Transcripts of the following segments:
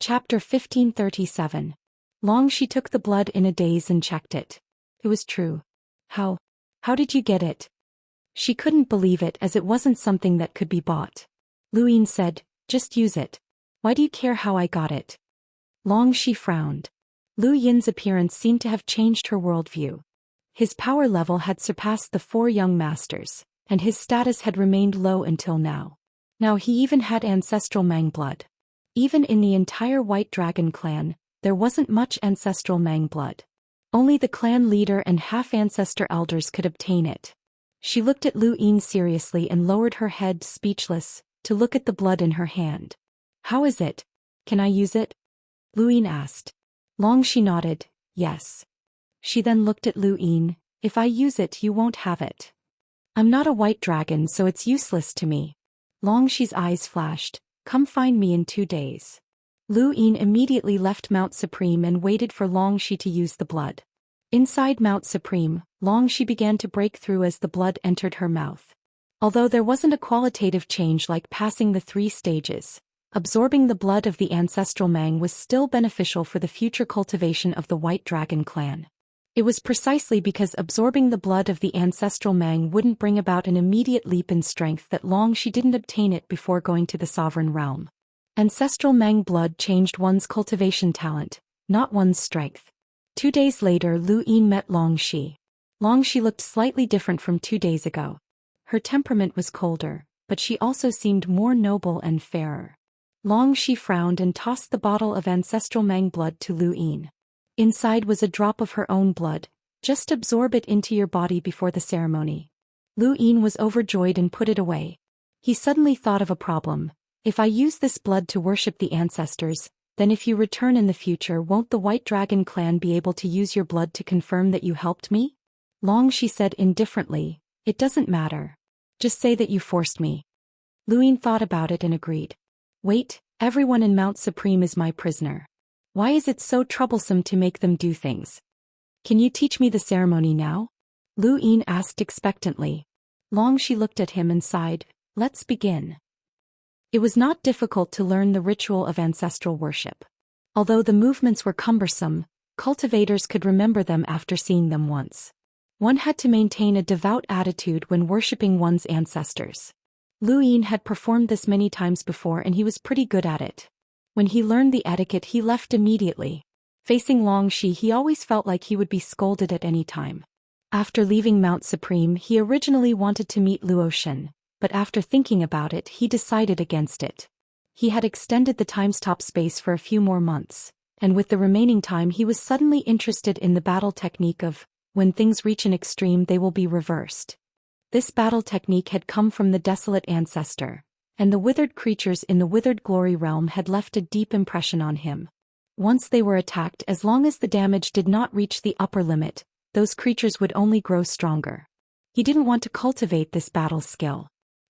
Chapter 1537. Long she took the blood in a daze and checked it. It was true. How did you get it? She couldn't believe it as it wasn't something that could be bought. Luin said, just use it. Why do you care how I got it? Long she frowned. Lu Yin's appearance seemed to have changed her worldview. His power level had surpassed the 4 young masters, and his status had remained low until now. Now he even had ancestral Mang blood. Even in the entire White Dragon clan, there wasn't much ancestral Mang blood. Only the clan leader and half-ancestor elders could obtain it. She looked at Lu Yin seriously and lowered her head, speechless, to look at the blood in her hand. How is it? Can I use it? Lu Yin asked. Long she nodded, yes. She then looked at Lu Yin, if I use it you won't have it. I'm not a white dragon so it's useless to me. Long she's eyes flashed, come find me in 2 days. Lu Yin immediately left Mount Supreme and waited for Long Shi to use the blood. Inside Mount Supreme, Long Shi began to break through as the blood entered her mouth. Although there wasn't a qualitative change like passing the 3 stages, absorbing the blood of the ancestral Mang was still beneficial for the future cultivation of the White Dragon clan. It was precisely because absorbing the blood of the ancestral Mang wouldn't bring about an immediate leap in strength that Long Shi didn't obtain it before going to the Sovereign Realm. Ancestral Mang blood changed one's cultivation talent, not one's strength. 2 days later Lu Yin met Long Shi. Long Shi looked slightly different from 2 days ago. Her temperament was colder, but she also seemed more noble and fairer. Long Shi frowned and tossed the bottle of ancestral Mang blood to Lu Yin. Inside was a drop of her own blood, just absorb it into your body before the ceremony. Lu Yin was overjoyed and put it away. He suddenly thought of a problem. If I use this blood to worship the ancestors, then if you return in the future won't the White Dragon clan be able to use your blood to confirm that you helped me? Long Shi said indifferently, it doesn't matter. Just say that you forced me. Lu Yin thought about it and agreed. Wait, everyone in Mount Supreme is my prisoner. Why is it so troublesome to make them do things? Can you teach me the ceremony now? Lu Yin asked expectantly. Long Shi looked at him and sighed, let's begin. It was not difficult to learn the ritual of ancestral worship. Although the movements were cumbersome, cultivators could remember them after seeing them once. One had to maintain a devout attitude when worshipping one's ancestors. Lu Yin had performed this many times before and he was pretty good at it. When he learned the etiquette he left immediately. Facing Long Shi he always felt like he would be scolded at any time. After leaving Mount Supreme he originally wanted to meet Luo Shen, but after thinking about it he decided against it. He had extended the time-stop space for a few more months, and with the remaining time he was suddenly interested in the battle technique of, when things reach an extreme they will be reversed. This battle technique had come from the desolate ancestor, and the withered creatures in the withered glory realm had left a deep impression on him. Once they were attacked, as long as the damage did not reach the upper limit, those creatures would only grow stronger. He didn't want to cultivate this battle skill.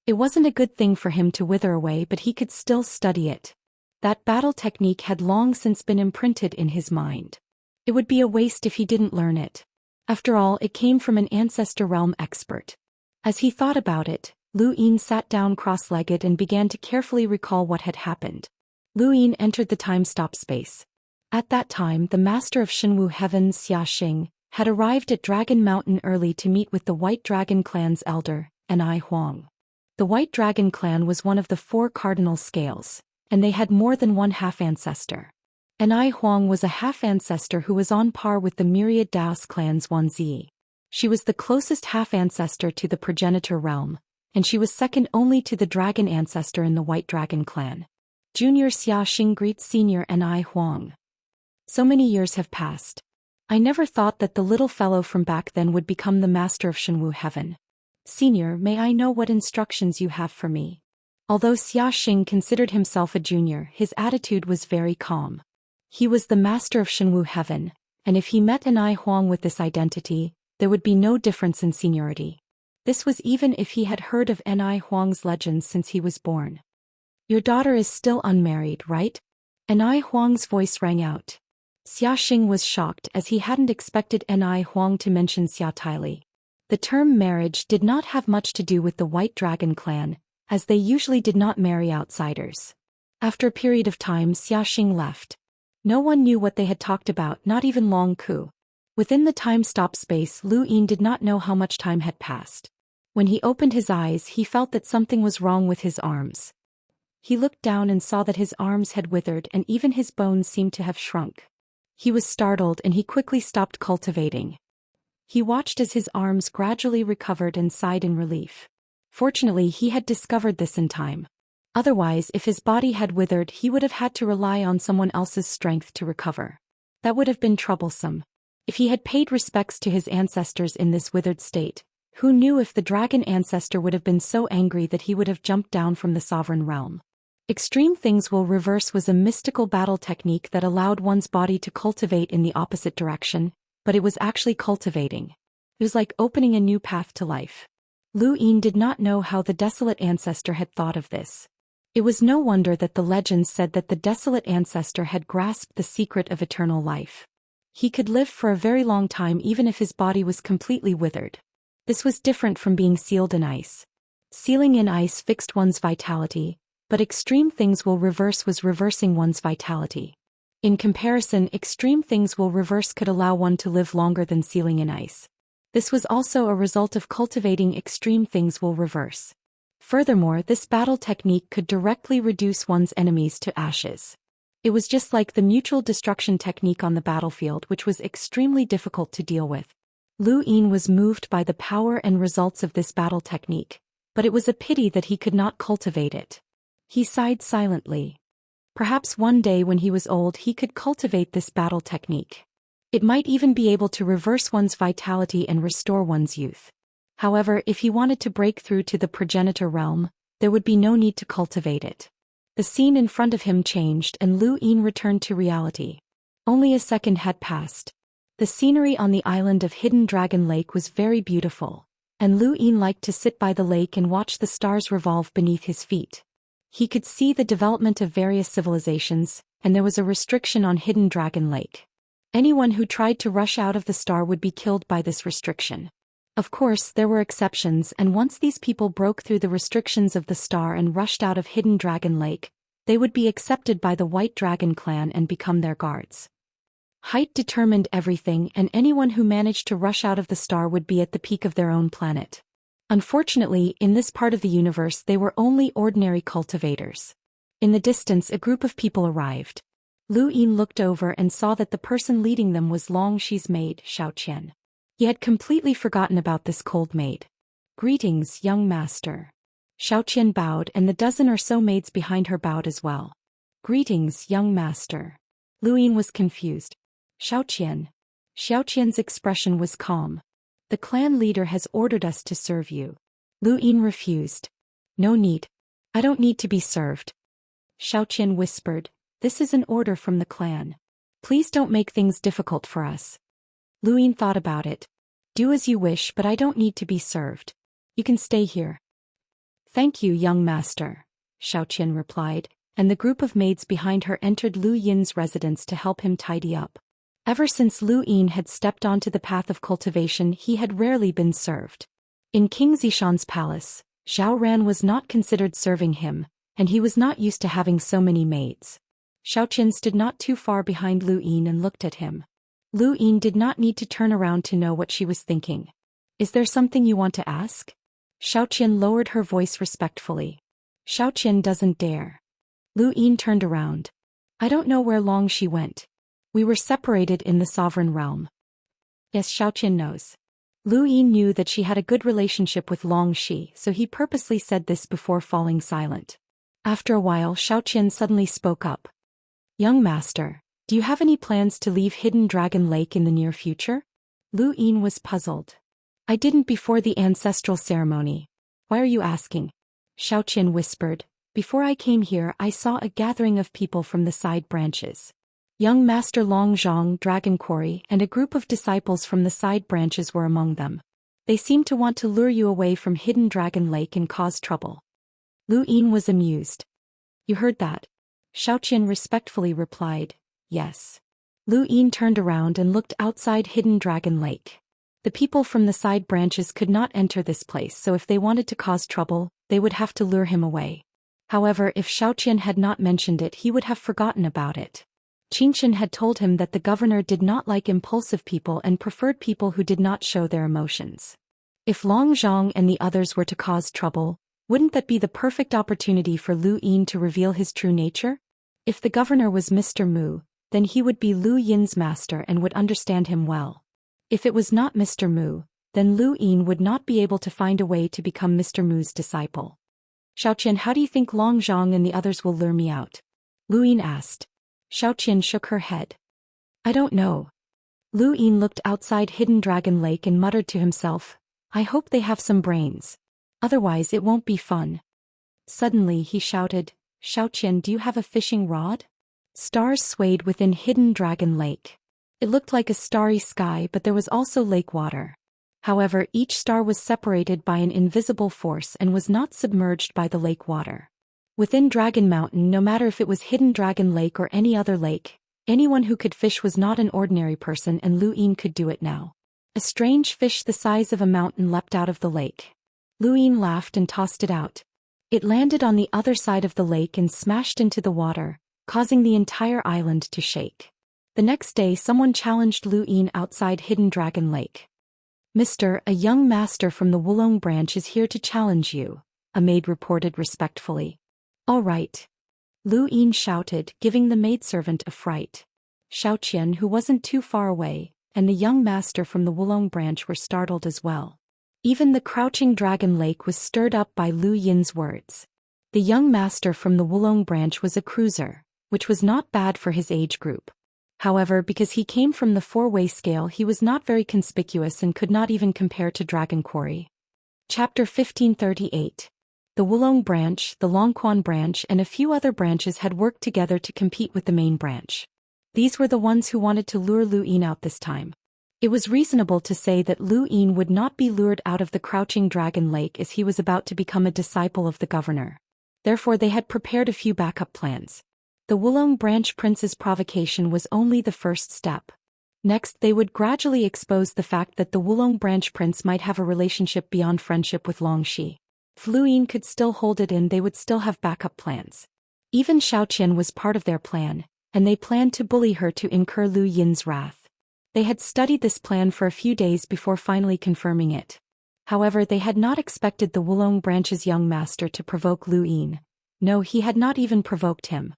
It wasn't a good thing for him to wither away, but he could still study it. That battle technique had long since been imprinted in his mind. It would be a waste if he didn't learn it. After all, it came from an ancestor realm expert. As he thought about it, Lu Yin sat down cross-legged and began to carefully recall what had happened. Lu Yin entered the time-stop space. At that time the master of Shenwu Heaven Xiaxia had arrived at Dragon Mountain early to meet with the White Dragon clan's elder, Anai Huang. The White Dragon clan was one of the 4 cardinal scales, and they had more than one half-ancestor. Anai Huang was a half-ancestor who was on par with the myriad Daoist clans Wanzi. She was the closest half-ancestor to the progenitor realm, and she was second only to the dragon ancestor in the White Dragon clan. Junior Xiaxia greets senior Anai Huang. So many years have passed. I never thought that the little fellow from back then would become the master of Shenwu Heaven. Senior, may I know what instructions you have for me? Although Xiaxia considered himself a junior, his attitude was very calm. He was the master of Shenwu Heaven, and if he met Anai Huang with this identity, there would be no difference in seniority. This was even if he had heard of Anai Huang's legends since he was born. Your daughter is still unmarried, right? Anai Huang's voice rang out. Xiaxia was shocked as he hadn't expected Anai Huang to mention Xia Taili. The term marriage did not have much to do with the White Dragon clan, as they usually did not marry outsiders. After a period of time, Xiaxing left. No one knew what they had talked about, not even Long Ku. Within the time-stop space, Lu Yin did not know how much time had passed. When he opened his eyes, he felt that something was wrong with his arms. He looked down and saw that his arms had withered and even his bones seemed to have shrunk. He was startled and he quickly stopped cultivating. He watched as his arms gradually recovered and sighed in relief. Fortunately, he had discovered this in time. Otherwise, if his body had withered, he would have had to rely on someone else's strength to recover. That would have been troublesome. If he had paid respects to his ancestors in this withered state, who knew if the dragon ancestor would have been so angry that he would have jumped down from the sovereign realm. Extreme Things Will Reverse was a mystical battle technique that allowed one's body to cultivate in the opposite direction, but it was actually cultivating. It was like opening a new path to life. Lu Yin did not know how the desolate ancestor had thought of this. It was no wonder that the legends said that the desolate ancestor had grasped the secret of eternal life. He could live for a very long time even if his body was completely withered. This was different from being sealed in ice. Sealing in ice fixed one's vitality, but Extreme Things Will Reverse was reversing one's vitality. In comparison, Extreme Things Will Reverse could allow one to live longer than sealing in ice. This was also a result of cultivating Extreme Things Will Reverse. Furthermore, this battle technique could directly reduce one's enemies to ashes. It was just like the mutual destruction technique on the battlefield, which was extremely difficult to deal with. Lu Yin was moved by the power and results of this battle technique, but it was a pity that he could not cultivate it. He sighed silently. Perhaps one day when he was old he could cultivate this battle technique. It might even be able to reverse one's vitality and restore one's youth. However, if he wanted to break through to the progenitor realm, there would be no need to cultivate it. The scene in front of him changed and Lu Yin returned to reality. Only a second had passed. The scenery on the island of Hidden Dragon Lake was very beautiful, and Lu Yin liked to sit by the lake and watch the stars revolve beneath his feet. He could see the development of various civilizations, and there was a restriction on Hidden Dragon Lake. Anyone who tried to rush out of the star would be killed by this restriction. Of course, there were exceptions, and once these people broke through the restrictions of the star and rushed out of Hidden Dragon Lake, they would be accepted by the White Dragon clan and become their guards. Height determined everything, and anyone who managed to rush out of the star would be at the peak of their own planet. Unfortunately, in this part of the universe they were only ordinary cultivators. In the distance a group of people arrived. Lu Yin looked over and saw that the person leading them was Long Shi's maid, Xiaoqian. He had completely forgotten about this cold maid. "Greetings, young master." Xiaoqian bowed and the dozen or so maids behind her bowed as well. "Greetings, young master." Lu Yin was confused. "Xiaoqian." Xiaoqian's expression was calm. "The clan leader has ordered us to serve you." Lu Yin refused. "No need. I don't need to be served." Xiaoqian whispered, "This is an order from the clan. Please don't make things difficult for us." Lu Yin thought about it. "Do as you wish, but I don't need to be served. You can stay here." "Thank you, young master," Xiaoqian replied, and the group of maids behind her entered Lu Yin's residence to help him tidy up. Ever since Lu Yin had stepped onto the path of cultivation, he had rarely been served. In King Zishan's palace, Zhao Ran was not considered serving him, and he was not used to having so many maids. Xiaoqian stood not too far behind Lu Yin and looked at him. Lu Yin did not need to turn around to know what she was thinking. "Is there something you want to ask?" Xiaoqian lowered her voice respectfully. "Xiaoqian doesn't dare." Lu Yin turned around. "I don't know where Long Shi went. We were separated in the sovereign realm." "Yes, Xiaoqian knows." Lu Yin knew that she had a good relationship with Long Shi, so he purposely said this before falling silent. After a while, Xiaoqian suddenly spoke up. "Young master, do you have any plans to leave Hidden Dragon Lake in the near future?" Lu Yin was puzzled. "I didn't before the ancestral ceremony." "Why are you asking?" Xiaoqian whispered. "Before I came here I saw a gathering of people from the side branches. Young Master Long Zhang, Dragon Quarry, and a group of disciples from the side branches were among them. They seemed to want to lure you away from Hidden Dragon Lake and cause trouble." Lu Yin was amused. "You heard that?" Xiaoqian respectfully replied, "Yes." Lu Yin turned around and looked outside Hidden Dragon Lake. The people from the side branches could not enter this place, so if they wanted to cause trouble, they would have to lure him away. However, if Xianxia had not mentioned it, he would have forgotten about it. Xianxia had told him that the governor did not like impulsive people and preferred people who did not show their emotions. If Long Zhang and the others were to cause trouble, wouldn't that be the perfect opportunity for Lu Yin to reveal his true nature? If the governor was Mr. Mu, then he would be Lu Yin's master and would understand him well. If it was not Mr. Mu, then Lu Yin would not be able to find a way to become Mr. Mu's disciple. Xiaoqian, how do you think Long Zhang and the others will lure me out? Lu Yin asked. Xiaoqian shook her head. I don't know. Lu Yin looked outside Hidden Dragon Lake and muttered to himself, I hope they have some brains. Otherwise it won't be fun. Suddenly he shouted, Xiaoqian, do you have a fishing rod? Stars swayed within Hidden Dragon Lake. It looked like a starry sky, but there was also lake water. However, each star was separated by an invisible force and was not submerged by the lake water. Within Dragon Mountain, no matter if it was Hidden Dragon Lake or any other lake, anyone who could fish was not an ordinary person, and Lu Yin could do it now. A strange fish the size of a mountain leapt out of the lake. Lu Yin laughed and tossed it out. It landed on the other side of the lake and smashed into the water, causing the entire island to shake. The next day someone challenged Lu Yin outside Hidden Dragon Lake. Mister, a young master from the Wulong branch is here to challenge you, a maid reported respectfully. All right. Lu Yin shouted, giving the maidservant a fright. Xiaoqian, who wasn't too far away, and the young master from the Wulong branch were startled as well. Even the crouching dragon lake was stirred up by Lu Yin's words. The young master from the Wulong branch was a cruiser, which was not bad for his age group. However, because he came from the four-way scale, he was not very conspicuous and could not even compare to Dragon Quarry. Chapter 1538. The Wulong branch, the Longquan branch, and a few other branches had worked together to compete with the main branch. These were the ones who wanted to lure Lu Yin out this time. It was reasonable to say that Lu Yin would not be lured out of the crouching dragon lake as he was about to become a disciple of the governor. Therefore they had prepared a few backup plans. The Wulong branch prince's provocation was only the first step. Next, they would gradually expose the fact that the Wulong branch prince might have a relationship beyond friendship with Longxi. If Lu Yin could still hold it in, they would still have backup plans. Even Xiaoqian was part of their plan, and they planned to bully her to incur Lu Yin's wrath. They had studied this plan for a few days before finally confirming it. However, they had not expected the Wulong branch's young master to provoke Lu Yin. No, he had not even provoked him.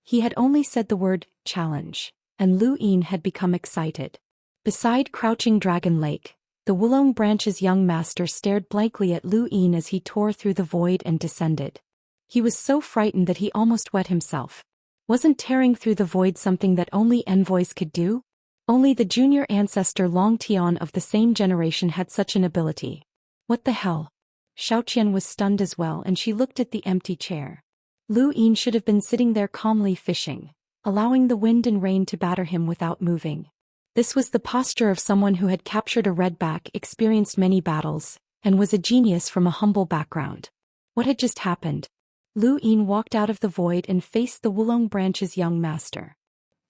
He had only said the word, challenge, and Lu Yin had become excited. Beside Crouching Dragon Lake, the Wulong branch's young master stared blankly at Lu Yin as he tore through the void and descended. He was so frightened that he almost wet himself. Wasn't tearing through the void something that only envoys could do? Only the junior ancestor Long Tian of the same generation had such an ability. What the hell? Xiaoqian was stunned as well, and she looked at the empty chair. Lu Yin should have been sitting there calmly fishing, allowing the wind and rain to batter him without moving. This was the posture of someone who had captured a redback, experienced many battles, and was a genius from a humble background. What had just happened? Lu Yin walked out of the void and faced the Wulong branch's young master.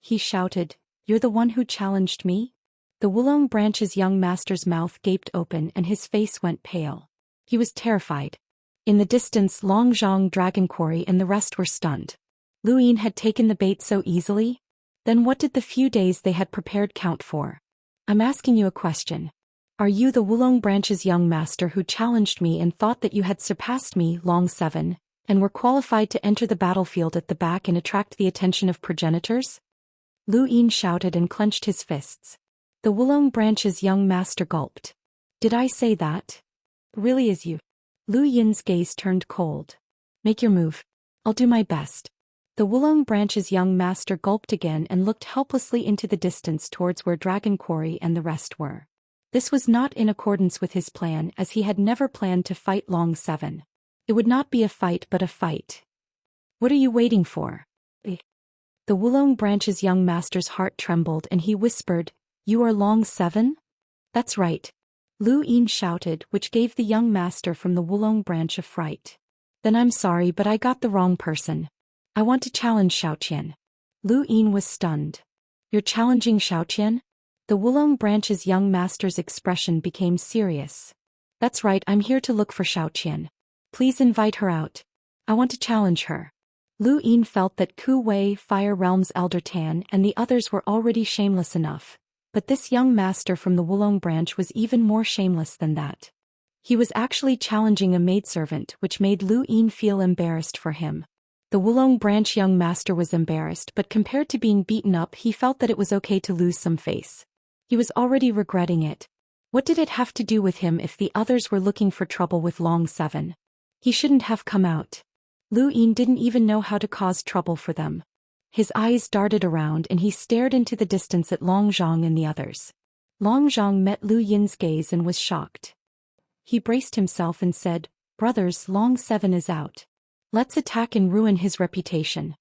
He shouted, "You're the one who challenged me?" The Wulong branch's young master's mouth gaped open and his face went pale. He was terrified. In the distance, Long Zhang, Dragon Quarry, and the rest were stunned. Lu Yin had taken the bait so easily? Then what did the few days they had prepared count for? I'm asking you a question. Are you the Wulong branch's young master who challenged me and thought that you had surpassed me, Long 7, and were qualified to enter the battlefield at the back and attract the attention of progenitors? Lu Yin shouted and clenched his fists. The Wulong branch's young master gulped. Did I say that? Really is you? Lu Yin's gaze turned cold. Make your move. I'll do my best. The Wulong branch's young master gulped again and looked helplessly into the distance towards where Dragon Quarry and the rest were. This was not in accordance with his plan, as he had never planned to fight Long 7. It would not be a fight but a fight. What are you waiting for? The Wulong branch's young master's heart trembled and he whispered, You are Long 7? That's right. Lu Yin shouted, which gave the young master from the Wulong branch a fright. Then I'm sorry, but I got the wrong person. I want to challenge Xiaoqian. Lu Yin was stunned. You're challenging Xiaoqian? The Wulong branch's young master's expression became serious. That's right, I'm here to look for Xiaoqian. Please invite her out. I want to challenge her. Lu Yin felt that Ku Wei, Fire Realm's Elder Tan, and the others were already shameless enough, but this young master from the Wulong branch was even more shameless than that. He was actually challenging a maidservant, which made Lu Yin feel embarrassed for him. The Wulong branch young master was embarrassed, but compared to being beaten up, he felt that it was okay to lose some face. He was already regretting it. What did it have to do with him if the others were looking for trouble with Long Seven? He shouldn't have come out. Lu Yin didn't even know how to cause trouble for them. His eyes darted around and he stared into the distance at Long Zhang and the others. Long Zhang met Lu Yin's gaze and was shocked. He braced himself and said, "Brothers, Long Seven is out. Let's attack and ruin his reputation.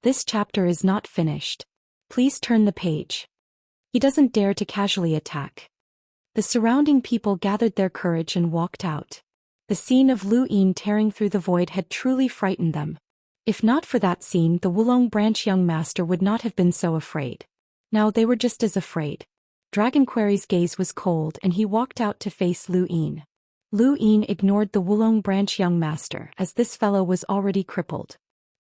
This chapter is not finished. Please turn the page." He doesn't dare to casually attack. The surrounding people gathered their courage and walked out. The scene of Lu Yin tearing through the void had truly frightened them. If not for that scene, the Wulong branch young master would not have been so afraid. Now they were just as afraid. Dragon Quarry's gaze was cold and he walked out to face Lu Yin. Lu Yin ignored the Wulong branch young master as this fellow was already crippled.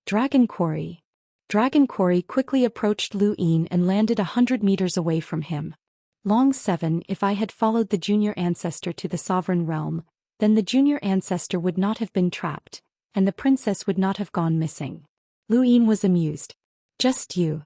Dragon Quarry. Dragon Quarry quickly approached Lu Yin and landed 100 meters away from him. Long Seven, if I had followed the junior ancestor to the sovereign realm, then the junior ancestor would not have been trapped, and the princess would not have gone missing. Lu Yin was amused. Just you.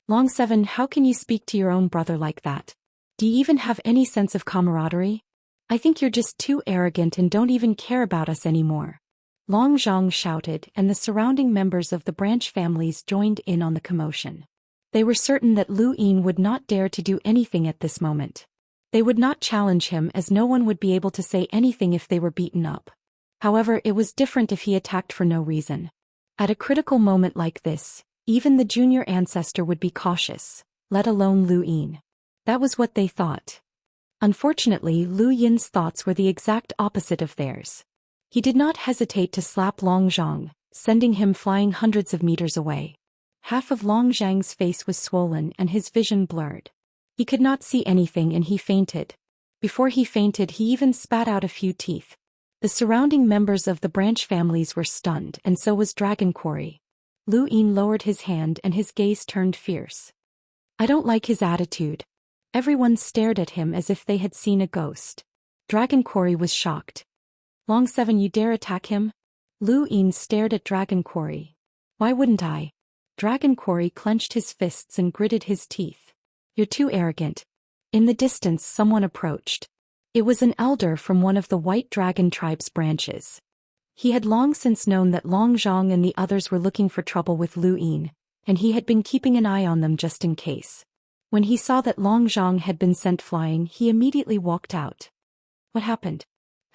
Long Seven, how can you speak to your own brother like that? Do you even have any sense of camaraderie? I think you're just too arrogant and don't even care about us anymore. Long Zhang shouted, and the surrounding members of the branch families joined in on the commotion. They were certain that Lu Yin would not dare to do anything at this moment. They would not challenge him as no one would be able to say anything if they were beaten up. However, it was different if he attacked for no reason. At a critical moment like this, even the junior ancestor would be cautious, let alone Lu Yin. That was what they thought. Unfortunately, Lu Yin's thoughts were the exact opposite of theirs. He did not hesitate to slap Long Zhang, sending him flying hundreds of meters away. Half of Long Zhang's face was swollen and his vision blurred. He could not see anything and he fainted. Before he fainted, he even spat out a few teeth. The surrounding members of the branch families were stunned, and so was Dragon Quarry. Lu Yin lowered his hand and his gaze turned fierce. I don't like his attitude. Everyone stared at him as if they had seen a ghost. Dragon Quarry was shocked. Long Seven, you dare attack him? Lu Yin stared at Dragon Quarry. Why wouldn't I? Dragon Quarry clenched his fists and gritted his teeth. You're too arrogant. In the distance, someone approached. It was an elder from one of the White Dragon tribe's branches. He had long since known that Long Zhang and the others were looking for trouble with Lu Yin, and he had been keeping an eye on them just in case. When he saw that Long Zhang had been sent flying, he immediately walked out. What happened?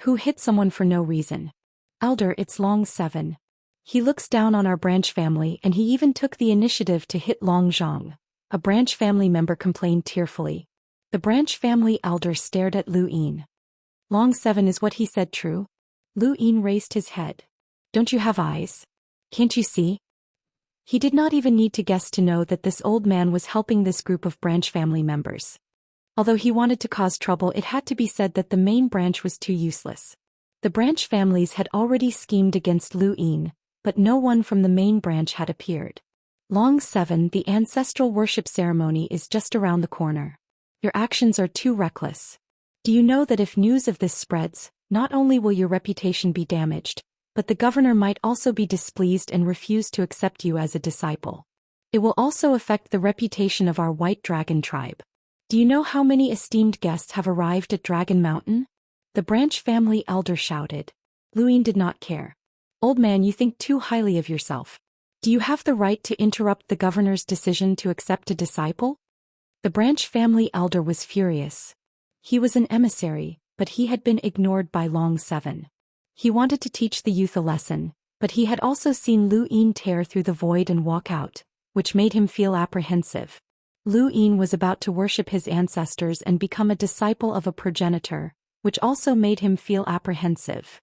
Who hit someone for no reason? Elder, it's Long Seven. He looks down on our branch family and he even took the initiative to hit Long Zhang. A branch family member complained tearfully. The branch family elder stared at Lu Yin. Long Seven, is what he said true? Lu Yin raised his head. Don't you have eyes? Can't you see? He did not even need to guess to know that this old man was helping this group of branch family members. Although he wanted to cause trouble, it had to be said that the main branch was too useless. The branch families had already schemed against Lu Yin, but no one from the main branch had appeared. Long Seven, the ancestral worship ceremony is just around the corner. Your actions are too reckless. Do you know that if news of this spreads, not only will your reputation be damaged, but the governor might also be displeased and refuse to accept you as a disciple. It will also affect the reputation of our White Dragon tribe. Do you know how many esteemed guests have arrived at Dragon Mountain? The branch family elder shouted. Lu Yin did not care. Old man, you think too highly of yourself. Do you have the right to interrupt the governor's decision to accept a disciple? The branch family elder was furious. He was an emissary, but he had been ignored by Long Seven. He wanted to teach the youth a lesson, but he had also seen Lu Yin tear through the void and walk out, which made him feel apprehensive. Lu Yin was about to worship his ancestors and become a disciple of a progenitor, which also made him feel apprehensive.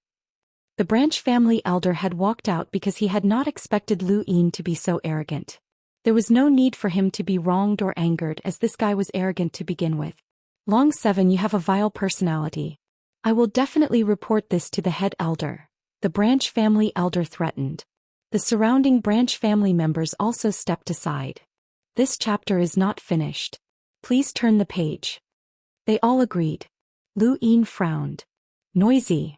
The branch family elder had walked out because he had not expected Lu Yin to be so arrogant. There was no need for him to be wronged or angered as this guy was arrogant to begin with. Long Seven, you have a vile personality. I will definitely report this to the head elder. The branch family elder threatened. The surrounding branch family members also stepped aside. This chapter is not finished. Please turn the page. They all agreed. Lu Yin frowned. Noisy.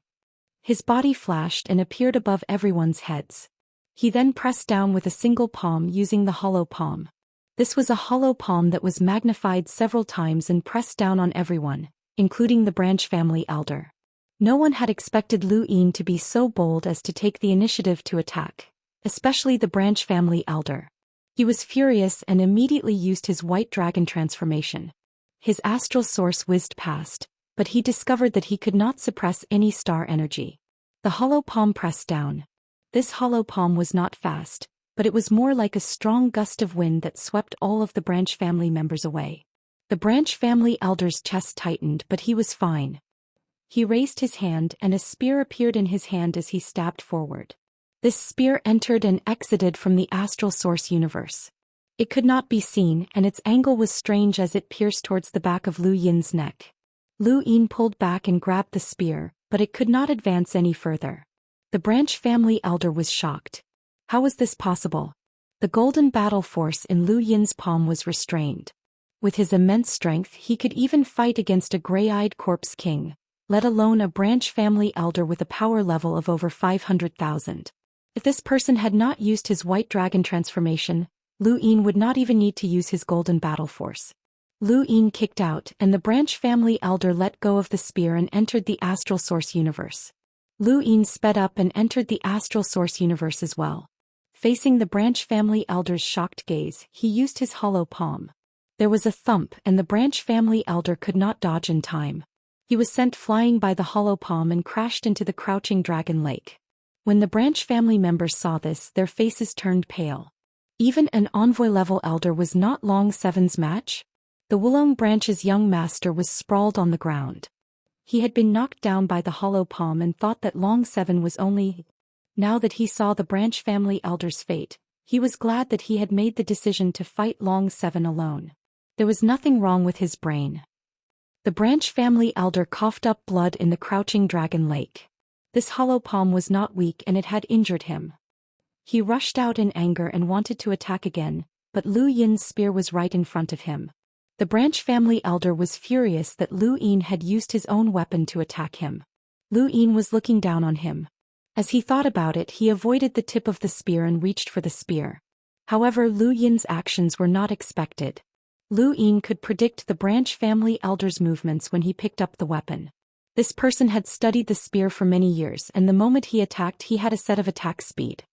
His body flashed and appeared above everyone's heads. He then pressed down with a single palm using the hollow palm. This was a hollow palm that was magnified several times and pressed down on everyone, including the branch family elder. No one had expected Lu Yin to be so bold as to take the initiative to attack, especially the branch family elder. He was furious and immediately used his white dragon transformation. His astral source whizzed past, but he discovered that he could not suppress any star energy. The hollow palm pressed down. This hollow palm was not fast, but it was more like a strong gust of wind that swept all of the branch family members away. The branch family elder's chest tightened, but he was fine. He raised his hand and a spear appeared in his hand as he stabbed forward. This spear entered and exited from the astral source universe. It could not be seen and its angle was strange as it pierced towards the back of Lu Yin's neck. Lu Yin pulled back and grabbed the spear, but it could not advance any further. The branch family elder was shocked. How was this possible? The golden battle force in Lu Yin's palm was restrained. With his immense strength he could even fight against a gray-eyed corpse king, let alone a branch family elder with a power level of over 500,000. If this person had not used his white dragon transformation, Lu Yin would not even need to use his golden battle force. Lu Yin kicked out and the branch family elder let go of the spear and entered the astral source universe. Lu Yin sped up and entered the astral source universe as well. Facing the branch family elder's shocked gaze, he used his hollow palm. There was a thump and the branch family elder could not dodge in time. He was sent flying by the hollow palm and crashed into the crouching dragon lake. When the branch family members saw this, their faces turned pale. Even an envoy-level elder was not Long Seven's match. The Wulong branch's young master was sprawled on the ground. He had been knocked down by the hollow palm and thought that Long Seven was only... Now that he saw the branch family elder's fate, he was glad that he had made the decision to fight Long Seven alone. There was nothing wrong with his brain. The branch family elder coughed up blood in the crouching dragon lake. This hollow palm was not weak and it had injured him. He rushed out in anger and wanted to attack again, but Lu Yin's spear was right in front of him. The branch family elder was furious that Lu Yin had used his own weapon to attack him. Lu Yin was looking down on him. As he thought about it, he avoided the tip of the spear and reached for the spear. However, Lu Yin's actions were not expected. Lu Yin could predict the branch family elder's movements when he picked up the weapon. This person had studied the spear for many years and the moment he attacked he had a set of attack speed.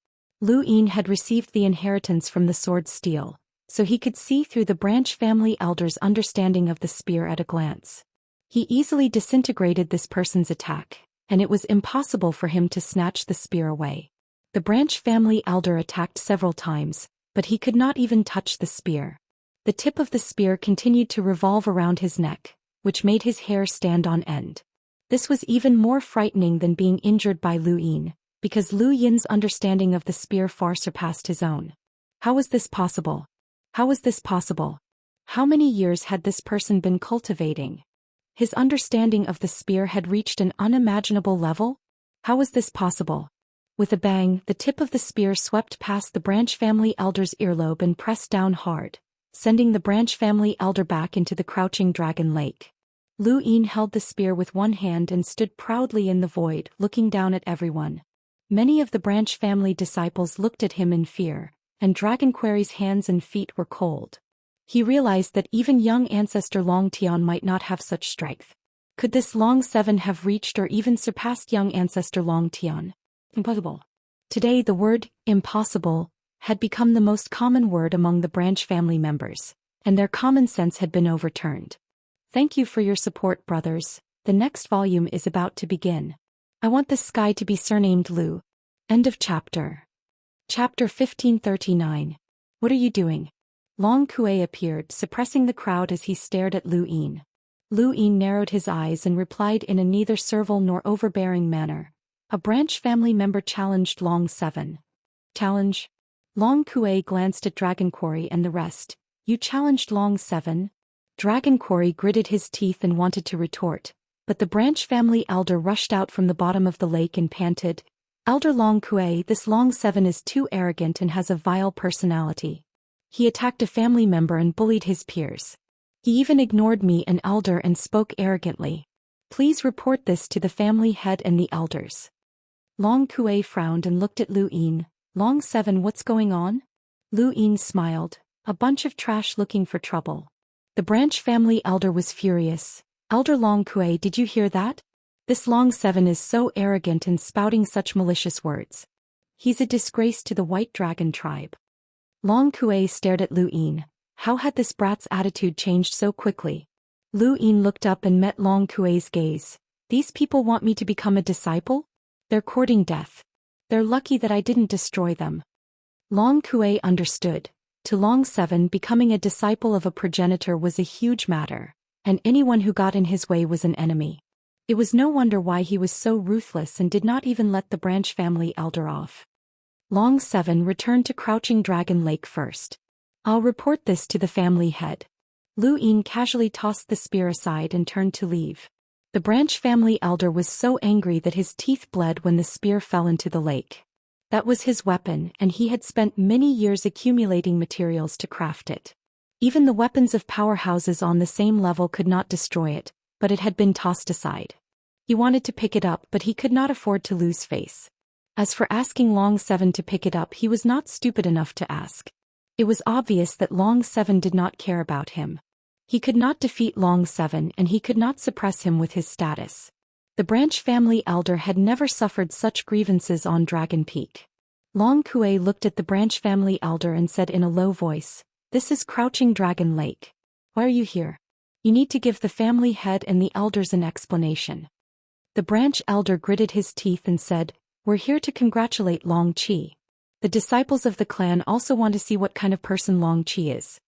Lu Yin had received the inheritance from the sword steel, so he could see through the branch family elder's understanding of the spear at a glance. He easily disintegrated this person's attack, and it was impossible for him to snatch the spear away. The branch family elder attacked several times, but he could not even touch the spear. The tip of the spear continued to revolve around his neck, which made his hair stand on end. This was even more frightening than being injured by Lu Yin, because Lu Yin's understanding of the spear far surpassed his own. How was this possible? How was this possible? How many years had this person been cultivating? His understanding of the spear had reached an unimaginable level? How was this possible? With a bang, the tip of the spear swept past the branch family elder's earlobe and pressed down hard, sending the branch family elder back into the crouching dragon lake. Lu Yin held the spear with one hand and stood proudly in the void, looking down at everyone. Many of the branch family disciples looked at him in fear, and Dragon Quarry's hands and feet were cold. He realized that even young ancestor Long Tian might not have such strength. Could this Long Seven have reached or even surpassed young ancestor Long Tian? Impossible. Today the word, impossible, had become the most common word among the branch family members, and their common sense had been overturned. Thank you for your support, brothers. The next volume is about to begin. I want the sky to be surnamed Lu. End of chapter. Chapter 1539. What are you doing? Long Kuei appeared, suppressing the crowd as he stared at Lu Yin. Lu Yin narrowed his eyes and replied in a neither servile nor overbearing manner. A branch family member challenged Long Seven. Challenge? Long Kuei glanced at Dragon Quarry and the rest. You challenged Long Seven? Dragon Quarry gritted his teeth and wanted to retort, but the branch family elder rushed out from the bottom of the lake and panted, Elder Long Kuei, this Long Seven is too arrogant and has a vile personality. He attacked a family member and bullied his peers. He even ignored me, an elder, and spoke arrogantly. Please report this to the family head and the elders. Long Kuei frowned and looked at Lu Yin. Long Seven, what's going on? Lu Yin smiled. A bunch of trash looking for trouble. The branch family elder was furious. Elder Long Kuei, did you hear that? This Long Seven is so arrogant and spouting such malicious words. He's a disgrace to the White Dragon tribe. Long Kuei stared at Lu Yin. How had this brat's attitude changed so quickly? Lu Yin looked up and met Long Kuei's gaze. These people want me to become a disciple? They're courting death. They're lucky that I didn't destroy them. Long Kuei understood. To Long Seven, becoming a disciple of a progenitor was a huge matter, and anyone who got in his way was an enemy. It was no wonder why he was so ruthless and did not even let the branch family elder off. Long Seven returned to Crouching Dragon Lake first. I'll report this to the family head. Lu Yin casually tossed the spear aside and turned to leave. The branch family elder was so angry that his teeth bled when the spear fell into the lake. That was his weapon, and he had spent many years accumulating materials to craft it. Even the weapons of powerhouses on the same level could not destroy it, but it had been tossed aside. He wanted to pick it up, but he could not afford to lose face. As for asking Long Seven to pick it up, he was not stupid enough to ask. It was obvious that Long Seven did not care about him. He could not defeat Long Seven, and he could not suppress him with his status. The branch family elder had never suffered such grievances on Dragon Peak. Long Kuei looked at the branch family elder and said in a low voice, "This is Crouching Dragon Lake. Why are you here? You need to give the family head and the elders an explanation." The branch elder gritted his teeth and said, "We're here to congratulate Long Qi. The disciples of the clan also want to see what kind of person Long Qi is."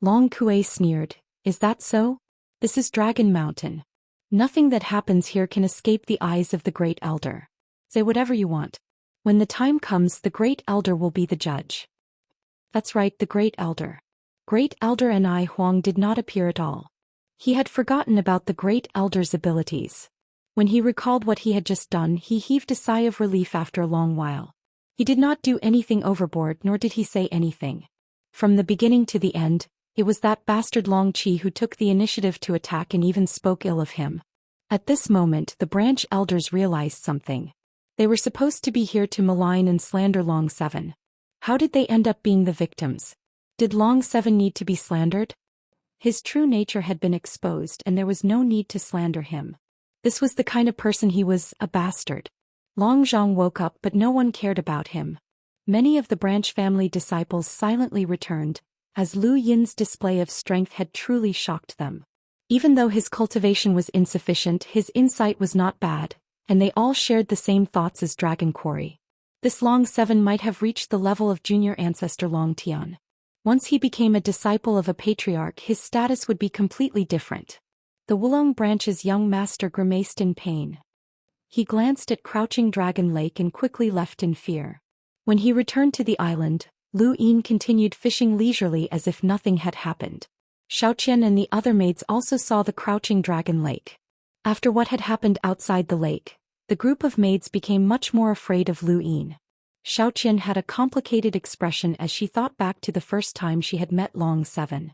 Long Kuei sneered, "Is that so? This is Dragon Mountain. Nothing that happens here can escape the eyes of the Great Elder. Say whatever you want. When the time comes, the Great Elder will be the judge." That's right, the Great Elder. Great Elder Anai Huang did not appear at all. He had forgotten about the Great Elder's abilities. When he recalled what he had just done, he heaved a sigh of relief after a long while. He did not do anything overboard, nor did he say anything. From the beginning to the end, it was that bastard Long Qi who took the initiative to attack and even spoke ill of him. At this moment, the branch elders realized something. They were supposed to be here to malign and slander Long Seven. How did they end up being the victims? Did Long Seven need to be slandered? His true nature had been exposed, and there was no need to slander him. This was the kind of person he was, a bastard. Long Zhang woke up, but no one cared about him. Many of the branch family disciples silently returned, as Lu Yin's display of strength had truly shocked them. Even though his cultivation was insufficient, his insight was not bad, and they all shared the same thoughts as Dragon Quarry. This Long Seven might have reached the level of junior ancestor Long Tian. Once he became a disciple of a patriarch, his status would be completely different. The Wulong branch's young master grimaced in pain. He glanced at Crouching Dragon Lake and quickly left in fear. When he returned to the island, Lu Yin continued fishing leisurely as if nothing had happened. Xiaoqian and the other maids also saw the Crouching Dragon Lake. After what had happened outside the lake, the group of maids became much more afraid of Lu Yin. Xiaoqian had a complicated expression as she thought back to the first time she had met Long Seven.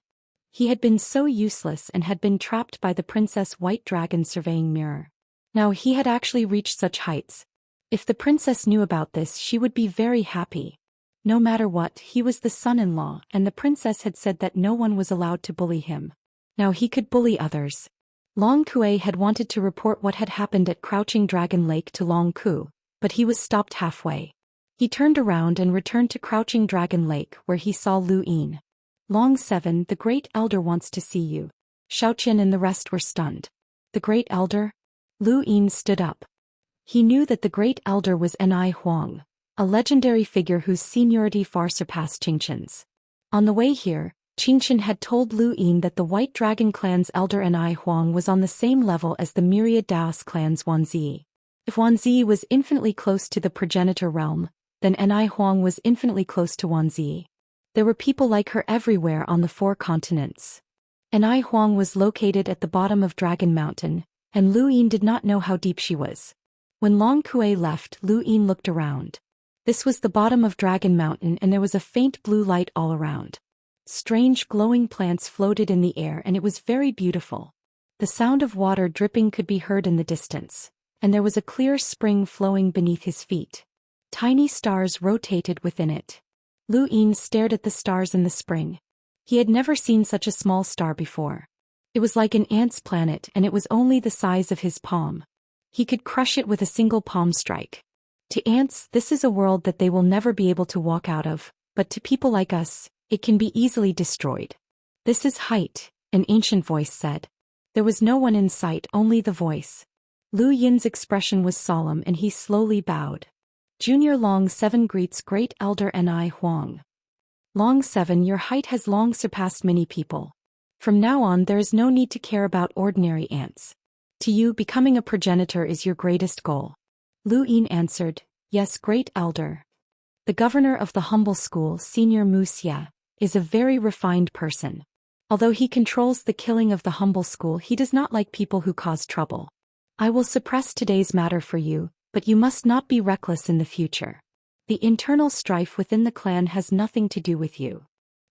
He had been so useless and had been trapped by the Princess White Dragon surveying mirror. Now he had actually reached such heights. If the princess knew about this, she would be very happy. No matter what, he was the son-in-law, and the princess had said that no one was allowed to bully him. Now he could bully others. Long Kuei had wanted to report what had happened at Crouching Dragon Lake to Long Ku, but he was stopped halfway. He turned around and returned to Crouching Dragon Lake, where he saw Lu Yin. "Long Seven, the Great Elder wants to see you." Xiaoqian and the rest were stunned. The Great Elder? Lu Yin stood up. He knew that the Great Elder was Anai Huang, a legendary figure whose seniority far surpassed Qingqian's. On the way here, Qingqian had told Lu Yin that the White Dragon clan's elder Anai Huang was on the same level as the myriad Daoist clan's Wanzi. If Wanzi was infinitely close to the progenitor realm, then Anai Huang was infinitely close to Wanzi. There were people like her everywhere on the 4 continents. Anai Huang was located at the bottom of Dragon Mountain, and Lu Yin did not know how deep she was. When Long Kui left, Lu Yin looked around. This was the bottom of Dragon Mountain and there was a faint blue light all around. Strange glowing plants floated in the air and it was very beautiful. The sound of water dripping could be heard in the distance, and there was a clear spring flowing beneath his feet. Tiny stars rotated within it. Lu Yin stared at the stars in the spring. He had never seen such a small star before. It was like an ant's planet and it was only the size of his palm. He could crush it with a single palm strike. To ants, this is a world that they will never be able to walk out of, but to people like us, it can be easily destroyed. This is height, an ancient voice said. There was no one in sight, only the voice. Lu Yin's expression was solemn and he slowly bowed. Junior Long 7 greets Great Elder Ni Huang. Long 7, your height has long surpassed many people. From now on there is no need to care about ordinary ants. To you, becoming a progenitor is your greatest goal. Lu Yin answered, yes, Great Elder. The governor of the humble school, Senior Wuxia, is a very refined person. Although he controls the killing of the humble school, he does not like people who cause trouble. I will suppress today's matter for you, but you must not be reckless in the future. The internal strife within the clan has nothing to do with you.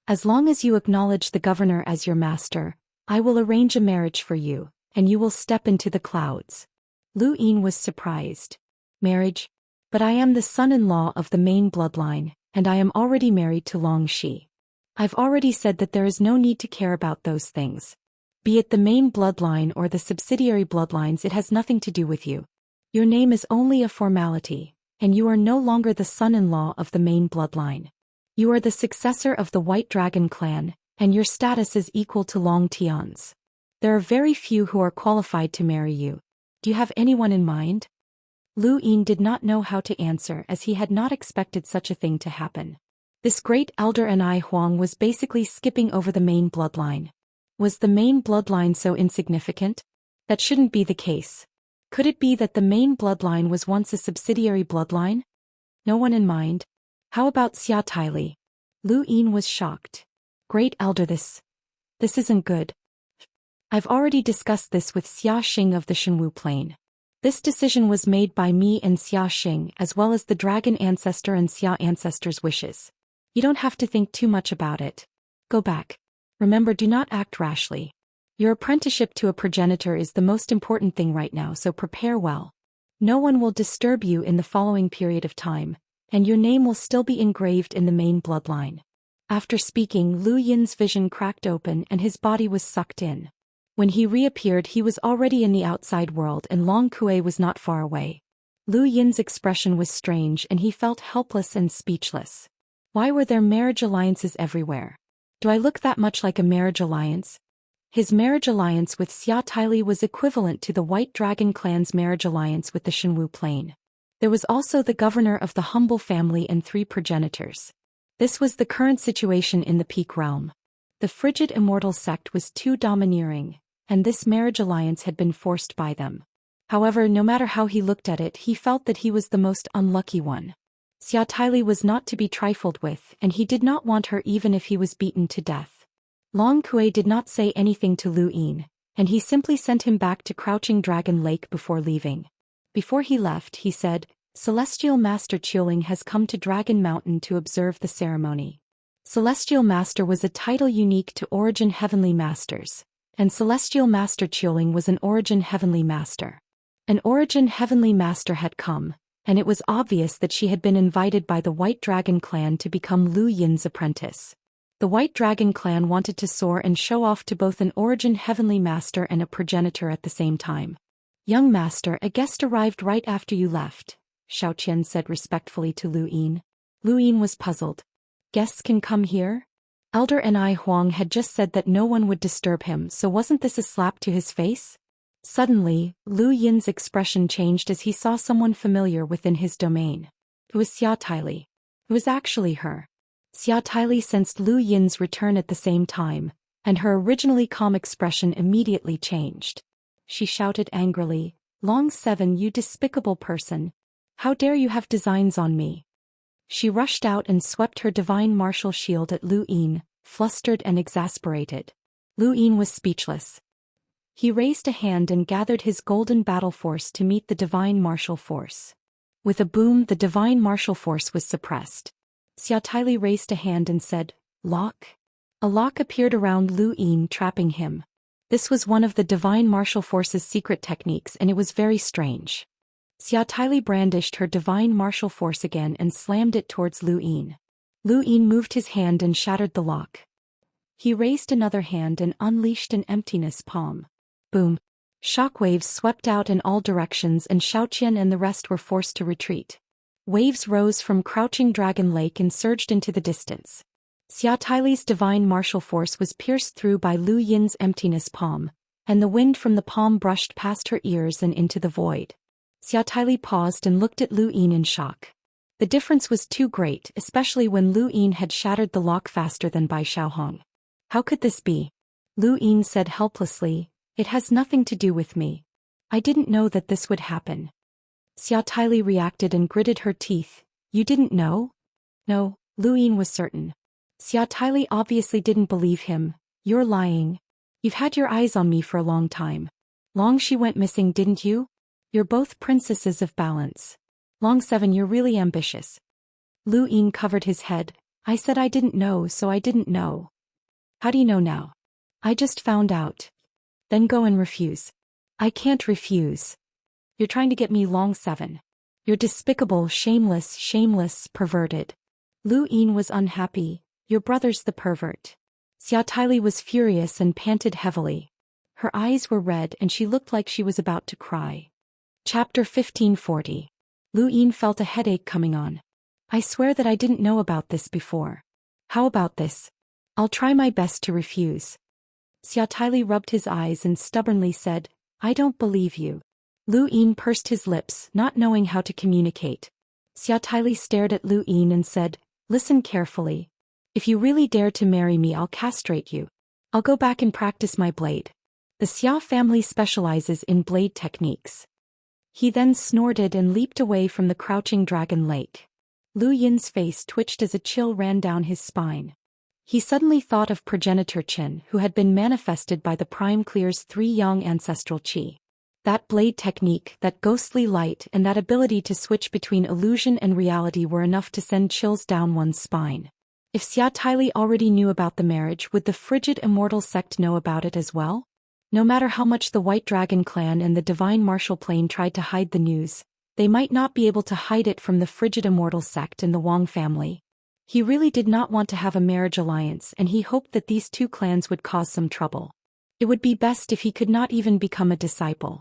As long as you acknowledge the governor as your master, I will arrange a marriage for you, and you will step into the clouds. Lu Yin was surprised. Marriage? But I am the son-in-law of the main bloodline, and I am already married to Long Shi. I've already said that there is no need to care about those things. Be it the main bloodline or the subsidiary bloodlines, it has nothing to do with you. Your name is only a formality, and you are no longer the son-in-law of the main bloodline. You are the successor of the White Dragon clan, and your status is equal to Long Tian's. There are very few who are qualified to marry you. Do you have anyone in mind? Lu Yin did not know how to answer as he had not expected such a thing to happen. This Great Elder Ni Huang was basically skipping over the main bloodline. Was the main bloodline so insignificant? That shouldn't be the case. Could it be that the main bloodline was once a subsidiary bloodline? No one in mind. How about Xia Taili? Lu Yin was shocked. Great Elder, this isn't good. I've already discussed this with Xia Xing of the Shenwu Plain. This decision was made by me and Xia Xing as well as the Dragon Ancestor and Xia Ancestor's wishes. You don't have to think too much about it. Go back. Remember, do not act rashly. Your apprenticeship to a progenitor is the most important thing right now, so prepare well. No one will disturb you in the following period of time, and your name will still be engraved in the main bloodline. After speaking, Lu Yin's vision cracked open and his body was sucked in. When he reappeared, he was already in the outside world and Long Kui was not far away. Lu Yin's expression was strange and he felt helpless and speechless. Why were there marriage alliances everywhere? Do I look that much like a marriage alliance? His marriage alliance with Xia Taili was equivalent to the White Dragon clan's marriage alliance with the Shenwu Plain. There was also the governor of the humble family and 3 progenitors. This was the current situation in the Peak Realm. The frigid Immortal sect was too domineering, and this marriage alliance had been forced by them. However, no matter how he looked at it, he felt that he was the most unlucky one. Xia Taili was not to be trifled with, and he did not want her even if he was beaten to death. Long Kui did not say anything to Lu Yin, and he simply sent him back to Crouching Dragon Lake before leaving. Before he left, he said, Celestial Master Qiuling has come to Dragon Mountain to observe the ceremony. Celestial Master was a title unique to Origin Heavenly Masters, and Celestial Master Qiuling was an Origin Heavenly Master. An Origin Heavenly Master had come, and it was obvious that she had been invited by the White Dragon clan to become Lu Yin's apprentice. The White Dragon clan wanted to soar and show off to both an Origin Heavenly Master and a progenitor at the same time. Young Master, a guest arrived right after you left, Zhou Xian said respectfully to Lu Yin. Lu Yin was puzzled. Guests can come here? Elder Ni Huang had just said that no one would disturb him, so wasn't this a slap to his face? Suddenly, Lu Yin's expression changed as he saw someone familiar within his domain. It was Xia Taili. It was actually her. Xia Taili sensed Lu Yin's return at the same time, and her originally calm expression immediately changed. She shouted angrily, Long 7, you despicable person. How dare you have designs on me? She rushed out and swept her divine martial shield at Lu Yin, flustered and exasperated. Lu Yin was speechless. He raised a hand and gathered his golden battle force to meet the divine martial force. With a boom, the divine martial force was suppressed. Xiaotaili raised a hand and said, "Lock." A lock appeared around Lu Yin, trapping him. This was one of the divine martial force's secret techniques, and it was very strange. Xiaotaili brandished her divine martial force again and slammed it towards Lu Yin. Lu Yin moved his hand and shattered the lock. He raised another hand and unleashed an emptiness palm. Boom. Shockwaves swept out in all directions, and Zhou Xian and the rest were forced to retreat. Waves rose from Crouching Dragon Lake and surged into the distance. Xiaotaili's divine martial force was pierced through by Lu Yin's emptiness palm, and the wind from the palm brushed past her ears and into the void. Xiaotaili paused and looked at Lu Yin in shock. The difference was too great, especially when Lu Yin had shattered the lock faster than Bai Xiaohong. How could this be? Lu Yin said helplessly, "It has nothing to do with me. I didn't know that this would happen." Xiaotaili reacted and gritted her teeth. "You didn't know?" No, Lu Yin was certain. Xiaotaili obviously didn't believe him. "You're lying. You've had your eyes on me for a long time. Long she went missing, didn't you? You're both princesses of balance. Long 7, you're really ambitious." Lu Yin covered his head. "I said I didn't know, so I didn't know." "How do you know now?" "I just found out." "Then go and refuse." "I can't refuse. You're trying to get me, Long 7. You're despicable, shameless, perverted." Lu Yin was unhappy. "Your brother's the pervert." Xiaotaili was furious and panted heavily. Her eyes were red and she looked like she was about to cry. Chapter 1540. Lu Yin felt a headache coming on. "I swear that I didn't know about this before. How about this? I'll try my best to refuse." Xiaotaili rubbed his eyes and stubbornly said, "I don't believe you." Lu Yin pursed his lips, not knowing how to communicate. Xiaotaili stared at Lu Yin and said, "Listen carefully. If you really dare to marry me, I'll castrate you. I'll go back and practice my blade. The Xia family specializes in blade techniques." He then snorted and leaped away from the Crouching Dragon Lake. Lu Yin's face twitched as a chill ran down his spine. He suddenly thought of progenitor Qin, who had been manifested by the Prime Clear's 3 young ancestral qi. That blade technique, that ghostly light, and that ability to switch between illusion and reality were enough to send chills down one's spine. If Xiaotaili already knew about the marriage, would the frigid Immortal sect know about it as well? No matter how much the White Dragon clan and the Divine Martial Plane tried to hide the news, they might not be able to hide it from the frigid Immortal sect and the Wang family. He really did not want to have a marriage alliance, and he hoped that these 2 clans would cause some trouble. It would be best if he could not even become a disciple.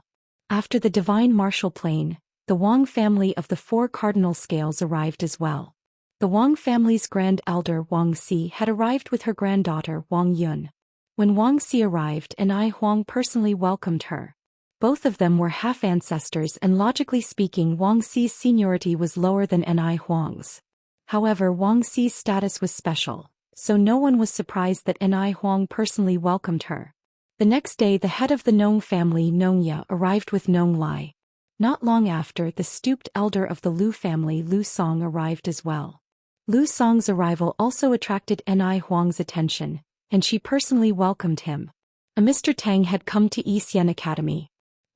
After the Divine Martial Plane, the Wang family of the 4 cardinal scales arrived as well. The Wang family's grand elder Wang Si had arrived with her granddaughter Wang Yun. When Wang Si arrived, Anai Huang personally welcomed her. Both of them were half-ancestors, and logically speaking, Wang Si's seniority was lower than Anai Huang's. However, Wang Si's status was special, so no one was surprised that Anai Huang personally welcomed her. The next day, the head of the Nong family, Nongya, arrived with Nong Lai. Not long after, the stooped elder of the Lu family, Lu Song, arrived as well. Lu Song's arrival also attracted Anai Huang's attention, and she personally welcomed him. A Mr. Tang had come to Xian Academy.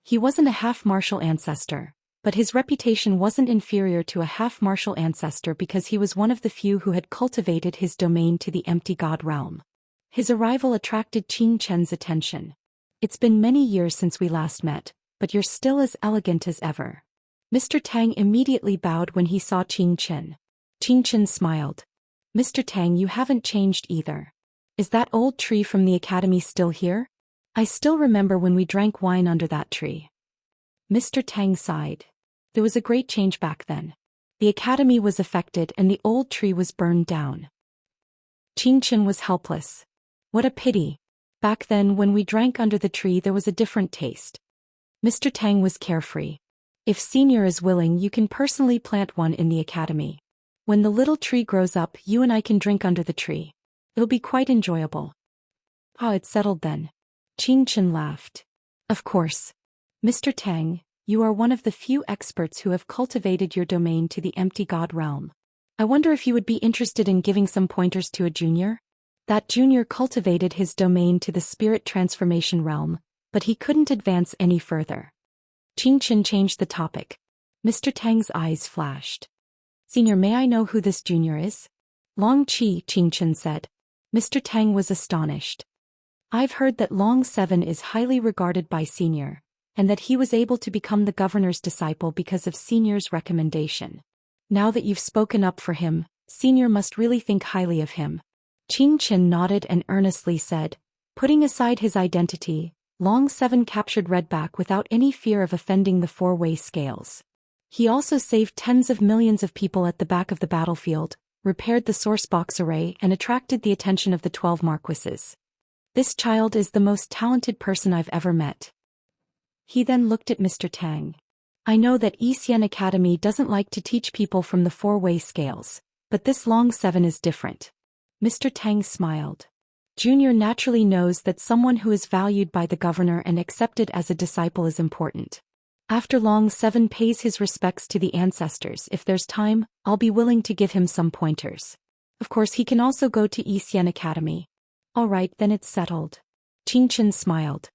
He wasn't a half-martial ancestor, but his reputation wasn't inferior to a half-martial ancestor because he was one of the few who had cultivated his domain to the empty god realm. His arrival attracted Qing Chen's attention. "It's been many years since we last met, but you're still as elegant as ever." Mr. Tang immediately bowed when he saw Qing Chen. Qing Chen smiled. "Mr. Tang, you haven't changed either. Is that old tree from the academy still here? I still remember when we drank wine under that tree." Mr. Tang sighed. There was a great change back then. The academy was affected and the old tree was burned down. Qing Chen was helpless. "What a pity. Back then, when we drank under the tree, there was a different taste." Mr. Tang was carefree. "If Senior is willing, you can personally plant one in the academy. When the little tree grows up, you and I can drink under the tree. It'll be quite enjoyable." "Ah, it's settled then." Qing Chen laughed. "Of course. Mr. Tang, you are one of the few experts who have cultivated your domain to the empty god realm. I wonder if you would be interested in giving some pointers to a junior?" That junior cultivated his domain to the spirit transformation realm, but he couldn't advance any further. Qianxia changed the topic. Mr. Tang's eyes flashed. Senior, may I know who this junior is? Long Qi, Qianxia said. Mr. Tang was astonished. I've heard that Long 7 is highly regarded by Senior, and that he was able to become the governor's disciple because of Senior's recommendation. Now that you've spoken up for him, Senior must really think highly of him. Qianxia nodded and earnestly said, putting aside his identity, Long 7 captured Redback without any fear of offending the four-way scales. He also saved tens of millions of people at the back of the battlefield, repaired the source box array and attracted the attention of the 12 marquises. This child is the most talented person I've ever met. He then looked at Mr. Tang. I know that Xian Academy doesn't like to teach people from the four-way scales, but this Long 7 is different. Mr. Tang smiled. Junior naturally knows that someone who is valued by the governor and accepted as a disciple is important. After Long 7 pays his respects to the ancestors, if there's time, I'll be willing to give him some pointers. Of course, he can also go to Xian Academy. All right, then it's settled. Qianxia smiled.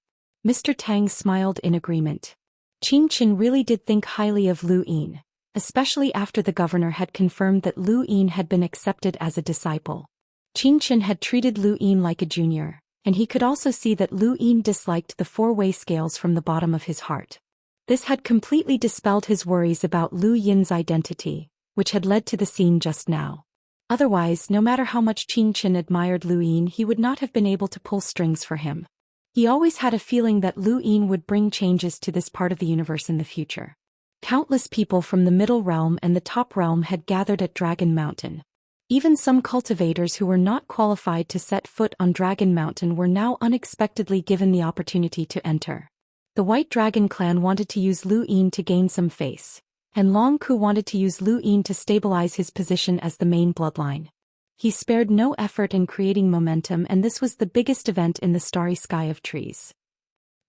Mr. Tang smiled in agreement. Qianxia really did think highly of Lu Yin, especially after the governor had confirmed that Lu Yin had been accepted as a disciple. Qianxia had treated Lu Yin like a junior, and he could also see that Lu Yin disliked the four-way scales from the bottom of his heart. This had completely dispelled his worries about Lu Yin's identity, which had led to the scene just now. Otherwise, no matter how much Qianxia admired Lu Yin, he would not have been able to pull strings for him. He always had a feeling that Lu Yin would bring changes to this part of the universe in the future. Countless people from the Middle Realm and the Top Realm had gathered at Dragon Mountain. Even some cultivators who were not qualified to set foot on Dragon Mountain were now unexpectedly given the opportunity to enter. The White Dragon clan wanted to use Lu Yin to gain some face, and Long Ku wanted to use Lu Yin to stabilize his position as the main bloodline. He spared no effort in creating momentum, and this was the biggest event in the starry sky of trees.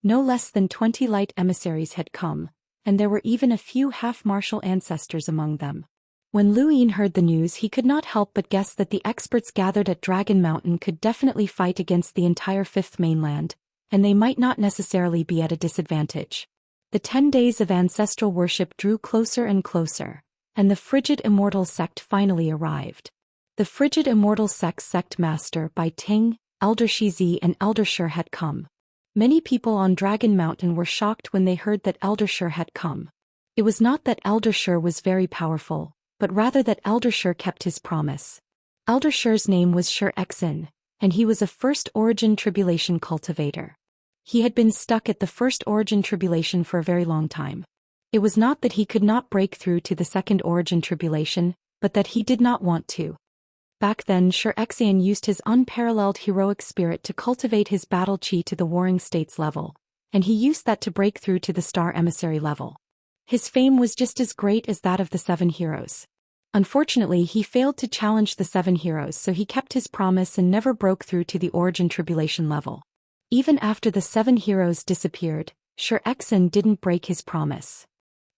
No less than 20 light emissaries had come, and there were even a few half-martial ancestors among them. When Lu Yin heard the news, he could not help but guess that the experts gathered at Dragon Mountain could definitely fight against the entire Fifth Mainland, and they might not necessarily be at a disadvantage. The 10 days of ancestral worship drew closer and closer, and the frigid Immortal sect finally arrived. The frigid Immortal sect master by Ting, Elder Shizi and Elder Shi had come. Many people on Dragon Mountain were shocked when they heard that Elder Shi had come. It was not that Elder Shi was very powerful, but rather that Elder Shi kept his promise. Elder Shi's name was Xianxia, and he was a First Origin Tribulation cultivator. He had been stuck at the First Origin Tribulation for a very long time. It was not that he could not break through to the Second Origin Tribulation, but that he did not want to. Back then, Xianxia used his unparalleled heroic spirit to cultivate his battle chi to the Warring States level, and he used that to break through to the Star Emissary level. His fame was just as great as that of the 7 heroes. Unfortunately, he failed to challenge the 7 heroes, so he kept his promise and never broke through to the Origin Tribulation level. Even after the 7 heroes disappeared, Xianxia didn't break his promise.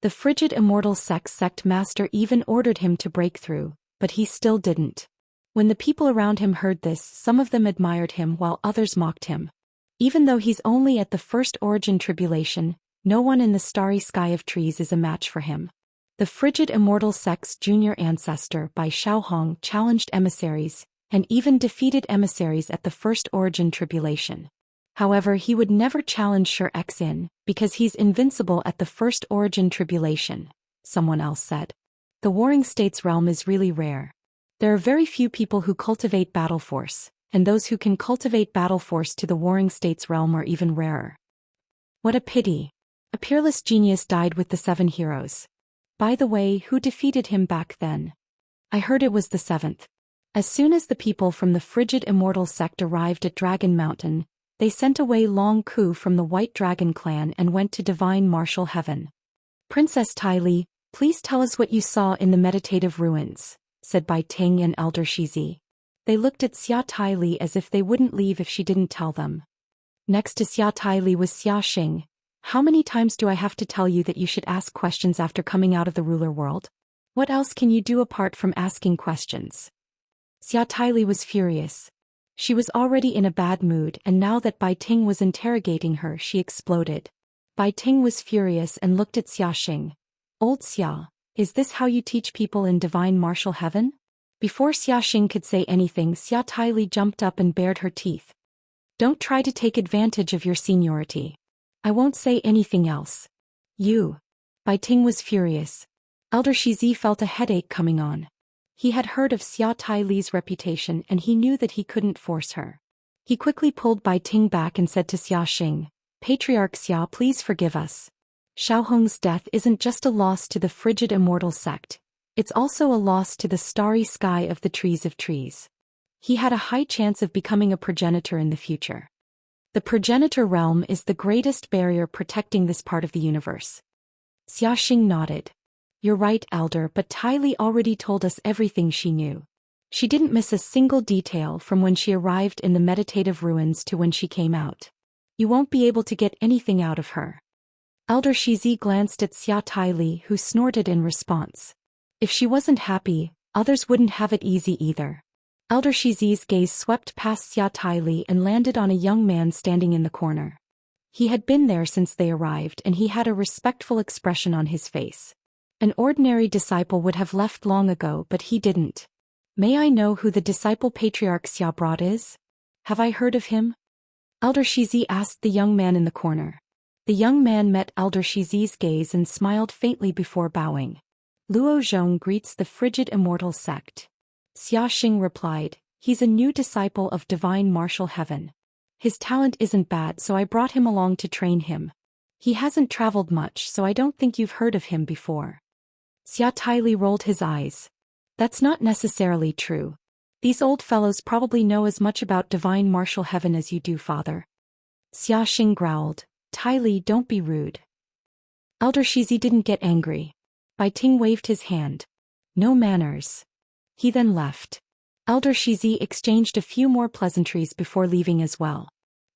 The frigid Immortal sect master even ordered him to break through, but he still didn't. When the people around him heard this, some of them admired him while others mocked him. Even though he's only at the First Origin Tribulation, no one in the starry sky of trees is a match for him. The frigid Immortal sect's junior ancestor by Xiaohong challenged emissaries, and even defeated emissaries at the First Origin Tribulation. However, he would never challenge Xianxia, because he's invincible at the First Origin Tribulation, someone else said. The Warring States realm is really rare. There are very few people who cultivate battle force, and those who can cultivate battle force to the Warring States realm are even rarer. What a pity. A peerless genius died with the 7 heroes. By the way, who defeated him back then? I heard it was the 7th. As soon as the people from the frigid Immortal sect arrived at Dragon Mountain, they sent away Long Ku from the White Dragon clan and went to Divine Martial Heaven. Princess Tai Li, please tell us what you saw in the meditative ruins, said Bai Ting and Elder Shizi. They looked at Xia Tai Li as if they wouldn't leave if she didn't tell them. Next to Xia Tai Li was Xia Xing. How many times do I have to tell you that you should ask questions after coming out of the ruler world? What else can you do apart from asking questions? Xia Tai Li was furious. She was already in a bad mood, and now that Bai Ting was interrogating her, she exploded. Bai Ting was furious and looked at Xiaxing. Old Xia, is this how you teach people in divine martial heaven? Before Xiaxing could say anything, Xia Taili jumped up and bared her teeth. Don't try to take advantage of your seniority. I won't say anything else. You. Bai Ting was furious. Elder Shizi felt a headache coming on. He had heard of Xia Taili's reputation and he knew that he couldn't force her. He quickly pulled Bai Ting back and said to Xiaxing, Patriarch Xia, please forgive us. Xiaohong's death isn't just a loss to the frigid immortal sect, it's also a loss to the starry sky of the trees of trees. He had a high chance of becoming a progenitor in the future. The progenitor realm is the greatest barrier protecting this part of the universe. Xiaxing nodded. You're right, Elder, but Taili already told us everything she knew. She didn't miss a single detail from when she arrived in the meditative ruins to when she came out. You won't be able to get anything out of her. Elder Shizi glanced at Xia Taili, who snorted in response. If she wasn't happy, others wouldn't have it easy either. Elder Shizi's gaze swept past Xia Taili and landed on a young man standing in the corner. He had been there since they arrived and he had a respectful expression on his face. An ordinary disciple would have left long ago, but he didn't. May I know who the disciple Patriarch Xia brought is? Have I heard of him? Elder Shizi asked the young man in the corner. The young man met Elder Shizi's gaze and smiled faintly before bowing. Luo Zhong greets the frigid immortal sect. Xiaxing replied, he's a new disciple of divine martial heaven. His talent isn't bad, so I brought him along to train him. He hasn't traveled much, so I don't think you've heard of him before. Xia Taili rolled his eyes. That's not necessarily true. These old fellows probably know as much about divine martial heaven as you do, father. Xiaxing growled, Taili, don't be rude. Elder Shizi didn't get angry. Bai Ting waved his hand. No manners. He then left. Elder Shizi exchanged a few more pleasantries before leaving as well.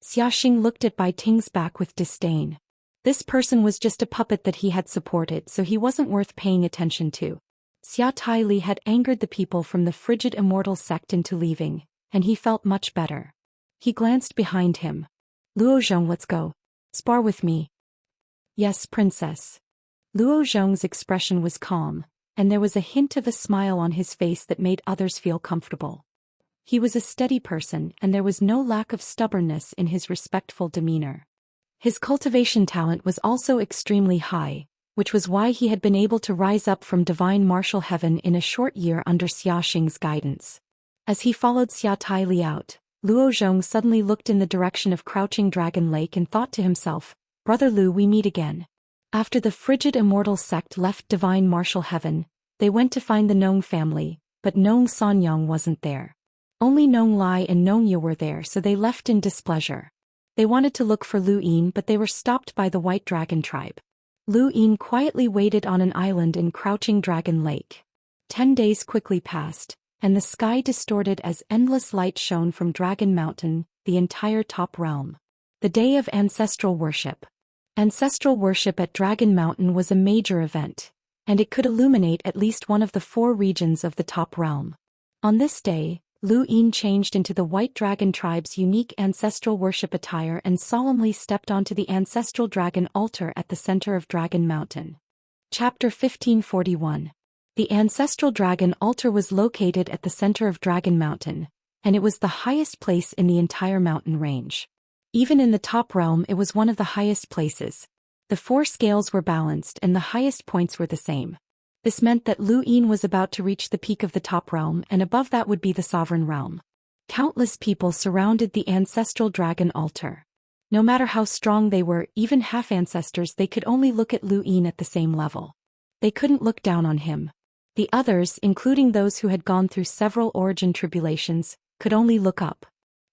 Xiaxing looked at Bai Ting's back with disdain. This person was just a puppet that he had supported, so he wasn't worth paying attention to. Xia Taili had angered the people from the frigid immortal sect into leaving, and he felt much better. He glanced behind him. Luo Zhong, let's go. Spar with me. Yes, princess. Luo Zhong's expression was calm, and there was a hint of a smile on his face that made others feel comfortable. He was a steady person and there was no lack of stubbornness in his respectful demeanor. His cultivation talent was also extremely high, which was why he had been able to rise up from divine martial heaven in a short year under Xiaxing's guidance. As he followed Xia Taili out, Luo Zhong suddenly looked in the direction of Crouching Dragon Lake and thought to himself, Brother Lu, we meet again. After the frigid immortal sect left divine martial heaven, they went to find the Nong family, but Nong Sanyang wasn't there. Only Nong Lai and Nong Ye were there, so they left in displeasure. They wanted to look for Lu Yin, but they were stopped by the White Dragon tribe. Lu Yin quietly waited on an island in Crouching Dragon Lake. 10 days quickly passed, and the sky distorted as endless light shone from Dragon Mountain, the entire top realm. The day of ancestral worship. Ancestral worship at Dragon Mountain was a major event, and it could illuminate at least one of the 4 regions of the top realm. On this day, Lu Yin changed into the White Dragon tribe's unique ancestral worship attire and solemnly stepped onto the ancestral dragon altar at the center of Dragon Mountain. Chapter 1541. The ancestral dragon altar was located at the center of Dragon Mountain, and it was the highest place in the entire mountain range. Even in the top realm, it was one of the highest places. The 4 scales were balanced and the highest points were the same. This meant that Lu Yin was about to reach the peak of the top realm, and above that would be the sovereign realm. Countless people surrounded the ancestral dragon altar. No matter how strong they were, even half-ancestors, they could only look at Lu Yin at the same level. They couldn't look down on him. The others, including those who had gone through several origin tribulations, could only look up.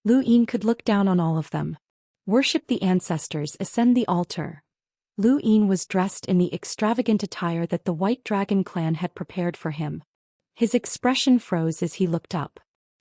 Lu Yin could look down on all of them. Worship the ancestors, ascend the altar. Lu Yin was dressed in the extravagant attire that the White Dragon clan had prepared for him. His expression froze as he looked up.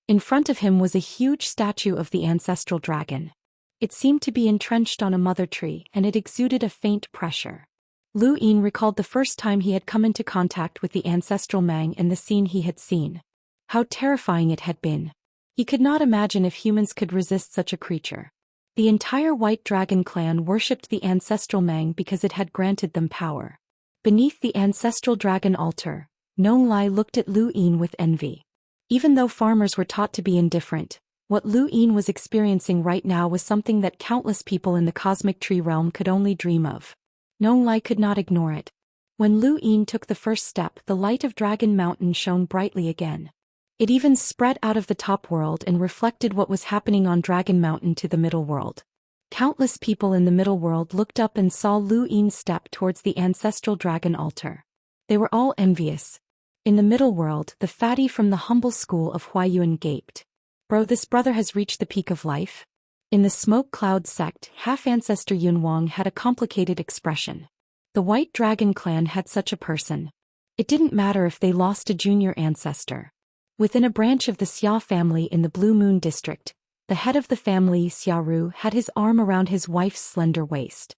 In front of him was a huge statue of the ancestral dragon. It seemed to be entrenched on a mother tree, and it exuded a faint pressure. Lu Yin recalled the first time he had come into contact with the ancestral Mang and the scene he had seen. How terrifying it had been. He could not imagine if humans could resist such a creature. The entire White Dragon clan worshipped the ancestral Mang because it had granted them power. Beneath the ancestral dragon altar, Nong Lai looked at Lu Yin with envy. Even though farmers were taught to be indifferent, what Lu Yin was experiencing right now was something that countless people in the cosmic tree realm could only dream of. Nong Lai could not ignore it. When Lu Yin took the first step, the light of Dragon Mountain shone brightly again. It even spread out of the top world and reflected what was happening on Dragon Mountain to the middle world. Countless people in the middle world looked up and saw Lu Yin step towards the ancestral dragon altar. They were all envious. In the middle world, the fatty from the humble school of Huayuan gaped. Bro, this brother has reached the peak of life? In the smoke cloud sect, half-ancestor Yun Wang had a complicated expression. The White Dragon clan had such a person. It didn't matter if they lost a junior ancestor. Within a branch of the Xia family in the Blue Moon district, the head of the family, Xiaoru, had his arm around his wife's slender waist.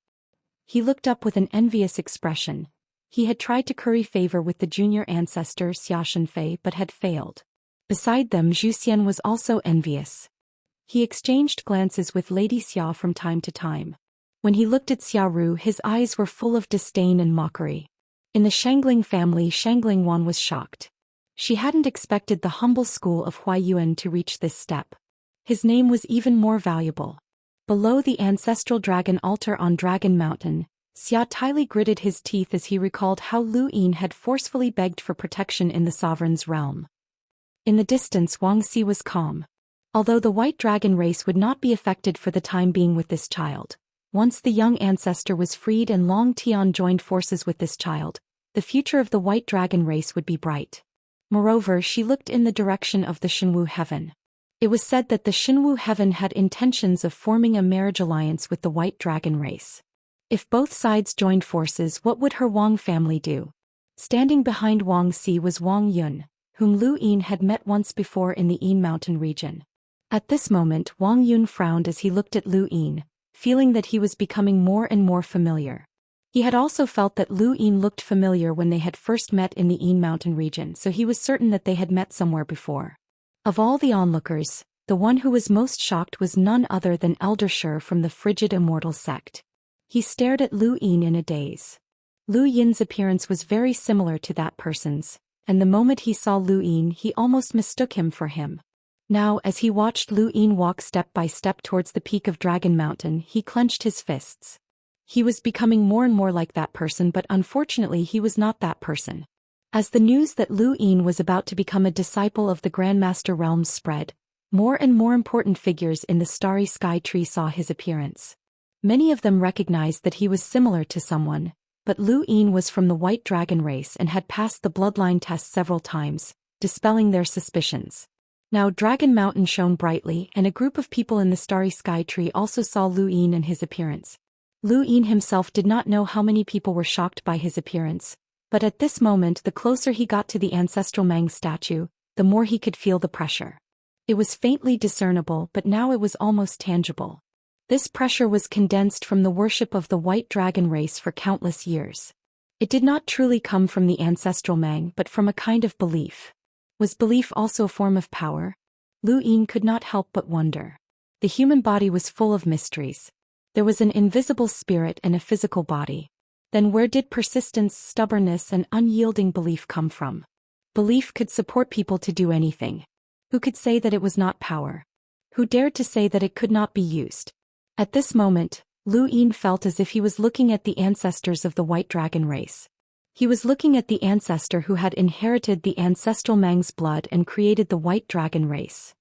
He looked up with an envious expression. He had tried to curry favor with the junior ancestor Xia Shenfei but had failed. Beside them, Zhou Xian was also envious. He exchanged glances with Lady Xia from time to time. When he looked at Xiaoru, his eyes were full of disdain and mockery. In the Shangling family, Shangling Wan was shocked. She hadn't expected the humble school of Huayuan to reach this step. His name was even more valuable. Below the ancestral dragon altar on Dragon Mountain, Xia Taili gritted his teeth as he recalled how Lu Yin had forcefully begged for protection in the sovereign's realm. In the distance, Wang Xi was calm. Although the White Dragon race would not be affected for the time being with this child, once the young ancestor was freed and Long Tian joined forces with this child, the future of the White Dragon race would be bright. Moreover, she looked in the direction of the Shenwu Heaven. It was said that the Shenwu Heaven had intentions of forming a marriage alliance with the White Dragon race. If both sides joined forces, what would her Wang family do? Standing behind Wang Xi was Wang Yun, whom Lu Yin had met once before in the Yin Mountain region. At this moment, Wang Yun frowned as he looked at Lu Yin, feeling that he was becoming more and more familiar. He had also felt that Lu Yin looked familiar when they had first met in the Yin Mountain region, so he was certain that they had met somewhere before. Of all the onlookers, the one who was most shocked was none other than Elder Shi from the frigid Immortal sect. He stared at Lu Yin in a daze. Lu Yin's appearance was very similar to that person's, and the moment he saw Lu Yin, he almost mistook him for him. Now, as he watched Lu Yin walk step by step towards the peak of Dragon Mountain, he clenched his fists. He was becoming more and more like that person, but unfortunately he was not that person. As the news that Lu Yin was about to become a disciple of the Grandmaster realms spread, more and more important figures in the starry sky tree saw his appearance. Many of them recognized that he was similar to someone, but Lu Yin was from the White Dragon race and had passed the bloodline test several times, dispelling their suspicions. Now Dragon Mountain shone brightly, and a group of people in the starry sky tree also saw Lu Yin and his appearance. Lu Yin himself did not know how many people were shocked by his appearance, but at this moment the closer he got to the ancestral Mang statue, the more he could feel the pressure. It was faintly discernible, but now it was almost tangible. This pressure was condensed from the worship of the White Dragon race for countless years. It did not truly come from the ancestral Mang but from a kind of belief. Was belief also a form of power? Lu Yin could not help but wonder. The human body was full of mysteries. There was an invisible spirit and a physical body. Then where did persistence, stubbornness, and unyielding belief come from? Belief could support people to do anything. Who could say that it was not power? Who dared to say that it could not be used? At this moment, Lu Yin felt as if he was looking at the ancestors of the White Dragon race. He was looking at the ancestor who had inherited the ancestral Mang's blood and created the White Dragon race.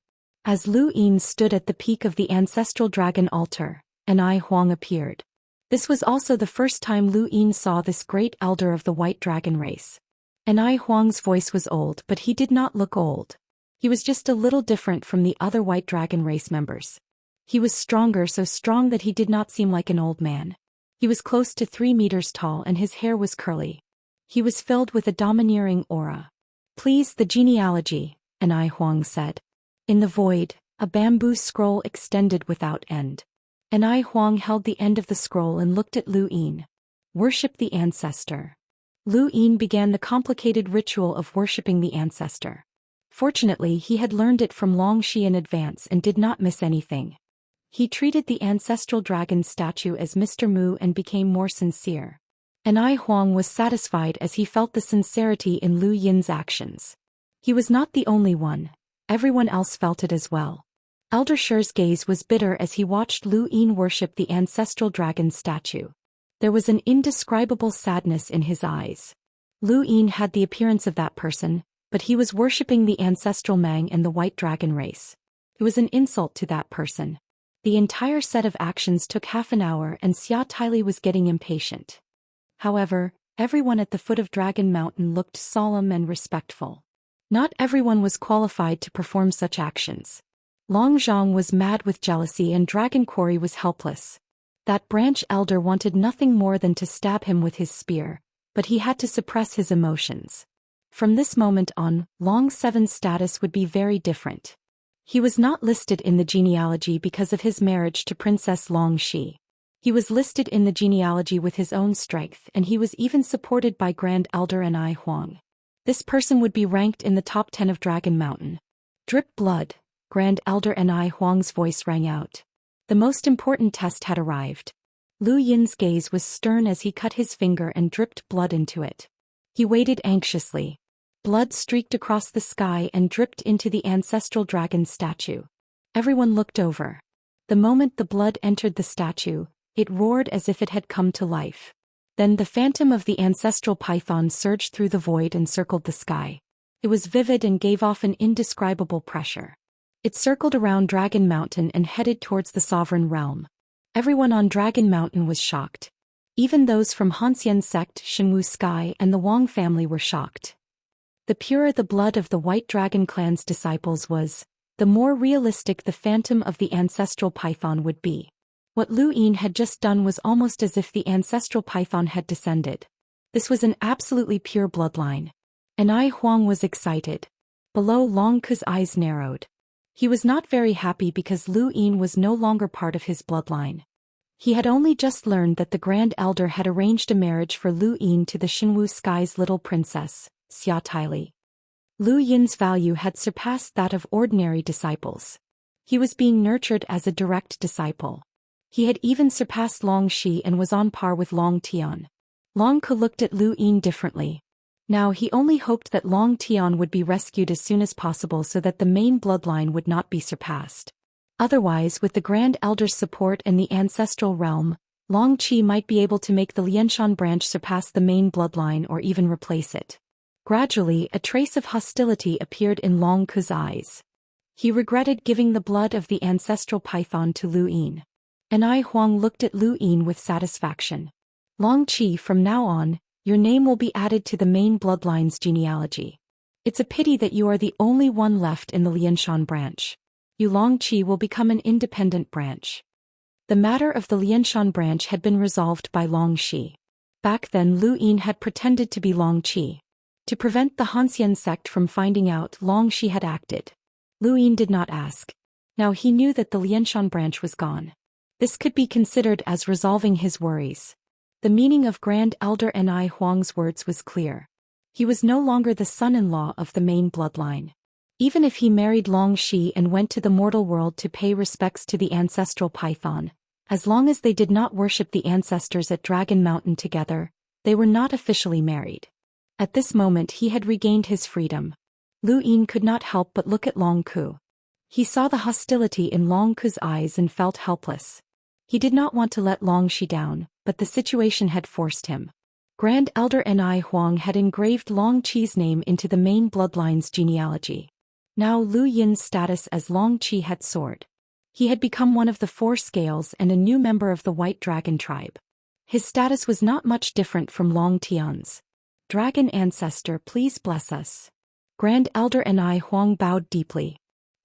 As Lu Yin stood at the peak of the ancestral dragon altar, an Ai Huang appeared. This was also the first time Lu Yin saw this great elder of the White Dragon race. An Ai Huang's voice was old, but he did not look old. He was just a little different from the other White Dragon race members. He was stronger, so strong that he did not seem like an old man. He was close to 3 meters tall and his hair was curly. He was filled with a domineering aura. "Please, the genealogy," an Ai Huang said. In the void, a bamboo scroll extended without end. An Ai Huang held the end of the scroll and looked at Lu Yin. "Worship the ancestor." Lu Yin began the complicated ritual of worshipping the ancestor. Fortunately, he had learned it from Long Shi in advance and did not miss anything. He treated the ancestral dragon statue as Mr. Mu and became more sincere. And I Huang was satisfied as he felt the sincerity in Lu Yin's actions. He was not the only one. Everyone else felt it as well. Elder Shi's gaze was bitter as he watched Lu Yin worship the ancestral dragon statue. There was an indescribable sadness in his eyes. Lu Yin had the appearance of that person, but he was worshipping the ancestral Mang and the white dragon race. It was an insult to that person. The entire set of actions took half an hour and Xia Tyli was getting impatient. However, everyone at the foot of Dragon Mountain looked solemn and respectful. Not everyone was qualified to perform such actions. Long Zhang was mad with jealousy and Dragon Quarry was helpless. That branch elder wanted nothing more than to stab him with his spear, but he had to suppress his emotions. From this moment on, Long Seven's status would be very different. He was not listed in the genealogy because of his marriage to Princess Long Shi. He was listed in the genealogy with his own strength and he was even supported by Grand Elder Anai Huang. This person would be ranked in the top 10 of Dragon Mountain. Drip blood, Grand Elder Anai Huang's voice rang out. The most important test had arrived. Lu Yin's gaze was stern as he cut his finger and dripped blood into it. He waited anxiously. Blood streaked across the sky and dripped into the ancestral dragon statue. Everyone looked over. The moment the blood entered the statue, it roared as if it had come to life. Then the phantom of the ancestral python surged through the void and circled the sky. It was vivid and gave off an indescribable pressure. It circled around Dragon Mountain and headed towards the sovereign realm. Everyone on Dragon Mountain was shocked. Even those from Hanxian sect, Shenwu Sky and the Wang family were shocked. The purer the blood of the White Dragon clan's disciples was, the more realistic the phantom of the ancestral python would be. What Lu Yin had just done was almost as if the ancestral python had descended. This was an absolutely pure bloodline. And I Huang was excited. Below Long Ke's eyes narrowed. He was not very happy because Lu Yin was no longer part of his bloodline. He had only just learned that the Grand Elder had arranged a marriage for Lu Yin to the Shenwu Sky's little princess, Xia Tyli. Lu Yin's value had surpassed that of ordinary disciples. He was being nurtured as a direct disciple. He had even surpassed Long Shi and was on par with Long Tian. Long Ke looked at Lu Yin differently. Now he only hoped that Long Tian would be rescued as soon as possible so that the main bloodline would not be surpassed. Otherwise, with the Grand Elder's support and the ancestral realm, Long Qi might be able to make the Lianshan branch surpass the main bloodline or even replace it. Gradually, a trace of hostility appeared in Long Ke's eyes. He regretted giving the blood of the ancestral python to Lu Yin. And I Huang looked at Lu Yin with satisfaction. Long Qi, from now on, your name will be added to the main bloodline's genealogy. It's a pity that you are the only one left in the Lianshan branch. You Long Qi will become an independent branch. The matter of the Lianshan branch had been resolved by Long Shi. Back then Lu Yin had pretended to be Long Qi. To prevent the Hanxian sect from finding out, Long Shi had acted. Lu Yin did not ask. Now he knew that the Lianshan branch was gone. This could be considered as resolving his worries. The meaning of Grand Elder Anai Huang's words was clear. He was no longer the son-in-law of the main bloodline. Even if he married Long Shi and went to the mortal world to pay respects to the ancestral python, as long as they did not worship the ancestors at Dragon Mountain together, they were not officially married. At this moment he had regained his freedom. Lu Yin could not help but look at Long Ke. He saw the hostility in Long Ke's eyes and felt helpless. He did not want to let Long Shi down, but the situation had forced him. Grand Elder Anai Huang had engraved Long Qi's name into the main bloodline's genealogy. Now Lu Yin's status as Long Qi had soared. He had become one of the 4 scales and a new member of the White Dragon tribe. His status was not much different from Long Tian's. Dragon ancestor, please bless us. Grand Elder Anai Huang bowed deeply.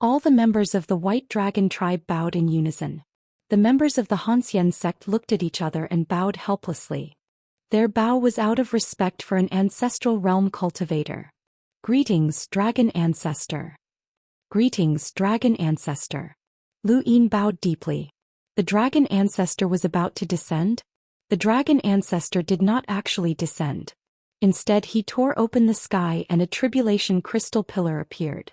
All the members of the White Dragon tribe bowed in unison. The members of the Hanxian sect looked at each other and bowed helplessly. Their bow was out of respect for an ancestral realm cultivator. Greetings, Dragon Ancestor. Greetings, Dragon Ancestor. Lu Yin bowed deeply. The Dragon Ancestor was about to descend? The Dragon Ancestor did not actually descend. Instead he tore open the sky and a tribulation crystal pillar appeared.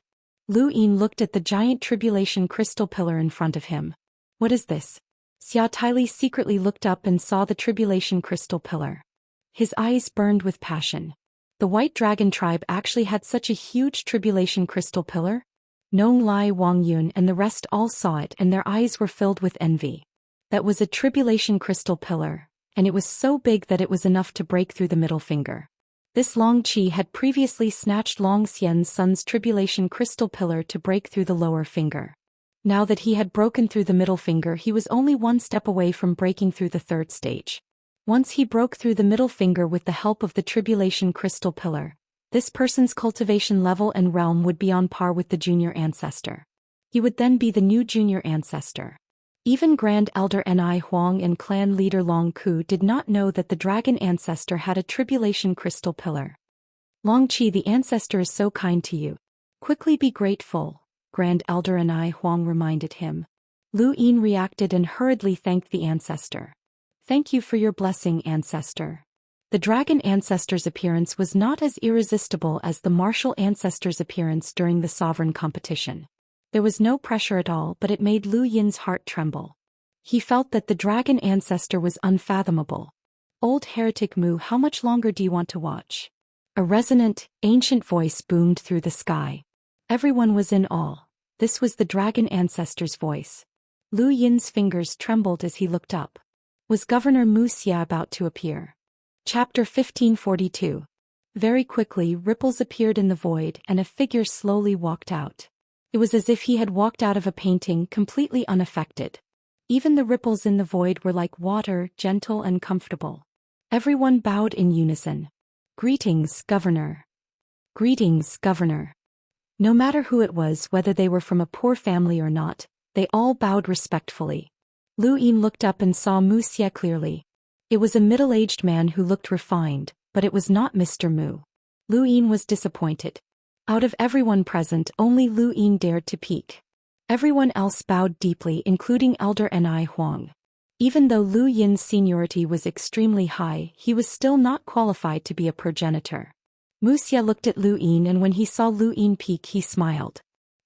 Lu Yin looked at the giant tribulation crystal pillar in front of him. What is this? Xia Taili secretly looked up and saw the tribulation crystal pillar. His eyes burned with passion. The White Dragon tribe actually had such a huge tribulation crystal pillar? Nong Lai, Wang Yun and the rest all saw it and their eyes were filled with envy. That was a tribulation crystal pillar, and it was so big that it was enough to break through the middle finger. This Long Qi had previously snatched Long Xian's son's tribulation crystal pillar to break through the lower finger. Now that he had broken through the middle finger, he was only one step away from breaking through the third stage. Once he broke through the middle finger with the help of the tribulation crystal pillar, this person's cultivation level and realm would be on par with the junior ancestor. He would then be the new junior ancestor. Even Grand Elder Ni Huang and clan leader Long Ku did not know that the dragon ancestor had a tribulation crystal pillar. Long Qi, the ancestor is so kind to you. Quickly be grateful, Grand Elder Ni Huang reminded him. Lu Yin reacted and hurriedly thanked the ancestor. Thank you for your blessing, ancestor. The dragon ancestor's appearance was not as irresistible as the martial ancestor's appearance during the sovereign competition. There was no pressure at all, but it made Lu Yin's heart tremble. He felt that the dragon ancestor was unfathomable. Old heretic Mu, how much longer do you want to watch? A resonant, ancient voice boomed through the sky. Everyone was in awe. This was the dragon ancestor's voice. Lu Yin's fingers trembled as he looked up. Was Governor Wuxia about to appear? Chapter 1542. Very quickly, ripples appeared in the void and a figure slowly walked out. It was as if he had walked out of a painting, completely unaffected. Even the ripples in the void were like water, gentle and comfortable. Everyone bowed in unison. Greetings, Governor. Greetings, Governor. No matter who it was, whether they were from a poor family or not, they all bowed respectfully. Lu Yin looked up and saw Wuxia clearly. It was a middle-aged man who looked refined, but it was not Mr. Mu. Lu Yin was disappointed. Out of everyone present, only Lu Yin dared to peek. Everyone else bowed deeply, including Elder Ni Huang. Even though Lu Yin's seniority was extremely high, he was still not qualified to be a progenitor. Wuxia looked at Lu Yin, and when he saw Lu Yin peek, he smiled.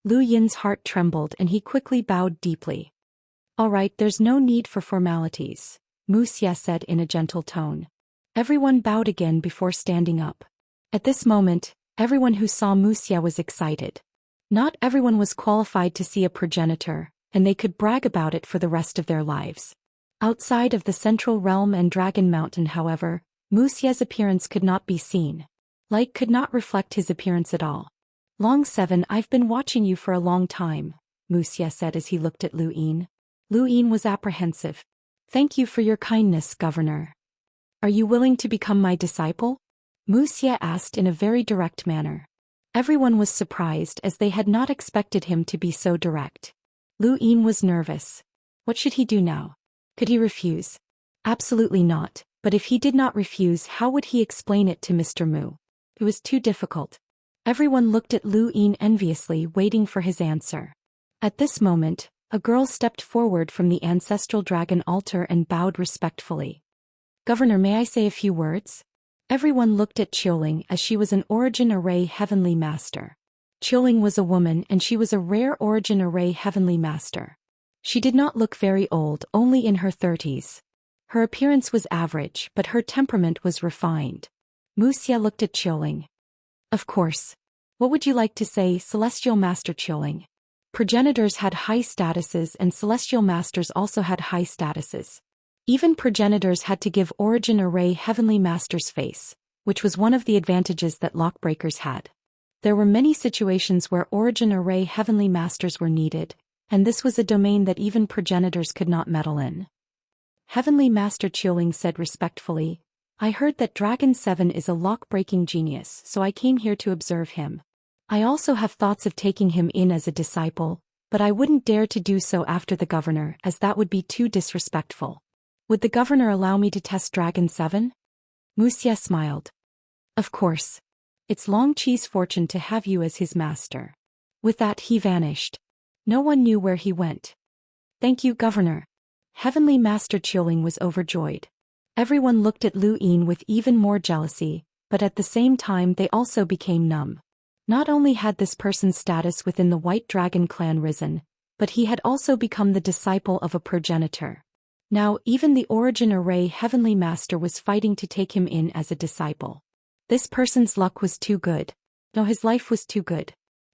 Lu Yin's heart trembled and he quickly bowed deeply. All right, there's no need for formalities, Wuxia said in a gentle tone. Everyone bowed again before standing up. At this moment, everyone who saw Wuxia was excited. Not everyone was qualified to see a progenitor, and they could brag about it for the rest of their lives. Outside of the Central Realm and Dragon Mountain, however, Wuxia's appearance could not be seen. Light could not reflect his appearance at all. Long Seven, I've been watching you for a long time, Wuxia said as he looked at Lu Yin. Lu Yin was apprehensive. Thank you for your kindness, Governor. Are you willing to become my disciple? Wuxia asked in a very direct manner. Everyone was surprised as they had not expected him to be so direct. Lu Yin was nervous. What should he do now? Could he refuse? Absolutely not, but if he did not refuse, how would he explain it to Mr. Mu? It was too difficult. Everyone looked at Lu Yin enviously, waiting for his answer. At this moment, a girl stepped forward from the ancestral dragon altar and bowed respectfully. Governor, may I say a few words? Everyone looked at Qiuling as she was an Origin Array Heavenly Master. Qiuling was a woman and she was a rare Origin Array Heavenly Master. She did not look very old, only in her 30s. Her appearance was average, but her temperament was refined. Wuxia looked at Qiuling. Of course. What would you like to say, Celestial Master Qiuling? Progenitors had high statuses and Celestial Masters also had high statuses. Even progenitors had to give Origin Array Heavenly Masters face, which was one of the advantages that Lockbreakers had. There were many situations where Origin Array Heavenly Masters were needed, and this was a domain that even progenitors could not meddle in. Heavenly Master Qiuling said respectfully, I heard that Dragon 7 is a lock-breaking genius, so I came here to observe him. I also have thoughts of taking him in as a disciple, but I wouldn't dare to do so after the governor, as that would be too disrespectful. Would the governor allow me to test Dragon 7? Wuxia smiled. Of course. It's Long Qi's fortune to have you as his master. With that he vanished. No one knew where he went. Thank you, Governor. Heavenly Master Qiuling was overjoyed. Everyone looked at Lu Yin with even more jealousy, but at the same time they also became numb. Not only had this person's status within the White Dragon clan risen, but he had also become the disciple of a progenitor. Now, even the Origin Array Heavenly Master was fighting to take him in as a disciple. This person's luck was too good. No, his life was too good.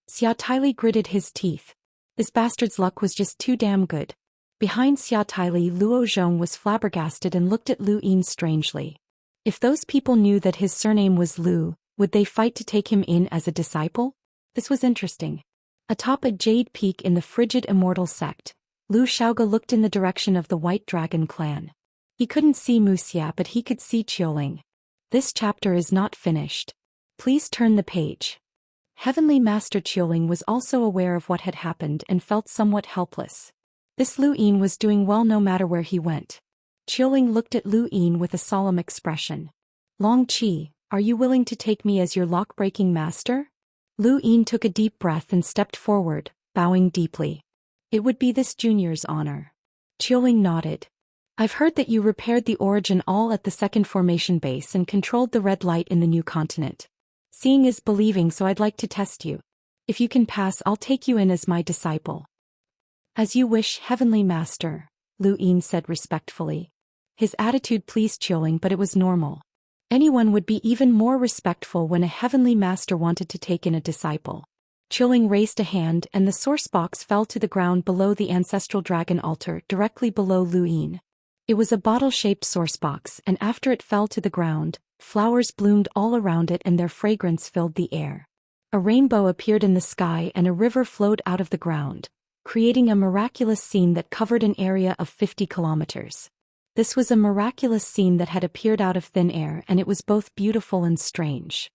Xia Taili gritted his teeth. This bastard's luck was just too damn good. Behind Xia Taili, Luo Zhong was flabbergasted and looked at Lu Yin strangely. If those people knew that his surname was Lu, would they fight to take him in as a disciple? This was interesting. Atop a jade peak in the frigid Immortal sect, Lu Xiaoge looked in the direction of the White Dragon clan. He couldn't see Wuxia, but he could see Qiuling. This chapter is not finished. Please turn the page. Heavenly Master Qiuling was also aware of what had happened and felt somewhat helpless. This Lu Yin was doing well no matter where he went. Qiuling looked at Lu Yin with a solemn expression. Long Qi, are you willing to take me as your lock-breaking master? Lu Yin took a deep breath and stepped forward, bowing deeply. It would be this junior's honor. Qiuling nodded. I've heard that you repaired the Origin all at the second formation base and controlled the red light in the new continent. Seeing is believing, so I'd like to test you. If you can pass, I'll take you in as my disciple. As you wish, Heavenly Master, Lu Yin said respectfully. His attitude pleased Qiuling, but it was normal. Anyone would be even more respectful when a Heavenly Master wanted to take in a disciple. Qiuling raised a hand and the source box fell to the ground below the ancestral dragon altar directly below Lu Yin. It was a bottle-shaped source box, and after it fell to the ground, flowers bloomed all around it and their fragrance filled the air. A rainbow appeared in the sky and a river flowed out of the ground, creating a miraculous scene that covered an area of 50 kilometers. This was a miraculous scene that had appeared out of thin air, and it was both beautiful and strange.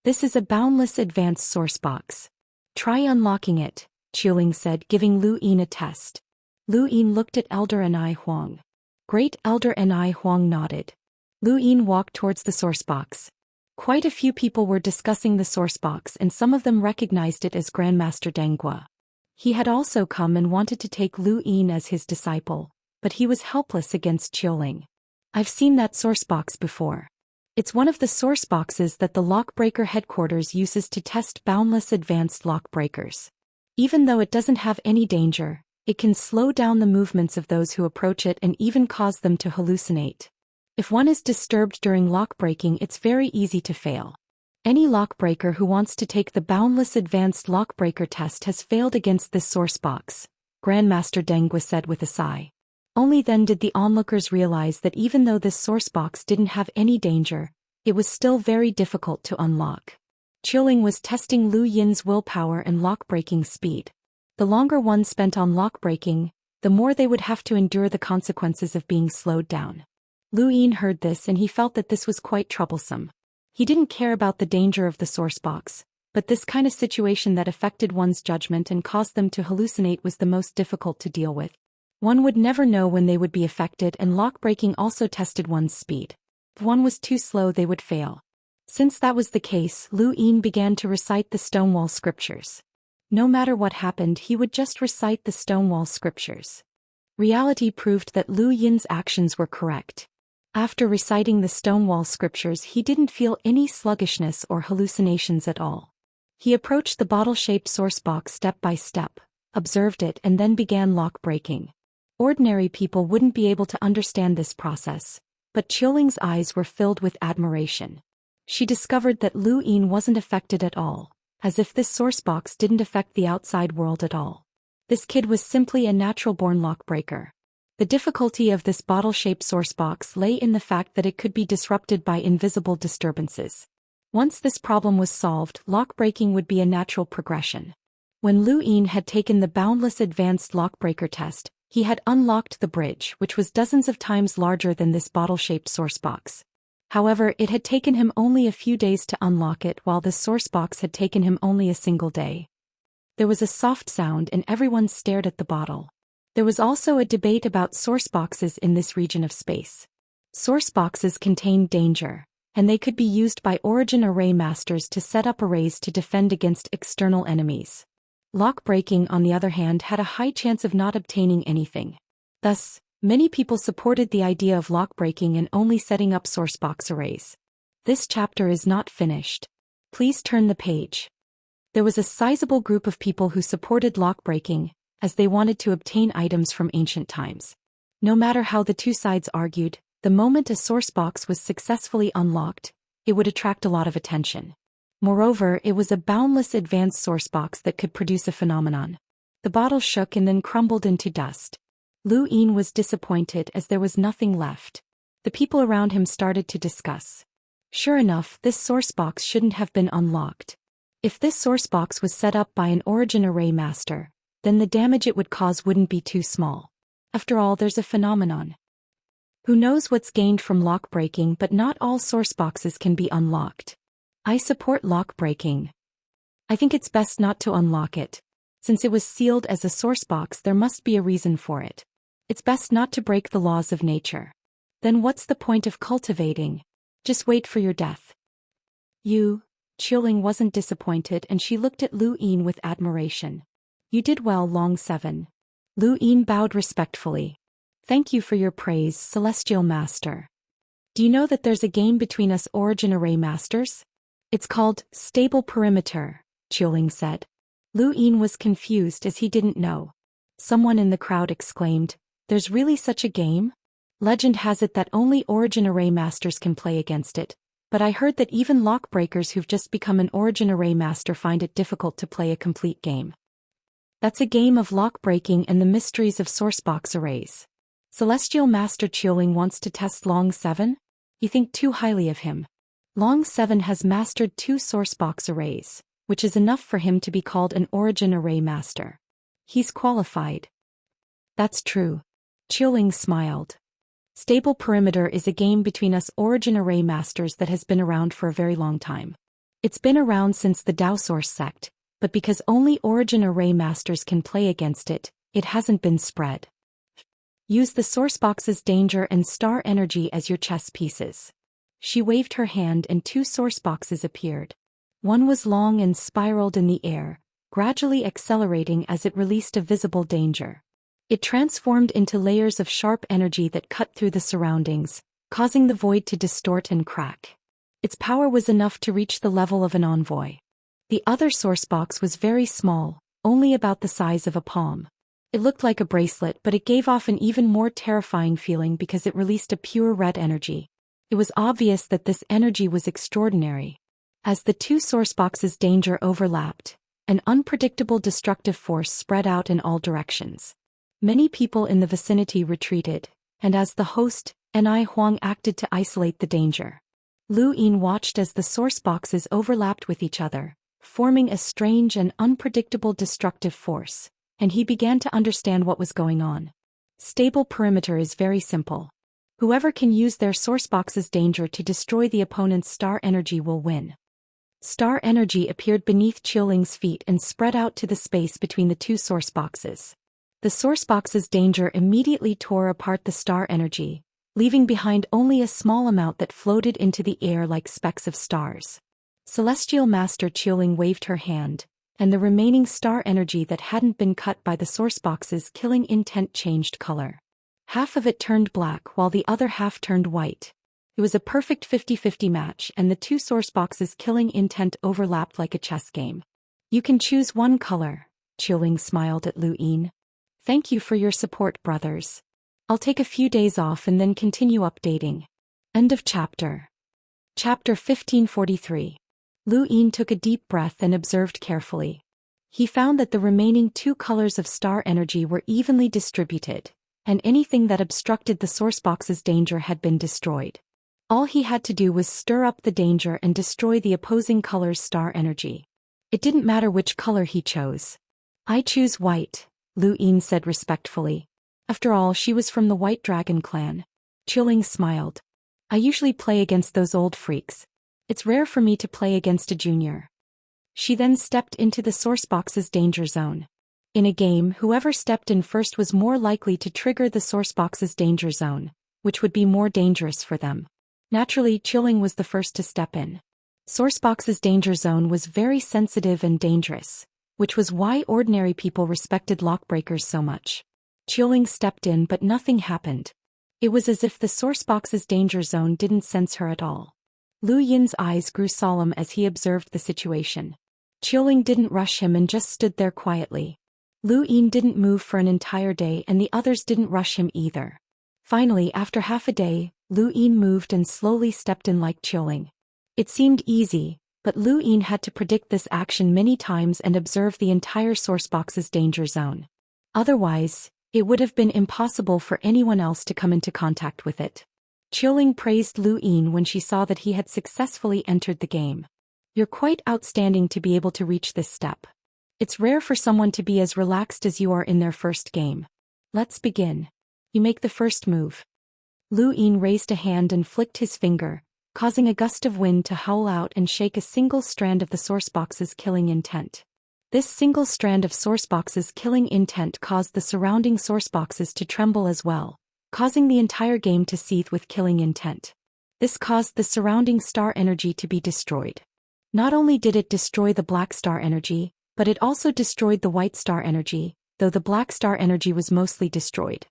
This is a boundless advanced source box. Try unlocking it, Qiuling said, giving Lu Yin a test. Lu Yin looked at Elder Anai Huang. Great Elder Anai Huang nodded. Lu Yin walked towards the source box. Quite a few people were discussing the source box, and some of them recognized it as Grandmaster Dengua. He had also come and wanted to take Lu Yin as his disciple, but he was helpless against Qiuling. I've seen that source box before. It's one of the source boxes that the Lockbreaker headquarters uses to test boundless advanced lockbreakers. Even though it doesn't have any danger, it can slow down the movements of those who approach it and even cause them to hallucinate. If one is disturbed during lockbreaking, it's very easy to fail. Any lockbreaker who wants to take the boundless advanced lockbreaker test has failed against this source box, Grandmaster Dengua said with a sigh. Only then did the onlookers realize that even though this source box didn't have any danger, it was still very difficult to unlock. Qiuling was testing Lu Yin's willpower and lockbreaking speed. The longer one spent on lockbreaking, the more they would have to endure the consequences of being slowed down. Lu Yin heard this and he felt that this was quite troublesome. He didn't care about the danger of the source box, but this kind of situation that affected one's judgment and caused them to hallucinate was the most difficult to deal with. One would never know when they would be affected, and lockbreaking also tested one's speed. If one was too slow, they would fail. Since that was the case, Lu Yin began to recite the Stonewall Scriptures. No matter what happened, he would just recite the Stonewall Scriptures. Reality proved that Lu Yin's actions were correct. After reciting the Stonewall Scriptures, he didn't feel any sluggishness or hallucinations at all. He approached the bottle-shaped source box step by step, observed it, and then began lock-breaking. Ordinary people wouldn't be able to understand this process, but Qiuling's eyes were filled with admiration. She discovered that Lu Yin wasn't affected at all, as if this source box didn't affect the outside world at all. This kid was simply a natural-born lockbreaker. The difficulty of this bottle-shaped source box lay in the fact that it could be disrupted by invisible disturbances. Once this problem was solved, lockbreaking would be a natural progression. When Lu Yin had taken the boundless advanced lockbreaker test, he had unlocked the bridge, which was dozens of times larger than this bottle-shaped source box. However, it had taken him only a few days to unlock it, while the source box had taken him only a single day. There was a soft sound and everyone stared at the bottle. There was also a debate about source boxes in this region of space. Source boxes contained danger, and they could be used by Origin Array Masters to set up arrays to defend against external enemies. Lock-breaking, on the other hand, had a high chance of not obtaining anything. Thus, many people supported the idea of lock-breaking and only setting up source box arrays. This chapter is not finished. Please turn the page. There was a sizable group of people who supported lockbreaking, as they wanted to obtain items from ancient times. No matter how the two sides argued, the moment a source box was successfully unlocked, it would attract a lot of attention. Moreover, it was a boundless advanced source box that could produce a phenomenon. The bottle shook and then crumbled into dust. Lu Yin was disappointed as there was nothing left. The people around him started to discuss. Sure enough, this source box shouldn't have been unlocked. If this source box was set up by an origin array master, then the damage it would cause wouldn't be too small. After all, there's a phenomenon. Who knows what's gained from lock breaking, but not all source boxes can be unlocked. I support lock breaking. I think it's best not to unlock it. Since it was sealed as a source box, there must be a reason for it. It's best not to break the laws of nature. Then what's the point of cultivating? Just wait for your death. Qiuling wasn't disappointed and she looked at Lu Yin with admiration. You did well, Long 7. Lu Yin bowed respectfully. Thank you for your praise, Celestial Master. Do you know that there's a game between us origin array masters? It's called Stable Perimeter, Qiuling said. Lu Yin was confused as he didn't know. Someone in the crowd exclaimed, there's really such a game? Legend has it that only origin array masters can play against it, but I heard that even lock breakers who've just become an origin array master find it difficult to play a complete game. That's a game of lock breaking and the mysteries of sourcebox arrays. Celestial Master Qiuling wants to test Long 7? You think too highly of him. Long 7 has mastered 2 sourcebox arrays, which is enough for him to be called an origin array master. He's qualified. That's true. Qiuling smiled. Stable Perimeter is a game between us origin array masters that has been around for a very long time. It's been around since the Daoist sect, but because only origin array masters can play against it, it hasn't been spread. Use the sourcebox's danger and star energy as your chess pieces. She waved her hand and 2 sourceboxes appeared. One was long and spiraled in the air, gradually accelerating as it released a visible danger. It transformed into layers of sharp energy that cut through the surroundings, causing the void to distort and crack. Its power was enough to reach the level of an envoy. The other sourcebox was very small, only about the size of a palm. It looked like a bracelet, but it gave off an even more terrifying feeling because it released a pure red energy. It was obvious that this energy was extraordinary. As the 2 sourceboxes' danger overlapped, an unpredictable destructive force spread out in all directions. Many people in the vicinity retreated, and as the host, Ni Huang acted to isolate the danger. Lu Yin watched as the sourceboxes overlapped with each other, forming a strange and unpredictable destructive force, and he began to understand what was going on. Stable Perimeter is very simple. Whoever can use their sourcebox's danger to destroy the opponent's star energy will win. Star energy appeared beneath Qiuling's feet and spread out to the space between the 2 sourceboxes. The sourcebox's danger immediately tore apart the star energy, leaving behind only a small amount that floated into the air like specks of stars. Celestial Master Qiuling waved her hand, and the remaining star energy that hadn't been cut by the sourcebox's killing intent changed color. Half of it turned black while the other half turned white. It was a perfect 50-50 match, and the 2 sourceboxes' killing intent overlapped like a chess game. You can choose one color, Qiuling smiled at Lu Yin. Thank you for your support, brothers. I'll take a few days off and then continue updating. End of chapter. Chapter 1543. Lu Yin took a deep breath and observed carefully. He found that the remaining 2 colors of star energy were evenly distributed, and anything that obstructed the sourcebox's danger had been destroyed. All he had to do was stir up the danger and destroy the opposing color's star energy. It didn't matter which color he chose. I choose white, Lu Yin said respectfully. After all, she was from the White Dragon clan. Qiuling smiled. I usually play against those old freaks. It's rare for me to play against a junior. She then stepped into the sourcebox's danger zone. In a game, whoever stepped in first was more likely to trigger the sourcebox's danger zone, which would be more dangerous for them. Naturally, Qiuling was the first to step in. Sourcebox's danger zone was very sensitive and dangerous, which was why ordinary people respected lockbreakers so much. Qiuling stepped in, but nothing happened. It was as if the sourcebox's danger zone didn't sense her at all. Lu Yin's eyes grew solemn as he observed the situation. Qiuling didn't rush him and just stood there quietly. Lu Yin didn't move for an entire day and the others didn't rush him either. Finally, after half a day, Lu Yin moved and slowly stepped in like Qiuling. It seemed easy, but Lu Yin had to predict this action many times and observe the entire sourcebox's danger zone. Otherwise, it would have been impossible for anyone else to come into contact with it. Qiuling praised Lu Yin when she saw that he had successfully entered the game. You're quite outstanding to be able to reach this step. It's rare for someone to be as relaxed as you are in their first game. Let's begin. You make the first move. Lu Yin raised a hand and flicked his finger, causing a gust of wind to howl out and shake a single strand of the sourcebox's killing intent. This single strand of sourcebox's killing intent caused the surrounding sourceboxes to tremble as well, causing the entire game to seethe with killing intent. This caused the surrounding star energy to be destroyed. Not only did it destroy the black star energy, but it also destroyed the white star energy, though the black star energy was mostly destroyed.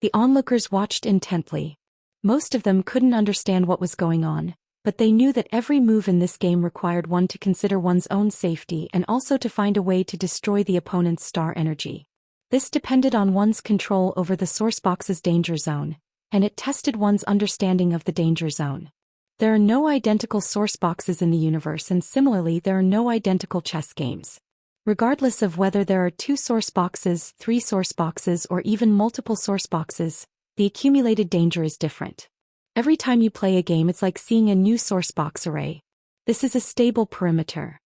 The onlookers watched intently. Most of them couldn't understand what was going on, but they knew that every move in this game required one to consider one's own safety and also to find a way to destroy the opponent's star energy. This depended on one's control over the sourcebox's danger zone, and it tested one's understanding of the danger zone. There are no identical sourceboxes in the universe, and similarly there are no identical chess games. Regardless of whether there are 2 sourceboxes, 3 sourceboxes, or even multiple sourceboxes, the accumulated danger is different. Every time you play a game, it's like seeing a new sourcebox array. This is a stable perimeter.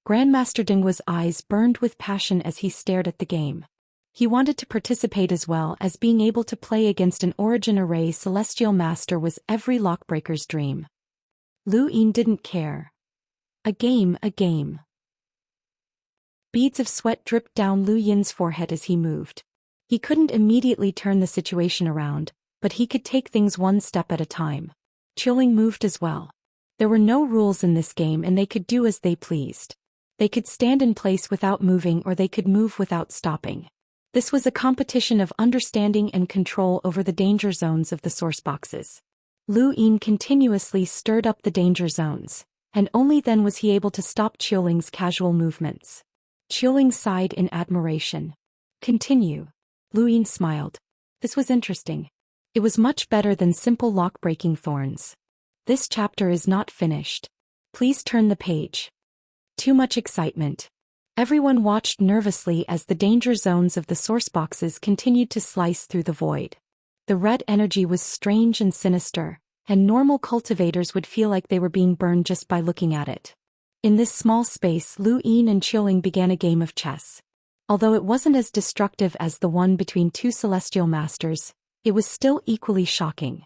Grandmaster Dinghua's eyes burned with passion as he stared at the game. He wanted to participate as well, as being able to play against an origin array celestial master was every lockbreaker's dream. Lu Yin didn't care. A game. Beads of sweat dripped down Lu Yin's forehead as he moved. He couldn't immediately turn the situation around, but he could take things one step at a time. Qiuling moved as well. There were no rules in this game and they could do as they pleased. They could stand in place without moving or they could move without stopping. This was a competition of understanding and control over the danger zones of the sourceboxes. Lu Yin continuously stirred up the danger zones, and only then was he able to stop Qiuling's casual movements. Qiuling sighed in admiration. Continue. Lu Yin smiled. This was interesting. It was much better than simple lock-breaking thorns. This chapter is not finished. Please turn the page. Too much excitement. Everyone watched nervously as the danger zones of the sourceboxes continued to slice through the void. The red energy was strange and sinister, and normal cultivators would feel like they were being burned just by looking at it. In this small space, Lu Yin and Qiuling began a game of chess. Although it wasn't as destructive as the one between 2 celestial masters, it was still equally shocking.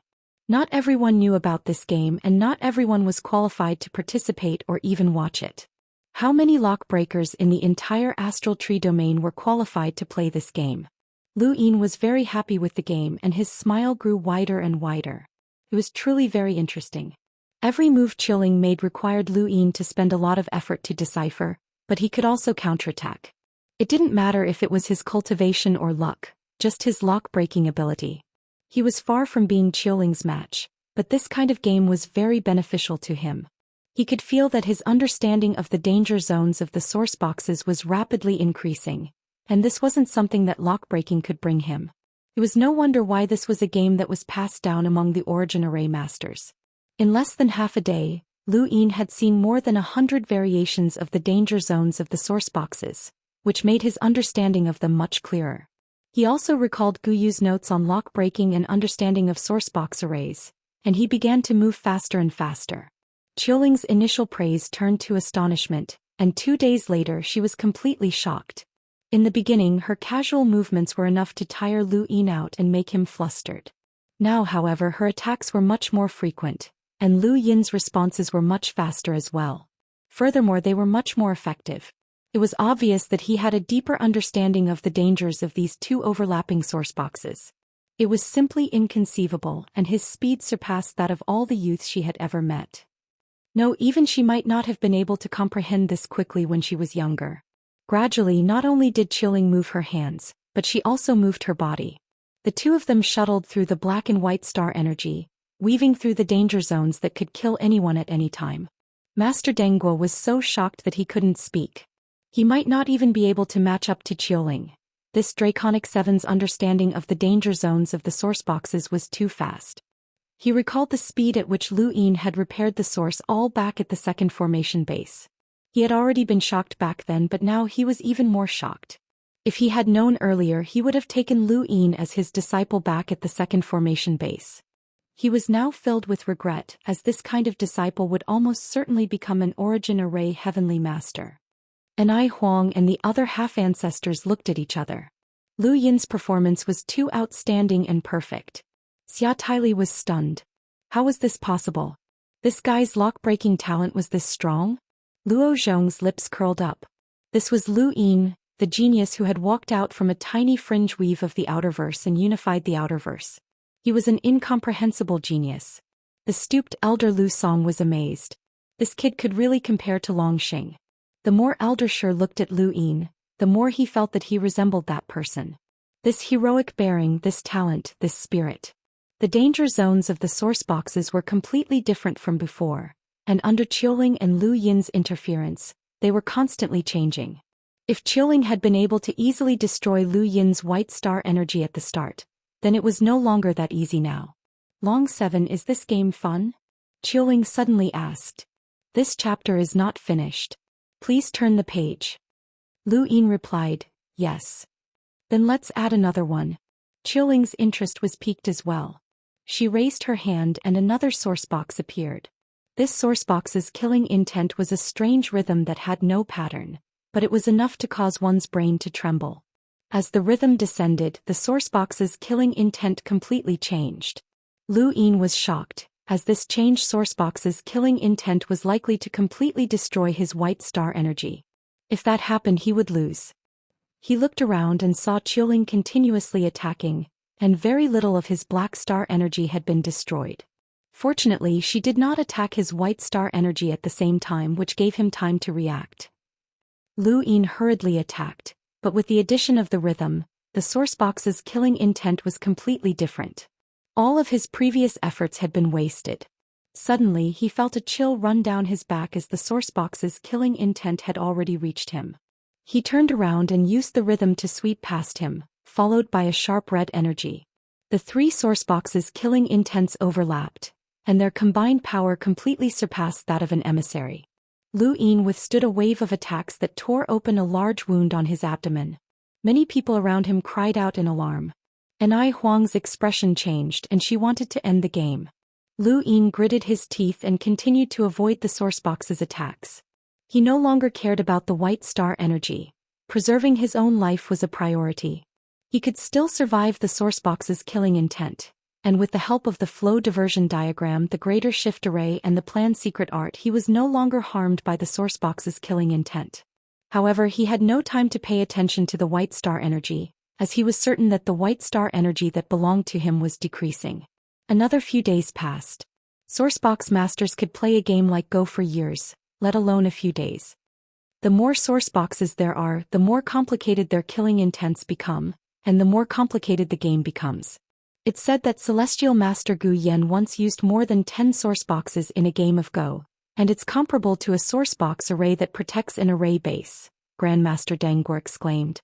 Not everyone knew about this game and not everyone was qualified to participate or even watch it. How many lockbreakers in the entire astral tree domain were qualified to play this game? Lu Yin was very happy with the game and his smile grew wider and wider. It was truly very interesting. Every move Qiuling made required Lu Yin to spend a lot of effort to decipher, but he could also counterattack. It didn't matter if it was his cultivation or luck, just his lock-breaking ability. He was far from being Qiuling's match, but this kind of game was very beneficial to him. He could feel that his understanding of the danger zones of the sourceboxes was rapidly increasing, and this wasn't something that lock-breaking could bring him. It was no wonder why this was a game that was passed down among the origin array masters. In less than half a day, Lu Yin had seen more than 100 variations of the danger zones of the sourceboxes, which made his understanding of them much clearer. He also recalled Guyu's notes on lock-breaking and understanding of sourcebox arrays, and he began to move faster and faster. Qiuling's initial praise turned to astonishment, and 2 days later she was completely shocked. In the beginning her casual movements were enough to tire Lu Yin out and make him flustered. Now however her attacks were much more frequent, and Lu Yin's responses were much faster as well. Furthermore they were much more effective. It was obvious that he had a deeper understanding of the dangers of these 2 overlapping sourceboxes. It was simply inconceivable and his speed surpassed that of all the youths she had ever met. No, even she might not have been able to comprehend this quickly when she was younger. Gradually not only did Qiuling move her hands, but she also moved her body. The 2 of them shuttled through the black and white star energy, weaving through the danger zones that could kill anyone at any time. Master Dengguo was so shocked that he couldn't speak. He might not even be able to match up to Qiuling. This Draconic Seven's understanding of the danger zones of the source boxes was too fast. He recalled the speed at which Lu Yin had repaired the source all back at the second formation base. He had already been shocked back then, but now he was even more shocked. If he had known earlier, he would have taken Lu Yin as his disciple back at the second formation base. He was now filled with regret, as this kind of disciple would almost certainly become an Origin Array Heavenly Master. Anai Huang and the other half-ancestors looked at each other. Lu Yin's performance was too outstanding and perfect. Xia Taili was stunned. How was this possible? This guy's lock-breaking talent was this strong? Luo Zhong's lips curled up. This was Lu Yin, the genius who had walked out from a tiny fringe weave of the Outerverse and unified the Outerverse. He was an incomprehensible genius. The stooped elder Lu Song was amazed. This kid could really compare to Longxing. The more Elder Shi looked at Lu Yin, the more he felt that he resembled that person. This heroic bearing, this talent, this spirit. The danger zones of the source boxes were completely different from before, and under Qiuling and Lu Yin's interference, they were constantly changing. If Qiuling had been able to easily destroy Lu Yin's white star energy at the start, then it was no longer that easy now. Long 7, is this game fun? Qiuling suddenly asked. This chapter is not finished. Please turn the page. Lu Yin replied, yes. Then let's add another one. Qiuling's interest was piqued as well. She raised her hand and another source box appeared. This source box's killing intent was a strange rhythm that had no pattern, but it was enough to cause one's brain to tremble. As the rhythm descended, the source box's killing intent completely changed. Lu Yin was shocked, as this changed source box's killing intent was likely to completely destroy his white star energy. If that happened, he would lose. He looked around and saw Qiuling continuously attacking, and very little of his black star energy had been destroyed. Fortunately, she did not attack his white star energy at the same time, which gave him time to react. Lu Yin hurriedly attacked, but with the addition of the rhythm, the source box's killing intent was completely different. All of his previous efforts had been wasted. Suddenly, he felt a chill run down his back as the source box's killing intent had already reached him. He turned around and used the rhythm to sweep past him, followed by a sharp red energy. The three source boxes' killing intents overlapped, and their combined power completely surpassed that of an emissary. Lu Yin withstood a wave of attacks that tore open a large wound on his abdomen. Many people around him cried out in alarm. Anai Huang's expression changed and she wanted to end the game. Lu Yin gritted his teeth and continued to avoid the source box's attacks. He no longer cared about the white star energy. Preserving his own life was a priority. He could still survive the source box's killing intent, and with the help of the flow diversion diagram, the greater shift array and the planned secret art, he was no longer harmed by the source box's killing intent. However, he had no time to pay attention to the white star energy, as he was certain that the white star energy that belonged to him was decreasing. Another few days passed. Sourcebox masters could play a game like Go for years, let alone a few days. The more sourceboxes there are, the more complicated their killing intents become, and the more complicated the game becomes. It's said that Celestial Master Gu Yan once used more than 10 sourceboxes in a game of Go, and it's comparable to a sourcebox array that protects an array base, Grandmaster Dengguo exclaimed.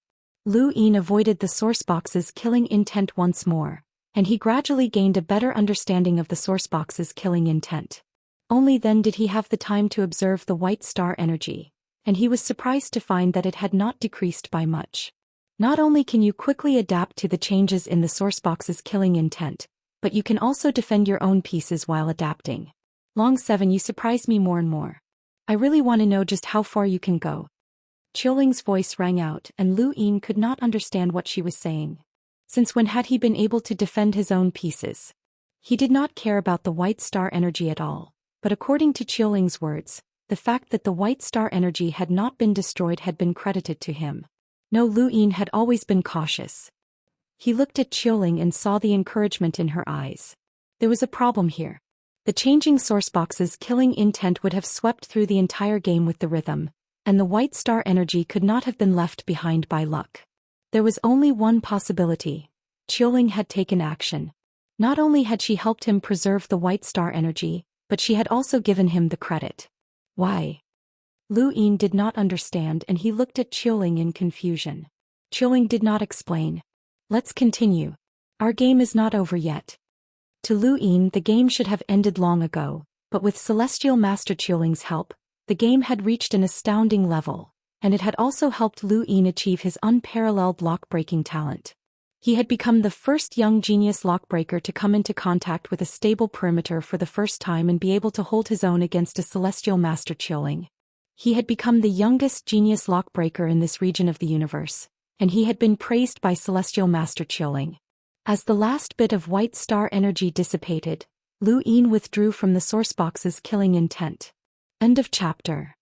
Lu Yin avoided the sourcebox's killing intent once more, and he gradually gained a better understanding of the sourcebox's killing intent. Only then did he have the time to observe the white star energy, and he was surprised to find that it had not decreased by much. Not only can you quickly adapt to the changes in the sourcebox's killing intent, but you can also defend your own pieces while adapting. Long 7, you surprise me more and more. I really want to know just how far you can go. Qiuling's voice rang out, and Lu Yin could not understand what she was saying. Since when had he been able to defend his own pieces? He did not care about the white star energy at all, but according to Qiuling's words, the fact that the white star energy had not been destroyed had been credited to him. No, Lu Yin had always been cautious. He looked at Qiuling and saw the encouragement in her eyes. There was a problem here. The changing sourcebox's killing intent would have swept through the entire game with the rhythm, and the white star energy could not have been left behind by luck. There was only one possibility. Qiuling had taken action. Not only had she helped him preserve the white star energy, but she had also given him the credit. Why? Lu Yin did not understand and he looked at Qiuling in confusion. Qiuling did not explain. Let's continue. Our game is not over yet. To Lu Yin the game should have ended long ago, but with Celestial Master Qiuling's help, the game had reached an astounding level, and it had also helped Lu Yin achieve his unparalleled lock-breaking talent. He had become the first young genius lockbreaker to come into contact with a stable perimeter for the first time and be able to hold his own against a Celestial Master Qiuling. He had become the youngest genius lockbreaker in this region of the universe, and he had been praised by Celestial Master Qiuling. As the last bit of white star energy dissipated, Lu Yin withdrew from the source box's killing intent. End of chapter.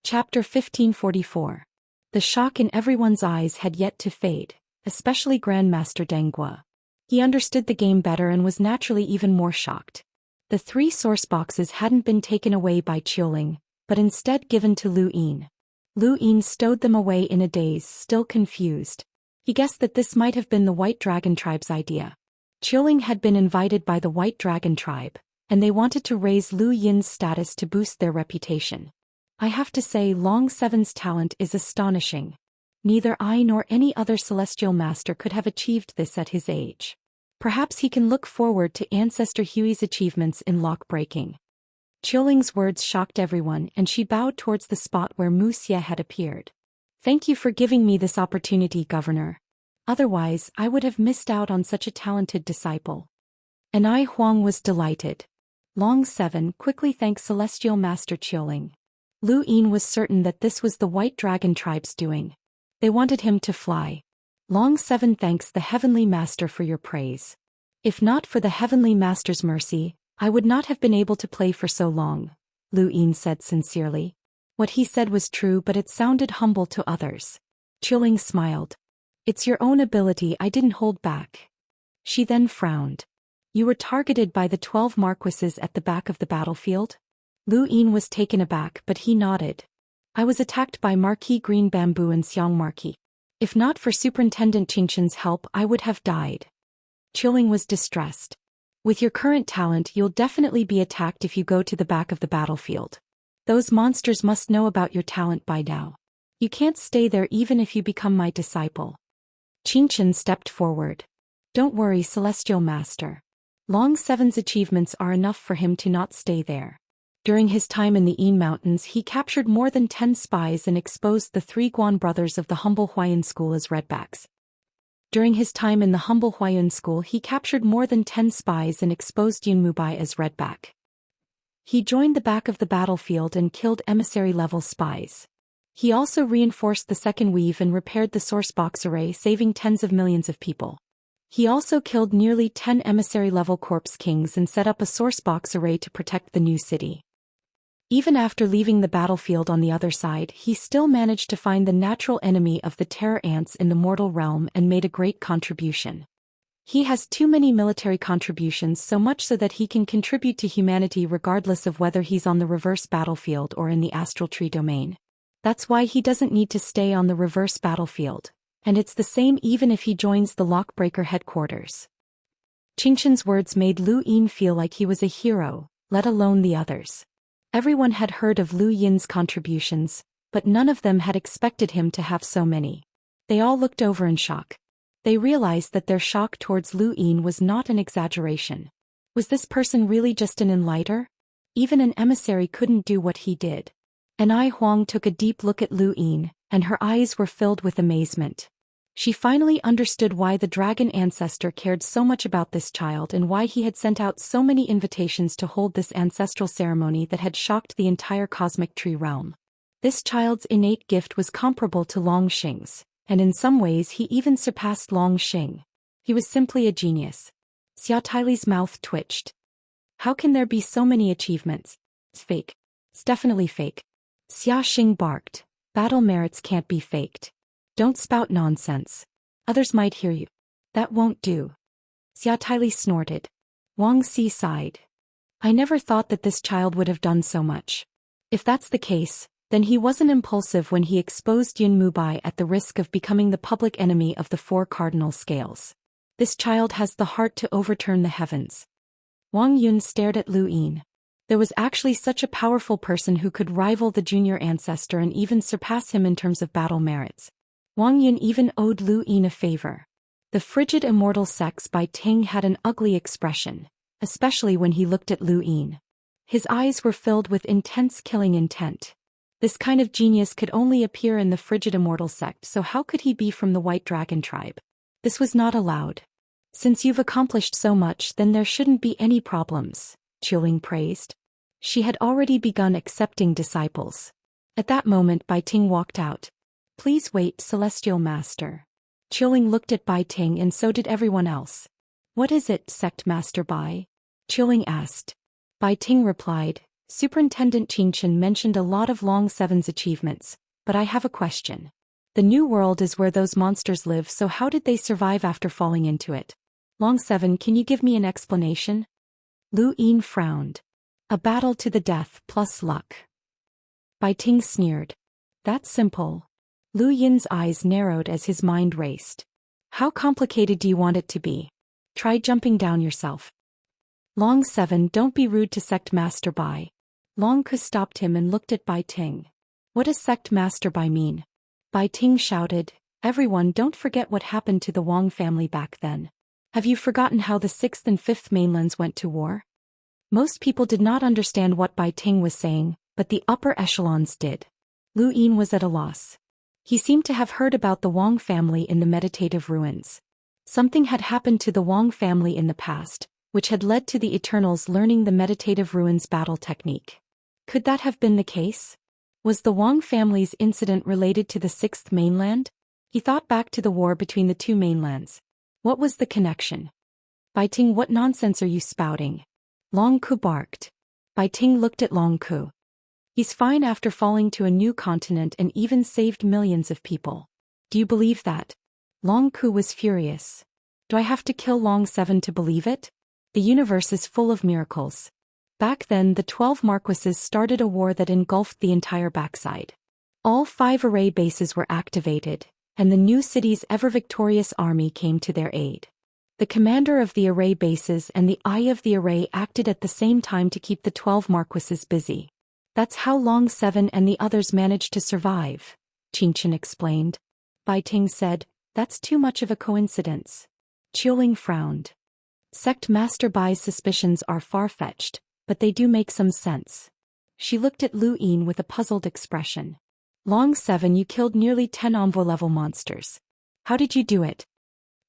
Chapter 1544. The shock in everyone's eyes had yet to fade, especially Grandmaster Denghua. He understood the game better and was naturally even more shocked. The 3 source boxes hadn't been taken away by Qiuling, but instead given to Lu Yin. Lu Yin stowed them away in a daze, still confused. He guessed that this might have been the White Dragon Tribe's idea. Qiuling had been invited by the White Dragon Tribe, and they wanted to raise Lu Yin's status to boost their reputation. I have to say Long Seven's talent is astonishing. Neither I nor any other Celestial Master could have achieved this at his age. Perhaps he can look forward to Ancestor Hui's achievements in lock-breaking. Qiuling's words shocked everyone and she bowed towards the spot where Wuxia had appeared. Thank you for giving me this opportunity, Governor. Otherwise, I would have missed out on such a talented disciple. And I Huang was delighted. Long Seven quickly thanked Celestial Master Qiuling. Lu Yin was certain that this was the White Dragon Tribe's doing. They wanted him to fly. Long Seven thanks the Heavenly Master for your praise. If not for the Heavenly Master's mercy, I would not have been able to play for so long, Lu Yin said sincerely. What he said was true, but it sounded humble to others. Qiuling smiled. It's your own ability, I didn't hold back. She then frowned. You were targeted by the 12 marquises at the back of the battlefield? Lu Yin was taken aback, but he nodded. I was attacked by Marquis Green Bamboo and Xiang Marquis. If not for Superintendent Qingqian's help, I would have died. Qiuling was distressed. With your current talent, you'll definitely be attacked if you go to the back of the battlefield. Those monsters must know about your talent by now. You can't stay there even if you become my disciple. Qingqian stepped forward. Don't worry, Celestial Master. Long Seven's achievements are enough for him to not stay there. During his time in the Yin Mountains, he captured more than 10 spies and exposed the 3 Guan brothers of the Humble Huayan School as redbacks. During his time in the Humble Huayan School, he captured more than 10 spies and exposed Yun Mubai as redback. He joined the back of the battlefield and killed emissary-level spies. He also reinforced the second weave and repaired the source box array, saving tens of millions of people. He also killed nearly 10 emissary-level corpse kings and set up a source box array to protect the new city. Even after leaving the battlefield on the other side, he still managed to find the natural enemy of the terror ants in the mortal realm and made a great contribution. He has too many military contributions, so much so that he can contribute to humanity regardless of whether he's on the reverse battlefield or in the astral tree domain. That's why he doesn't need to stay on the reverse battlefield, and it's the same even if he joins the Lockbreaker headquarters. Qingqian's words made Lu Yin feel like he was a hero, let alone the others. Everyone had heard of Lu Yin's contributions, but none of them had expected him to have so many. They all looked over in shock. They realized that their shock towards Lu Yin was not an exaggeration. Was this person really just an enlighter? Even an emissary couldn't do what he did. And Ai Huang took a deep look at Lu Yin, and her eyes were filled with amazement. She finally understood why the dragon ancestor cared so much about this child and why he had sent out so many invitations to hold this ancestral ceremony that had shocked the entire cosmic tree realm. This child's innate gift was comparable to Long Xing's, and in some ways he even surpassed Long Xing. He was simply a genius. Xia Taili's mouth twitched. How can there be so many achievements? It's fake. It's definitely fake. Xia Xing barked. Battle merits can't be faked. Don't spout nonsense. Others might hear you. That won't do. Xia Taili snorted. Wang Si sighed. I never thought that this child would have done so much. If that's the case, then he wasn't impulsive when he exposed Yun Mubai at the risk of becoming the public enemy of the 4 cardinal scales. This child has the heart to overturn the heavens. Wang Yun stared at Lu Yin. There was actually such a powerful person who could rival the junior ancestor and even surpass him in terms of battle merits. Wang Yun even owed Lu Yin a favor. The frigid immortal sex by Ting had an ugly expression, especially when he looked at Lu Yin. His eyes were filled with intense killing intent. This kind of genius could only appear in the frigid immortal sect, so how could he be from the White Dragon tribe? This was not allowed. Since you've accomplished so much, then there shouldn't be any problems, Qiuling praised. She had already begun accepting disciples. At that moment Bai Ting walked out. Please wait, Celestial Master. Qiuling looked at Bai Ting and so did everyone else. What is it, Sect Master Bai? Qiuling asked. Bai Ting replied, Superintendent Qianxia mentioned a lot of Long Seven's achievements, but I have a question. The new world is where those monsters live, so how did they survive after falling into it? Long Seven, can you give me an explanation? Lu Yin frowned. A battle to the death plus luck. Bai Ting sneered. That's simple. Lu Yin's eyes narrowed as his mind raced. How complicated do you want it to be? Try jumping down yourself. Long Seven, don't be rude to Sect Master Bai. Long Ku stopped him and looked at Bai Ting. What does Sect Master Bai mean? Bai Ting shouted, Everyone, don't forget what happened to the Wang family back then. Have you forgotten how the 6th and 5th mainlands went to war? Most people did not understand what Bai Ting was saying, but the upper echelons did. Lu Yin was at a loss. He seemed to have heard about the Wang family in the meditative ruins. Something had happened to the Wang family in the past, which had led to the Eternals learning the meditative ruins battle technique. Could that have been the case? Was the Wang family's incident related to the 6th mainland? He thought back to the war between the two mainlands. What was the connection? Bai Ting, what nonsense are you spouting? Long Ku barked. Bai Ting looked at Long Ku. He's fine after falling to a new continent and even saved millions of people. Do you believe that? Long Ku was furious. Do I have to kill Long Seven to believe it? The universe is full of miracles. Back then the 12 Marquises started a war that engulfed the entire backside. All 5 array bases were activated, and the new city's ever-victorious army came to their aid. The commander of the array bases and the eye of the array acted at the same time to keep the 12 Marquises busy. That's how Long Seven and the others managed to survive, Qianxia explained. Bai Ting said, That's too much of a coincidence. Qiuling frowned. Sect Master Bai's suspicions are far-fetched, but they do make some sense. She looked at Lu Yin with a puzzled expression. Long Seven, you killed nearly 10 envoy-level monsters. How did you do it?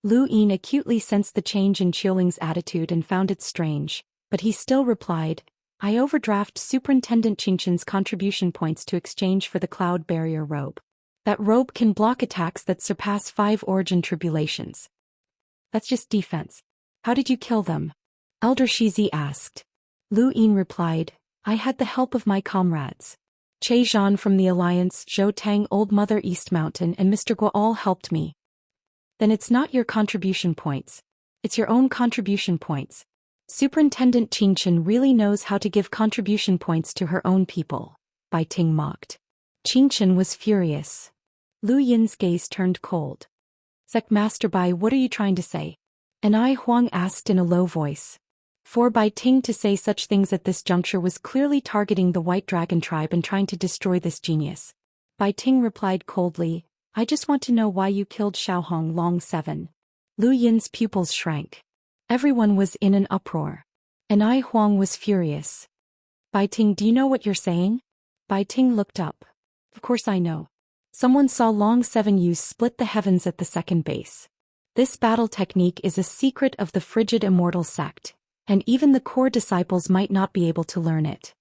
Lu Yin acutely sensed the change in Qiuling's attitude and found it strange, but he still replied, I overdraft Superintendent Qianxia's contribution points to exchange for the Cloud Barrier robe. That robe can block attacks that surpass 5 origin tribulations. That's just defense. How did you kill them? Elder Shizi asked. Lu Yin replied, I had the help of my comrades. Che Zhan from the Alliance, Zhou Tang, Old Mother East Mountain, and Mr. Guo all helped me. Then it's not your contribution points. It's your own contribution points. Superintendent Qianxia really knows how to give contribution points to her own people, Bai Ting mocked. Qianxia was furious. Lu Yin's gaze turned cold. Sect Master Bai, what are you trying to say? And I Huang asked in a low voice. For Bai Ting to say such things at this juncture was clearly targeting the White Dragon tribe and trying to destroy this genius. Bai Ting replied coldly, I just want to know why you killed Xiaohong Long Seven. Lu Yin's pupils shrank. Everyone was in an uproar. And I Huang was furious. Bai Ting, do you know what you're saying? Bai Ting looked up. Of course I know. Someone saw Long Seven use split the heavens at the second base. This battle technique is a secret of the frigid immortal sect, and even the core disciples might not be able to learn it.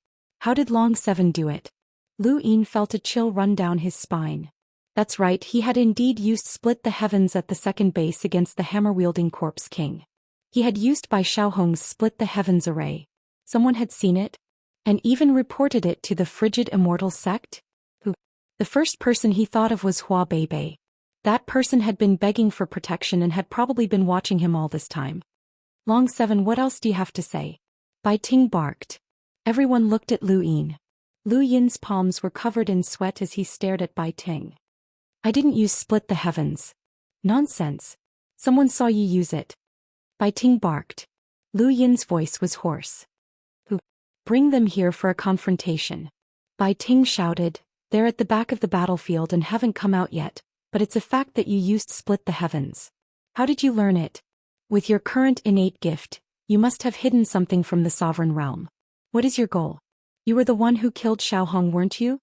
How did Long Seven do it? Lu Yin felt a chill run down his spine. That's right, he had indeed used split the heavens at the second base against the hammer-wielding Corpse King. He had used Bai Xiaohong's split the heavens array. Someone had seen it, and even reported it to the frigid immortal sect? Who? The first person he thought of was Hua Beibei. That person had been begging for protection and had probably been watching him all this time. Long Seven, what else do you have to say? Bai Ting barked. Everyone looked at Lu Yin. Lu Yin's palms were covered in sweat as he stared at Bai Ting. I didn't use split the heavens. Nonsense. Someone saw you use it. Bai Ting barked. Lu Yin's voice was hoarse. Who? Bring them here for a confrontation. Bai Ting shouted. They're at the back of the battlefield and haven't come out yet, but it's a fact that you used split the heavens. How did you learn it? With your current innate gift, you must have hidden something from the sovereign realm. What is your goal? You were the one who killed Xiaohong, weren't you?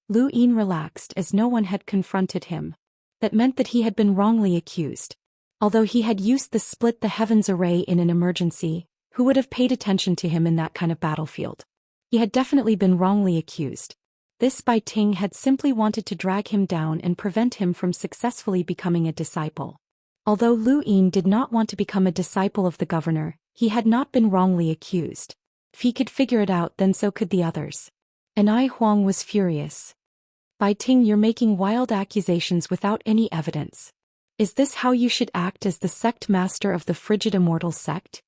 Lu Yin relaxed as no one had confronted him. That meant that he had been wrongly accused. Although he had used the split the heavens array in an emergency, who would have paid attention to him in that kind of battlefield? He had definitely been wrongly accused. This Bai Ting had simply wanted to drag him down and prevent him from successfully becoming a disciple. Although Lu Yin did not want to become a disciple of the governor, he had not been wrongly accused. If he could figure it out, then so could the others. And Ai Huang was furious. Bai Ting, you're making wild accusations without any evidence. Is this how you should act as the sect master of the frigid immortal sect?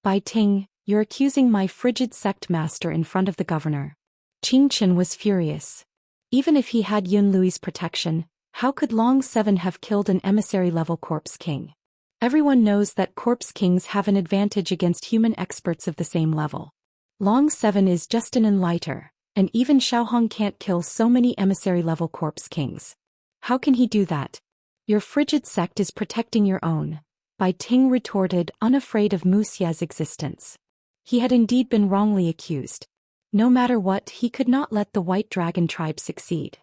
Bai Ting, you're accusing my frigid sect master in front of the governor. Qingshan was furious. Even if he had Yun Lui's protection, how could Long Seven have killed an emissary-level corpse king? Everyone knows that corpse kings have an advantage against human experts of the same level. Long Seven is just an enlighter, and even Xiaohong can't kill so many emissary-level corpse kings. How can he do that? Your frigid sect is protecting your own, Bai Ting retorted, unafraid of Wuxia's existence. He had indeed been wrongly accused. No matter what, he could not let the White Dragon tribe succeed.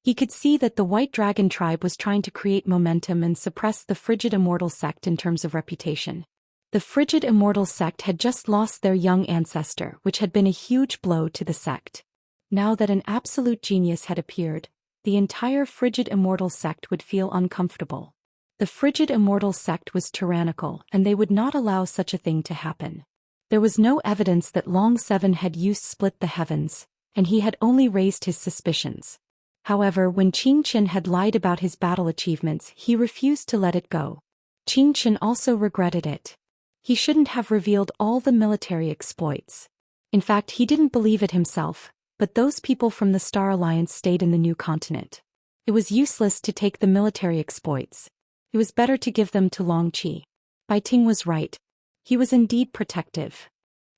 He could see that the White Dragon tribe was trying to create momentum and suppress the frigid immortal sect in terms of reputation. The frigid immortal sect had just lost their young ancestor, which had been a huge blow to the sect. Now that an absolute genius had appeared, the entire frigid immortal sect would feel uncomfortable. The frigid immortal sect was tyrannical, and they would not allow such a thing to happen. There was no evidence that Long Seven had used split the heavens, and he had only raised his suspicions. However, when Qingshan had lied about his battle achievements, he refused to let it go. Qingshan also regretted it. He shouldn't have revealed all the military exploits. In fact, he didn't believe it himself, but those people from the Star Alliance stayed in the new continent. It was useless to take the military exploits. It was better to give them to Long Qi. Bai Ting was right. He was indeed protective.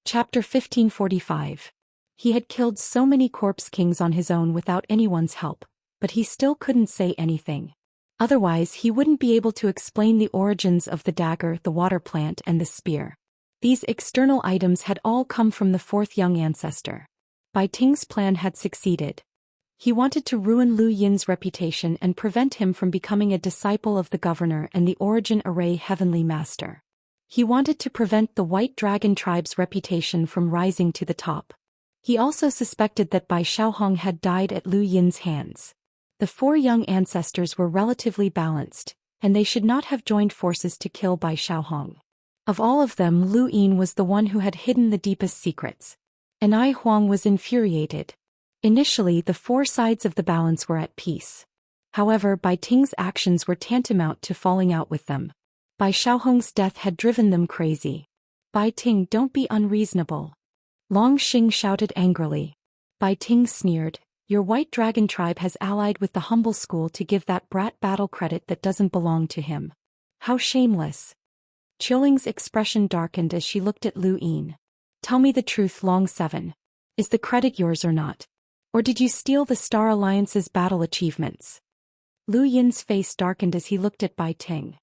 Chapter 1545. He had killed so many corpse kings on his own without anyone's help, but he still couldn't say anything. Otherwise, he wouldn't be able to explain the origins of the dagger, the water plant, and the spear. These external items had all come from the fourth young ancestor. Bai Ting's plan had succeeded. He wanted to ruin Lu Yin's reputation and prevent him from becoming a disciple of the governor and the Origin Array Heavenly Master. He wanted to prevent the White Dragon tribe's reputation from rising to the top. He also suspected that Bai Xiaohong had died at Lu Yin's hands. The four young ancestors were relatively balanced, and they should not have joined forces to kill Bai Xiaohong. Of all of them, Lu Yin was the one who had hidden the deepest secrets. And Ai Huang was infuriated. Initially, the four sides of the balance were at peace. However, Bai Ting's actions were tantamount to falling out with them. Bai Xiaohong's death had driven them crazy. Bai Ting, don't be unreasonable. Long Xing shouted angrily. Bai Ting sneered. Your White Dragon tribe has allied with the humble school to give that brat battle credit that doesn't belong to him. How shameless. Qiling's expression darkened as she looked at Lu Yin. Tell me the truth, Long Seven. Is the credit yours or not? Or did you steal the Star Alliance's battle achievements? Lu Yin's face darkened as he looked at Bai Ting.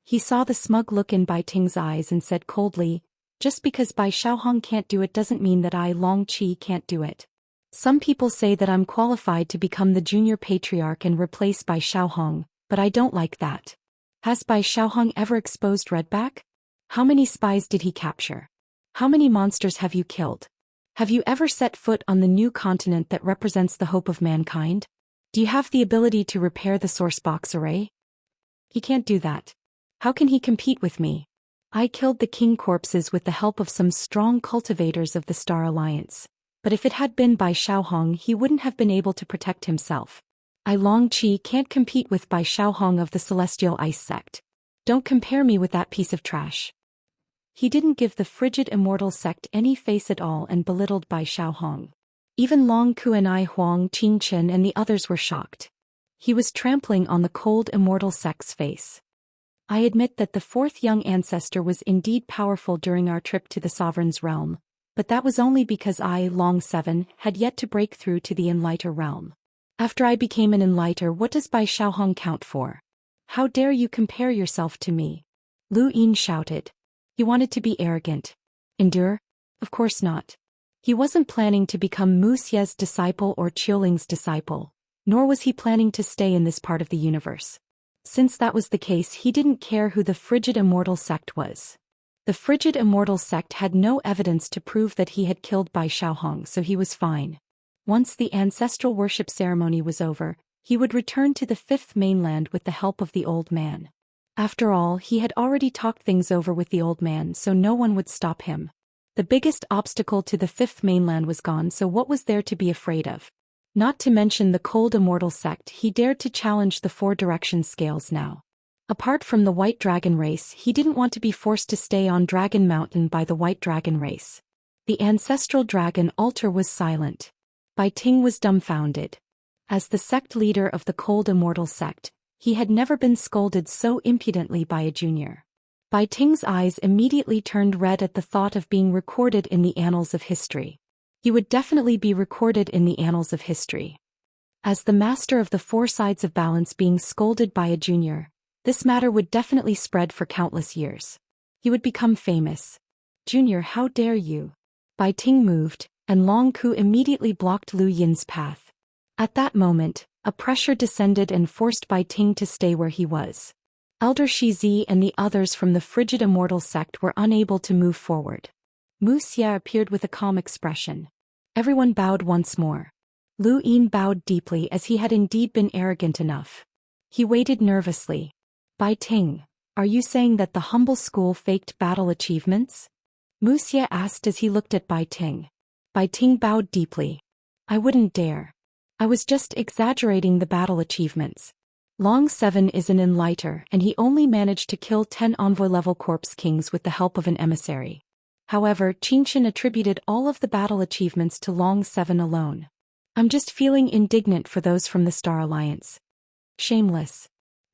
He saw the smug look in Bai Ting's eyes and said coldly, just because Bai Xiaohong can't do it doesn't mean that I, Long Qi, can't do it. Some people say that I'm qualified to become the junior patriarch and replace Bai Xiaohong, but I don't like that. Has Bai Xiaohong ever exposed Redback? How many spies did he capture? How many monsters have you killed? Have you ever set foot on the new continent that represents the hope of mankind? Do you have the ability to repair the source box array? He can't do that. How can he compete with me? I killed the king corpses with the help of some strong cultivators of the Star Alliance. But if it had been Bai Xiaohong, he wouldn't have been able to protect himself. I, Long Qi, can't compete with Bai Xiaohong of the Celestial Ice Sect. Don't compare me with that piece of trash. He didn't give the frigid immortal sect any face at all and belittled Bai Xiaohong. Even Long Ku and Ai Huang, Qingshan and the others were shocked. He was trampling on the cold immortal sect's face. I admit that the fourth young ancestor was indeed powerful during our trip to the Sovereign's realm, but that was only because I, Long Seven, had yet to break through to the Enlighter realm. After I became an Enlighter, what does Bai Xiaohong count for? How dare you compare yourself to me? Lu Yin shouted. He wanted to be arrogant. Endure? Of course not. He wasn't planning to become Mu Xie's disciple or Qiuling's disciple, nor was he planning to stay in this part of the universe. Since that was the case, he didn't care who the frigid Immortal sect was. The frigid Immortal sect had no evidence to prove that he had killed Bai Xiaohong, so he was fine. Once the ancestral worship ceremony was over, he would return to the Fifth Mainland with the help of the old man. After all, he had already talked things over with the old man, so no one would stop him. The biggest obstacle to the Fifth Mainland was gone, so what was there to be afraid of? Not to mention the cold Immortal sect, he dared to challenge the Four Direction Scales now. Apart from the White Dragon race, he didn't want to be forced to stay on Dragon Mountain by the White Dragon race. The ancestral dragon altar was silent. Bai Ting was dumbfounded. As the sect leader of the cold Immortal sect, he had never been scolded so impudently by a junior. Bai Ting's eyes immediately turned red at the thought of being recorded in the annals of history. He would definitely be recorded in the annals of history. As the master of the four sides of balance being scolded by a junior, this matter would definitely spread for countless years. He would become famous. Junior, how dare you? Bai Ting moved, and Long Ku immediately blocked Lu Yin's path. At that moment, a pressure descended and forced Bai Ting to stay where he was. Elder Shizi and the others from the frigid Immortal sect were unable to move forward. Wuxia appeared with a calm expression. Everyone bowed once more. Lu Yin bowed deeply as he had indeed been arrogant enough. He waited nervously. Bai Ting, are you saying that the humble school faked battle achievements? Wuxia asked as he looked at Bai Ting. Bai Ting bowed deeply. I wouldn't dare. I was just exaggerating the battle achievements. Long Seven is an Enlighter, and he only managed to kill 10 envoy-level corpse kings with the help of an emissary. However, Xianxia attributed all of the battle achievements to Long Seven alone. I'm just feeling indignant for those from the Star Alliance. Shameless.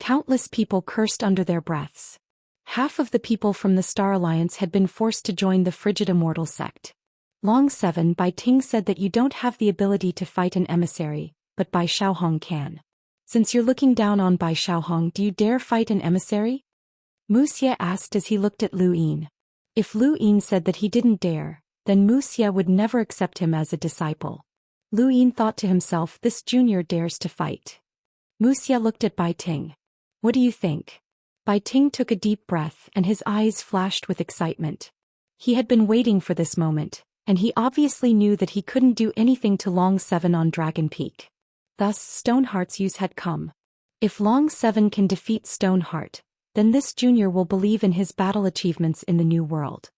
Countless people cursed under their breaths. Half of the people from the Star Alliance had been forced to join the frigid Immortal sect. Long Seven, Bai Ting said that you don't have the ability to fight an emissary, but Bai Xiaohong can. Since you're looking down on Bai Xiaohong, do you dare fight an emissary? Wuxia asked as he looked at Lu Yin. If Lu Yin said that he didn't dare, then Wuxia would never accept him as a disciple. Lu Yin thought to himself, this junior dares to fight. Wuxia looked at Bai Ting. What do you think? Bai Ting took a deep breath and his eyes flashed with excitement. He had been waiting for this moment, and he obviously knew that he couldn't do anything to Long Seven on Dragon Peak. Thus, Stoneheart's use had come. If Long Seven can defeat Stoneheart, then this junior will believe in his battle achievements in the new world.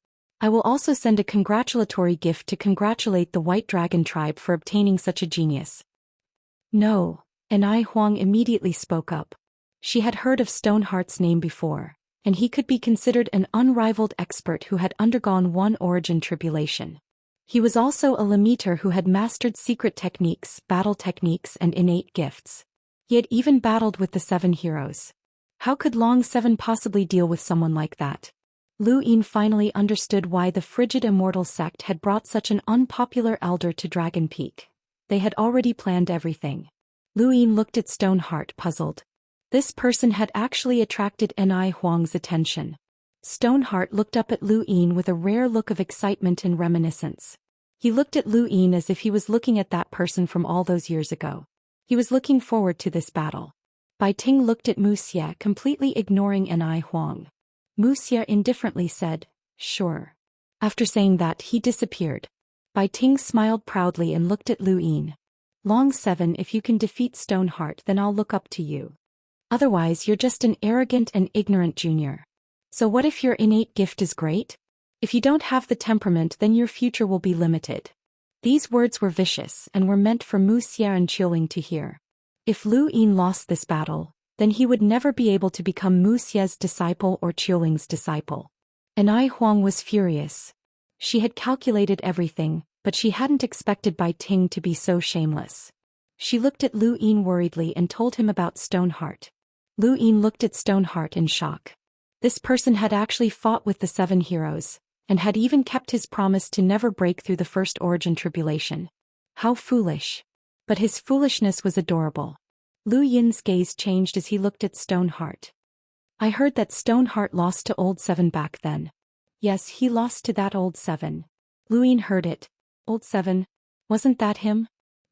I will also send a congratulatory gift to congratulate the White Dragon tribe for obtaining such a genius. No, Anai Huang immediately spoke up. She had heard of Stoneheart's name before, and he could be considered an unrivaled expert who had undergone one origin tribulation. He was also a Limiter who had mastered secret techniques, battle techniques, and innate gifts. He had even battled with the 7 heroes. How could Long Seven possibly deal with someone like that? Lu Yin finally understood why the frigid Immortal sect had brought such an unpopular elder to Dragon Peak. They had already planned everything. Lu Yin looked at Stoneheart, puzzled. This person had actually attracted Anai Huang's attention. Stoneheart looked up at Lu Yin with a rare look of excitement and reminiscence. He looked at Lu Yin as if he was looking at that person from all those years ago. He was looking forward to this battle. Bai Ting looked at Wuxia, completely ignoring Anai Huang. Wuxia indifferently said, sure. After saying that, he disappeared. Bai Ting smiled proudly and looked at Lu Yin. Long Seven, if you can defeat Stoneheart, then I'll look up to you. Otherwise, you're just an arrogant and ignorant junior. So what if your innate gift is great? If you don't have the temperament, then your future will be limited. These words were vicious and were meant for Wuxia and Qiuling to hear. If Lu Yin lost this battle, then he would never be able to become Wuxia's disciple or Qiuling's disciple. Anai Huang was furious. She had calculated everything, but she hadn't expected Bai Ting to be so shameless. She looked at Lu Yin worriedly and told him about Stoneheart. Lu Yin looked at Stoneheart in shock. This person had actually fought with the 7 heroes, and had even kept his promise to never break through the first origin tribulation. How foolish. But his foolishness was adorable. Lu Yin's gaze changed as he looked at Stoneheart. I heard that Stoneheart lost to Old Seven back then. Yes, he lost to that Old Seven. Lu Yin heard it. Old Seven? Wasn't that him?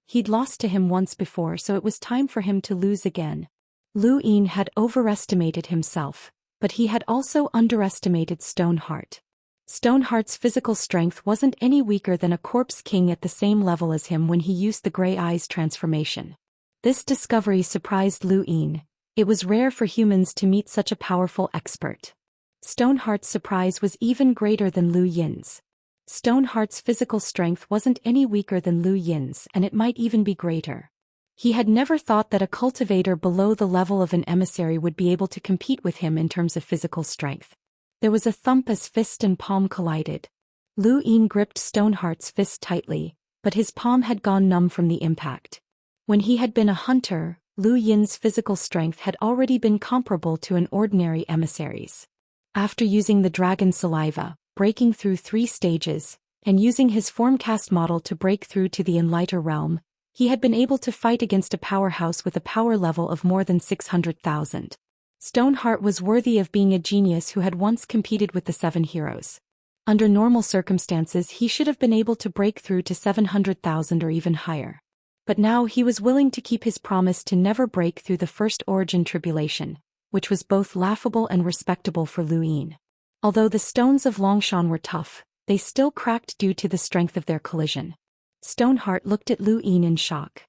He'd lost to him once before, so it was time for him to lose again. Lu Yin had overestimated himself, but he had also underestimated Stoneheart. Stoneheart's physical strength wasn't any weaker than a corpse king at the same level as him when he used the Grey Eyes transformation. This discovery surprised Lu Yin. It was rare for humans to meet such a powerful expert. Stoneheart's surprise was even greater than Lu Yin's. Stoneheart's physical strength wasn't any weaker than Lu Yin's, and it might even be greater. He had never thought that a cultivator below the level of an emissary would be able to compete with him in terms of physical strength. There was a thump as fist and palm collided. Lu Yin gripped Stoneheart's fist tightly, but his palm had gone numb from the impact. When he had been a hunter, Lu Yin's physical strength had already been comparable to an ordinary emissary's. After using the dragon saliva, breaking through 3 stages, and using his formcast model to break through to the Enlighter realm, he had been able to fight against a powerhouse with a power level of more than 600,000. Stoneheart was worthy of being a genius who had once competed with the 7 heroes. Under normal circumstances he should have been able to break through to 700,000 or even higher. But now he was willing to keep his promise to never break through the first origin tribulation, which was both laughable and respectable for Lu Yin. Although the stones of Longshan were tough, they still cracked due to the strength of their collision. Stoneheart looked at Lu Yin in shock.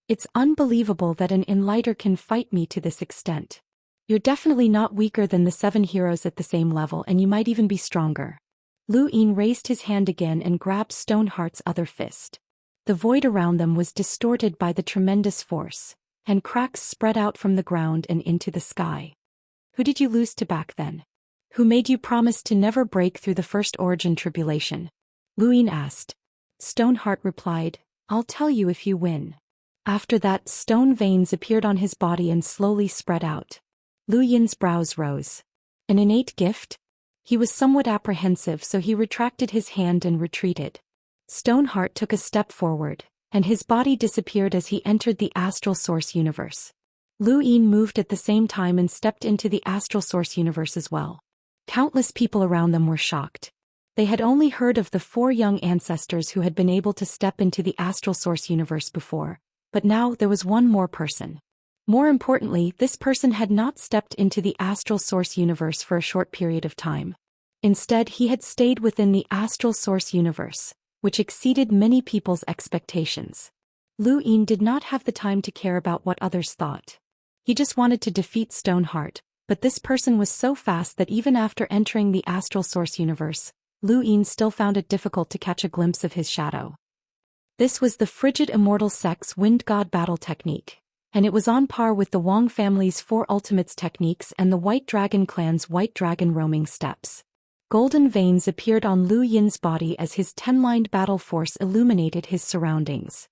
It's unbelievable that an Enlighter can fight me to this extent. You're definitely not weaker than the 7 heroes at the same level, and you might even be stronger. Lu Yin raised his hand again and grabbed Stoneheart's other fist. The void around them was distorted by the tremendous force, and cracks spread out from the ground and into the sky. Who did you lose to back then? Who made you promise to never break through the first origin tribulation? Lu Yin asked. Stoneheart replied, I'll tell you if you win. After that, stone veins appeared on his body and slowly spread out. Lu Yin's brows rose. An innate gift? He was somewhat apprehensive, so he retracted his hand and retreated. Stoneheart took a step forward, and his body disappeared as he entered the astral source universe. Lu Yin moved at the same time and stepped into the astral source universe as well. Countless people around them were shocked. They had only heard of the 4 young ancestors who had been able to step into the astral source universe before, but now there was one more person. More importantly, this person had not stepped into the astral source universe for a short period of time. Instead, he had stayed within the astral source universe, which exceeded many people's expectations. Lu Yin did not have the time to care about what others thought. He just wanted to defeat Stoneheart, but this person was so fast that even after entering the astral source universe, Lu Yin still found it difficult to catch a glimpse of his shadow. This was the frigid immortal sex wind god battle technique, and it was on par with the Wang family's 4 ultimates techniques and the White Dragon clan's White Dragon roaming steps. Golden veins appeared on Lu Yin's body as his 10-lined battle force illuminated his surroundings.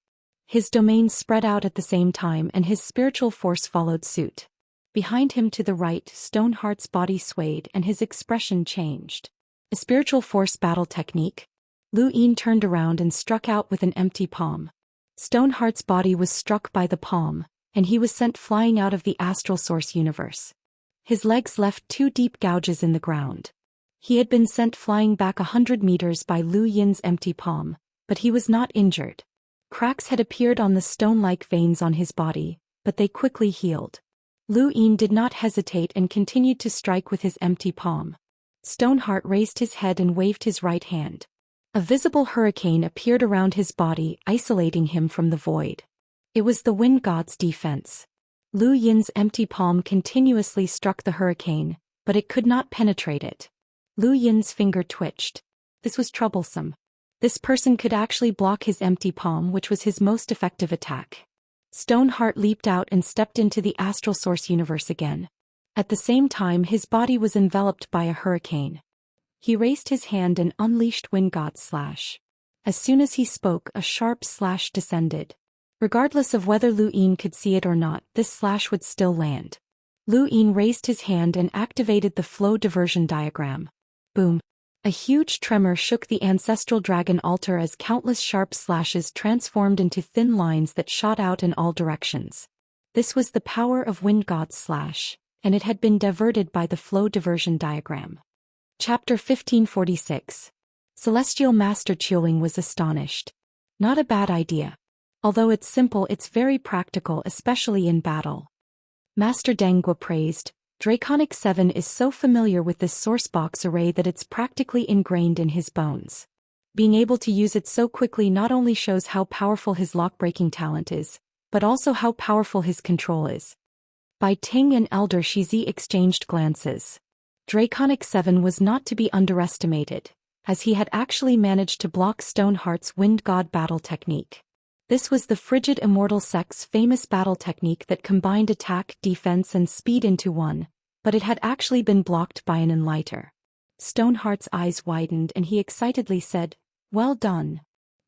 His domain spread out at the same time and his spiritual force followed suit. Behind him to the right, Stoneheart's body swayed and his expression changed. A spiritual force battle technique? Lu Yin turned around and struck out with an empty palm. Stoneheart's body was struck by the palm, and he was sent flying out of the astral source universe. His legs left 2 deep gouges in the ground. He had been sent flying back 100 meters by Lu Yin's empty palm, but he was not injured. Cracks had appeared on the stone-like veins on his body, but they quickly healed. Lu Yin did not hesitate and continued to strike with his empty palm. Stoneheart raised his head and waved his right hand. A visible hurricane appeared around his body, isolating him from the void. It was the wind god's defense. Lu Yin's empty palm continuously struck the hurricane, but it could not penetrate it. Lu Yin's finger twitched. This was troublesome. This person could actually block his empty palm, which was his most effective attack. Stoneheart leaped out and stepped into the astral source universe again. At the same time, his body was enveloped by a hurricane. He raised his hand and unleashed Wind God's slash. As soon as he spoke, a sharp slash descended. Regardless of whether Lu Yin could see it or not, this slash would still land. Lu Yin raised his hand and activated the flow diversion diagram. Boom. A huge tremor shook the ancestral dragon altar as countless sharp slashes transformed into thin lines that shot out in all directions. This was the power of Wind God's slash, and it had been diverted by the flow diversion diagram. Chapter 1546. Celestial Master Qiuling was astonished. Not a bad idea. Although it's simple, it's very practical, especially in battle. Master Dengua praised, Draconic 7 is so familiar with this sourcebox array that it's practically ingrained in his bones. Being able to use it so quickly not only shows how powerful his lock-breaking talent is, but also how powerful his control is. Bai Ting and Elder Shizi exchanged glances. Draconic 7 was not to be underestimated, as he had actually managed to block Stoneheart's Wind God battle technique. This was the frigid Immortal sect's famous battle technique that combined attack, defense and speed into one, but it had actually been blocked by an enlighter. Stoneheart's eyes widened and he excitedly said, "Well done."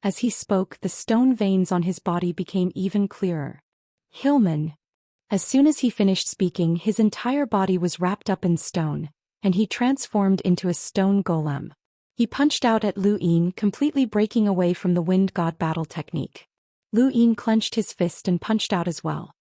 As he spoke, the stone veins on his body became even clearer. Hillman. As soon as he finished speaking, his entire body was wrapped up in stone, and he transformed into a stone golem. He punched out at Lu Yin, completely breaking away from the Wind God battle technique. Lu Yin clenched his fist and punched out as well.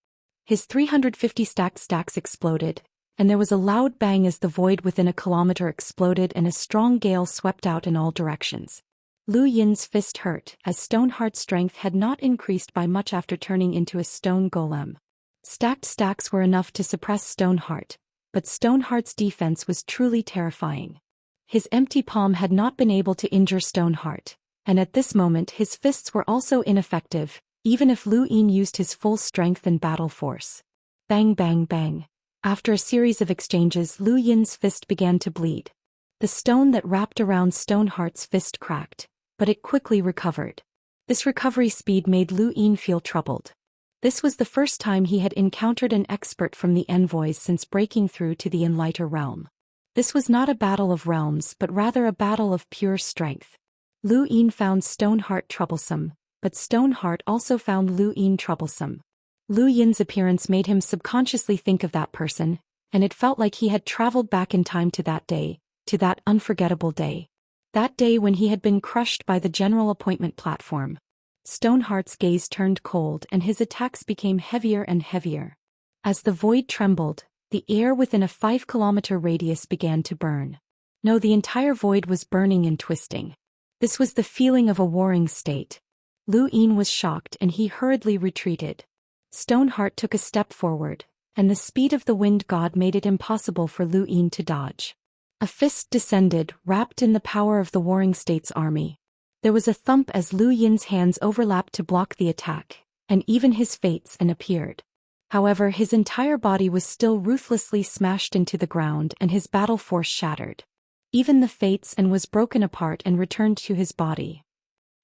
His 350 stacks exploded, and there was a loud bang as the void within a kilometer exploded and a strong gale swept out in all directions. Lu Yin's fist hurt, as Stoneheart's strength had not increased by much after turning into a stone golem. Stacked stacks were enough to suppress Stoneheart, but Stoneheart's defense was truly terrifying. His empty palm had not been able to injure Stoneheart, and at this moment his fists were also ineffective, even if Lu Yin used his full strength and battle force. Bang bang bang. After a series of exchanges, Lu Yin's fist began to bleed. The stone that wrapped around Stoneheart's fist cracked, but it quickly recovered. This recovery speed made Lu Yin feel troubled. This was the first time he had encountered an expert from the envoys since breaking through to the Enlighter realm. This was not a battle of realms but rather a battle of pure strength. Lu Yin found Stoneheart troublesome, but Stoneheart also found Lu Yin troublesome. Lu Yin's appearance made him subconsciously think of that person, and it felt like he had traveled back in time to that day, to that unforgettable day. That day when he had been crushed by the general appointment platform. Stoneheart's gaze turned cold and his attacks became heavier and heavier. As the void trembled, the air within a 5-kilometer radius began to burn. No, the entire void was burning and twisting. This was the feeling of a warring state. Lu Yin was shocked and he hurriedly retreated. Stoneheart took a step forward, and the speed of the Wind God made it impossible for Lu Yin to dodge. A fist descended, wrapped in the power of the warring state's army. There was a thump as Lu Yin's hands overlapped to block the attack, and even his fates appeared. However, his entire body was still ruthlessly smashed into the ground and his battle force shattered. Even the fates was broken apart and returned to his body.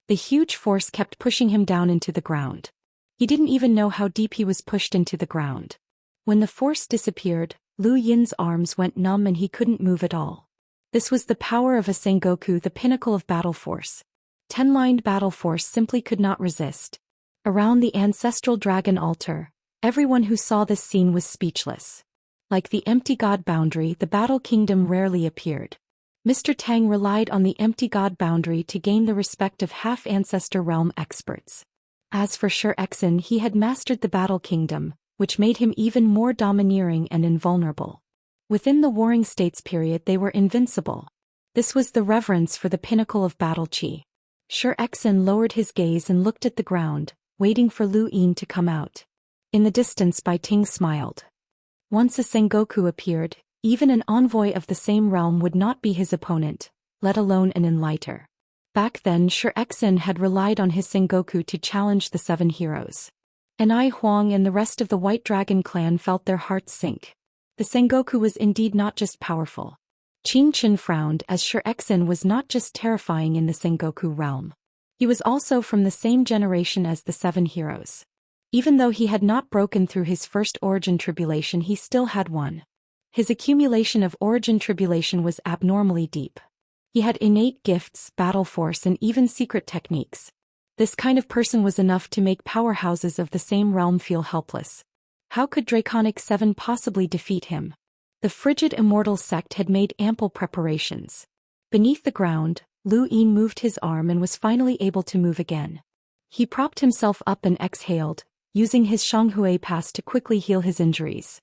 The huge force kept pushing him down into the ground. He didn't even know how deep he was pushed into the ground. When the force disappeared, Lu Yin's arms went numb and he couldn't move at all. This was the power of a Sengoku, the pinnacle of battle force. 10-lined battle force simply could not resist. Around the ancestral dragon altar, everyone who saw this scene was speechless. Like the empty god boundary, the battle kingdom rarely appeared. Mr. Tang relied on the empty god boundary to gain the respect of half-ancestor realm experts. As for Xianxia, he had mastered the battle kingdom, which made him even more domineering and invulnerable. Within the Warring States period they were invincible. This was the reverence for the pinnacle of battle chi. Xianxia lowered his gaze and looked at the ground, waiting for Lu Yin to come out. In the distance Bai Ting smiled. Once a Sengoku appeared, even an envoy of the same realm would not be his opponent, let alone an enlighter. Back then Xianxia had relied on his Sengoku to challenge the 7 heroes. Anai Huang and the rest of the White Dragon clan felt their hearts sink. The Sengoku was indeed not just powerful. Qin Chen frowned as Xianxia was not just terrifying in the Sengoku realm. He was also from the same generation as the 7 heroes. Even though he had not broken through his first origin tribulation, he still had one. His accumulation of origin tribulation was abnormally deep. He had innate gifts, battle force and even secret techniques. This kind of person was enough to make powerhouses of the same realm feel helpless. How could Draconic 7 possibly defeat him? The frigid Immortal sect had made ample preparations. Beneath the ground, Lu Yin moved his arm and was finally able to move again. He propped himself up and exhaled, using his Shanghui pass to quickly heal his injuries.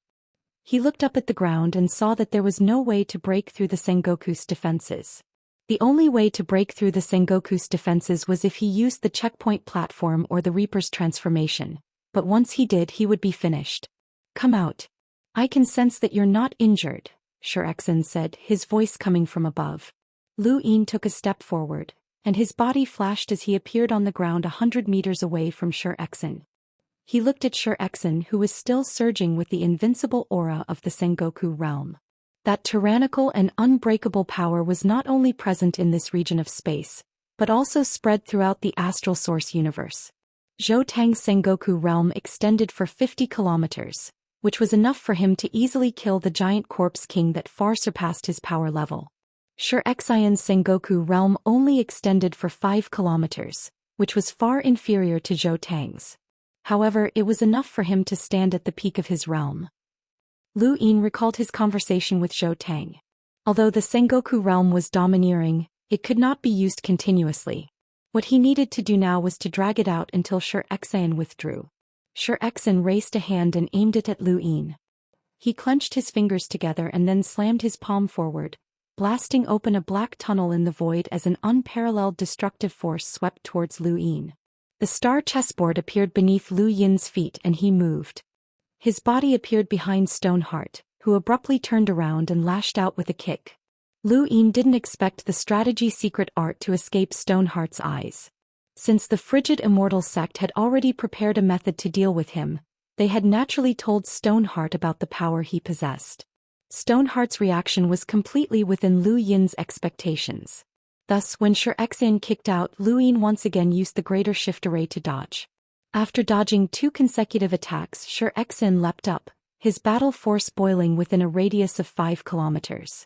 He looked up at the ground and saw that there was no way to break through the Sengoku's defenses. The only way to break through the Sengoku's defenses was if he used the checkpoint platform or the Reaper's transformation, but once he did he would be finished. "Come out. I can sense that you're not injured," Xianxia said, his voice coming from above. Lu Yin took a step forward, and his body flashed as he appeared on the ground 100 meters away from Xianxia. He looked at Xianxia, who was still surging with the invincible aura of the Sengoku realm. That tyrannical and unbreakable power was not only present in this region of space, but also spread throughout the astral source universe. Zhou Tang's Sengoku realm extended for 50 kilometers, which was enough for him to easily kill the giant corpse king that far surpassed his power level. Xianxia's Sengoku realm only extended for 5 kilometers, which was far inferior to Zhou Tang's. However, it was enough for him to stand at the peak of his realm. Lu Yin recalled his conversation with Zhou Tang. Although the Sengoku realm was domineering, it could not be used continuously. What he needed to do now was to drag it out until Xianxia withdrew. Xianxia raised a hand and aimed it at Lu Yin. He clenched his fingers together and then slammed his palm forward, blasting open a black tunnel in the void as an unparalleled destructive force swept towards Lu Yin. The star chessboard appeared beneath Lu Yin's feet and he moved. His body appeared behind Stoneheart, who abruptly turned around and lashed out with a kick. Lu Yin didn't expect the strategy secret art to escape Stoneheart's eyes. Since the frigid Immortal sect had already prepared a method to deal with him, they had naturally told Stoneheart about the power he possessed. Stoneheart's reaction was completely within Lu Yin's expectations. Thus, when Xianxia kicked out, Lu Yin once again used the Greater Shift Array to dodge. After dodging 2 consecutive attacks, Xianxia leapt up, his battle force boiling within a radius of 5 kilometers.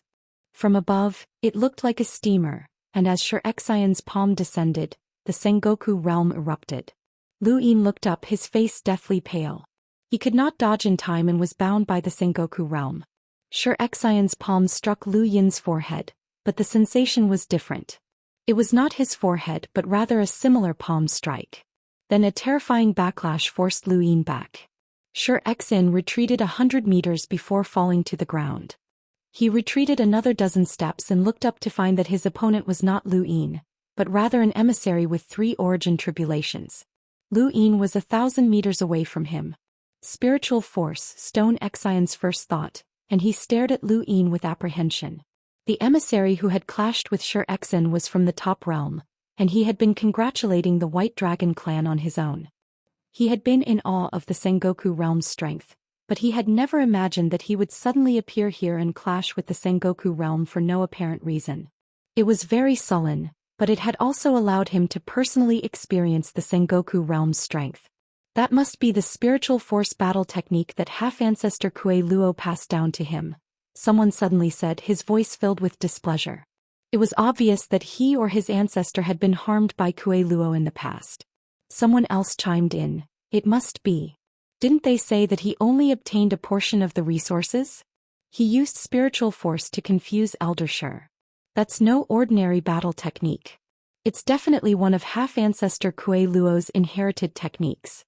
From above, it looked like a steamer, and as Xianxia's palm descended, the Sengoku realm erupted. Lu Yin looked up, his face deathly pale. He could not dodge in time and was bound by the Sengoku realm. Xianxia's palm struck Lu Yin's forehead, but the sensation was different. It was not his forehead but rather a similar palm strike. Then a terrifying backlash forced Lu Yin back. Xianxia retreated 100 meters before falling to the ground. He retreated another dozen steps and looked up to find that his opponent was not Lu Yin, but rather an emissary with 3 origin tribulations. Lu Yin was 1,000 meters away from him. Spiritual force, Xianxia's first thought, and he stared at Lu Yin with apprehension. The emissary who had clashed with Xianxia was from the top realm, and he had been congratulating the White Dragon clan on his own. He had been in awe of the Sengoku realm's strength, but he had never imagined that he would suddenly appear here and clash with the Sengoku realm for no apparent reason. It was very sullen, but it had also allowed him to personally experience the Sengoku realm's strength. That must be the spiritual force battle technique that half-ancestor Kuei Luo passed down to him, someone suddenly said, his voice filled with displeasure. It was obvious that he or his ancestor had been harmed by Kuei Luo in the past. Someone else chimed in, "It must be. Didn't they say that he only obtained a portion of the resources? He used spiritual force to confuse Elder Shi. That's no ordinary battle technique. It's definitely one of half-ancestor Kuei Luo's inherited techniques."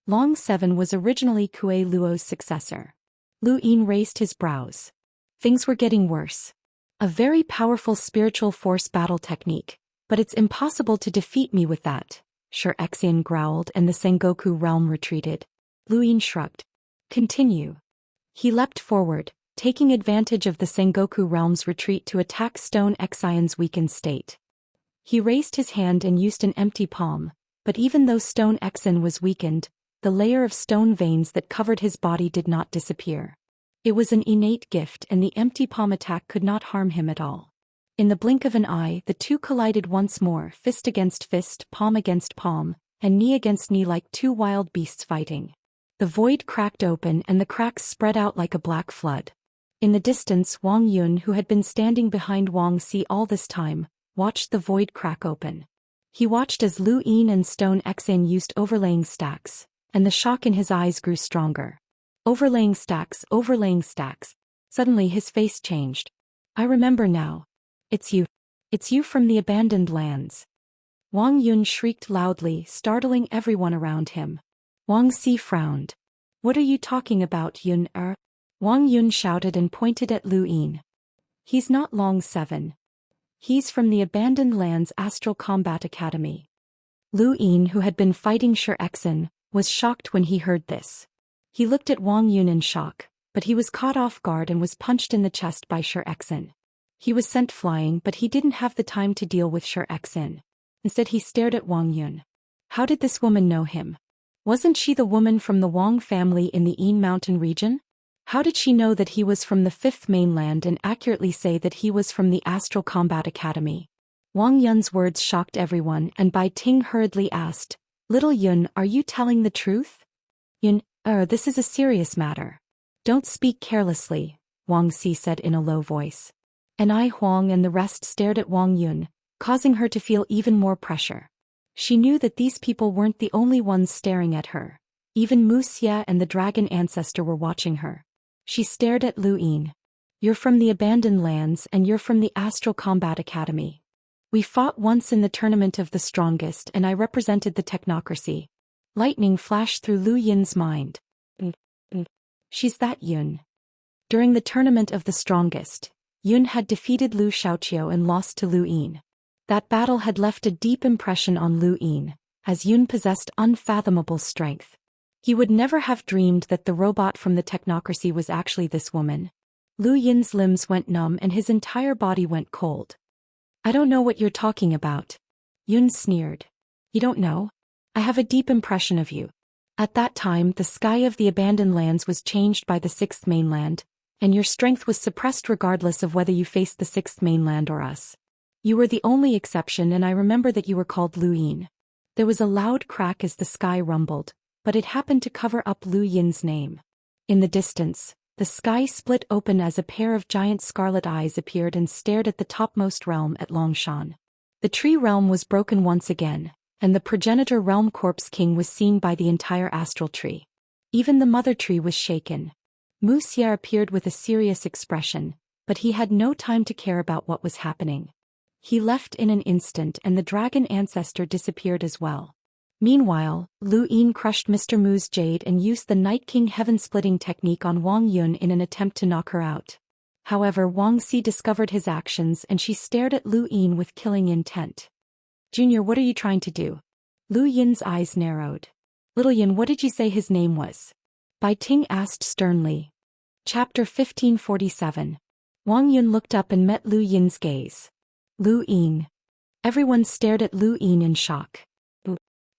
Long 7 was originally Kuei Luo's successor. Lu Yin raised his brows. Things were getting worse. A very powerful spiritual force battle technique, but it's impossible to defeat me with that, Xianxia growled, and the Sengoku realm retreated. Lu Yin shrugged. Continue. He leapt forward, taking advantage of the Sengoku realm's retreat to attack Xianxia's weakened state. He raised his hand and used an empty palm, but even though Xianxia was weakened, the layer of stone veins that covered his body did not disappear. It was an innate gift, and the empty palm attack could not harm him at all. In the blink of an eye, the two collided once more, fist against fist, palm against palm, and knee against knee like two wild beasts fighting. The void cracked open and the cracks spread out like a black flood. In the distance, Wang Yun, who had been standing behind Wang Si all this time, watched the void crack open. He watched as Lu Yin and Xianxia used overlaying stacks, and the shock in his eyes grew stronger. Overlaying stacks, overlaying stacks. Suddenly his face changed. I remember now. It's you. It's you from the abandoned lands. Wang Yun shrieked loudly, startling everyone around him. Wang Si frowned. What are you talking about, Yun? Wang Yun shouted and pointed at Lu Yin. He's not Long 7. He's from the abandoned lands Astral Combat Academy. Lu Yin, who had been fighting Xianxia, was shocked when he heard this. He looked at Wang Yun in shock, but he was caught off guard and was punched in the chest by Xianxia. He was sent flying, but he didn't have the time to deal with Xianxia. Instead he stared at Wang Yun. How did this woman know him? Wasn't she the woman from the Wang family in the Yin Mountain region? How did she know that he was from the Fifth Mainland and accurately say that he was from the Astral Combat Academy? Wang Yun's words shocked everyone, and Bai Ting hurriedly asked, Little Yun, are you telling the truth? Yun, this is a serious matter. Don't speak carelessly, Wang Si said in a low voice. And Huang and the rest stared at Wang Yun, causing her to feel even more pressure. She knew that these people weren't the only ones staring at her. Even Wuxia and the dragon ancestor were watching her. She stared at Lu Yin. You're from the abandoned lands and you're from the Astral Combat Academy. We fought once in the tournament of the strongest and I represented the technocracy. Lightning flashed through Lu Yin's mind. She's that Yun. During the tournament of the strongest, Yun had defeated Lu Xiaoqiu and lost to Lu Yin. That battle had left a deep impression on Lu Yin, as Yun possessed unfathomable strength. He would never have dreamed that the robot from the technocracy was actually this woman. Lu Yin's limbs went numb and his entire body went cold. I don't know what you're talking about. Yun sneered. You don't know? I have a deep impression of you. At that time the sky of the abandoned lands was changed by the Sixth Mainland, and your strength was suppressed regardless of whether you faced the Sixth Mainland or us. You were the only exception and I remember that you were called Lu Yin. There was a loud crack as the sky rumbled, but it happened to cover up Lu Yin's name. In the distance, the sky split open as a pair of giant scarlet eyes appeared and stared at the topmost realm at Longshan. The tree realm was broken once again, and the progenitor realm corpse king was seen by the entire astral tree. Even the mother tree was shaken. Wuxia appeared with a serious expression, but he had no time to care about what was happening. He left in an instant and the dragon ancestor disappeared as well. Meanwhile, Lu Yin crushed Mr. Mu's jade and used the Night King heaven-splitting technique on Wang Yun in an attempt to knock her out. However, Wang Si discovered his actions and she stared at Lu Yin with killing intent. Junior, what are you trying to do? Lu Yin's eyes narrowed. Little Yin, what did you say his name was? Bai Ting asked sternly. Chapter 1547. Wang Yun looked up and met Lu Yin's gaze. Lu Yin. Everyone stared at Lu Yin in shock.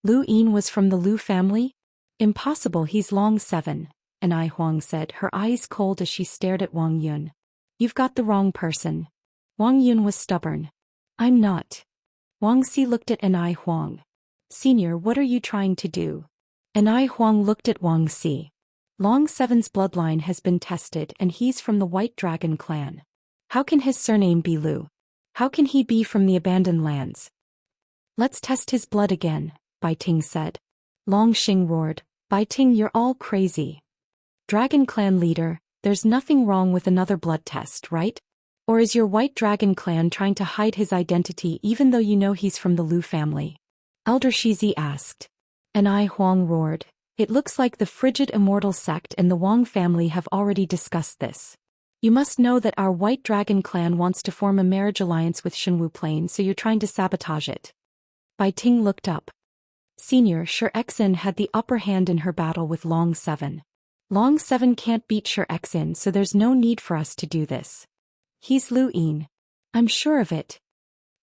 Lu Yin was from the Lu family? Impossible, he's Long 7, and Huang said, her eyes cold as she stared at Wang Yun. You've got the wrong person. Wang Yun was stubborn. I'm not. Wang Si looked at Huang. Senior, what are you trying to do? Huang looked at Wang Si. Long 7's bloodline has been tested and he's from the White Dragon clan. How can his surname be Lu? How can he be from the abandoned lands? Let's test his blood again, Bai Ting said. Long Xing roared, Bai Ting, you're all crazy. Dragon clan leader, there's nothing wrong with another blood test, right? Or is your White Dragon clan trying to hide his identity even though you know he's from the Lu family? Elder Shizi asked. Huang roared, it looks like the frigid Immortal sect and the Wang family have already discussed this. You must know that our White Dragon clan wants to form a marriage alliance with Shenwu Plain, so you're trying to sabotage it. Bai Ting looked up. Senior, Xianxia had the upper hand in her battle with Long 7. Long 7 can't beat Xianxia, so there's no need for us to do this. He's Lu Yin. I'm sure of it.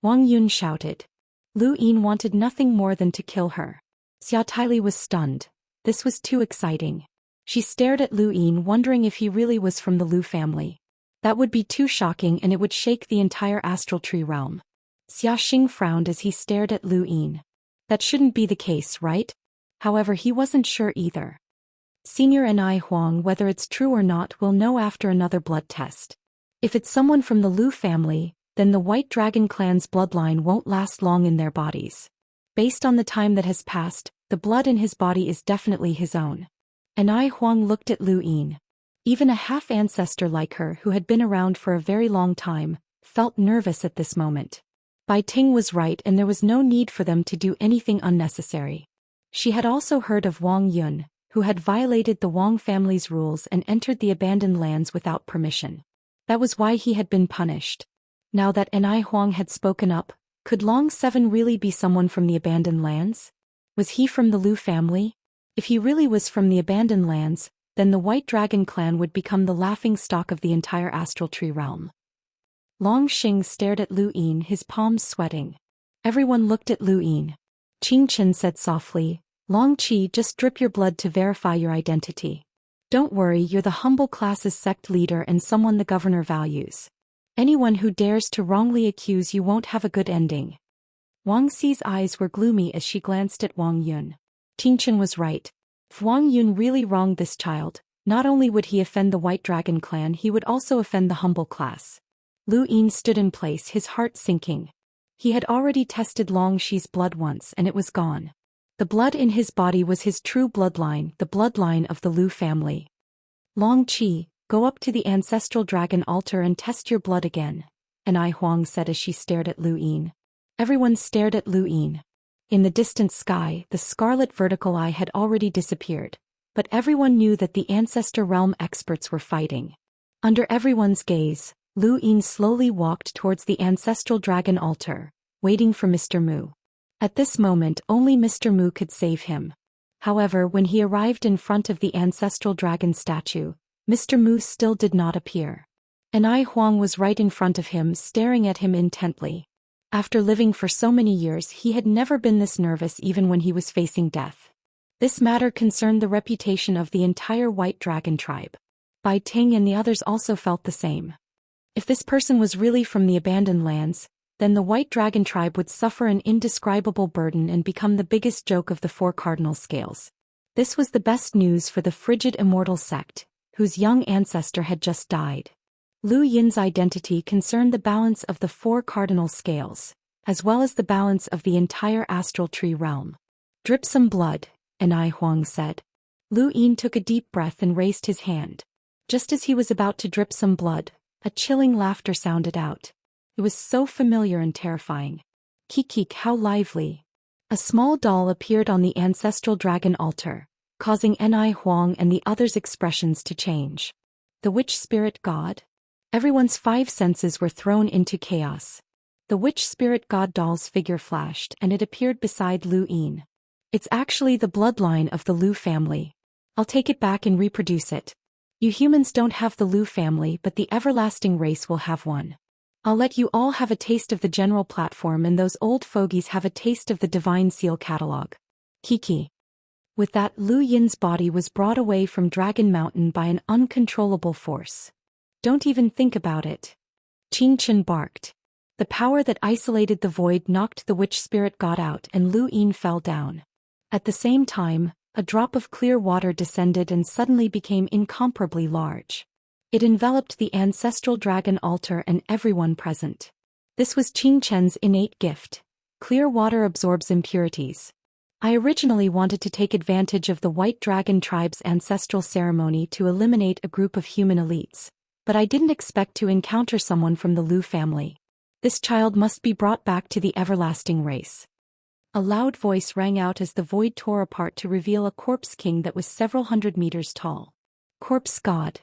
Wang Yun shouted. Lu Yin wanted nothing more than to kill her. Xia Taili was stunned. This was too exciting. She stared at Lu Yin, wondering if he really was from the Lu family. That would be too shocking and it would shake the entire astral tree realm. Xia Xing frowned as he stared at Lu Yin. That shouldn't be the case, right? However, he wasn't sure either. Senior and Huang, whether it's true or not, will know after another blood test. If it's someone from the Lu family, then the White Dragon clan's bloodline won't last long in their bodies. Based on the time that has passed, the blood in his body is definitely his own. Huang looked at Lu Yin. Even a half-ancestor like her who had been around for a very long time, felt nervous at this moment. Bai Ting was right and there was no need for them to do anything unnecessary. She had also heard of Wang Yun, who had violated the Wang family's rules and entered the abandoned lands without permission. That was why he had been punished. Now that Ni Huang had spoken up, could Long Seven really be someone from the abandoned lands? Was he from the Lu family? If he really was from the abandoned lands, then the White Dragon clan would become the laughingstock of the entire astral tree realm. Long Xing stared at Lu Yin, his palms sweating. Everyone looked at Lu Yin. Qing Chen said softly, "Long Qi, just drip your blood to verify your identity. Don't worry, you're the humble class's sect leader and someone the governor values. Anyone who dares to wrongly accuse you won't have a good ending." Wang Xi's eyes were gloomy as she glanced at Wang Yun. Qing Chen was right. If Wang Yun really wronged this child, not only would he offend the White Dragon clan, he would also offend the humble class. Lu Yin stood in place, his heart sinking. He had already tested Long Xi's blood once and it was gone. The blood in his body was his true bloodline, the bloodline of the Lu family. "Long Qi, go up to the ancestral dragon altar and test your blood again," Ni Huang said as she stared at Lu Yin. Everyone stared at Lu Yin. In the distant sky, the scarlet vertical eye had already disappeared, but everyone knew that the ancestor realm experts were fighting. Under everyone's gaze, Lu Yin slowly walked towards the ancestral dragon altar, waiting for Mr. Mu. At this moment only Mr. Mu could save him. However, when he arrived in front of the ancestral dragon statue, Mr. Mu still did not appear. Ni Huang was right in front of him, staring at him intently. After living for so many years, he had never been this nervous even when he was facing death. This matter concerned the reputation of the entire White Dragon tribe. Bai Ting and the others also felt the same. If this person was really from the abandoned lands, then the White Dragon tribe would suffer an indescribable burden and become the biggest joke of the four cardinal scales. This was the best news for the frigid Immortal sect, whose young ancestor had just died. Lu Yin's identity concerned the balance of the four cardinal scales, as well as the balance of the entire astral tree realm. "Drip some blood," Ni Huang said. Lu Yin took a deep breath and raised his hand. Just as he was about to drip some blood, a chilling laughter sounded out. It was so familiar and terrifying. "Kikik, how lively." A small doll appeared on the ancestral dragon altar, causing Ni Huang and the others' expressions to change. The witch spirit god? Everyone's five senses were thrown into chaos. The witch spirit god doll's figure flashed and it appeared beside Lu Yin. "It's actually the bloodline of the Lu family. I'll take it back and reproduce it. You humans don't have the Lu family, but the everlasting race will have one. I'll let you all have a taste of the general platform and those old fogies have a taste of the divine seal catalog. Kiki." With that, Lu Yin's body was brought away from Dragon Mountain by an uncontrollable force. "Don't even think about it." Qing Chen barked. The power that isolated the void knocked the witch spirit god out and Lu Yin fell down. At the same time, a drop of clear water descended and suddenly became incomparably large. It enveloped the ancestral dragon altar and everyone present. This was Qing Chen's innate gift. Clear water absorbs impurities. I originally wanted to take advantage of the White Dragon tribe's ancestral ceremony to eliminate a group of human elites, but I didn't expect to encounter someone from the Lu family. This child must be brought back to the everlasting race. A loud voice rang out as the void tore apart to reveal a corpse king that was several hundred meters tall. "Corpse god."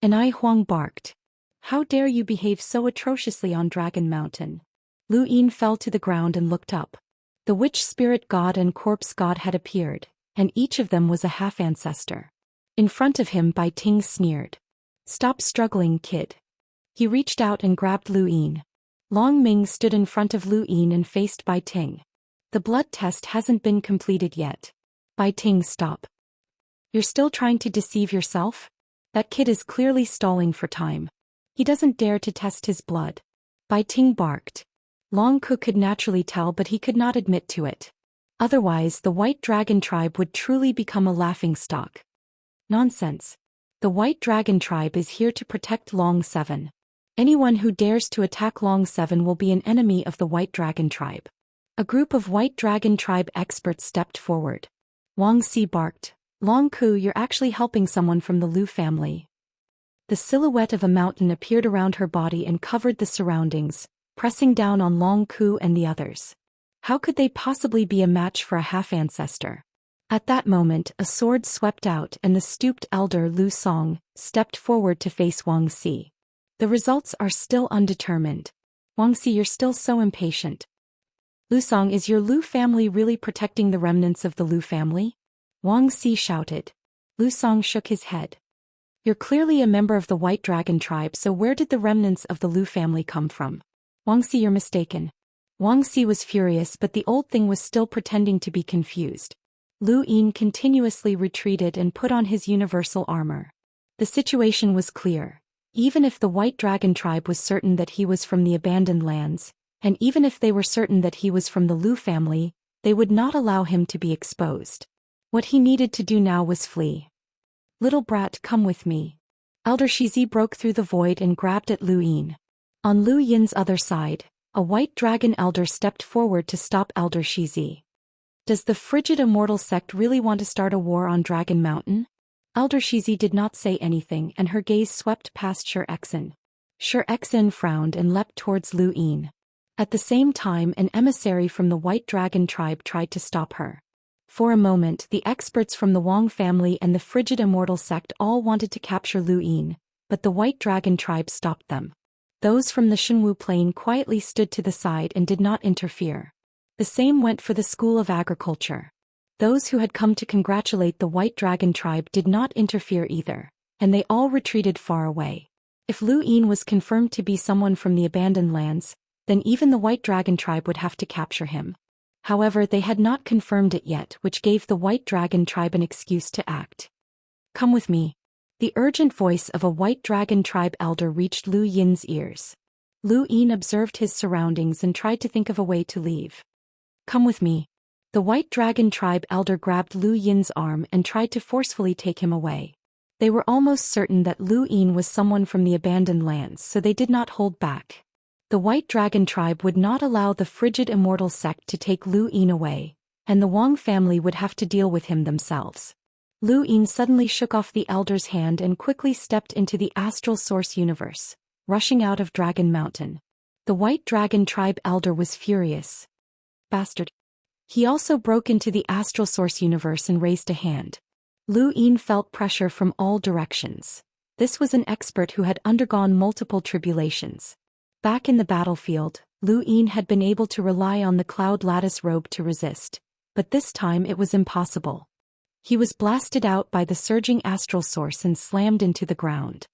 Ni Huang barked. "How dare you behave so atrociously on Dragon Mountain?" Lu Yin fell to the ground and looked up. The witch spirit god and corpse god had appeared, and each of them was a half-ancestor. In front of him, Bai Ting sneered. "Stop struggling, kid." He reached out and grabbed Lu Yin. Long Ming stood in front of Lu Yin and faced Bai Ting. "The blood test hasn't been completed yet." Bai Ting, stop. "You're still trying to deceive yourself? That kid is clearly stalling for time. He doesn't dare to test his blood." Bai Ting barked. Long Ku could naturally tell, but he could not admit to it. Otherwise, the White Dragon tribe would truly become a laughingstock. "Nonsense. The White Dragon tribe is here to protect Long Seven. Anyone who dares to attack Long Seven will be an enemy of the White Dragon tribe." A group of White Dragon tribe experts stepped forward. Wang Si barked. "Long Ku, you're actually helping someone from the Lu family." The silhouette of a mountain appeared around her body and covered the surroundings, pressing down on Long Ku and the others. How could they possibly be a match for a half-ancestor? At that moment, a sword swept out and the stooped elder Lu Song stepped forward to face Wang Si. The results are still undetermined. Wang Si, you're still so impatient. Lu Song, is your Lu family really protecting the remnants of the Lu family? Wang Si shouted. Lu Song shook his head. You're clearly a member of the White Dragon tribe, so where did the remnants of the Lu family come from? Wang Si, you're mistaken. Wang Si was furious, but the old thing was still pretending to be confused. Lu Yin continuously retreated and put on his universal armor. The situation was clear. Even if the White Dragon tribe was certain that he was from the abandoned lands, and even if they were certain that he was from the Lu family, they would not allow him to be exposed. What he needed to do now was flee. Little brat, come with me. Elder Shizi broke through the void and grabbed at Lu Yin. On Lu Yin's other side, a White Dragon elder stepped forward to stop Elder Shizi. Does the frigid immortal sect really want to start a war on Dragon Mountain? Elder Shizi did not say anything and her gaze swept past Shi Exin. Shi Exin frowned and leapt towards Lu Yin. At the same time, an emissary from the White Dragon tribe tried to stop her. For a moment, the experts from the Wang family and the frigid immortal sect all wanted to capture Lu Yin, but the White Dragon tribe stopped them. Those from the Shenwu plain quietly stood to the side and did not interfere. The same went for the School of Agriculture. Those who had come to congratulate the White Dragon tribe did not interfere either, and they all retreated far away. If Lu Yin was confirmed to be someone from the abandoned lands, then even the White Dragon tribe would have to capture him. However, they had not confirmed it yet, which gave the White Dragon tribe an excuse to act. Come with me. The urgent voice of a White Dragon tribe elder reached Lu Yin's ears. Lu Yin observed his surroundings and tried to think of a way to leave. Come with me. The White Dragon tribe elder grabbed Lu Yin's arm and tried to forcefully take him away. They were almost certain that Lu Yin was someone from the abandoned lands, so they did not hold back. The White Dragon tribe would not allow the frigid immortal sect to take Lu Yin away, and the Wang family would have to deal with him themselves. Lu Yin suddenly shook off the elder's hand and quickly stepped into the astral source universe, rushing out of Dragon Mountain. The White Dragon tribe elder was furious. Bastard. He also broke into the astral source universe and raised a hand. Lu Yin felt pressure from all directions. This was an expert who had undergone multiple tribulations. Back in the battlefield, Lu Yin had been able to rely on the cloud lattice robe to resist, but this time it was impossible. He was blasted out by the surging astral source and slammed into the ground.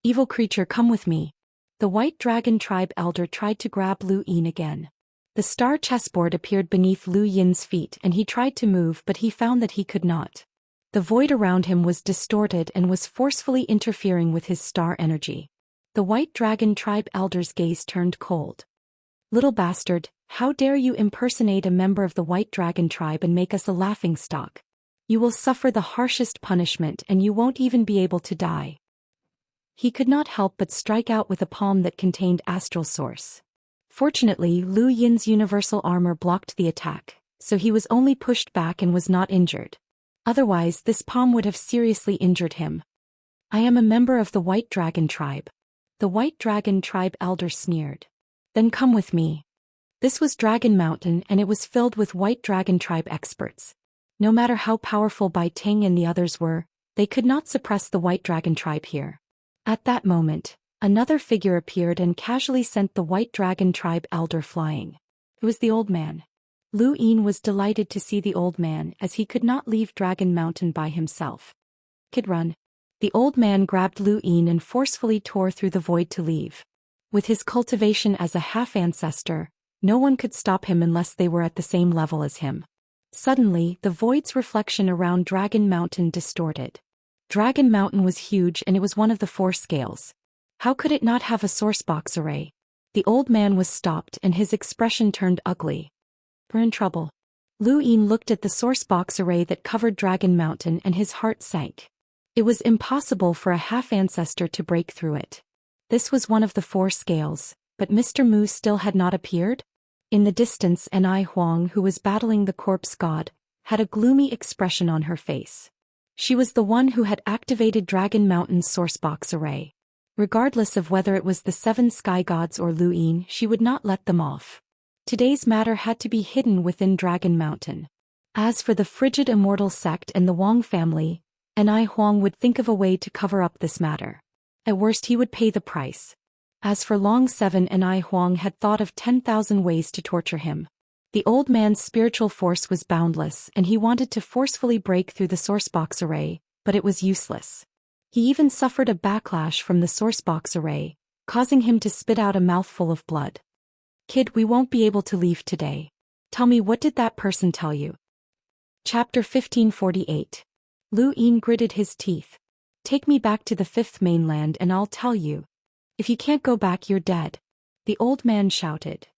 Evil creature, come with me. The White Dragon tribe elder tried to grab Lu Yin again. The star chessboard appeared beneath Lu Yin's feet and he tried to move, but he found that he could not. The void around him was distorted and was forcefully interfering with his star energy. The White Dragon tribe elder's gaze turned cold. Little bastard, how dare you impersonate a member of the White Dragon tribe and make us a laughingstock? You will suffer the harshest punishment and you won't even be able to die. He could not help but strike out with a palm that contained astral source. Fortunately, Lu Yin's universal armor blocked the attack, so he was only pushed back and was not injured. Otherwise, this palm would have seriously injured him. I am a member of the White Dragon tribe. The White Dragon tribe elder sneered. Then come with me. This was Dragon Mountain and it was filled with White Dragon tribe experts. No matter how powerful Bai Ting and the others were, they could not suppress the White Dragon tribe here. At that moment, another figure appeared and casually sent the White Dragon tribe elder flying. It was the old man. Lu Yin was delighted to see the old man as he could not leave Dragon Mountain by himself. Kid, run. The old man grabbed Lu Yin and forcefully tore through the void to leave. With his cultivation as a half-ancestor, no one could stop him unless they were at the same level as him. Suddenly, the void's reflection around Dragon Mountain distorted. Dragon Mountain was huge and it was one of the 4 scales. How could it not have a source box array? The old man was stopped and his expression turned ugly. We're in trouble. Lu Yin looked at the source box array that covered Dragon Mountain and his heart sank. It was impossible for a half-ancestor to break through it. This was one of the 4 scales, but Mr. Mu still had not appeared? In the distance, Anai Huang, who was battling the corpse god, had a gloomy expression on her face. She was the one who had activated Dragon Mountain's sourcebox array. Regardless of whether it was the 7 sky gods or Lu Yin, she would not let them off. Today's matter had to be hidden within Dragon Mountain. As for the frigid Immortal sect and the Wang family, Ai Huang would think of a way to cover up this matter. At worst he would pay the price. As for Long 7, Ai Huang had thought of 10,000 ways to torture him. The old man's spiritual force was boundless and he wanted to forcefully break through the sourcebox array, but it was useless. He even suffered a backlash from the sourcebox array, causing him to spit out a mouthful of blood. Kid, we won't be able to leave today. Tell me, what did that person tell you? Chapter 1548. Lu Yin gritted his teeth. Take me back to the 5th mainland and I'll tell you. If you can't go back, you're dead. The old man shouted.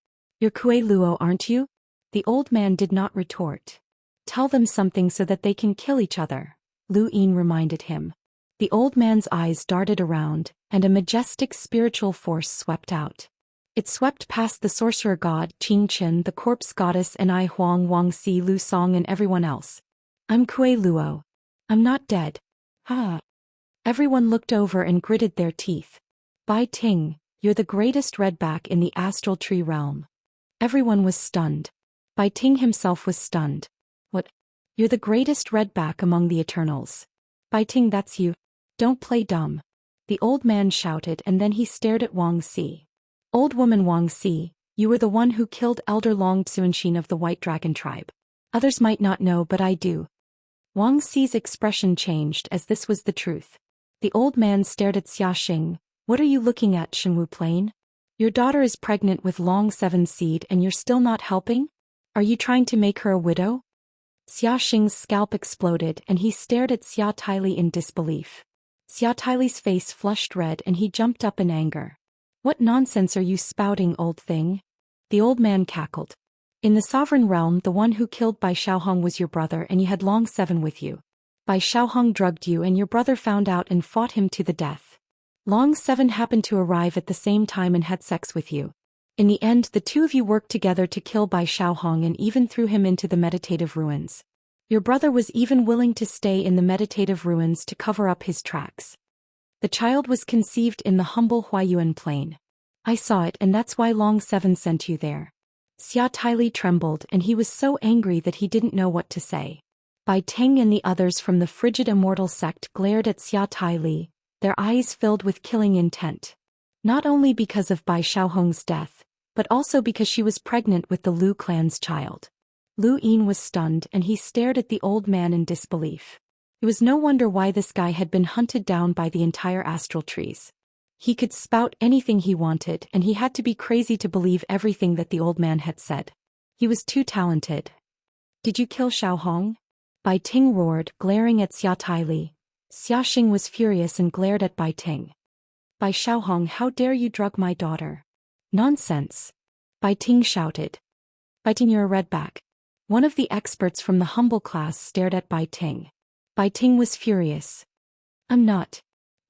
You're Kue Luo, aren't you? The old man did not retort. Tell them something so that they can kill each other, Lu Yin reminded him. The old man's eyes darted around, and a majestic spiritual force swept out. It swept past the sorcerer god, Qing Chen, the corpse goddess, and Ai Huang, Wang Si, Lu Song, and everyone else. I'm Kue Luo. I'm not dead. Ha! Everyone looked over and gritted their teeth. Bai Ting, you're the greatest redback in the astral tree realm. Everyone was stunned. Bai Ting himself was stunned. What? You're the greatest redback among the Eternals. Bai Ting, that's you. Don't play dumb. The old man shouted, and then he stared at Wang Si. Old woman Wang Si, you were the one who killed Elder Long Xuanxin of the White Dragon tribe. Others might not know, but I do. Wang Si's expression changed as this was the truth. The old man stared at Xiaxing. What are you looking at, Shenwu Plain? Your daughter is pregnant with Long 7 seed and you're still not helping? Are you trying to make her a widow? Xiaxing's scalp exploded and he stared at Xia Taili in disbelief. Xia Taili's face flushed red and he jumped up in anger. What nonsense are you spouting, old thing? The old man cackled. In the sovereign realm, the one who killed Bai Xiaohong was your brother and you had Long 7 with you. Bai Xiaohong drugged you and your brother found out and fought him to the death. Long 7 happened to arrive at the same time and had sex with you. In the end, the two of you worked together to kill Bai Xiaohong and even threw him into the meditative ruins. Your brother was even willing to stay in the meditative ruins to cover up his tracks. The child was conceived in the humble Huayuan plain. I saw it, and that's why Long 7 sent you there. Xia Taili trembled and he was so angry that he didn't know what to say. Bai Teng and the others from the frigid Immortal sect glared at Xia Taili, their eyes filled with killing intent. Not only because of Bai Xiaohong's death, but also because she was pregnant with the Lu clan's child. Lu Yin was stunned and he stared at the old man in disbelief. It was no wonder why this guy had been hunted down by the entire astral trees. He could spout anything he wanted and he had to be crazy to believe everything that the old man had said. He was too talented. Did you kill Xiaohong? Bai Ting roared, glaring at Xia Taili. Xiaxing was furious and glared at Bai Ting. Bai Xiaohong, how dare you drug my daughter? Nonsense. Bai Ting shouted. Bai Ting, you're a redback. One of the experts from the humble class stared at Bai Ting. Bai Ting was furious. I'm not.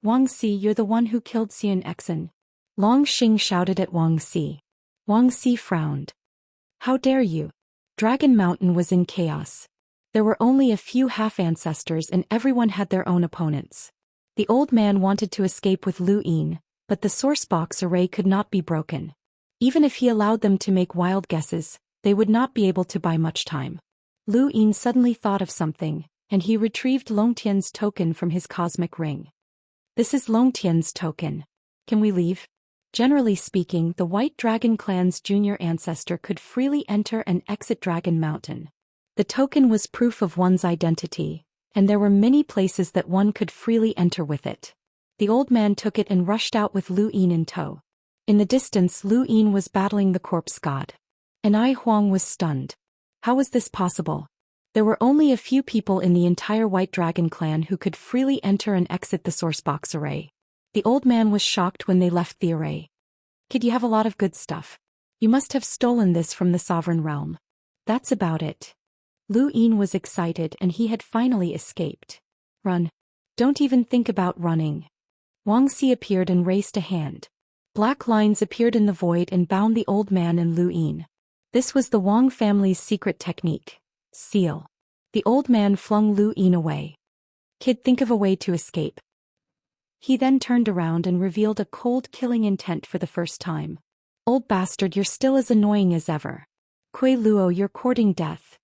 Wang Si, you're the one who killed Xianxia. Long Xing shouted at Wang Si. Wang Si frowned. How dare you? Dragon Mountain was in chaos. There were only a few half-ancestors and everyone had their own opponents. The old man wanted to escape with Lu Yin, but the sourcebox array could not be broken. Even if he allowed them to make wild guesses, they would not be able to buy much time. Lu Yin suddenly thought of something, and he retrieved Longtian's token from his cosmic ring. This is Longtian's token. Can we leave? Generally speaking, the White Dragon clan's junior ancestor could freely enter and exit Dragon Mountain. The token was proof of one's identity, and there were many places that one could freely enter with it. The old man took it and rushed out with Lu Yin in tow. In the distance, Lu Yin was battling the corpse god. And Ai Huang was stunned. How was this possible? There were only a few people in the entire White Dragon clan who could freely enter and exit the sourcebox array. The old man was shocked when they left the array. Kid, you have a lot of good stuff. You must have stolen this from the sovereign realm. That's about it. Lu Yin was excited and he had finally escaped. Run. Don't even think about running. Wang Si appeared and raised a hand. Black lines appeared in the void and bound the old man and Lu Yin. This was the Wang family's secret technique. Seal. The old man flung Lu Yin away. Kid, think of a way to escape. He then turned around and revealed a cold, killing intent for the first time. Old bastard, you're still as annoying as ever. Kui Luo, you're courting death.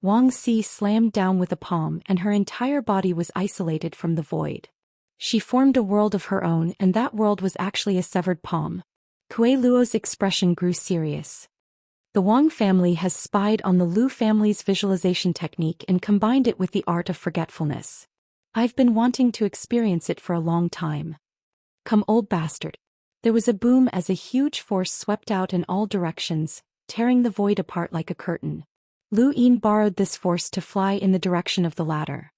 Wang Si slammed down with a palm and her entire body was isolated from the void. She formed a world of her own and that world was actually a severed palm. Kui Luo's expression grew serious. The Wang family has spied on the Lu family's visualization technique and combined it with the art of forgetfulness. I've been wanting to experience it for a long time. Come, old bastard. There was a boom as a huge force swept out in all directions, tearing the void apart like a curtain. Lu Yin borrowed this force to fly in the direction of the ladder.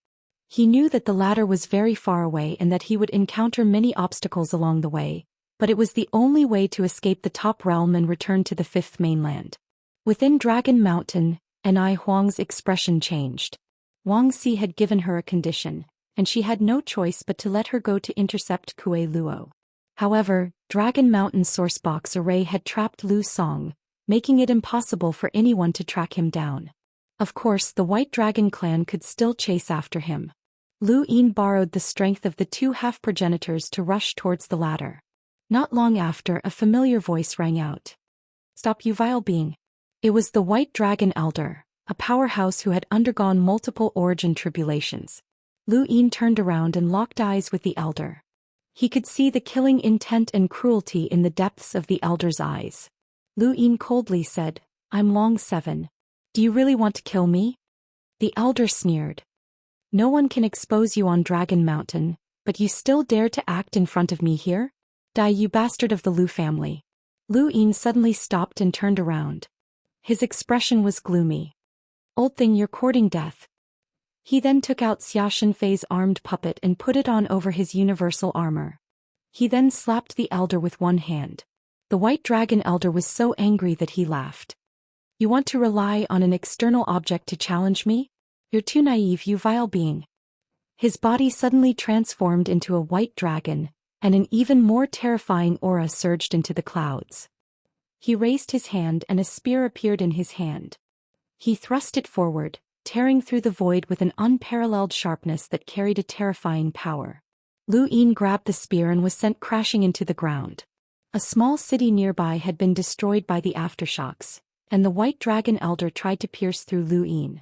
He knew that the ladder was very far away and that he would encounter many obstacles along the way, but it was the only way to escape the top realm and return to the fifth mainland. Within Dragon Mountain, Huang's expression changed. Wang Si had given her a condition, and she had no choice but to let her go to intercept Kui Luo. However, Dragon Mountain's sourcebox array had trapped Lu Song, making it impossible for anyone to track him down. Of course, the White Dragon clan could still chase after him. Lu Yin borrowed the strength of the two half-progenitors to rush towards the ladder. Not long after, a familiar voice rang out. Stop, you vile being. It was the White Dragon Elder, a powerhouse who had undergone multiple origin tribulations. Lu Yin turned around and locked eyes with the Elder. He could see the killing intent and cruelty in the depths of the Elder's eyes. Lu Yin coldly said, I'm Long 7. Do you really want to kill me? The Elder sneered. No one can expose you on Dragon Mountain, but you still dare to act in front of me here? Die, you bastard of the Lu family. Lu Yin suddenly stopped and turned around. His expression was gloomy. Old thing, you're courting death. He then took out Xianxia Fei's armed puppet and put it on over his universal armor. He then slapped the Elder with one hand. The White Dragon Elder was so angry that he laughed. You want to rely on an external object to challenge me? You're too naive, you vile being. His body suddenly transformed into a white dragon, and an even more terrifying aura surged into the clouds. He raised his hand and a spear appeared in his hand. He thrust it forward, tearing through the void with an unparalleled sharpness that carried a terrifying power. Lu Yin grabbed the spear and was sent crashing into the ground. A small city nearby had been destroyed by the aftershocks, and the White Dragon Elder tried to pierce through Lu Yin.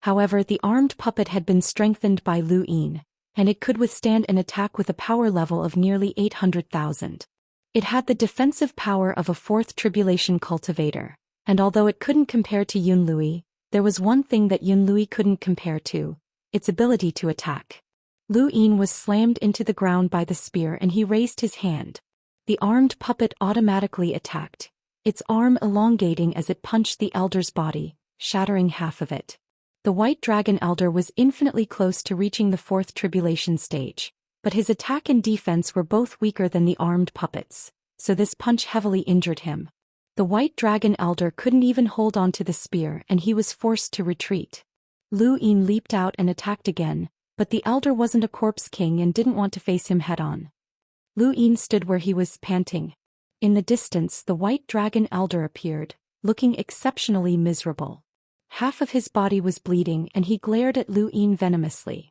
However, the armed puppet had been strengthened by Lu Yin, and it could withstand an attack with a power level of nearly 800,000. It had the defensive power of a fourth tribulation cultivator, and although it couldn't compare to Yunlui, there was one thing that Yunlui couldn't compare to: its ability to attack. Lu Yin was slammed into the ground by the spear and he raised his hand. The armed puppet automatically attacked, its arm elongating as it punched the Elder's body, shattering half of it. The White Dragon Elder was infinitely close to reaching the fourth tribulation stage, but his attack and defense were both weaker than the armed puppets, so this punch heavily injured him. The White Dragon Elder couldn't even hold on to the spear and he was forced to retreat. Lu Yin leaped out and attacked again, but the Elder wasn't a corpse king and didn't want to face him head-on. Lu Yin stood where he was, panting. In the distance, the White Dragon Elder appeared, looking exceptionally miserable. Half of his body was bleeding and he glared at Lu Yin venomously.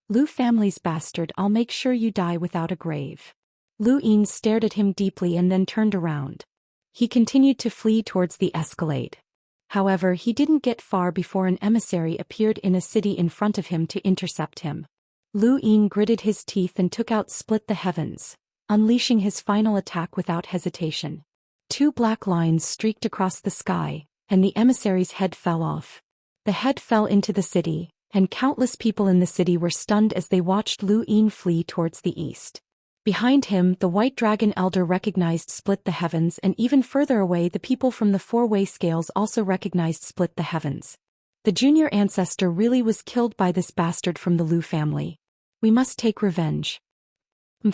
Lu family's bastard, I'll make sure you die without a grave. Lu Yin stared at him deeply and then turned around. He continued to flee towards the escalade. However, he didn't get far before an emissary appeared in a city in front of him to intercept him. Lu Yin gritted his teeth and took out Split the Heavens, unleashing his final attack without hesitation. Two black lines streaked across the sky, and the emissary's head fell off. The head fell into the city, and countless people in the city were stunned as they watched Lu Yin flee towards the east. Behind him, the White Dragon Elder recognized Split the Heavens, and even further away the people from the four-way scales also recognized Split the Heavens. The junior ancestor really was killed by this bastard from the Lu family. We must take revenge.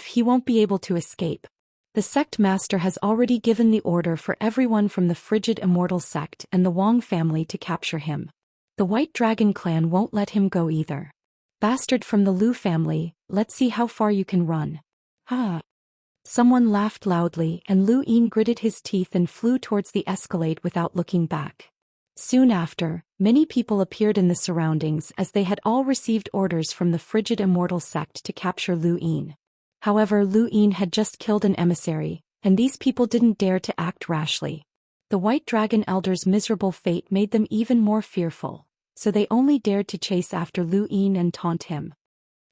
He won't be able to escape. The sect master has already given the order for everyone from the frigid Immortal sect and the Wang family to capture him. The White Dragon clan won't let him go either. Bastard from the Lu family, let's see how far you can run. Ha! Someone laughed loudly and Lu Yin gritted his teeth and flew towards the escalade without looking back. Soon after, many people appeared in the surroundings as they had all received orders from the frigid Immortal sect to capture Lu Yin. However, Lu Yin had just killed an emissary, and these people didn't dare to act rashly. The White Dragon Elder's miserable fate made them even more fearful, so they only dared to chase after Lu Yin and taunt him.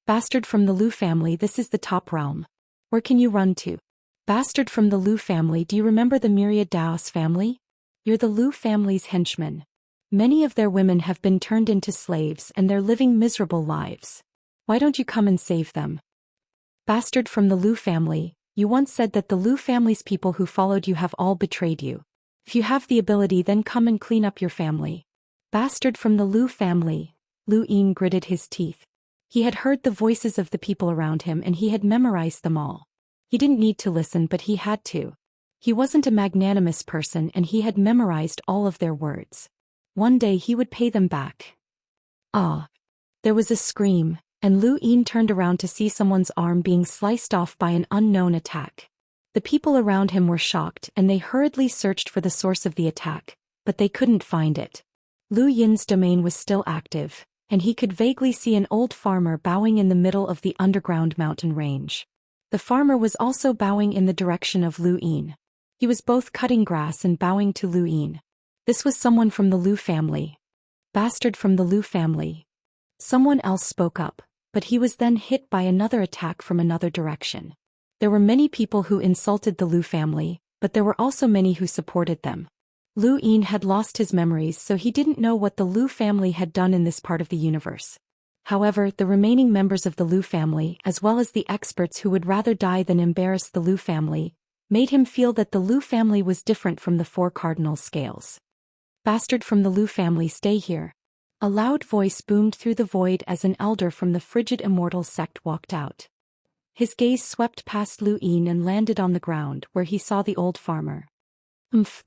Bastard from the Lu family, this is the top realm. Where can you run to? Bastard from the Lu family, do you remember the myriad Daoist family? You're the Lu family's henchman. Many of their women have been turned into slaves and they're living miserable lives. Why don't you come and save them? Bastard from the Lu family, you once said that the Lu family's people who followed you have all betrayed you. If you have the ability, then come and clean up your family. Bastard from the Lu family. Lu Yin gritted his teeth. He had heard the voices of the people around him and he had memorized them all. He didn't need to listen, but he had to. He wasn't a magnanimous person and he had memorized all of their words. One day he would pay them back. Ah! There was a scream, and Lu Yin turned around to see someone's arm being sliced off by an unknown attack. The people around him were shocked and they hurriedly searched for the source of the attack, but they couldn't find it. Lu Yin's domain was still active, and he could vaguely see an old farmer bowing in the middle of the underground mountain range. The farmer was also bowing in the direction of Lu Yin. He was both cutting grass and bowing to Lu Yin. This was someone from the Lu family. Bastard from the Lu family. Someone else spoke up, but he was then hit by another attack from another direction. There were many people who insulted the Lu family, but there were also many who supported them. Lu Yin had lost his memories, so he didn't know what the Lu family had done in this part of the universe. However, the remaining members of the Lu family, as well as the experts who would rather die than embarrass the Lu family, made him feel that the Lu family was different from the four cardinal scales. Bastard from the Lu family, stay here. A loud voice boomed through the void as an elder from the frigid Immortal sect walked out. His gaze swept past Lu Yin and landed on the ground where he saw the old farmer.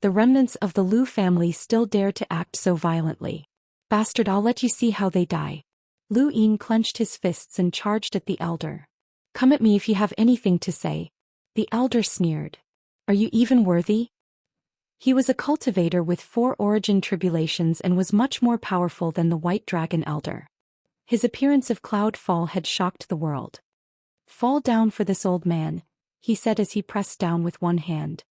The remnants of the Lu family still dare to act so violently. Bastard, I'll let you see how they die. Lu Yin clenched his fists and charged at the elder. Come at me if you have anything to say. The elder sneered. Are you even worthy? He was a cultivator with 4 origin tribulations and was much more powerful than the White Dragon Elder. His appearance of cloud fall had shocked the world. Fall down for this old man, he said as he pressed down with one hand.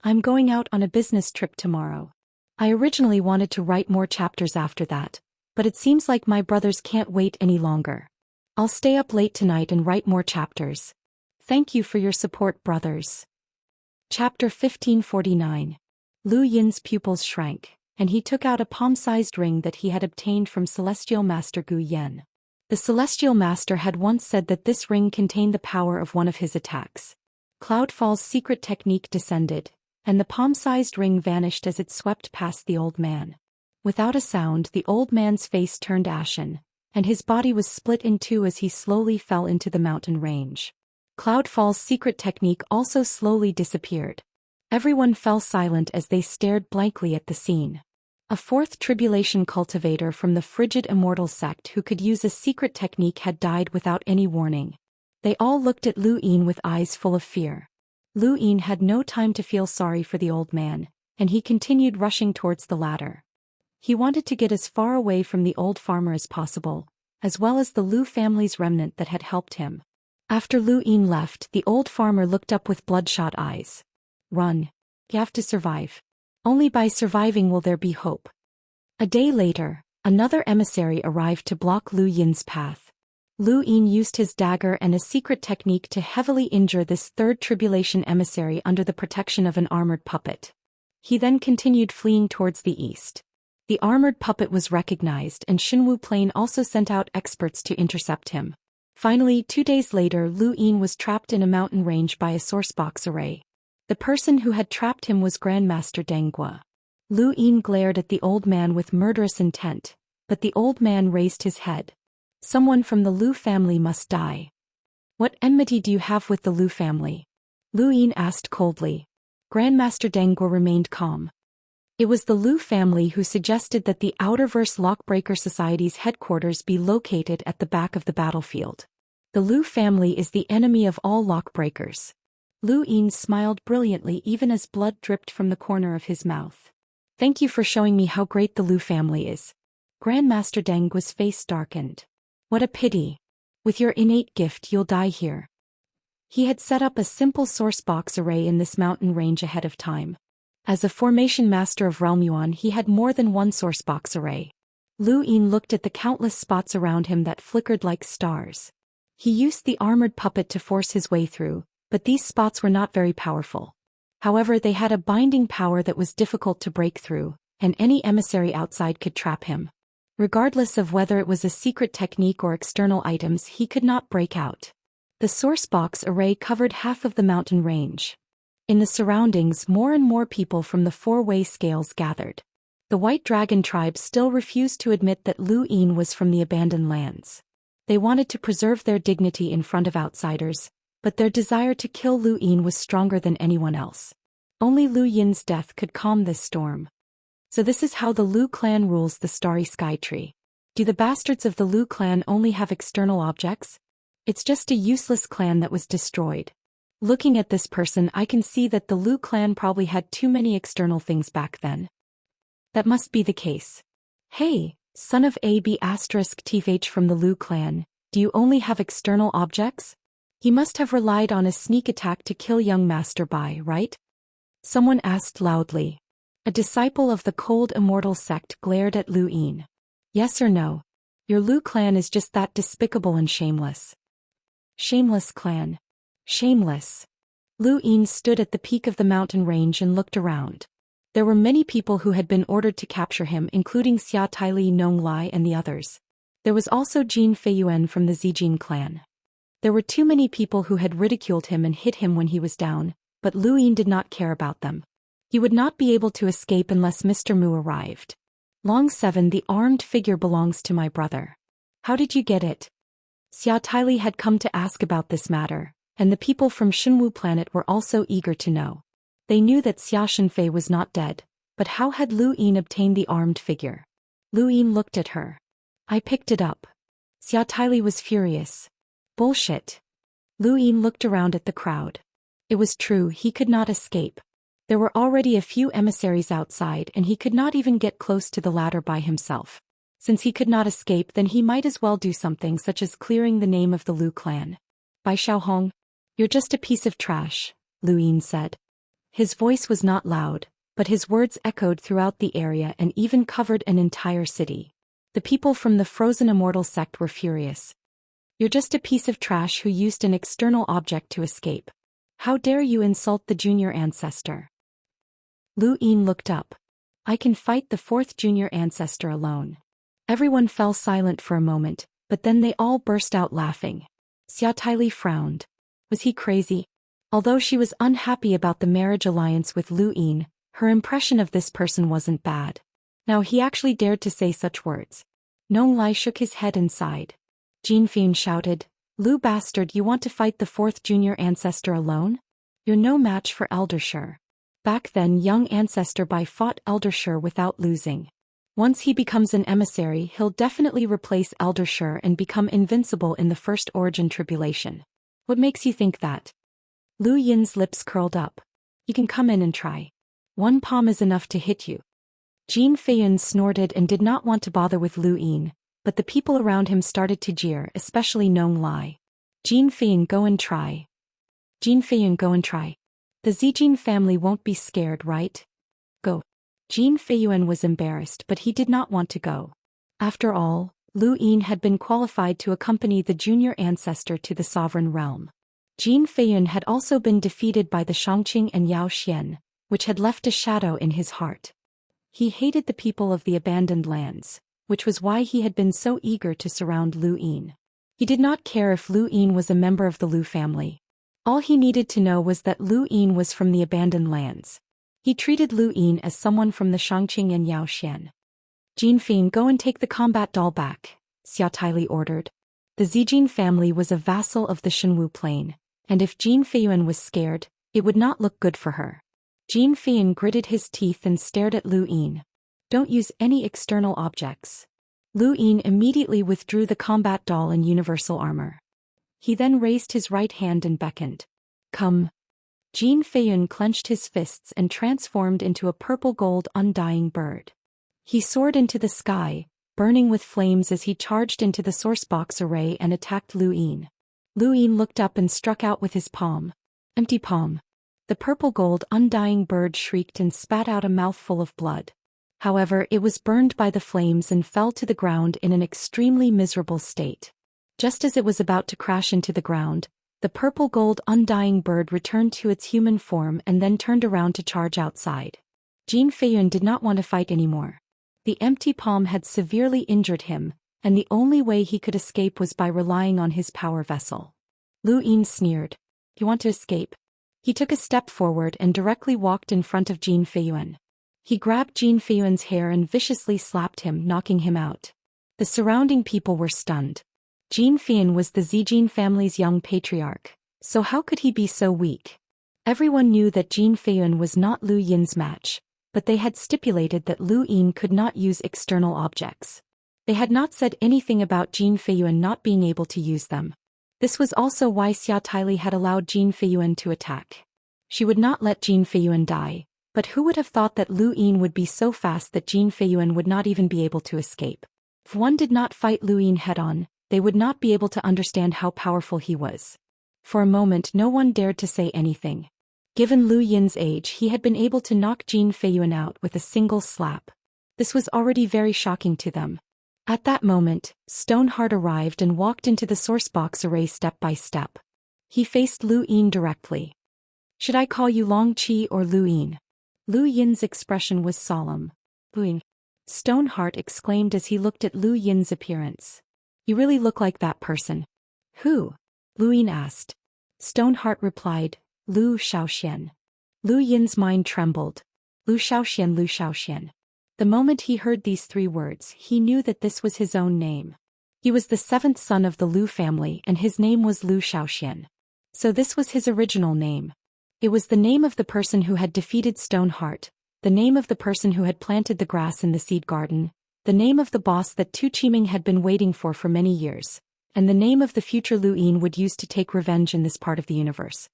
I'm going out on a business trip tomorrow. I originally wanted to write more chapters after that, but it seems like my brothers can't wait any longer. I'll stay up late tonight and write more chapters. Thank you for your support, brothers. Chapter 1549. Lu Yin's pupils shrank, and he took out a palm-sized ring that he had obtained from Celestial Master Gu Yan. The Celestial Master had once said that this ring contained the power of one of his attacks. Cloudfall's secret technique descended, and the palm-sized ring vanished as it swept past the old man. Without a sound, the old man's face turned ashen, and his body was split in two as he slowly fell into the mountain range. Cloudfall's secret technique also slowly disappeared. Everyone fell silent as they stared blankly at the scene. A 4th tribulation cultivator from the frigid Immortal sect who could use a secret technique had died without any warning. They all looked at Lu Yin with eyes full of fear. Lu Yin had no time to feel sorry for the old man, and he continued rushing towards the ladder. He wanted to get as far away from the old farmer as possible, as well as the Lu family's remnant that had helped him. After Lu Yin left, the old farmer looked up with bloodshot eyes. Run. You have to survive. Only by surviving will there be hope. A day later, another emissary arrived to block Lu Yin's path. Lu Yin used his dagger and a secret technique to heavily injure this 3rd tribulation emissary under the protection of an armored puppet. He then continued fleeing towards the east. The armored puppet was recognized and Xinwu Plain also sent out experts to intercept him. Finally, 2 days later, Lu Yin was trapped in a mountain range by a sourcebox array. The person who had trapped him was Grandmaster Denggua. Lu Yin glared at the old man with murderous intent, but the old man raised his head. Someone from the Lu family must die. What enmity do you have with the Lu family? Lu Yin asked coldly. Grandmaster Denggua remained calm. It was the Lu family who suggested that the Outerverse Lockbreaker Society's headquarters be located at the back of the battlefield. The Lu family is the enemy of all lockbreakers. Lu Yin smiled brilliantly even as blood dripped from the corner of his mouth. Thank you for showing me how great the Lu family is. Grandmaster Deng's face darkened. What a pity. With your innate gift you'll die here. He had set up a simple source box array in this mountain range ahead of time. As a formation master of Realm Yuan, he had more than one source box array. Lu Yin looked at the countless spots around him that flickered like stars. He used the armored puppet to force his way through, but these spots were not very powerful. However, they had a binding power that was difficult to break through, and any emissary outside could trap him. Regardless of whether it was a secret technique or external items, he could not break out. The source box array covered half of the mountain range. In the surroundings, more and more people from the four-way scales gathered. The White Dragon tribe still refused to admit that Lu Yin was from the abandoned lands. They wanted to preserve their dignity in front of outsiders, but their desire to kill Lu Yin was stronger than anyone else. Only Lu Yin's death could calm this storm. So this is how the Lu clan rules the Starry Sky Tree. Do the bastards of the Lu clan only have external objects? It's just a useless clan that was destroyed. Looking at this person, I can see that the Lu clan probably had too many external things back then. That must be the case. Hey, son of AB*TH from the Lu clan, do you only have external objects? He must have relied on a sneak attack to kill young Master Bai, right? Someone asked loudly. A disciple of the cold Immortal sect glared at Lu Yin. Yes or no? Your Lu clan is just that despicable and shameless. Shameless clan. Shameless. Lu Yin stood at the peak of the mountain range and looked around. There were many people who had been ordered to capture him, including Xia Taili, Nong Lai and the others. There was also Jin Feiyuan from the Zijin clan. There were too many people who had ridiculed him and hit him when he was down, but Lu Yin did not care about them. He would not be able to escape unless Mr. Mu arrived. Long 7, the armed figure belongs to my brother. How did you get it? Xia Taili had come to ask about this matter, and the people from Shenwu planet were also eager to know. They knew that Xia Shenfei was not dead, but how had Lu Yin obtained the armed figure? Lu Yin looked at her. I picked it up. Xia Taili was furious. Bullshit. Lu Yin looked around at the crowd. It was true, he could not escape. There were already a few emissaries outside and he could not even get close to the ladder by himself. Since he could not escape, then he might as well do something such as clearing the name of the Lu clan. Bai Xiaohong, you're just a piece of trash, Lu Yin said. His voice was not loud, but his words echoed throughout the area and even covered an entire city. The people from the frozen Immortal sect were furious. You're just a piece of trash who used an external object to escape. How dare you insult the junior ancestor? Lu Yin looked up. I can fight the 4th junior ancestor alone. Everyone fell silent for a moment, but then they all burst out laughing. Xia Taili frowned. Was he crazy? Although she was unhappy about the marriage alliance with Lu Yin, her impression of this person wasn't bad. Now he actually dared to say such words. Nong Lai shook his head and sighed. Jin Feiyun shouted, Lu bastard, you want to fight the 4th junior ancestor alone? You're no match for Elder Shi. Back then young ancestor Bai fought Elder Shi without losing. Once he becomes an emissary, he'll definitely replace Elder Shi and become invincible in the first origin tribulation. What makes you think that? Lu Yin's lips curled up. You can come in and try. One palm is enough to hit you. Jin Feiyun snorted and did not want to bother with Lu Yin, but the people around him started to jeer, especially Nong Lai. Jin Feiyun, go and try. Jin Feiyun, go and try. The Zijin family won't be scared, right? Go. Jin Feiyuan was embarrassed, but he did not want to go. After all, Lu Yin had been qualified to accompany the junior ancestor to the sovereign realm. Jin Feiyun had also been defeated by the Shangqing and Zhou Xian, which had left a shadow in his heart. He hated the people of the abandoned lands, which was why he had been so eager to surround Lu Yin. He did not care if Lu Yin was a member of the Lu family. All he needed to know was that Lu Yin was from the abandoned lands. He treated Lu Yin as someone from the Shangqing and Zhou Xian. Jin Feiyun, go and take the combat doll back, Xia Taili ordered. The Zijin family was a vassal of the Shenwu plain, and if Jin Feiyuan was scared, it would not look good for her. Jin Feiyun gritted his teeth and stared at Lu Yin. Don't use any external objects. Lu Yin immediately withdrew the combat doll in universal armor. He then raised his right hand and beckoned. Come. Jin Feiyun clenched his fists and transformed into a purple-gold undying bird. He soared into the sky, burning with flames as he charged into the sourcebox array and attacked Lu Yin. Lu Yin looked up and struck out with his palm. Empty palm. The purple-gold undying bird shrieked and spat out a mouthful of blood. However, it was burned by the flames and fell to the ground in an extremely miserable state. Just as it was about to crash into the ground, the purple-gold undying bird returned to its human form and then turned around to charge outside. Jin Feiyun did not want to fight anymore. The empty palm had severely injured him, and the only way he could escape was by relying on his power vessel. Lu Yin sneered. You want to escape? He took a step forward and directly walked in front of Jin Feiyun. He grabbed Jin Feiyun's hair and viciously slapped him, knocking him out. The surrounding people were stunned. Jin Feiyun was the Zijin family's young patriarch, so how could he be so weak? Everyone knew that Jin Feiyun was not Lu Yin's match, but they had stipulated that Lu Yin could not use external objects. They had not said anything about Jin Feiyun not being able to use them. This was also why Xia Taili had allowed Jin Feiyun to attack. She would not let Jin Feiyun die, but who would have thought that Lu Yin would be so fast that Jin Feiyun would not even be able to escape? If one did not fight Lu Yin head-on, they would not be able to understand how powerful he was. For a moment no one dared to say anything. Given Lu Yin's age, he had been able to knock Jin Feiyun out with a single slap. This was already very shocking to them. At that moment, Stoneheart arrived and walked into the sourcebox array step by step. He faced Lu Yin directly. Should I call you Long Qi or Lu Yin? Lu Yin's expression was solemn. Lu Yin. Stoneheart exclaimed as he looked at Lu Yin's appearance. You really look like that person. Who? Lu Yin asked. Stoneheart replied, Lu Xian. Lu Yin's mind trembled. Lu Xian, Lu Xian. The moment he heard these three words, he knew that this was his own name. He was the seventh son of the Lu family and his name was Lu Xian. So this was his original name. It was the name of the person who had defeated Stoneheart, the name of the person who had planted the grass in the seed garden, the name of the boss that Tu Qiming had been waiting for many years, and the name of the future Lu Yin would use to take revenge in this part of the universe.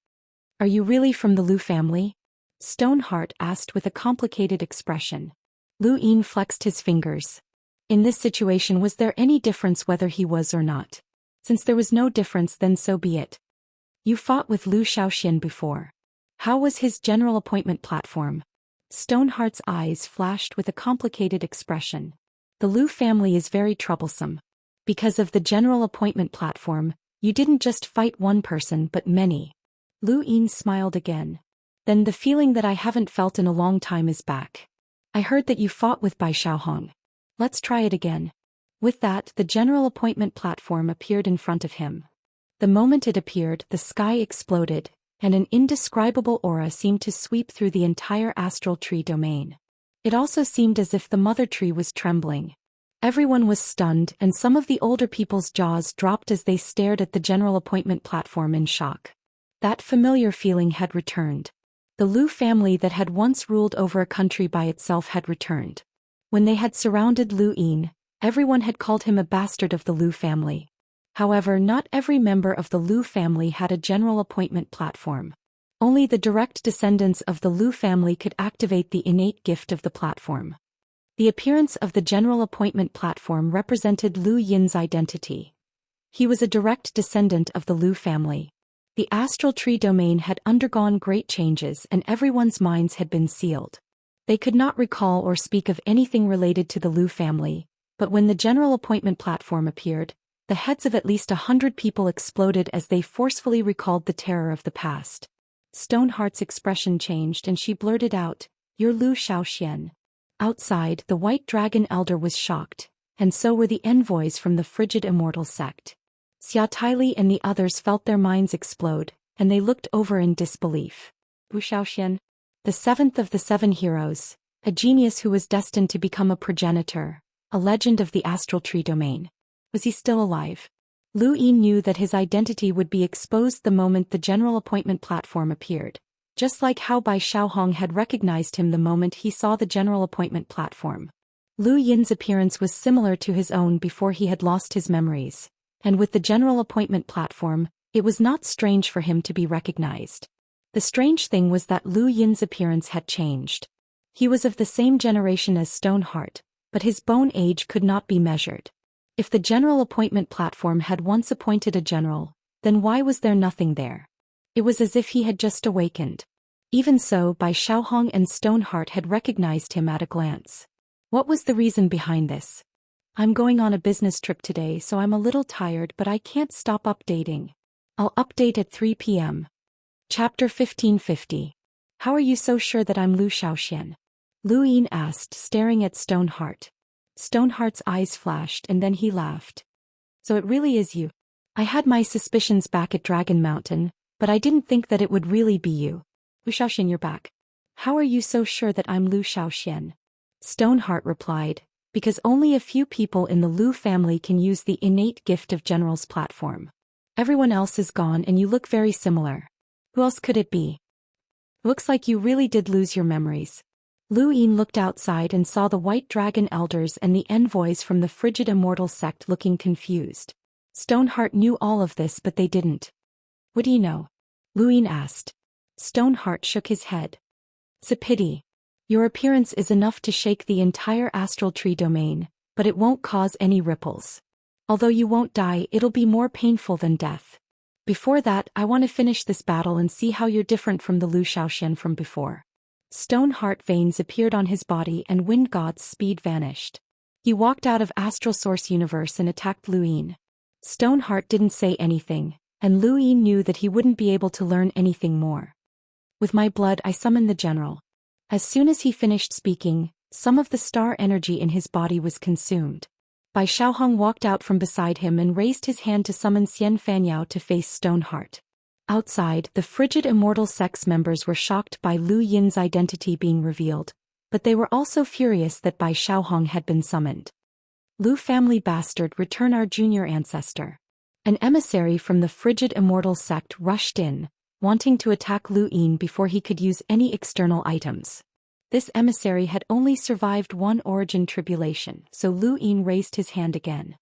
Are you really from the Lu family? Stoneheart asked with a complicated expression. Lu Yin flexed his fingers. In this situation, was there any difference whether he was or not? Since there was no difference, then so be it. You fought with Lu Xian before. How was his general appointment platform? Stoneheart's eyes flashed with a complicated expression. The Lu family is very troublesome. Because of the general appointment platform, you didn't just fight one person but many. Lu Yin smiled again. Then the feeling that I haven't felt in a long time is back. I heard that you fought with Bai Xiaohong. Let's try it again. With that, the general appointment platform appeared in front of him. The moment it appeared, the sky exploded, and an indescribable aura seemed to sweep through the entire astral tree domain. It also seemed as if the mother tree was trembling. Everyone was stunned, and some of the older people's jaws dropped as they stared at the general appointment platform in shock. That familiar feeling had returned. The Lu family that had once ruled over a country by itself had returned. When they had surrounded Lu Yin, everyone had called him a bastard of the Lu family. However, not every member of the Lu family had a general appointment platform. Only the direct descendants of the Lu family could activate the innate gift of the platform. The appearance of the general appointment platform represented Lu Yin's identity. He was a direct descendant of the Lu family. The astral tree domain had undergone great changes and everyone's minds had been sealed. They could not recall or speak of anything related to the Lu family, but when the general appointment platform appeared, the heads of at least 100 people exploded as they forcefully recalled the terror of the past. Stoneheart's expression changed and she blurted out, "You're Lu Xian." Outside, the White Dragon Elder was shocked, and so were the envoys from the frigid Immortal sect. Xia Taili and the others felt their minds explode, and they looked over in disbelief. Lu Xian, the seventh of the seven heroes, a genius who was destined to become a progenitor, a legend of the astral tree domain. Was he still alive? Lu Yin knew that his identity would be exposed the moment the general appointment platform appeared, just like how Bai Xiaohong had recognized him the moment he saw the general appointment platform. Lu Yin's appearance was similar to his own before he had lost his memories, and with the general appointment platform, it was not strange for him to be recognized. The strange thing was that Lu Yin's appearance had changed. He was of the same generation as Stoneheart, but his bone age could not be measured. If the general appointment platform had once appointed a general, then why was there nothing there? It was as if he had just awakened. Even so, Bai Xiaohong and Stoneheart had recognized him at a glance. What was the reason behind this? I'm going on a business trip today, so I'm a little tired, but I can't stop updating. I'll update at 3 p.m. Chapter 1550. How are you so sure that I'm Lu Xiaoxian? Lu Yin asked, staring at Stoneheart. Stoneheart's eyes flashed and then he laughed. So it really is you. I had my suspicions back at Dragon Mountain, but I didn't think that it would really be you. Lu Xiaoxian, you're back. How are you so sure that I'm Lu Xiaoxian? Stoneheart replied, because only a few people in the Lu family can use the innate gift of General's platform. Everyone else is gone and you look very similar. Who else could it be? Looks like you really did lose your memories. Lu Yin looked outside and saw the White Dragon elders and the envoys from the frigid Immortal sect looking confused. Stoneheart knew all of this, but they didn't. What do you know? Lu Yin asked. Stoneheart shook his head. It's a pity. Your appearance is enough to shake the entire astral tree domain, but it won't cause any ripples. Although you won't die, it'll be more painful than death. Before that, I want to finish this battle and see how you're different from the Lu Xiaoxian from before. Stoneheart veins appeared on his body and Wind God's speed vanished. He walked out of Astral Source Universe and attacked Lu Yin. Stoneheart didn't say anything, and Lu Yin knew that he wouldn't be able to learn anything more. With my blood I summon the general. As soon as he finished speaking, some of the star energy in his body was consumed. Bai Xiaohong walked out from beside him and raised his hand to summon Xian Fanyao to face Stoneheart. Outside, the frigid Immortal sect's members were shocked by Lu Yin's identity being revealed, but they were also furious that Bai Xiaohong had been summoned. Lu family bastard, return our junior ancestor. An emissary from the frigid Immortal sect rushed in, wanting to attack Lu Yin before he could use any external items. This emissary had only survived one origin tribulation, so Lu Yin raised his hand again.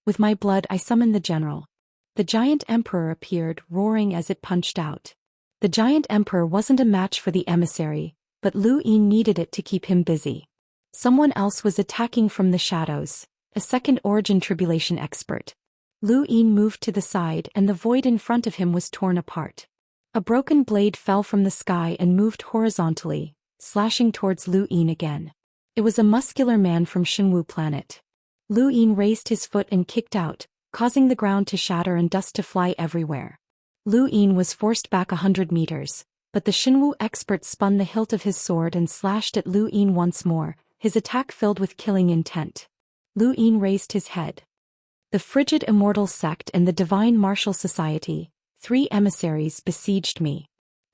With my blood I summon the general. The giant emperor appeared, roaring as it punched out. The giant emperor wasn't a match for the emissary, but Lu Yin needed it to keep him busy. Someone else was attacking from the shadows, a second origin tribulation expert. Lu Yin moved to the side and the void in front of him was torn apart. A broken blade fell from the sky and moved horizontally, slashing towards Lu Yin again. It was a muscular man from Shenwu planet. Lu Yin raised his foot and kicked out, causing the ground to shatter and dust to fly everywhere. Lu Yin was forced back 100 meters, but the Shenwu expert spun the hilt of his sword and slashed at Lu Yin once more, his attack filled with killing intent. Lu Yin raised his head. The frigid Immortal sect and the Divine Martial Society, 3 emissaries, besieged me.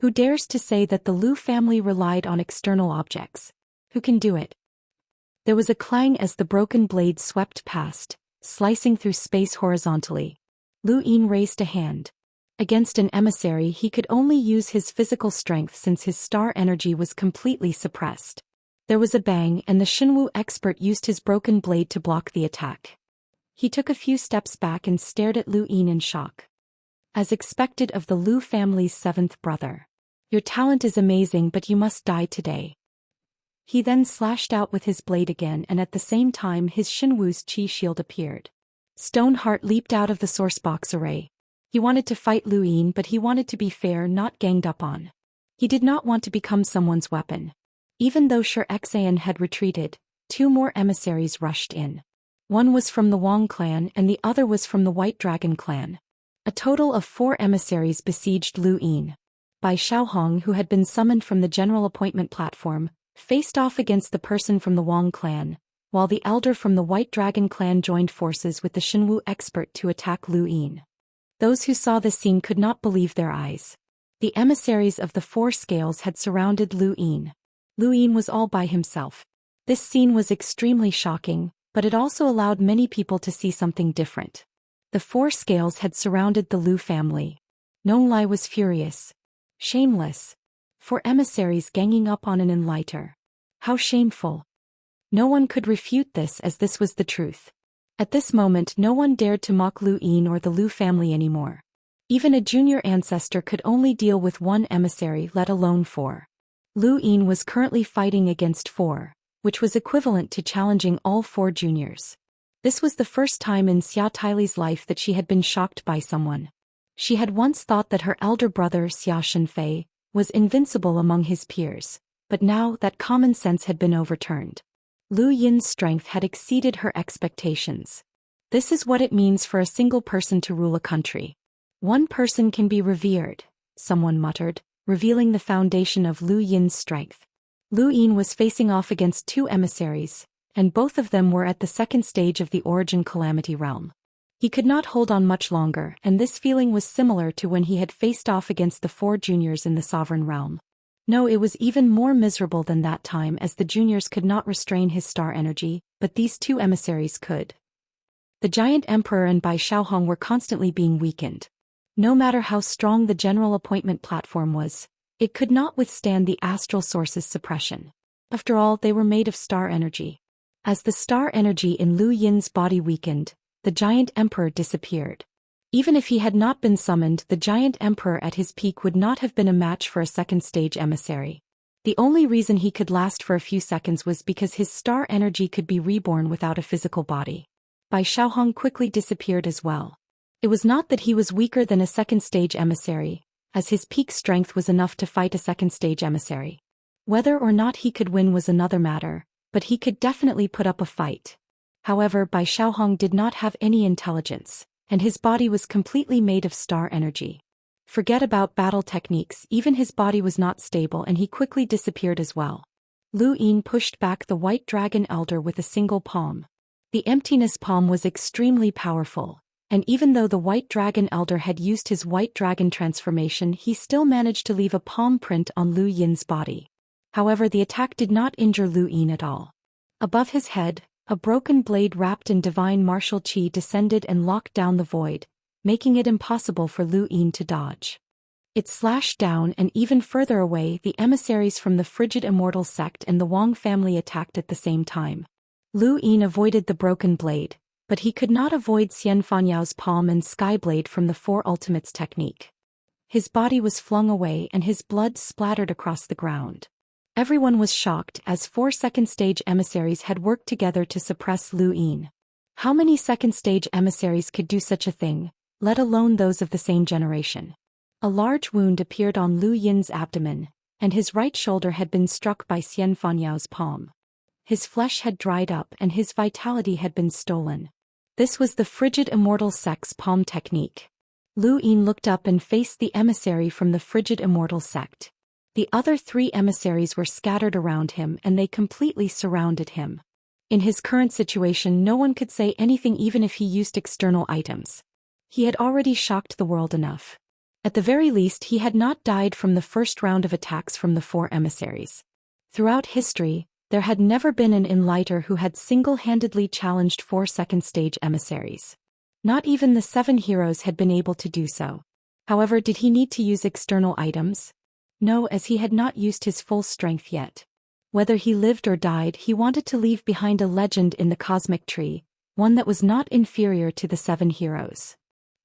Who dares to say that the Lu family relied on external objects? Who can do it? There was a clang as the broken blade swept past, slicing through space horizontally. Lu Yin raised a hand. Against an emissary he could only use his physical strength since his star energy was completely suppressed. There was a bang and the Shenwu expert used his broken blade to block the attack. He took a few steps back and stared at Lu Yin in shock. As expected of the Lu family's 7th brother. Your talent is amazing, but you must die today. He then slashed out with his blade again and at the same time his Shenwu's chi shield appeared. Stoneheart leaped out of the source box array. He wanted to fight Lu Yin, but he wanted to be fair, not ganged up on. He did not want to become someone's weapon. Even though Xianxia had retreated, 2 more emissaries rushed in. One was from the Wang clan and the other was from the White Dragon clan. A total of 4 emissaries besieged Lu Yin. Bai Xiaohong, who had been summoned from the general appointment platform, faced off against the person from the Wang clan, while the elder from the White Dragon clan joined forces with the Shenwu expert to attack Lu Yin. Those who saw this scene could not believe their eyes. The emissaries of the 4 scales had surrounded Lu Yin. Lu Yin was all by himself. This scene was extremely shocking, but it also allowed many people to see something different. The 4 scales had surrounded the Lu family. Nonglai was furious. Shameless. 4 emissaries ganging up on an enlighter. How shameful. No one could refute this as this was the truth. At this moment no one dared to mock Lu Yin or the Lu family anymore. Even a junior ancestor could only deal with one emissary, let alone 4. Lu Yin was currently fighting against 4, which was equivalent to challenging all 4 juniors. This was the first time in Xia Taili's life that she had been shocked by someone. She had once thought that her elder brother Xia Shenfei was invincible among his peers, but now that common sense had been overturned. Lu Yin's strength had exceeded her expectations. This is what it means for a single person to rule a country. One person can be revered, someone muttered, revealing the foundation of Lu Yin's strength. Lu Yin was facing off against 2 emissaries, and both of them were at the second stage of the Origin Calamity realm. He could not hold on much longer, and this feeling was similar to when he had faced off against the 4 juniors in the Sovereign Realm. No, it was even more miserable than that time, as the juniors could not restrain his star energy, but these 2 emissaries could. The Giant Emperor and Bai Xiaohong were constantly being weakened. No matter how strong the general appointment platform was, it could not withstand the astral source's suppression. After all, they were made of star energy. As the star energy in Lu Yin's body weakened, the Giant Emperor disappeared. Even if he had not been summoned, the Giant Emperor at his peak would not have been a match for a second-stage emissary. The only reason he could last for a few seconds was because his star energy could be reborn without a physical body. Bai Xiaohong quickly disappeared as well. It was not that he was weaker than a second-stage emissary, as his peak strength was enough to fight a second-stage emissary. Whether or not he could win was another matter, but he could definitely put up a fight. However, Bai Xiaohong did not have any intelligence, and his body was completely made of star energy. Forget about battle techniques, even his body was not stable, and he quickly disappeared as well. Lu Yin pushed back the White Dragon Elder with a single palm. The emptiness palm was extremely powerful, and even though the White Dragon Elder had used his White Dragon transformation, he still managed to leave a palm print on Lu Yin's body. However, the attack did not injure Lu Yin at all. Above his head, a broken blade wrapped in divine martial qi descended and locked down the void, making it impossible for Lu Yin to dodge. It slashed down, and even further away, the emissaries from the frigid Immortal sect and the Wang family attacked at the same time. Lu Yin avoided the broken blade, but he could not avoid Xian Fanyao's palm and Skyblade from the 4 Ultimates technique. His body was flung away and his blood splattered across the ground. Everyone was shocked, as 4 second-stage emissaries had worked together to suppress Lu Yin. How many second-stage emissaries could do such a thing, let alone those of the same generation? A large wound appeared on Lu Yin's abdomen, and his right shoulder had been struck by Xian Fanyao's palm. His flesh had dried up and his vitality had been stolen. This was the frigid Immortal sect's palm technique. Lu Yin looked up and faced the emissary from the frigid Immortal sect. The other 3 emissaries were scattered around him and they completely surrounded him. In his current situation, no one could say anything even if he used external items. He had already shocked the world enough. At the very least, he had not died from the first round of attacks from the 4 emissaries. Throughout history, there had never been an enlighter who had single-handedly challenged 4 second-stage emissaries. Not even the 7 heroes had been able to do so. However, did he need to use external items? No, as he had not used his full strength yet. Whether he lived or died, he wanted to leave behind a legend in the cosmic tree, one that was not inferior to the 7 heroes.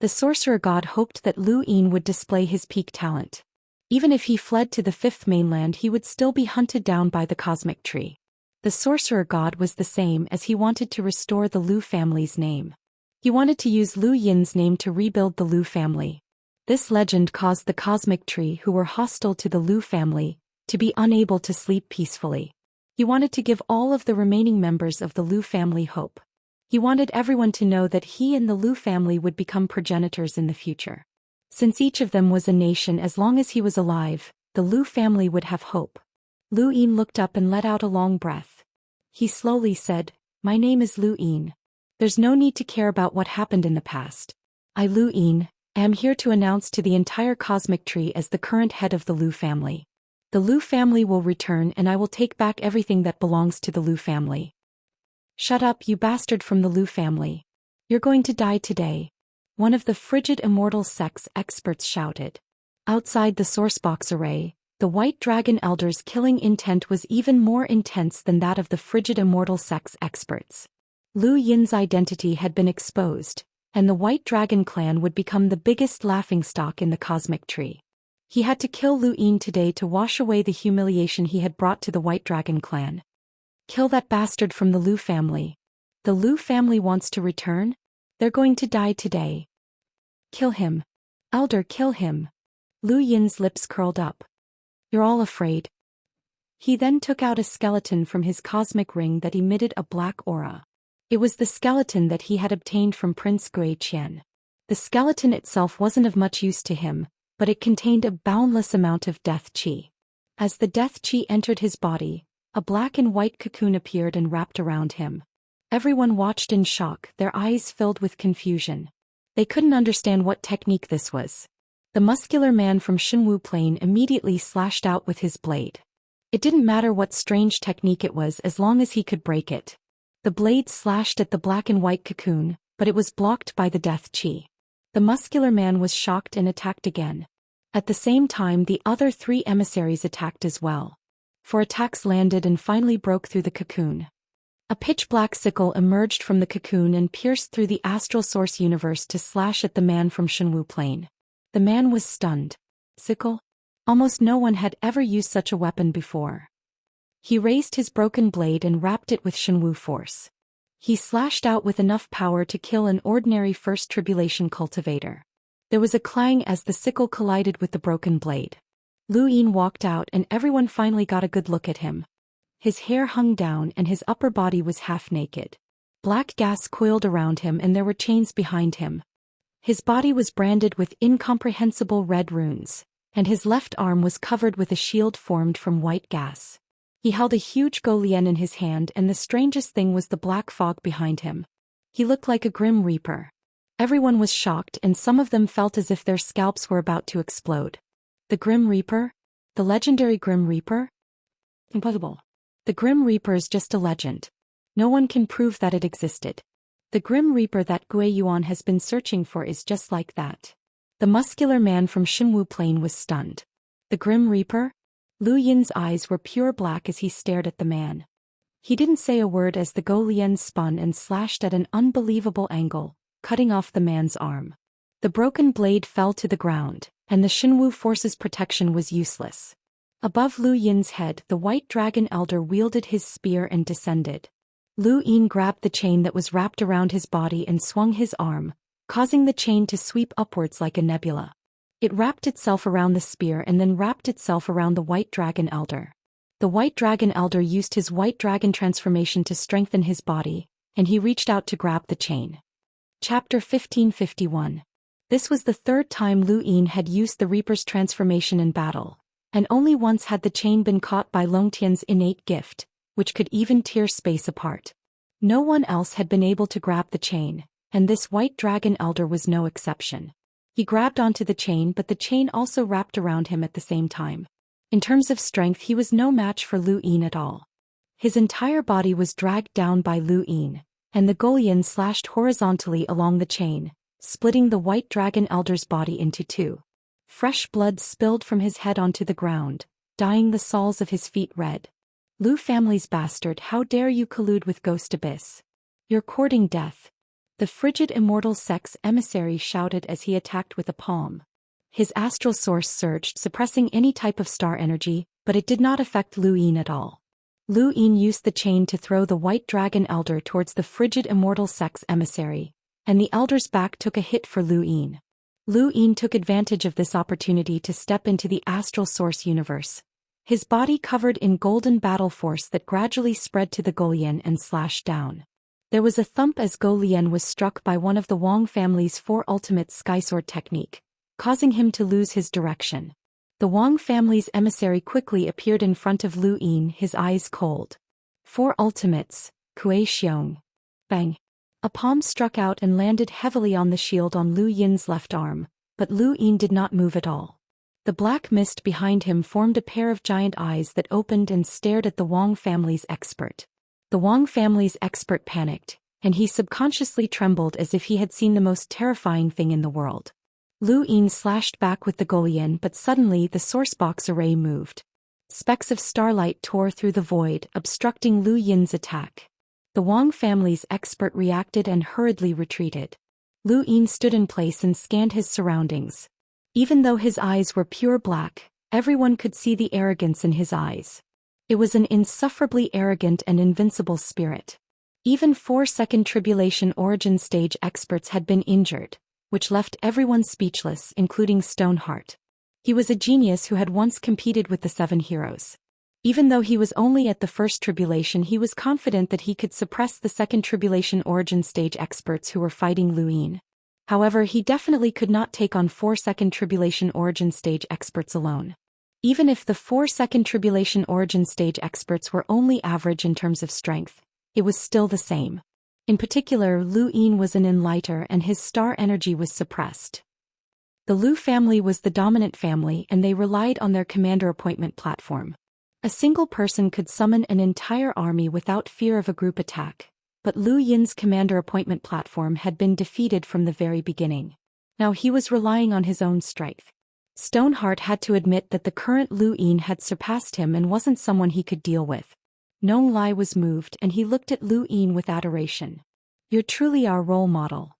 The sorcerer god hoped that Lu Yin would display his peak talent. Even if he fled to the 5th mainland, he would still be hunted down by the cosmic tree. The sorcerer god was the same, as he wanted to restore the Lu family's name. He wanted to use Lu Yin's name to rebuild the Lu family. This legend caused the cosmic tree, who were hostile to the Lu family, to be unable to sleep peacefully. He wanted to give all of the remaining members of the Lu family hope. He wanted everyone to know that he and the Lu family would become progenitors in the future. Since each of them was a nation, as long as he was alive, the Lu family would have hope. Lu Yin looked up and let out a long breath. He slowly said, "My name is Lu Yin. There's no need to care about what happened in the past. I, Lu Yin, am here to announce to the entire cosmic tree as the current head of the Lu family. The Lu family will return and I will take back everything that belongs to the Lu family." "Shut up, you bastard from the Lu family. You're going to die today," one of the frigid Immortal sect's experts shouted. Outside the sourcebox array, the White Dragon Elder's killing intent was even more intense than that of the frigid Immortal sect's experts. Lu Yin's identity had been exposed, and the White Dragon clan would become the biggest laughingstock in the cosmic tree. He had to kill Lu Yin today to wash away the humiliation he had brought to the White Dragon clan. Kill that bastard from the Lu family. The Lu family wants to return? They're going to die today. Kill him. Elder, kill him. Lu Yin's lips curled up. You're all afraid. He then took out a skeleton from his cosmic ring that emitted a black aura. It was the skeleton that he had obtained from Prince Zhou Xian. The skeleton itself wasn't of much use to him, but it contained a boundless amount of death qi. As the death qi entered his body, a black and white cocoon appeared and wrapped around him. Everyone watched in shock, their eyes filled with confusion. They couldn't understand what technique this was. The muscular man from Xinwu Plain immediately slashed out with his blade. It didn't matter what strange technique it was as long as he could break it. The blade slashed at the black and white cocoon, but it was blocked by the death qi. The muscular man was shocked and attacked again. At the same time, the other 3 emissaries attacked as well. 4 attacks landed and finally broke through the cocoon. A pitch-black sickle emerged from the cocoon and pierced through the astral source universe to slash at the man from Xinwu Plain. The man was stunned. Sickle? Almost no one had ever used such a weapon before. He raised his broken blade and wrapped it with Xinwu force. He slashed out with enough power to kill an ordinary first tribulation cultivator. There was a clang as the sickle collided with the broken blade. Lu Yin walked out and everyone finally got a good look at him. His hair hung down and his upper body was half naked. Black gas coiled around him and there were chains behind him. His body was branded with incomprehensible red runes, and his left arm was covered with a shield formed from white gas. He held a huge Golian in his hand and the strangest thing was the black fog behind him. He looked like a Grim Reaper. Everyone was shocked and some of them felt as if their scalps were about to explode. The Grim Reaper? The legendary Grim Reaper? Impossible. The Grim Reaper is just a legend. No one can prove that it existed. The Grim Reaper that Gui Yuan has been searching for is just like that. The muscular man from Xinwu Plain was stunned. The Grim Reaper? Lu Yin's eyes were pure black as he stared at the man. He didn't say a word as the Golian spun and slashed at an unbelievable angle, cutting off the man's arm. The broken blade fell to the ground, and the Xinwu force's protection was useless. Above Lu Yin's head, the White Dragon Elder wielded his spear and descended. Lu Yin grabbed the chain that was wrapped around his body and swung his arm, causing the chain to sweep upwards like a nebula. It wrapped itself around the spear and then wrapped itself around the White Dragon Elder. The White Dragon Elder used his White Dragon transformation to strengthen his body, and he reached out to grab the chain. Chapter 1551. This was the 3rd time Lu Yin had used the Reaper's transformation in battle, and only once had the chain been caught by Longtian's innate gift, which could even tear space apart. No one else had been able to grab the chain, and this White Dragon Elder was no exception. He grabbed onto the chain, but the chain also wrapped around him at the same time. In terms of strength, he was no match for Lu Yin at all. His entire body was dragged down by Lu Yin, and the Golian slashed horizontally along the chain, splitting the White Dragon Elder's body into 2. Fresh blood spilled from his head onto the ground, dyeing the soles of his feet red. Lu family's bastard, how dare you collude with Ghost Abyss? You're courting death. The frigid immortal sex emissary shouted as he attacked with a palm. His astral source surged, suppressing any type of star energy, but it did not affect Lu Yin at all. Lu Yin used the chain to throw the White Dragon Elder towards the frigid immortal sex emissary, and the Elder's back took a hit for Lu Yin. Lu Yin took advantage of this opportunity to step into the astral source universe. His body covered in golden battle force that gradually spread to the Golian and slashed down. There was a thump as Golian was struck by one of the Wang family's 4 ultimate skysword technique, causing him to lose his direction. The Wang family's emissary quickly appeared in front of Lu Yin, his eyes cold. 4 ultimates, Kuei Xiong. Bang. A palm struck out and landed heavily on the shield on Lu Yin's left arm, but Lu Yin did not move at all. The black mist behind him formed a pair of giant eyes that opened and stared at the Wang family's expert. The Wang family's expert panicked, and he subconsciously trembled as if he had seen the most terrifying thing in the world. Lu Yin slashed back with the Golian, but suddenly the source box array moved. Specks of starlight tore through the void, obstructing Lu Yin's attack. The Wang family's expert reacted and hurriedly retreated. Lu Yin stood in place and scanned his surroundings. Even though his eyes were pure black, everyone could see the arrogance in his eyes. It was an insufferably arrogant and invincible spirit. Even 4-second tribulation origin stage experts had been injured, which left everyone speechless, including Stoneheart. He was a genius who had once competed with the 7 heroes. Even though he was only at the first tribulation, he was confident that he could suppress the 2nd tribulation origin stage experts who were fighting Lu Yin. However, he definitely could not take on 4-second tribulation origin stage experts alone. Even if the 4-second tribulation origin stage experts were only average in terms of strength, it was still the same. In particular, Lu Yin was an enlighter and his star energy was suppressed. The Lu family was the dominant family and they relied on their commander appointment platform. A single person could summon an entire army without fear of a group attack, but Lu Yin's commander appointment platform had been defeated from the very beginning. Now he was relying on his own strength. Stoneheart had to admit that the current Lu Yin had surpassed him and wasn't someone he could deal with. Nong Lai was moved and he looked at Lu Yin with adoration. "You're truly our role model."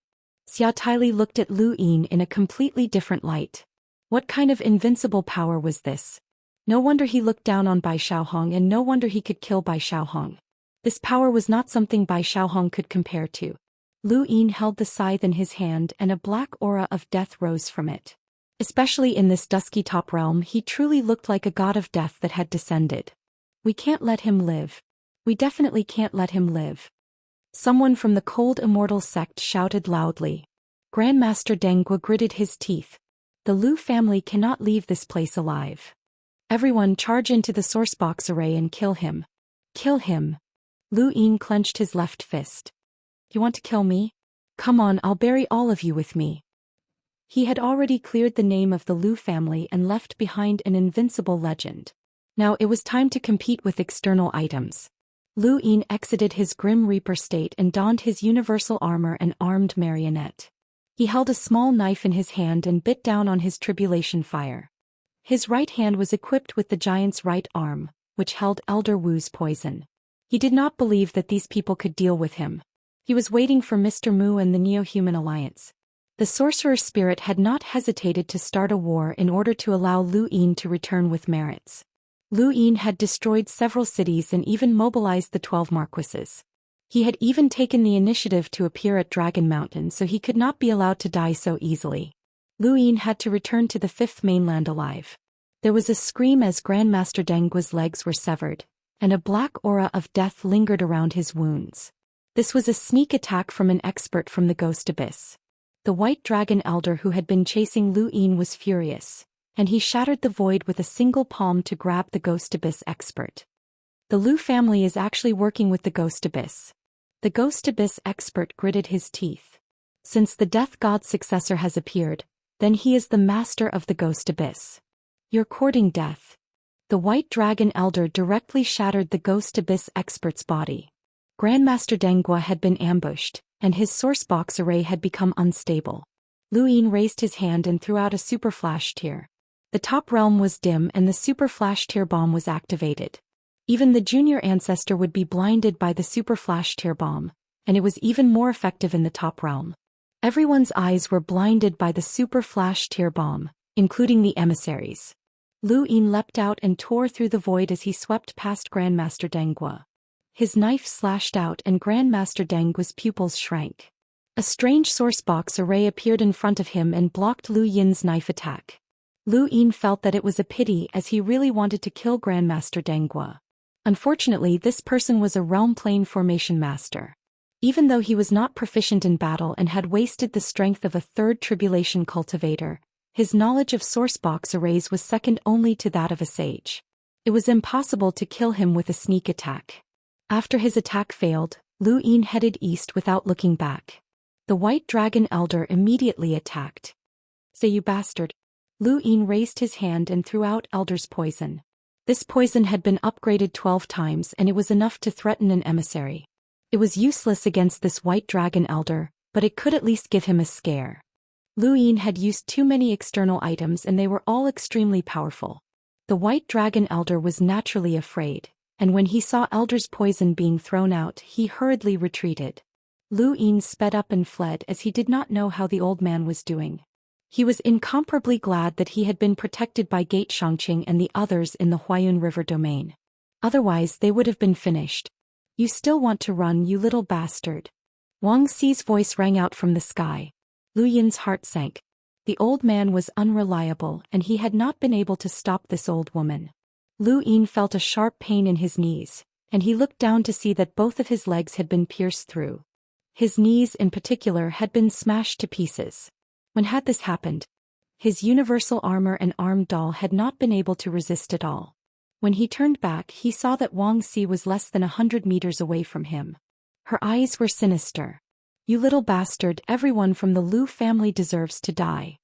Xia Taili looked at Lu Yin in a completely different light. What kind of invincible power was this? No wonder he looked down on Bai Xiaohong and no wonder he could kill Bai Xiaohong. This power was not something Bai Xiaohong could compare to. Lu Yin held the scythe in his hand and a black aura of death rose from it. Especially in this dusky top realm, he truly looked like a god of death that had descended. "We can't let him live. We definitely can't let him live." Someone from the cold immortal sect shouted loudly. Grandmaster Dengua gritted his teeth. "The Lu family cannot leave this place alive. Everyone charge into the sourcebox array and kill him. Kill him." Lu Yin clenched his left fist. "You want to kill me? Come on, I'll bury all of you with me." He had already cleared the name of the Lu family and left behind an invincible legend. Now it was time to compete with external items. Lu Yin exited his Grim Reaper state and donned his universal armor and armed marionette. He held a small knife in his hand and bit down on his tribulation fire. His right hand was equipped with the giant's right arm, which held Elder Wu's poison. He did not believe that these people could deal with him. He was waiting for Mr. Mu and the Neo-Human Alliance. The sorcerer spirit had not hesitated to start a war in order to allow Lu Yin to return with merits. Lu Yin had destroyed several cities and even mobilized the 12 marquises. He had even taken the initiative to appear at Dragon Mountain, so he could not be allowed to die so easily. Lu Yin had to return to the 5th mainland alive. There was a scream as Grandmaster Dengua's legs were severed, and a black aura of death lingered around his wounds. This was a sneak attack from an expert from the Ghost Abyss. The White Dragon Elder who had been chasing Lu Yin was furious, and he shattered the void with a single palm to grab the Ghost Abyss expert. The Lu family is actually working with the Ghost Abyss. The Ghost Abyss expert gritted his teeth. Since the Death God's successor has appeared, then he is the master of the Ghost Abyss. You're courting death. The White Dragon Elder directly shattered the Ghost Abyss expert's body. Grandmaster Dengua had been ambushed, and his sourcebox array had become unstable. Lu Yin raised his hand and threw out a super flash tear. The top realm was dim and the super flash tear bomb was activated. Even the junior ancestor would be blinded by the super flash tear bomb, and it was even more effective in the top realm. Everyone's eyes were blinded by the super flash tear bomb, including the emissaries. Lu Yin leapt out and tore through the void as he swept past Grandmaster Dengua. His knife slashed out and Grandmaster Dengua's pupils shrank. A strange sourcebox array appeared in front of him and blocked Lu Yin's knife attack. Lu Yin felt that it was a pity as he really wanted to kill Grandmaster Dengua. Unfortunately, this person was a realm plane formation master. Even though he was not proficient in battle and had wasted the strength of a 3rd tribulation cultivator, his knowledge of sourcebox arrays was second only to that of a sage. It was impossible to kill him with a sneak attack. After his attack failed, Lu Yin headed east without looking back. The White Dragon Elder immediately attacked. "Say, you bastard." Lu Yin raised his hand and threw out Elder's poison. This poison had been upgraded 12 times and it was enough to threaten an emissary. It was useless against this White Dragon Elder, but it could at least give him a scare. Lu Yin had used too many external items and they were all extremely powerful. The White Dragon Elder was naturally afraid, and when he saw Elder's poison being thrown out, he hurriedly retreated. Lu Yin sped up and fled as he did not know how the old man was doing. He was incomparably glad that he had been protected by Gate Xianxia and the others in the Huayun River domain. Otherwise they would have been finished. You still want to run, you little bastard. Wang Xi's voice rang out from the sky. Lu Yin's heart sank. The old man was unreliable and he had not been able to stop this old woman. Lu Yin felt a sharp pain in his knees, and he looked down to see that both of his legs had been pierced through. His knees in particular had been smashed to pieces. When had this happened? His universal armor and armed doll had not been able to resist at all. When he turned back he saw that Wang Xi was less than 100 meters away from him. Her eyes were sinister. You little bastard, everyone from the Lu family deserves to die.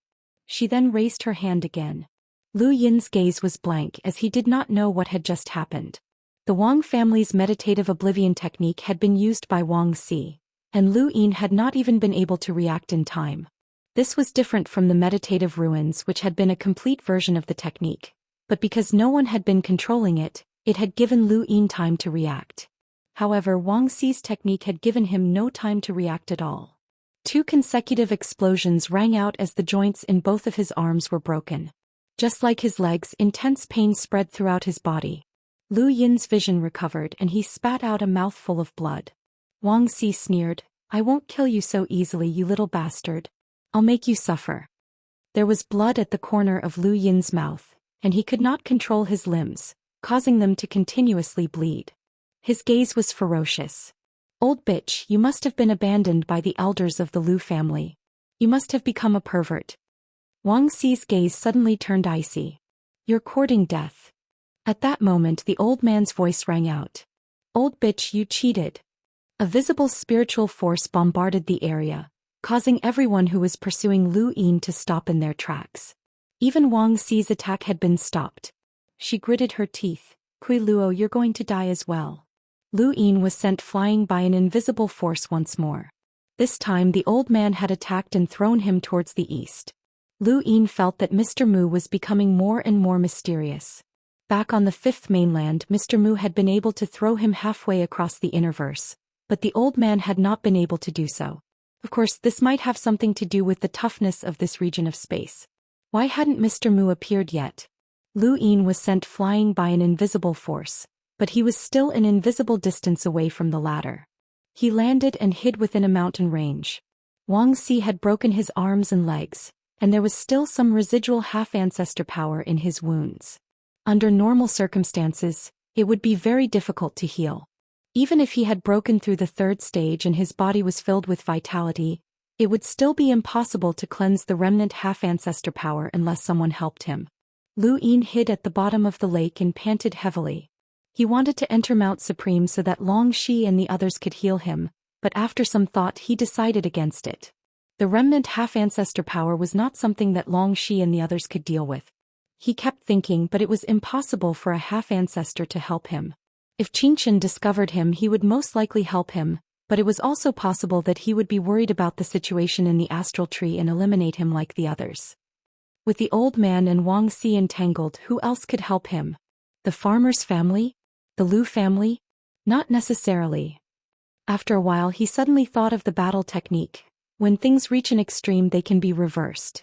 She then raised her hand again. Lu Yin's gaze was blank as he did not know what had just happened. The Wang family's meditative oblivion technique had been used by Wang Xi, and Lu Yin had not even been able to react in time. This was different from the meditative ruins, which had been a complete version of the technique, but because no one had been controlling it, it had given Lu Yin time to react. However, Wang Xi's technique had given him no time to react at all. 2 consecutive explosions rang out as the joints in both of his arms were broken. Just like his legs, intense pain spread throughout his body. Lu Yin's vision recovered and he spat out a mouthful of blood. Wang Xi sneered, I won't kill you so easily, you little bastard. I'll make you suffer. There was blood at the corner of Lu Yin's mouth, and he could not control his limbs, causing them to continuously bleed. His gaze was ferocious. Old bitch, you must have been abandoned by the elders of the Lu family. You must have become a pervert. Wang Xi's gaze suddenly turned icy. You're courting death. At that moment the old man's voice rang out. Old bitch, you cheated. A visible spiritual force bombarded the area, causing everyone who was pursuing Lu Yin to stop in their tracks. Even Wang Xi's attack had been stopped. She gritted her teeth. Kui Luo, you're going to die as well. Lu Yin was sent flying by an invisible force once more. This time the old man had attacked and thrown him towards the east. Lu Yin felt that Mr. Mu was becoming more and more mysterious. Back on the 5th mainland, Mr. Mu had been able to throw him halfway across the Innerverse, but the old man had not been able to do so. Of course, this might have something to do with the toughness of this region of space. Why hadn't Mr. Mu appeared yet? Lu Yin was sent flying by an invisible force, but he was still an invisible distance away from the latter. He landed and hid within a mountain range. Wang Xi had broken his arms and legs, and there was still some residual half-ancestor power in his wounds. Under normal circumstances, it would be very difficult to heal. Even if he had broken through the 3rd stage and his body was filled with vitality, it would still be impossible to cleanse the remnant half-ancestor power unless someone helped him. Lu Yin hid at the bottom of the lake and panted heavily. He wanted to enter Mount Supreme so that Long Shi and the others could heal him, but after some thought he decided against it. The remnant half-ancestor power was not something that Long Shi and the others could deal with. He kept thinking, but it was impossible for a half-ancestor to help him. If Qingshan discovered him, he would most likely help him, but it was also possible that he would be worried about the situation in the astral tree and eliminate him like the others. With the old man and Wang Xi entangled, who else could help him? The farmer's family? The Lu family? Not necessarily. After a while he suddenly thought of the battle technique. When things reach an extreme they can be reversed.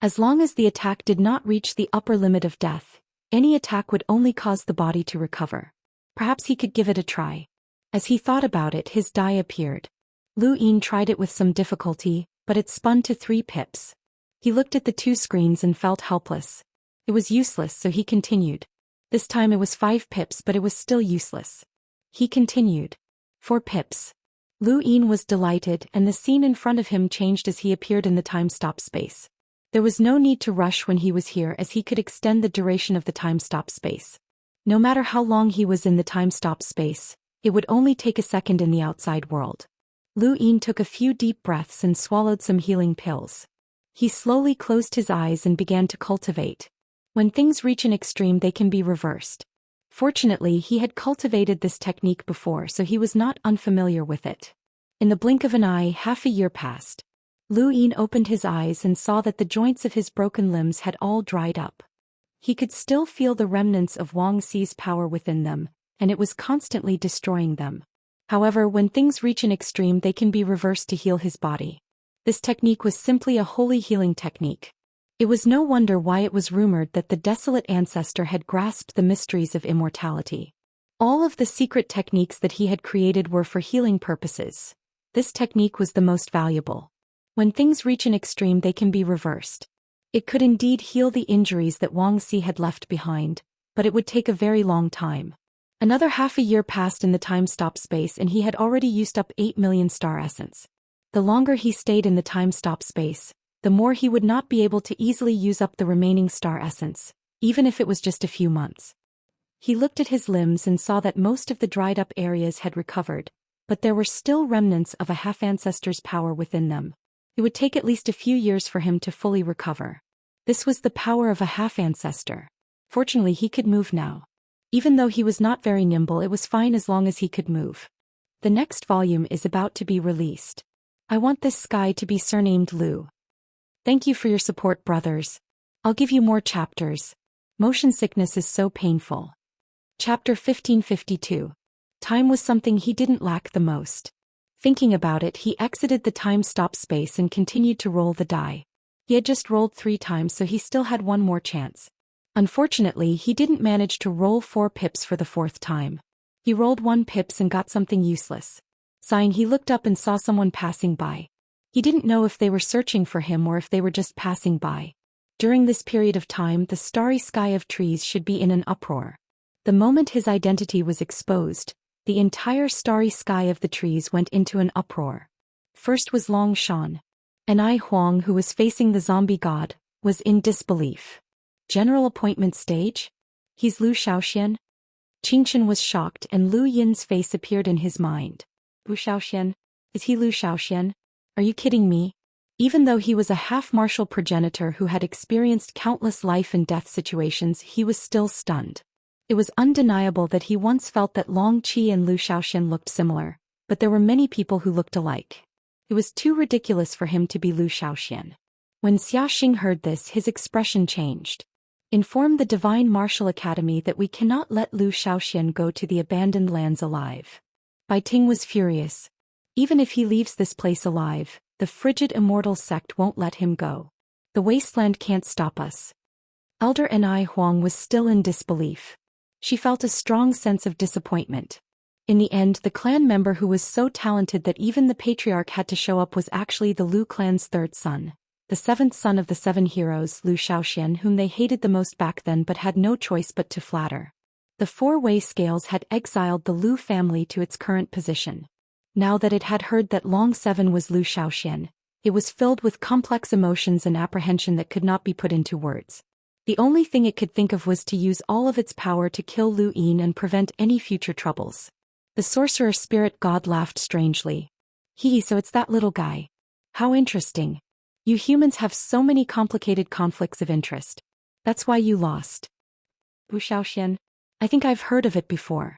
As long as the attack did not reach the upper limit of death, any attack would only cause the body to recover. Perhaps he could give it a try. As he thought about it, his die appeared. Lu Yin tried it with some difficulty, but it spun to 3 pips. He looked at the 2 screens and felt helpless. It was useless, so he continued. This time it was 5 pips, but it was still useless. He continued. 4 pips. Lu Yin was delighted, and the scene in front of him changed as he appeared in the time-stop space. There was no need to rush when he was here, as he could extend the duration of the time-stop space. No matter how long he was in the time-stop space, it would only take a second in the outside world. Lu Yin took a few deep breaths and swallowed some healing pills. He slowly closed his eyes and began to cultivate. When things reach an extreme they can be reversed. Fortunately, he had cultivated this technique before, so he was not unfamiliar with it. In the blink of an eye, half a year passed. Lu Yin opened his eyes and saw that the joints of his broken limbs had all dried up. He could still feel the remnants of Wang Xi's power within them, and it was constantly destroying them. However, when things reach an extreme, they can be reversed to heal his body. This technique was simply a holy healing technique. It was no wonder why it was rumored that the desolate ancestor had grasped the mysteries of immortality. All of the secret techniques that he had created were for healing purposes. This technique was the most valuable. When things reach an extreme, they can be reversed. It could indeed heal the injuries that Wuxia had left behind, but it would take a very long time. Another half a year passed in the time-stop space and he had already used up 8 million star essence. The longer he stayed in the time-stop space, the more he would not be able to easily use up the remaining star essence, even if it was just a few months. He looked at his limbs and saw that most of the dried-up areas had recovered, but there were still remnants of a half-ancestor's power within them. It would take at least a few years for him to fully recover. This was the power of a half-ancestor. Fortunately, he could move now. Even though he was not very nimble, it was fine as long as he could move. The next volume is about to be released. I want this sky to be surnamed Lu. Thank you for your support, brothers. I'll give you more chapters. Motion sickness is so painful. Chapter 1552. Time was something he didn't lack the most. Thinking about it, he exited the time-stop space and continued to roll the die. He had just rolled 3 times, so he still had one more chance. Unfortunately, he didn't manage to roll 4 pips for the 4th time. He rolled 1 pips and got something useless. Sighing, he looked up and saw someone passing by. He didn't know if they were searching for him or if they were just passing by. During this period of time, the starry sky of trees should be in an uproar. The moment his identity was exposed, the entire starry sky of the trees went into an uproar. First was Zhou Xian. And I Huang, who was facing the zombie god, was in disbelief. General appointment stage? He's Zhou Xian? Qingshan was shocked and Lu Yin's face appeared in his mind. Zhou Xian? Is he Zhou Xian? Are you kidding me? Even though he was a half-martial progenitor who had experienced countless life and death situations, he was still stunned. It was undeniable that he once felt that Long Qi and Zhou Xian looked similar, but there were many people who looked alike. It was too ridiculous for him to be Zhou Xian. When Xia Xing heard this, his expression changed. Inform the Divine Martial Academy that we cannot let Zhou Xian go to the abandoned lands alive. Bai Ting was furious. Even if he leaves this place alive, the frigid Immortal sect won't let him go. The wasteland can't stop us. Elder Ni Huang was still in disbelief. She felt a strong sense of disappointment. In the end, the clan member who was so talented that even the patriarch had to show up was actually the Lu clan's 3rd son, the 7th son of the 7 heroes, Zhou Xian, whom they hated the most back then but had no choice but to flatter. The 4-way scales had exiled the Lu family to its current position. Now that it had heard that Long 7 was Zhou Xian, it was filled with complex emotions and apprehension that could not be put into words. The only thing it could think of was to use all of its power to kill Lu Yin and prevent any future troubles. The sorcerer spirit god laughed strangely. So it's that little guy. How interesting. You humans have so many complicated conflicts of interest. That's why you lost. Zhou Xian? I think I've heard of it before.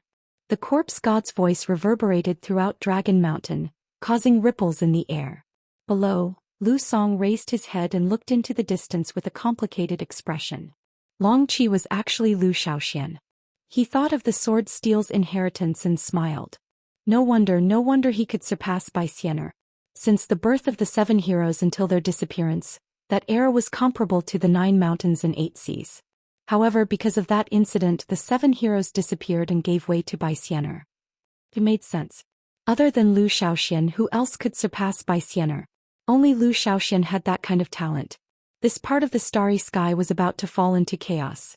The corpse god's voice reverberated throughout Dragon Mountain, causing ripples in the air. Below, Lu Song raised his head and looked into the distance with a complicated expression. Long Qi was actually Zhou Xian. He thought of the sword steel's inheritance and smiled. No wonder he could surpass Bai Xianer. Since the birth of the 7 heroes until their disappearance, that era was comparable to the 9 mountains and 8 seas. However, because of that incident, the 7 heroes disappeared and gave way to Bai Xianer. It made sense. Other than Zhou Xian, who else could surpass Bai Xianer? Only Zhou Xian had that kind of talent. This part of the starry sky was about to fall into chaos.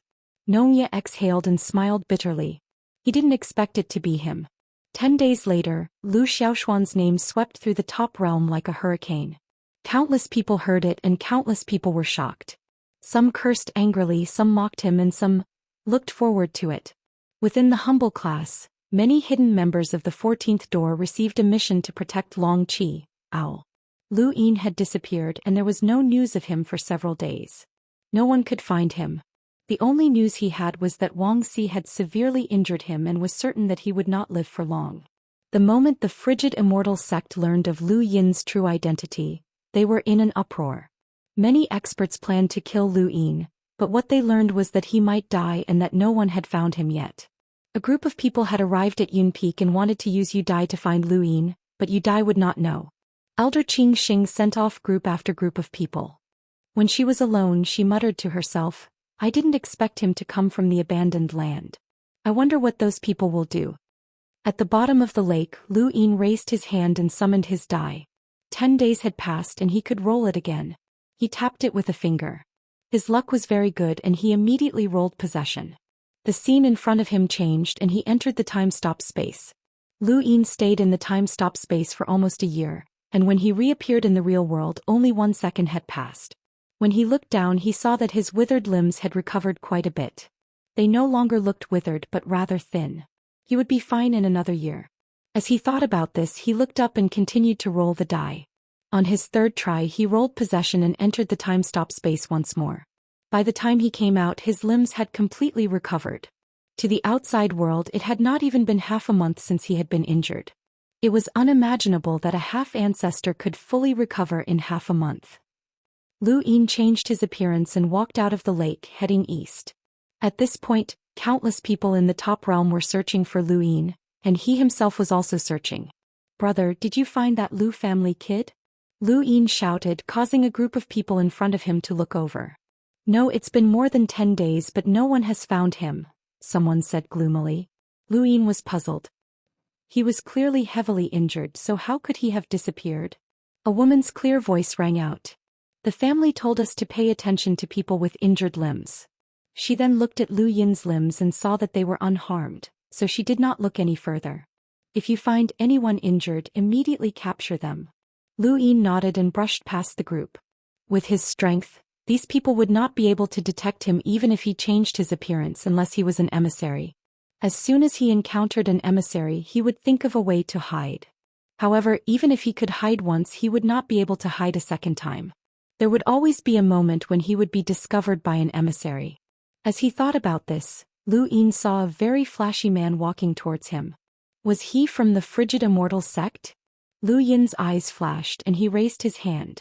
Nongya exhaled and smiled bitterly. He didn't expect it to be him. 10 days later, Lu Xiaoshuan's name swept through the top realm like a hurricane. Countless people heard it and countless people were shocked. Some cursed angrily, some mocked him, and some looked forward to it. Within the humble class, many hidden members of the 14th door received a mission to protect Long Qi, Owl. Lu Yin had disappeared and there was no news of him for several days. No one could find him. The only news he had was that Wuxia had severely injured him and was certain that he would not live for long. The moment the frigid Immortal sect learned of Lu Yin's true identity, they were in an uproar. Many experts planned to kill Lu Yin, but what they learned was that he might die and that no one had found him yet. A group of people had arrived at Yun Peak and wanted to use Yu Dai to find Lu Yin, but Yu Dai would not know. Elder Qing Xing sent off group after group of people. When she was alone, she muttered to herself, I didn't expect him to come from the abandoned land. I wonder what those people will do. At the bottom of the lake, Lu Yin raised his hand and summoned his Dai. 10 days had passed and he could roll it again. He tapped it with a finger. His luck was very good and he immediately rolled possession. The scene in front of him changed and he entered the time-stop space. Lu Yin stayed in the time-stop space for almost a year, and when he reappeared in the real world only 1 second had passed. When he looked down he saw that his withered limbs had recovered quite a bit. They no longer looked withered but rather thin. He would be fine in another year. As he thought about this he looked up and continued to roll the die. On his third try he rolled possession and entered the time-stop space once more. By the time he came out his limbs had completely recovered. To the outside world it had not even been half a month since he had been injured. It was unimaginable that a half-ancestor could fully recover in half a month. Lu Yin changed his appearance and walked out of the lake, heading east. At this point, countless people in the top realm were searching for Lu Yin, and he himself was also searching. Brother, did you find that Lu family kid? Lu Yin shouted, causing a group of people in front of him to look over. No, it's been more than 10 days but no one has found him, someone said gloomily. Lu Yin was puzzled. He was clearly heavily injured, so how could he have disappeared? A woman's clear voice rang out. The family told us to pay attention to people with injured limbs. She then looked at Lu Yin's limbs and saw that they were unharmed, so she did not look any further. If you find anyone injured, immediately capture them. Lu Yin nodded and brushed past the group. With his strength, these people would not be able to detect him even if he changed his appearance unless he was an emissary. As soon as he encountered an emissary he would think of a way to hide. However, even if he could hide once he would not be able to hide a second time. There would always be a moment when he would be discovered by an emissary. As he thought about this, Lu Yin saw a very flashy man walking towards him. Was he from the frigid Immortal sect? Lu Yin's eyes flashed and he raised his hand.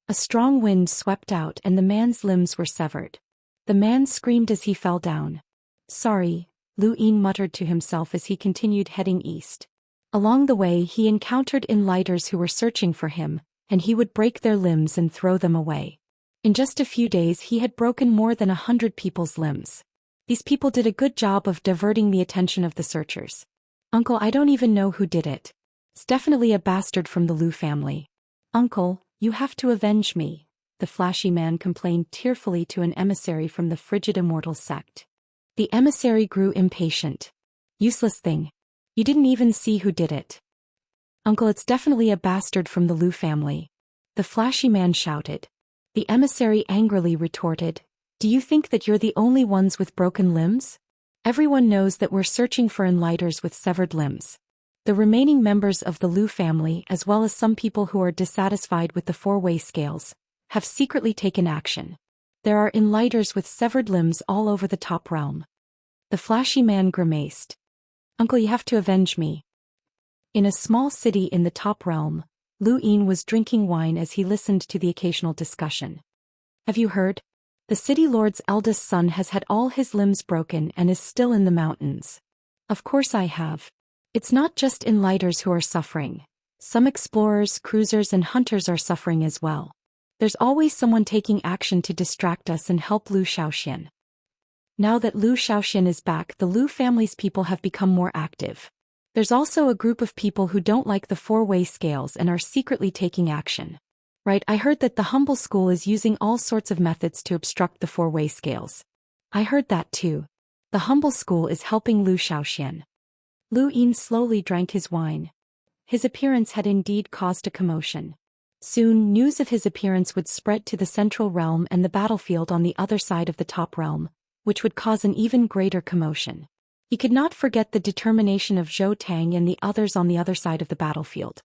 A strong wind swept out and the man's limbs were severed. The man screamed as he fell down. Sorry, Lu Yin muttered to himself as he continued heading east. Along the way he encountered enlighters who were searching for him, and he would break their limbs and throw them away. In just a few days he had broken more than 100 people's limbs. These people did a good job of diverting the attention of the searchers. Uncle, I don't even know who did it. It's definitely a bastard from the Lu family. Uncle, you have to avenge me, the flashy man complained tearfully to an emissary from the frigid Immortal sect. The emissary grew impatient. Useless thing. You didn't even see who did it. Uncle, it's definitely a bastard from the Lu family. The flashy man shouted. The emissary angrily retorted, do you think that you're the only ones with broken limbs? Everyone knows that we're searching for enlighters with severed limbs. The remaining members of the Lu family, as well as some people who are dissatisfied with the four-way scales, have secretly taken action. There are enlighters with severed limbs all over the top realm. The flashy man grimaced. Uncle, you have to avenge me. In a small city in the top realm, Lu Yin was drinking wine as he listened to the occasional discussion. Have you heard? The city lord's eldest son has had all his limbs broken and is still in the mountains. Of course I have. It's not just enlighters who are suffering. Some explorers, cruisers and hunters are suffering as well. There's always someone taking action to distract us and help Zhou Xian. Now that Zhou Xian is back, the Lu family's people have become more active. There's also a group of people who don't like the four-way scales and are secretly taking action. Right, I heard that the humble school is using all sorts of methods to obstruct the four-way scales. I heard that too. The humble school is helping Zhou Xian. Lu Yin slowly drank his wine. His appearance had indeed caused a commotion. Soon, news of his appearance would spread to the central realm and the battlefield on the other side of the top realm, which would cause an even greater commotion. He could not forget the determination of Zhou Tang and the others on the other side of the battlefield.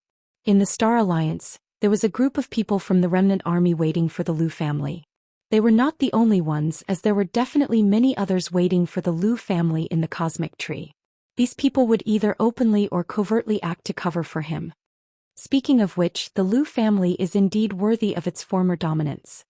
In the Star Alliance, there was a group of people from the remnant army waiting for the Lu family. They were not the only ones, as there were definitely many others waiting for the Lu family in the cosmic tree. These people would either openly or covertly act to cover for him. Speaking of which, the Lu family is indeed worthy of its former dominance.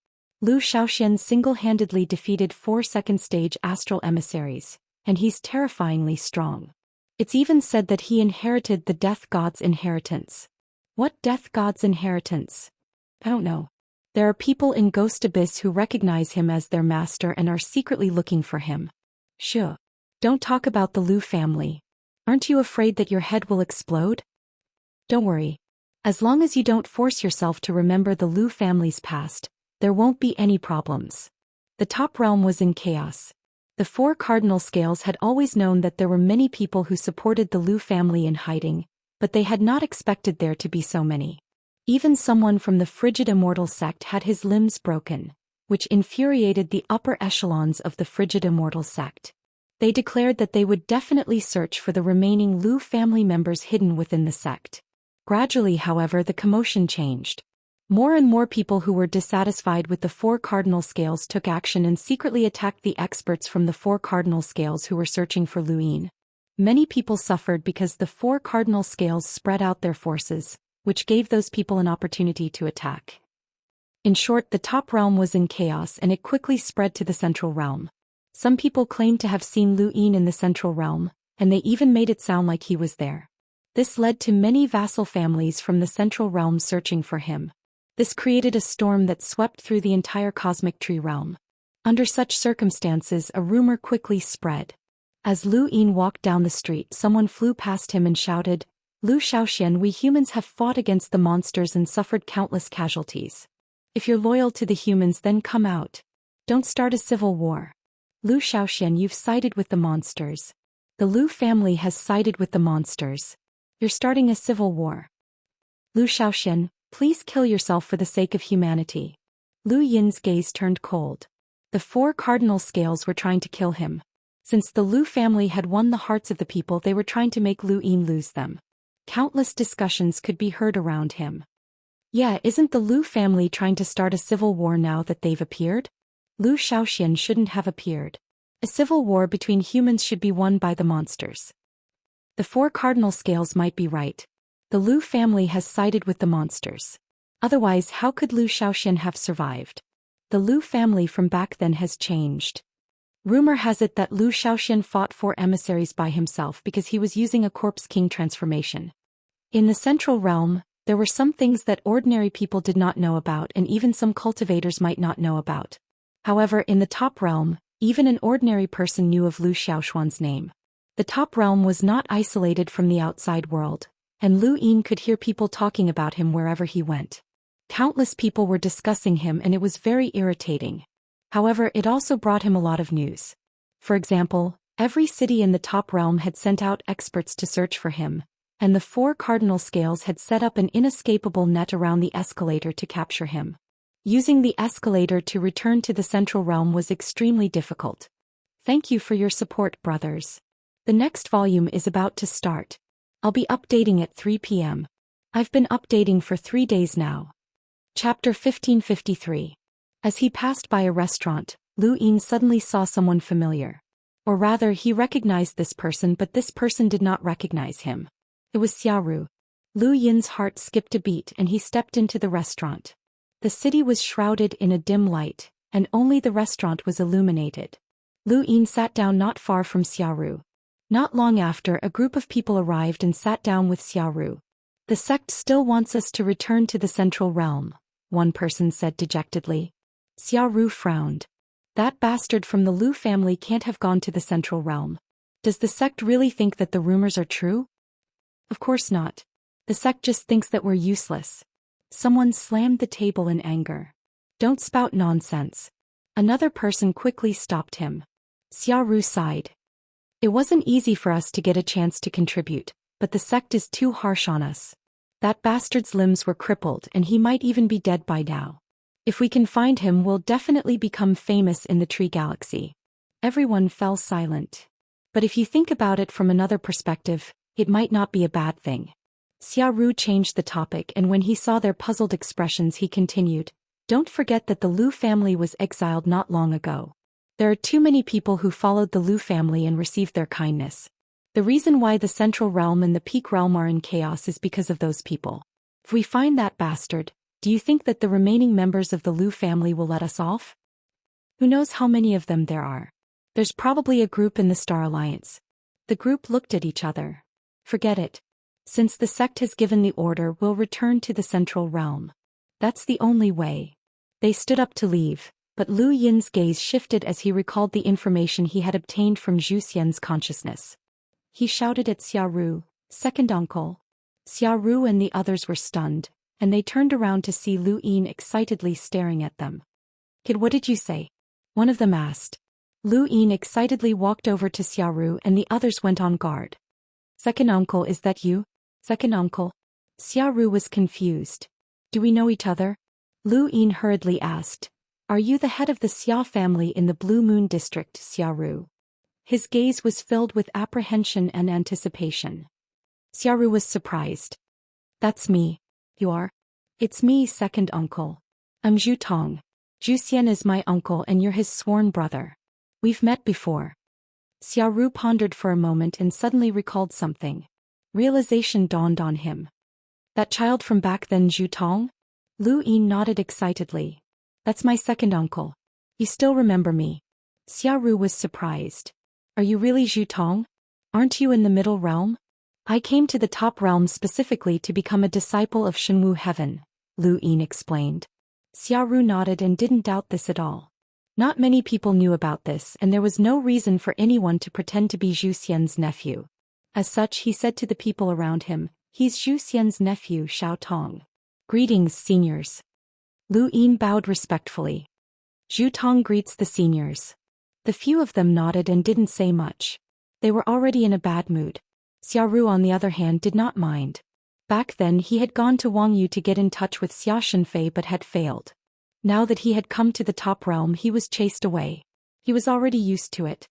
Zhou Xian single-handedly defeated 4 second-stage astral emissaries. and he's terrifyingly strong. It's even said that he inherited the Death God's inheritance. What Death God's inheritance? I don't know. There are people in Ghost Abyss who recognize him as their master and are secretly looking for him. Sure. Don't talk about the Liu family. Aren't you afraid that your head will explode? Don't worry. As long as you don't force yourself to remember the Liu family's past, there won't be any problems. The top realm was in chaos. The four cardinal scales had always known that there were many people who supported the Liu family in hiding, but they had not expected there to be so many. Even someone from the frigid Immortal sect had his limbs broken, which infuriated the upper echelons of the frigid Immortal sect. They declared that they would definitely search for the remaining Liu family members hidden within the sect. Gradually, however, the commotion changed. More and more people who were dissatisfied with the four cardinal scales took action and secretly attacked the experts from the four cardinal scales who were searching for Luin. Many people suffered because the four cardinal scales spread out their forces, which gave those people an opportunity to attack. In short, the top realm was in chaos and it quickly spread to the central realm. Some people claimed to have seen Luin in the central realm, and they even made it sound like he was there. This led to many vassal families from the central realm searching for him. This created a storm that swept through the entire cosmic tree realm. Under such circumstances, a rumor quickly spread. As Luin walked down the street, someone flew past him and shouted, "Zhou Xian, we humans have fought against the monsters and suffered countless casualties. If you're loyal to the humans, then come out. Don't start a civil war. Zhou Xian, you've sided with the monsters. The Liu family has sided with the monsters. You're starting a civil war. Zhou Xian, please kill yourself for the sake of humanity." Lu Yin's gaze turned cold. The four cardinal scales were trying to kill him. Since the Liu family had won the hearts of the people, they were trying to make Luin lose them. Countless discussions could be heard around him. Yeah, isn't the Liu family trying to start a civil war now that they've appeared? Zhou Xian shouldn't have appeared. A civil war between humans should be won by the monsters. The four cardinal scales might be right. The Liu family has sided with the monsters. Otherwise, how could Zhou Xian have survived? The Liu family from back then has changed. Rumor has it that Zhou Xian fought four emissaries by himself because he was using a corpse king transformation. In the central realm, there were some things that ordinary people did not know about and even some cultivators might not know about. However, in the top realm, even an ordinary person knew of Zhou Xian's name. The top realm was not isolated from the outside world, and Luin could hear people talking about him wherever he went. Countless people were discussing him and it was very irritating. However, it also brought him a lot of news. For example, every city in the top realm had sent out experts to search for him, and the four cardinal scales had set up an inescapable net around the escalator to capture him. Using the escalator to return to the central realm was extremely difficult. Thank you for your support, brothers. The next volume is about to start. I'll be updating at 3 p.m. I've been updating for 3 days now. Chapter 1553. As he passed by a restaurant, Luin suddenly saw someone familiar. Or rather, he recognized this person, but this person did not recognize him. It was Xiaoru. Lu Yin's heart skipped a beat and he stepped into the restaurant. The city was shrouded in a dim light, and only the restaurant was illuminated. Lu Yin sat down not far from Xiaoru. Not long after, a group of people arrived and sat down with Xiaoru. "The sect still wants us to return to the central realm," one person said dejectedly. Xiaoru frowned. "That bastard from the Liu family can't have gone to the central realm. Does the sect really think that the rumors are true?" "Of course not. The sect just thinks that we're useless." Someone slammed the table in anger. "Don't spout nonsense." Another person quickly stopped him. Xiaoru sighed. "It wasn't easy for us to get a chance to contribute, but the sect is too harsh on us. That bastard's limbs were crippled and he might even be dead by now. If we can find him, we'll definitely become famous in the Tree Galaxy." Everyone fell silent. But if you think about it from another perspective, it might not be a bad thing. Xiaoru changed the topic, and when he saw their puzzled expressions he continued, "Don't forget that the Liu family was exiled not long ago. There are too many people who followed the Liu family and received their kindness. The reason why the Central Realm and the Peak Realm are in chaos is because of those people. If we find that bastard, do you think that the remaining members of the Liu family will let us off? Who knows how many of them there are? There's probably a group in the Star Alliance. The group looked at each other. Forget it. Since the sect has given the order, we'll return to the central realm. That's the only way. They stood up to leave, but Lu Yin's gaze shifted as he recalled the information he had obtained from Zhou Xian's consciousness. He shouted at Xiaoru, "Second uncle." Xiaoru and the others were stunned, and they turned around to see Lu Yin excitedly staring at them. "Kid, what did you say?" one of them asked. Lu Yin excitedly walked over to Xiaoru and the others went on guard. "Second uncle, is that you? Second uncle?" Xiaoru was confused. "Do we know each other?" Lu Yin hurriedly asked. "Are you the head of the Xia family in the Blue Moon District, Xiaoru?" His gaze was filled with apprehension and anticipation. Xiaoru was surprised. "That's me." "You are?" "It's me, second uncle. I'm Zhu Tong. Zhou Xian is my uncle and you're his sworn brother. We've met before." Xiaoru pondered for a moment and suddenly recalled something. Realization dawned on him. "That child from back then, Zhu Tong?" Lu Yin nodded excitedly. "That's my second uncle. You still remember me?" Xiaoru was surprised. "Are you really Zhu Tong? Aren't you in the middle realm?" "I came to the top realm specifically to become a disciple of Shenwu Heaven," Lu Yin explained. Xiaoru nodded and didn't doubt this at all. Not many people knew about this and there was no reason for anyone to pretend to be Zhou Xian's nephew. As such, he said to the people around him, "He's Zhou Xian's nephew, Xiao Tong. Greetings, seniors." Lu Yin bowed respectfully. Zhu Tong greets the seniors. The few of them nodded and didn't say much. They were already in a bad mood. Xiaoru, on the other hand, did not mind. Back then he had gone to Wangyu to get in touch with Xia Shenfei but had failed. Now that he had come to the top realm, he was chased away. He was already used to it.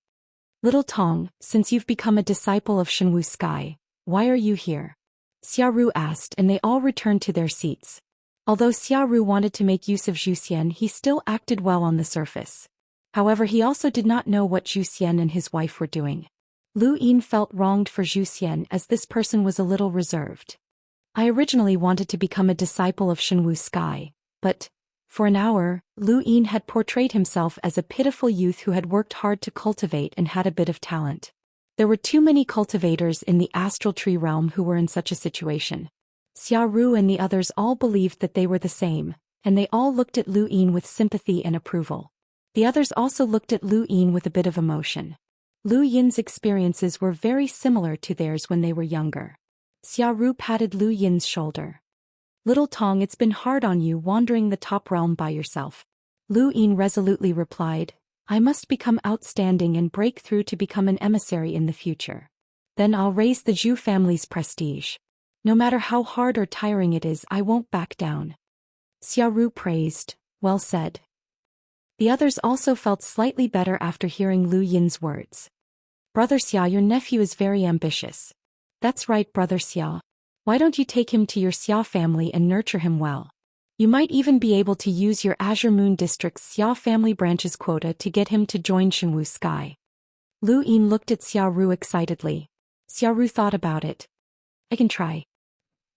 "Little Tong, since you've become a disciple of Shenwu Sky, why are you here?" Xiaoru asked and they all returned to their seats. Although Xiaoru wanted to make use of Zhou Xian, he still acted well on the surface. However, he also did not know what Zhou Xian and his wife were doing. Lu Yin felt wronged for Zhou Xian as this person was a little reserved. "I originally wanted to become a disciple of Shenwu Sky, but..." For an hour, Lu Yin had portrayed himself as a pitiful youth who had worked hard to cultivate and had a bit of talent. There were too many cultivators in the astral tree realm who were in such a situation. Xiaoru and the others all believed that they were the same, and they all looked at Lu Yin with sympathy and approval. The others also looked at Lu Yin with a bit of emotion. Lu Yin's experiences were very similar to theirs when they were younger. Xiaoru patted Lu Yin's shoulder. "Little Tong, it's been hard on you wandering the top realm by yourself." Lu Yin resolutely replied, "I must become outstanding and break through to become an emissary in the future. Then I'll raise the Zhu family's prestige. No matter how hard or tiring it is, I won't back down." Xiaoru praised, "Well said." The others also felt slightly better after hearing Lu Yin's words. "Brother Xia, your nephew is very ambitious." "That's right, Brother Xia. Why don't you take him to your Xia family and nurture him well? You might even be able to use your Azure Moon District's Xia family branch's quota to get him to join Shenwu Sky." Lu Yin looked at Xiaoru excitedly. Xiaoru thought about it. "I can try."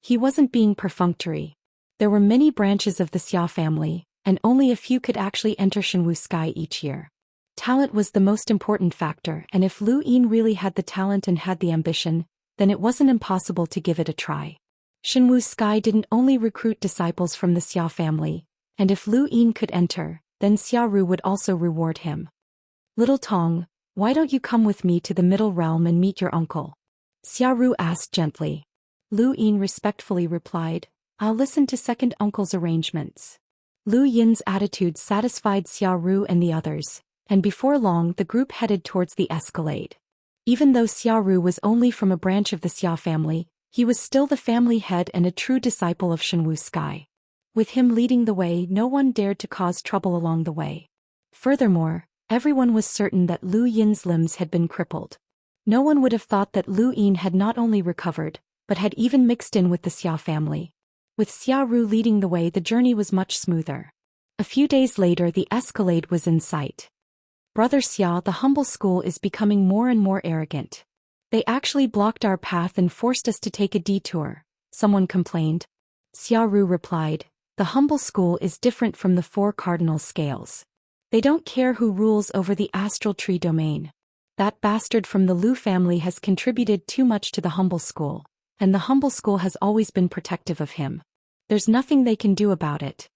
He wasn't being perfunctory. There were many branches of the Xia family, and only a few could actually enter Shenwu Sky each year. Talent was the most important factor, and if Lu Yin really had the talent and had the ambition, then it wasn't impossible to give it a try. Shenwu Sky didn't only recruit disciples from the Xia family, and if Lu Yin could enter, then Xiaoru would also reward him. "Little Tong, why don't you come with me to the middle realm and meet your uncle?" Xiaoru asked gently. Lu Yin respectfully replied, "I'll listen to second uncle's arrangements." Lu Yin's attitude satisfied Xiaoru and the others, and before long the group headed towards the escalade. Even though Xiaoru was only from a branch of the Xia family, he was still the family head and a true disciple of Shenwu Sky. With him leading the way, no one dared to cause trouble along the way. Furthermore, everyone was certain that Lu Yin's limbs had been crippled. No one would have thought that Lu Yin had not only recovered, but had even mixed in with the Xia family. With Xiaoru leading the way, the journey was much smoother. A few days later, the escalade was in sight. "Brother Xia, the humble school is becoming more and more arrogant. They actually blocked our path and forced us to take a detour," someone complained. Xiaoru replied, "The humble school is different from the four cardinal scales. They don't care who rules over the astral tree domain. That bastard from the Lu family has contributed too much to the humble school, and the humble school has always been protective of him. There's nothing they can do about it.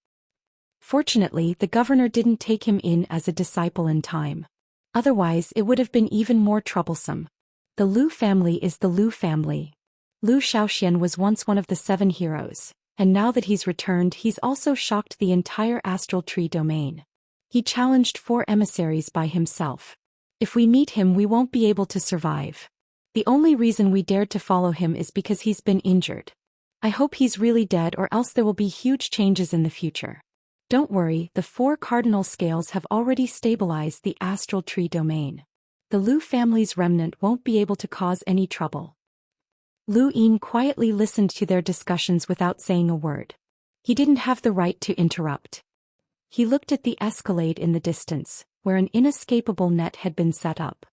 Fortunately, the governor didn't take him in as a disciple in time. Otherwise, it would have been even more troublesome. The Lu family is the Lu family. Lu Xiaoxian was once one of the 7 heroes, and now that he's returned, he's also shocked the entire astral tree domain. He challenged 4 emissaries by himself. If we meet him, we won't be able to survive. The only reason we dared to follow him is because he's been injured. I hope he's really dead, or else there will be huge changes in the future. Don't worry, the 4 cardinal scales have already stabilized the astral tree domain. The Lu family's remnant won't be able to cause any trouble. Lu Yin quietly listened to their discussions without saying a word. He didn't have the right to interrupt. He looked at the escalade in the distance, where an inescapable net had been set up.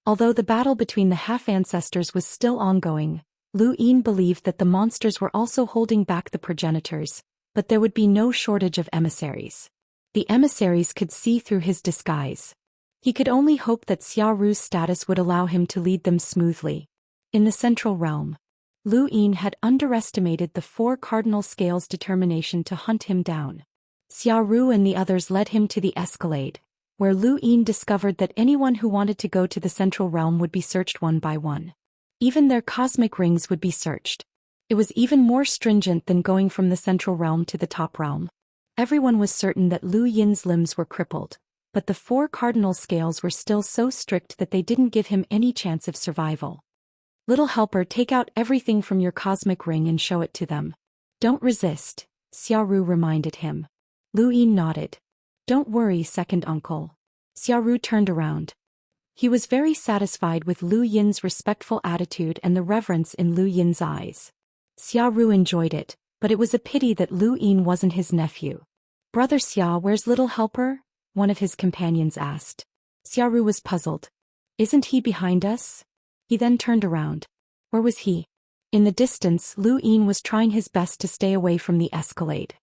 Although the battle between the half-ancestors was still ongoing, Lu Yin believed that the monsters were also holding back the progenitors, but there would be no shortage of emissaries. The emissaries could see through his disguise. He could only hope that Xia Ru's status would allow him to lead them smoothly. In the central realm, Lu Yin had underestimated the 4 cardinal scales' determination to hunt him down. Xia Ru and the others led him to the escalade, where Lu Yin discovered that anyone who wanted to go to the central realm would be searched one by one. Even their cosmic rings would be searched. It was even more stringent than going from the central realm to the top realm. Everyone was certain that Lu Yin's limbs were crippled, but the 4 cardinal scales were still so strict that they didn't give him any chance of survival. Little helper, take out everything from your cosmic ring and show it to them. Don't resist, Xia Ru reminded him. Lu Yin nodded. Don't worry, second uncle. Xia Ru turned around. He was very satisfied with Lu Yin's respectful attitude and the reverence in Lu Yin's eyes. Xia Ru enjoyed it, but it was a pity that Lu Yin wasn't his nephew. Brother Xia, where's little helper? One of his companions asked. Xia Ru was puzzled. Isn't he behind us? He then turned around. Where was he? In the distance, Lu Yin was trying his best to stay away from the escalade.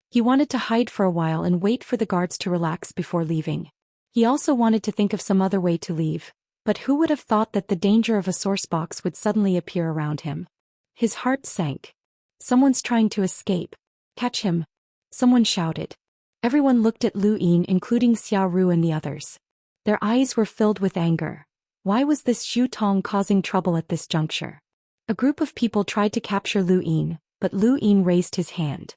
He wanted to hide for a while and wait for the guards to relax before leaving. He also wanted to think of some other way to leave, but who would have thought that the danger of a source box would suddenly appear around him? His heart sank. Someone's trying to escape. Catch him. Someone shouted. Everyone looked at Lu Yin, including Xia Ru and the others. Their eyes were filled with anger. Why was this Xu Tong causing trouble at this juncture? A group of people tried to capture Lu Yin, but Lu Yin raised his hand.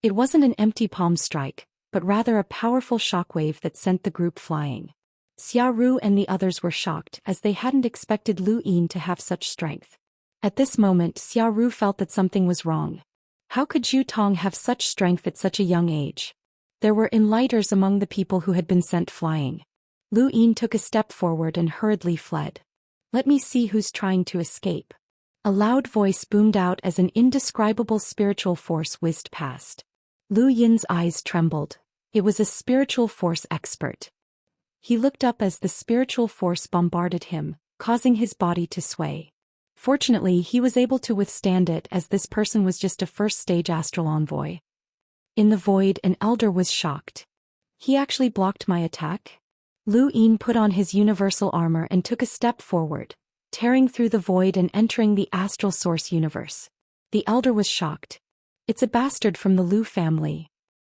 It wasn't an empty palm strike, but rather a powerful shockwave that sent the group flying. Xia Ru and the others were shocked, as they hadn't expected Lu Yin to have such strength. At this moment, Xia Ru felt that something was wrong. How could Xu Tong have such strength at such a young age? There were enlighters among the people who had been sent flying. Lu Yin took a step forward and hurriedly fled. Let me see who's trying to escape. A loud voice boomed out as an indescribable spiritual force whizzed past. Lu Yin's eyes trembled. It was a spiritual force expert. He looked up as the spiritual force bombarded him, causing his body to sway. Fortunately, he was able to withstand it, as this person was just a first-stage astral envoy. In the void, an elder was shocked. He actually blocked my attack? Lu Yin put on his universal armor and took a step forward, tearing through the void and entering the astral source universe. The elder was shocked. It's a bastard from the Lu family.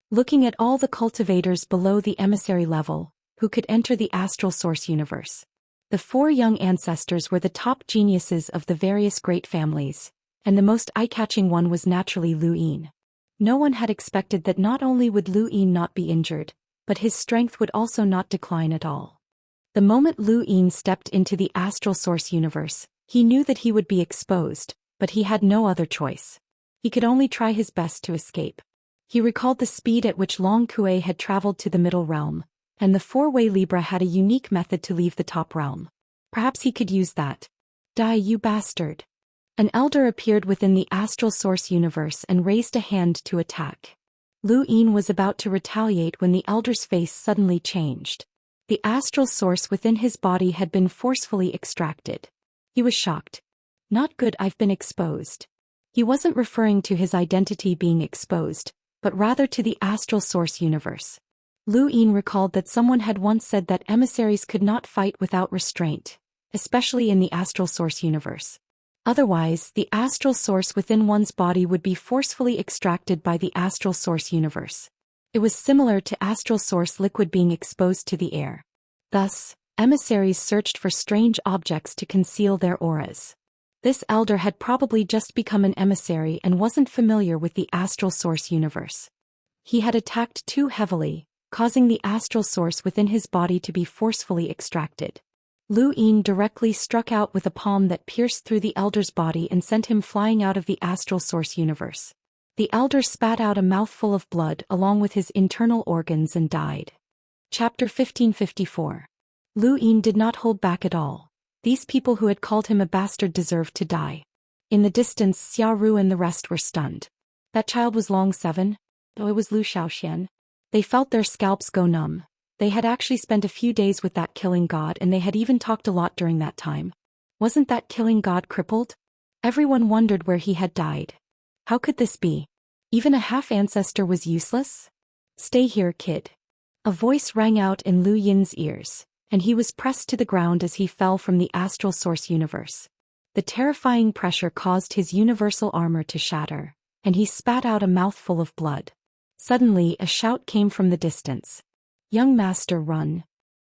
Looking at all the cultivators below the emissary level, who could enter the astral source universe. The 4 young ancestors were the top geniuses of the various great families, and the most eye-catching one was naturally Lu Yin. No one had expected that not only would Lu Yin not be injured, but his strength would also not decline at all. The moment Lu Yin stepped into the astral source universe, he knew that he would be exposed, but he had no other choice. He could only try his best to escape. He recalled the speed at which Long Kuei had traveled to the middle realm, and the 4-way Libra had a unique method to leave the top realm. Perhaps he could use that. Die, you bastard. An elder appeared within the astral source universe and raised a hand to attack. Lu Yin was about to retaliate when the elder's face suddenly changed. The astral source within his body had been forcefully extracted. He was shocked. Not good, I've been exposed. He wasn't referring to his identity being exposed, but rather to the astral source universe. Lu Yin recalled that someone had once said that emissaries could not fight without restraint, especially in the astral source universe. Otherwise, the astral source within one's body would be forcefully extracted by the astral source universe. It was similar to astral source liquid being exposed to the air. Thus, emissaries searched for strange objects to conceal their auras. This elder had probably just become an emissary and wasn't familiar with the astral source universe. He had attacked too heavily, causing the astral source within his body to be forcefully extracted. Lu Yin directly struck out with a palm that pierced through the elder's body and sent him flying out of the astral source universe. The elder spat out a mouthful of blood along with his internal organs and died. Chapter 1554. Lu Yin did not hold back at all. These people who had called him a bastard deserved to die. In the distance, Xia Ru and the rest were stunned. That child was long 7? Oh, it was Zhou Xian. They felt their scalps go numb. They had actually spent a few days with that killing god and they had even talked a lot during that time. Wasn't that killing god crippled? Everyone wondered where he had died. How could this be? Even a half-ancestor was useless? Stay here, kid. A voice rang out in Lu Yin's ears, and he was pressed to the ground as he fell from the astral source universe. The terrifying pressure caused his universal armor to shatter, and he spat out a mouthful of blood. Suddenly, a shout came from the distance. "Young master, run."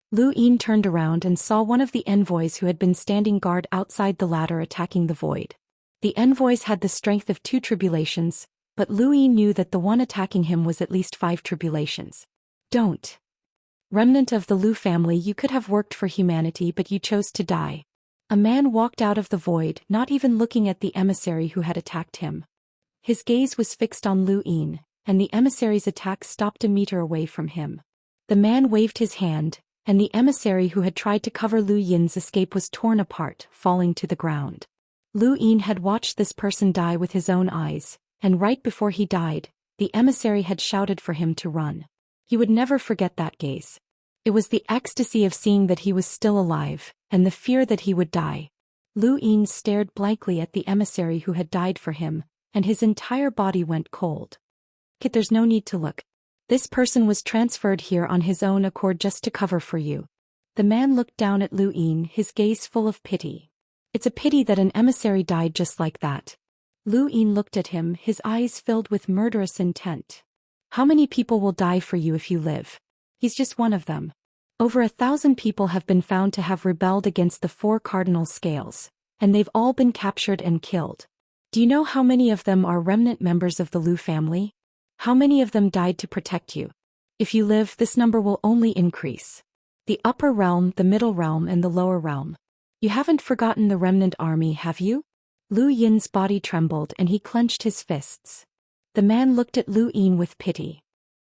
Lu Yin turned around and saw one of the envoys who had been standing guard outside the ladder attacking the void. The envoys had the strength of 2 tribulations, but Lu Yin knew that the one attacking him was at least 5 tribulations. Don't. Remnant of the Lu family, you could have worked for humanity but you chose to die. A man walked out of the void, not even looking at the emissary who had attacked him. His gaze was fixed on Lu Yin, and the emissary's attack stopped a meter away from him. The man waved his hand, and the emissary who had tried to cover Lu Yin's escape was torn apart, falling to the ground. Lu Yin had watched this person die with his own eyes, and right before he died, the emissary had shouted for him to run. He would never forget that gaze. It was the ecstasy of seeing that he was still alive, and the fear that he would die. Lu Yin stared blankly at the emissary who had died for him, and his entire body went cold. "Kid, there's no need to look. This person was transferred here on his own accord just to cover for you." The man looked down at Lu Yin, his gaze full of pity. "It's a pity that an emissary died just like that." Lu Yin looked at him, his eyes filled with murderous intent. "How many people will die for you if you live? He's just one of them. Over 1,000 people have been found to have rebelled against the 4 cardinal scales, and they've all been captured and killed. Do you know how many of them are remnant members of the Lu family? How many of them died to protect you? If you live, this number will only increase. The upper realm, the middle realm, and the lower realm. You haven't forgotten the remnant army, have you?" Lu Yin's body trembled and he clenched his fists. The man looked at Lu Yin with pity.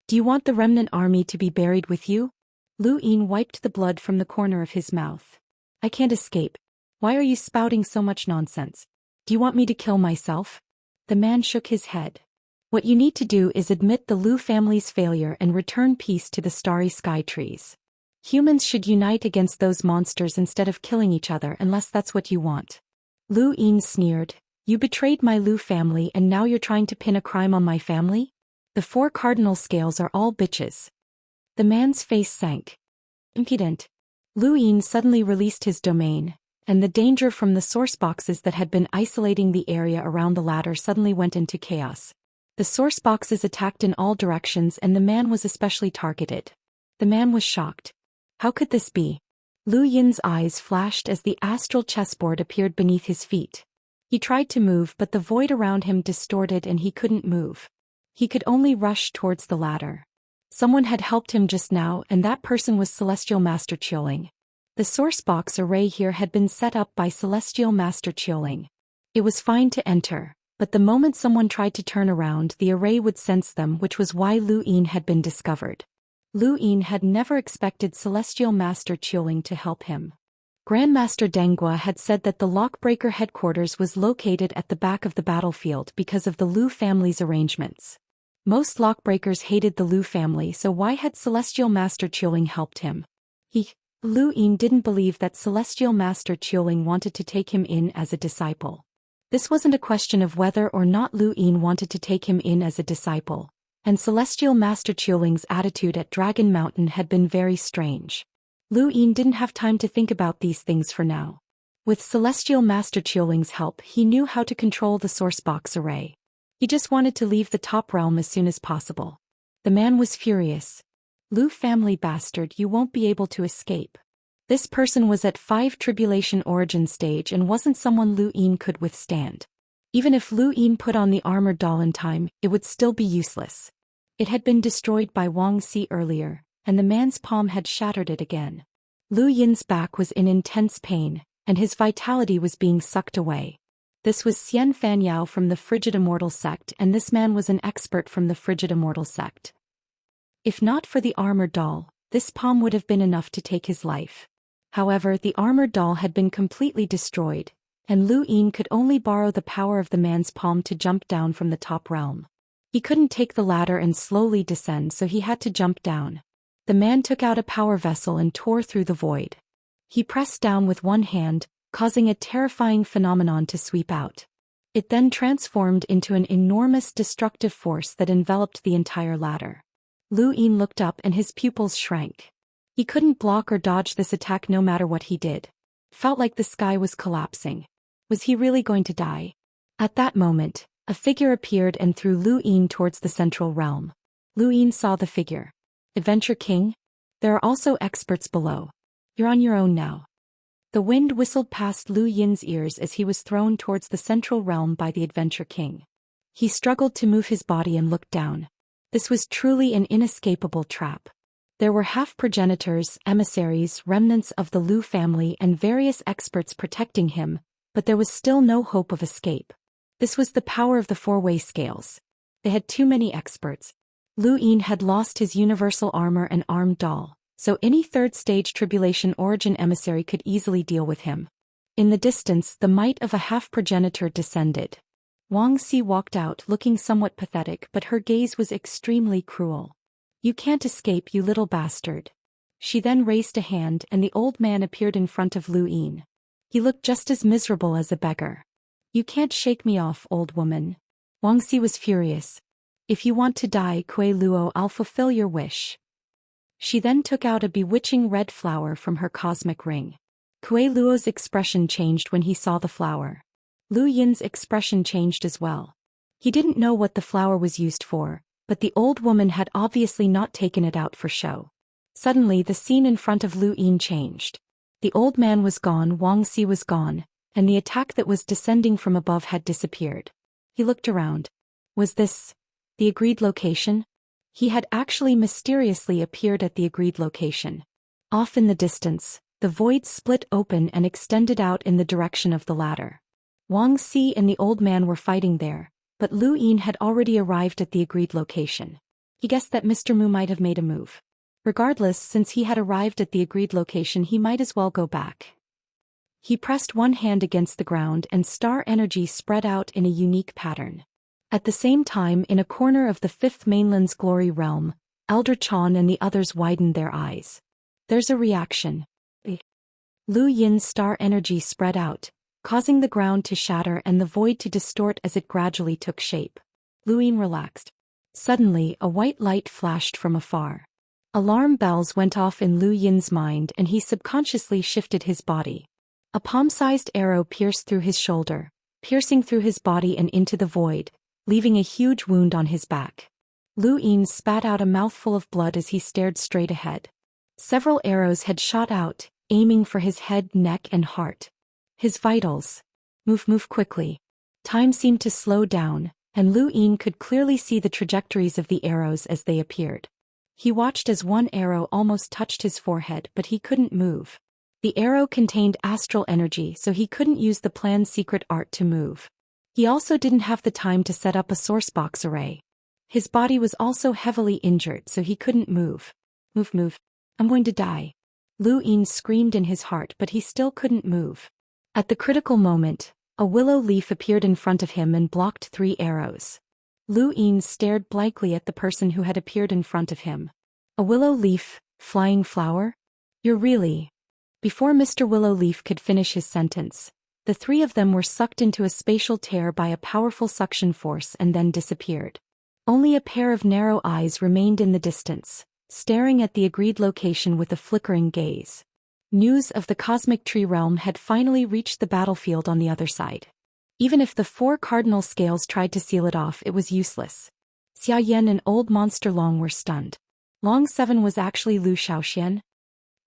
"Do you want the remnant army to be buried with you?" Lu Yin wiped the blood from the corner of his mouth. "I can't escape. Why are you spouting so much nonsense? Do you want me to kill myself?" The man shook his head. "What you need to do is admit the Lu family's failure and return peace to the starry sky trees. Humans should unite against those monsters instead of killing each other unless that's what you want." Lu Yin sneered. "You betrayed my Lu family and now you're trying to pin a crime on my family? The 4 cardinal scales are all bitches." The man's face sank. "Impudent." Lu Yin suddenly released his domain, and the danger from the source boxes that had been isolating the area around the ladder suddenly went into chaos. The source boxes attacked in all directions and the man was especially targeted. The man was shocked. How could this be? Lu Yin's eyes flashed as the astral chessboard appeared beneath his feet. He tried to move but the void around him distorted and he couldn't move. He could only rush towards the ladder. Someone had helped him just now and that person was Celestial Master Qiuling. The source box array here had been set up by Celestial Master Qiuling. It was fine to enter, but the moment someone tried to turn around the array would sense them, which was why Lu Yin had been discovered. Lu Yin had never expected Celestial Master Qiuling to help him. Grandmaster Denghua had said that the Lockbreaker headquarters was located at the back of the battlefield because of the Lu family's arrangements. Most Lockbreakers hated the Lu family, so why had Celestial Master Qiuling helped him? Lu Yin didn't believe that Celestial Master Qiuling wanted to take him in as a disciple. This wasn't a question of whether or not Lu Yin wanted to take him in as a disciple, and Celestial Master Qiuling's attitude at Dragon Mountain had been very strange. Lu Yin didn't have time to think about these things for now. With Celestial Master Qiuling's help, he knew how to control the source box array. He just wanted to leave the top realm as soon as possible. The man was furious. Lu family bastard, you won't be able to escape. This person was at 5 tribulation origin stage and wasn't someone Lu Yin could withstand. Even if Lu Yin put on the armored doll in time, it would still be useless. It had been destroyed by Wang Xi earlier, and the man's palm had shattered it again. Lu Yin's back was in intense pain, and his vitality was being sucked away. This was Xian Fanyao from the Frigid Immortal sect, and this man was an expert from the Frigid Immortal sect. If not for the armored doll, this palm would have been enough to take his life. However, the armored doll had been completely destroyed, and Lu Yin could only borrow the power of the man's palm to jump down from the top realm. He couldn't take the ladder and slowly descend, so he had to jump down. The man took out a power vessel and tore through the void. He pressed down with one hand, causing a terrifying phenomenon to sweep out. It then transformed into an enormous destructive force that enveloped the entire ladder. Lu Yin looked up and his pupils shrank. He couldn't block or dodge this attack no matter what he did. Felt like the sky was collapsing. Was he really going to die? At that moment, a figure appeared and threw Lu Yin towards the central realm. Lu Yin saw the figure. Adventure King? There are also experts below. You're on your own now. The wind whistled past Lu Yin's ears as he was thrown towards the central realm by the Adventure King. He struggled to move his body and looked down. This was truly an inescapable trap. There were half-progenitors, emissaries, remnants of the Lu family and various experts protecting him, but there was still no hope of escape. This was the power of the four-way scales. They had too many experts. Lu Yin had lost his universal armor and armed doll, so any third-stage tribulation origin emissary could easily deal with him. In the distance, the might of a half-progenitor descended. Wang Xi walked out looking somewhat pathetic, but her gaze was extremely cruel. You can't escape, you little bastard. She then raised a hand and the old man appeared in front of Lu Yin. He looked just as miserable as a beggar. You can't shake me off, old woman. Wang Xi was furious. If you want to die, Kuei Luo, I'll fulfill your wish. She then took out a bewitching red flower from her cosmic ring. Kuei Luo's expression changed when he saw the flower. Lu Yin's expression changed as well. He didn't know what the flower was used for, but the old woman had obviously not taken it out for show. Suddenly the scene in front of Lu Yin changed. The old man was gone, Wang Xi was gone, and the attack that was descending from above had disappeared. He looked around. Was this the agreed location? He had actually mysteriously appeared at the agreed location. Off in the distance, the void split open and extended out in the direction of the ladder. Wang Xi and the old man were fighting there, but Lu Yin had already arrived at the agreed location. He guessed that Mr. Mu might have made a move. Regardless, since he had arrived at the agreed location, he might as well go back. He pressed one hand against the ground and star energy spread out in a unique pattern. At the same time, in a corner of the Fifth Mainland's glory realm, Elder Chan and the others widened their eyes. There's a reaction. Lu Yin's star energy spread out, causing the ground to shatter and the void to distort as it gradually took shape. Lu Yin relaxed. Suddenly, a white light flashed from afar. Alarm bells went off in Lu Yin's mind and he subconsciously shifted his body. A palm-sized arrow pierced through his shoulder, piercing through his body and into the void, leaving a huge wound on his back. Lu Yin spat out a mouthful of blood as he stared straight ahead. Several arrows had shot out, aiming for his head, neck and heart. His vitals. Move quickly. Time seemed to slow down, and Lu Yin could clearly see the trajectories of the arrows as they appeared. He watched as one arrow almost touched his forehead, but he couldn't move. The arrow contained astral energy, so he couldn't use the planned secret art to move. He also didn't have the time to set up a source box array. His body was also heavily injured, so he couldn't move. Move. I'm going to die. Lu Yin screamed in his heart, but he still couldn't move. At the critical moment, a willow leaf appeared in front of him and blocked 3 arrows. Lu Yin stared blankly at the person who had appeared in front of him. A willow leaf, flying flower? You're really... Before Mr. Willow Leaf could finish his sentence, the 3 of them were sucked into a spatial tear by a powerful suction force and then disappeared. Only a pair of narrow eyes remained in the distance, staring at the agreed location with a flickering gaze. News of the cosmic tree realm had finally reached the battlefield on the other side. Even if the 4 cardinal scales tried to seal it off, it was useless. Xiaoyan and Old Monster Long were stunned. Long 7 was actually Zhou Xian?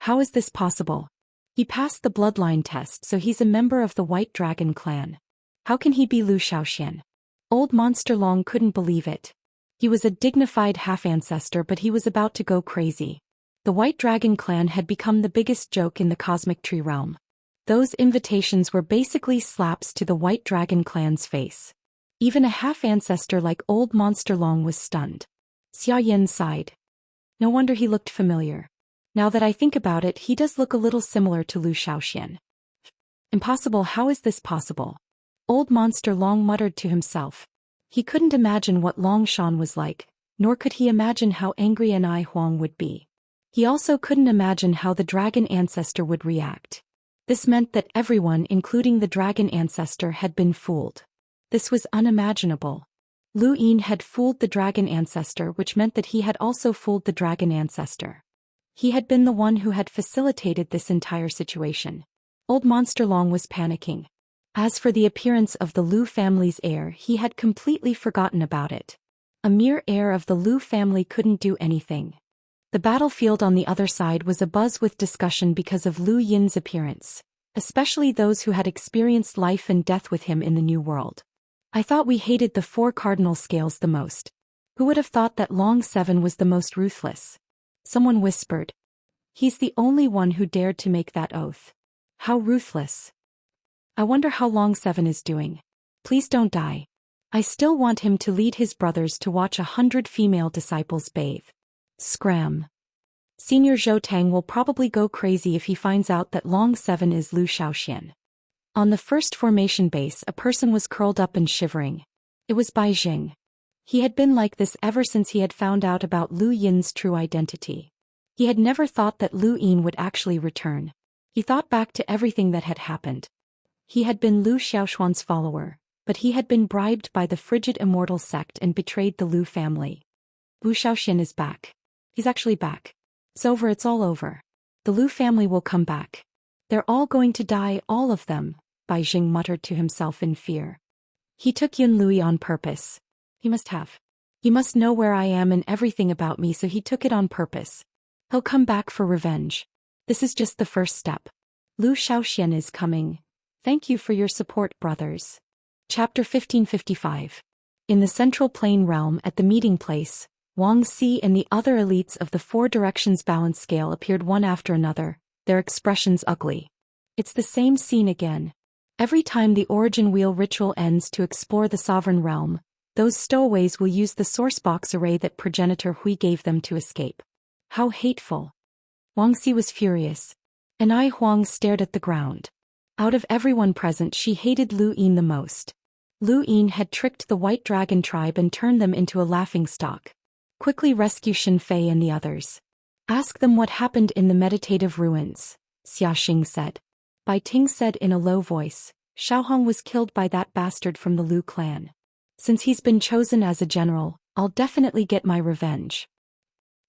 How is this possible? He passed the bloodline test, so he's a member of the White Dragon clan. How can he be Zhou Xian? Old Monster Long couldn't believe it. He was a dignified half-ancestor, but he was about to go crazy. The White Dragon clan had become the biggest joke in the cosmic tree realm. Those invitations were basically slaps to the White Dragon clan's face. Even a half-ancestor like Old Monster Long was stunned. Xiaoyan sighed. No wonder he looked familiar. Now that I think about it, he does look a little similar to Zhou Xian. Impossible, how is this possible? Old Monster Long muttered to himself. He couldn't imagine what Long Shan was like, nor could he imagine how angry An Huang would be. He also couldn't imagine how the dragon ancestor would react. This meant that everyone, including the dragon ancestor, had been fooled. This was unimaginable. Lu Yin had fooled the dragon ancestor, which meant that he had also fooled the dragon ancestor. He had been the one who had facilitated this entire situation. Old Monster Long was panicking. As for the appearance of the Lu family's heir, he had completely forgotten about it. A mere heir of the Lu family couldn't do anything. The battlefield on the other side was abuzz with discussion because of Lu Yin's appearance, especially those who had experienced life and death with him in the New World. I thought we hated the 4 cardinal scales the most. Who would have thought that Long 7 was the most ruthless? Someone whispered. He's the only one who dared to make that oath. How ruthless. I wonder how Long 7 is doing. Please don't die. I still want him to lead his brothers to watch 100 female disciples bathe. Scram. Senior Zhou Tang will probably go crazy if he finds out that Long 7 is Zhou Xian. On the first formation base, a person was curled up and shivering. It was Bai Jing. He had been like this ever since he had found out about Lu Yin's true identity. He had never thought that Lu Yin would actually return. He thought back to everything that had happened. He had been Lu Xiaoshuan's follower, but he had been bribed by the frigid Immortal sect and betrayed the Lu family. Wu Xiaoxian is back. He's actually back. It's over, it's all over. The Lu family will come back. They're all going to die, all of them, Bai Jing muttered to himself in fear. He took Yun Lui on purpose. He must have. He must know where I am and everything about me, so he took it on purpose. He'll come back for revenge. This is just the first step. Lu Xiaoxian is coming. Thank you for your support, brothers. Chapter 1555. In the Central Plain realm at the meeting place, Wang Si and the other elites of the 4 directions balance scale appeared one after another, their expressions ugly. It's the same scene again. Every time the origin wheel ritual ends to explore the sovereign realm, those stowaways will use the source box array that progenitor Hui gave them to escape. How hateful. Wang Si was furious. An Huang stared at the ground. Out of everyone present, she hated Lu Yin the most. Lu Yin had tricked the White Dragon tribe and turned them into a laughingstock. Quickly rescue Shen Fei and the others. Ask them what happened in the meditative ruins, Xia Xing said. Bai Ting said in a low voice, Xiaohong was killed by that bastard from the Lu clan. Since he's been chosen as a general, I'll definitely get my revenge.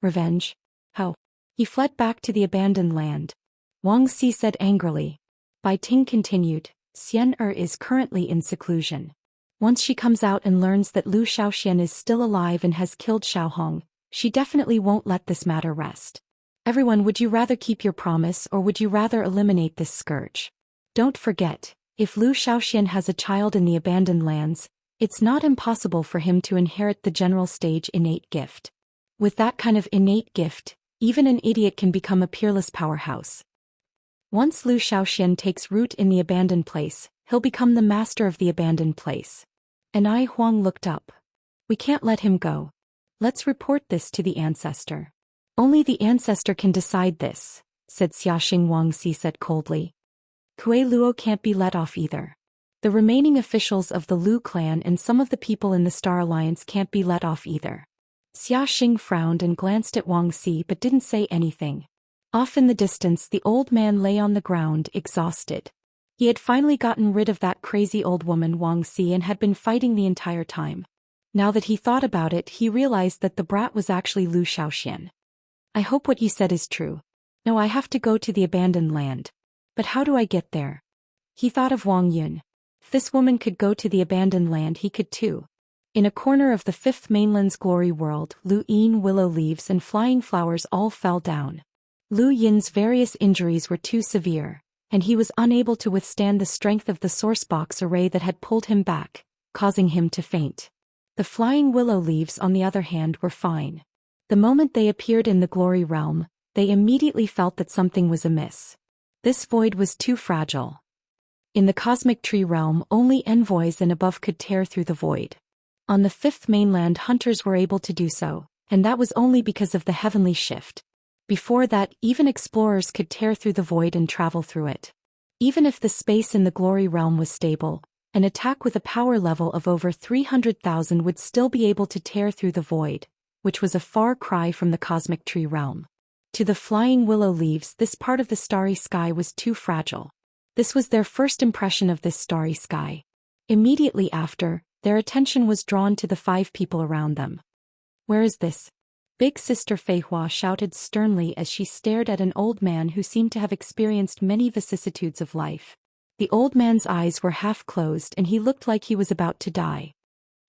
Revenge? How? He fled back to the abandoned land. Wang Si said angrily. Bai Ting continued, Xian is currently in seclusion. Once she comes out and learns that Lu Xiaoxian is still alive and has killed Xiaohong, she definitely won't let this matter rest. Everyone, would you rather keep your promise or would you rather eliminate this scourge? Don't forget, if Lu Xiaoxian has a child in the abandoned lands, it's not impossible for him to inherit the general stage innate gift. With that kind of innate gift, even an idiot can become a peerless powerhouse. Once Lu Xiaoxian takes root in the abandoned place, he'll become the master of the abandoned place. An Huang looked up. We can't let him go. Let's report this to the ancestor. Only the ancestor can decide this, said Xiaxing. Wang Si said coldly. Kue Luo can't be let off either. The remaining officials of the Lu clan and some of the people in the Star Alliance can't be let off either. Xiaxing frowned and glanced at Wang Si but didn't say anything. Off in the distance, the old man lay on the ground, exhausted. He had finally gotten rid of that crazy old woman Wang Si and had been fighting the entire time. Now that he thought about it, he realized that the brat was actually Zhou Xian. I hope what you said is true. No, I have to go to the abandoned land. But how do I get there? He thought of Wang Yun. If this woman could go to the abandoned land, he could too. In a corner of the fifth mainland's glory world, Lu Yin, willow leaves and flying flowers all fell down. Lu Yin's various injuries were too severe, and he was unable to withstand the strength of the source box array that had pulled him back, causing him to faint. The flying willow leaves, on the other hand, were fine. The moment they appeared in the glory realm, they immediately felt that something was amiss. This void was too fragile. In the cosmic tree realm, only envoys and above could tear through the void. On the fifth mainland, hunters were able to do so, and that was only because of the heavenly shift. Before that, even explorers could tear through the void and travel through it. Even if the space in the glory realm was stable, an attack with a power level of over 300,000 would still be able to tear through the void, which was a far cry from the cosmic tree realm. To the flying willow leaves, this part of the starry sky was too fragile. This was their first impression of this starry sky. Immediately after, their attention was drawn to the 5 people around them. Where is this? Big Sister Fei Hua shouted sternly as she stared at an old man who seemed to have experienced many vicissitudes of life. The old man's eyes were half closed and he looked like he was about to die.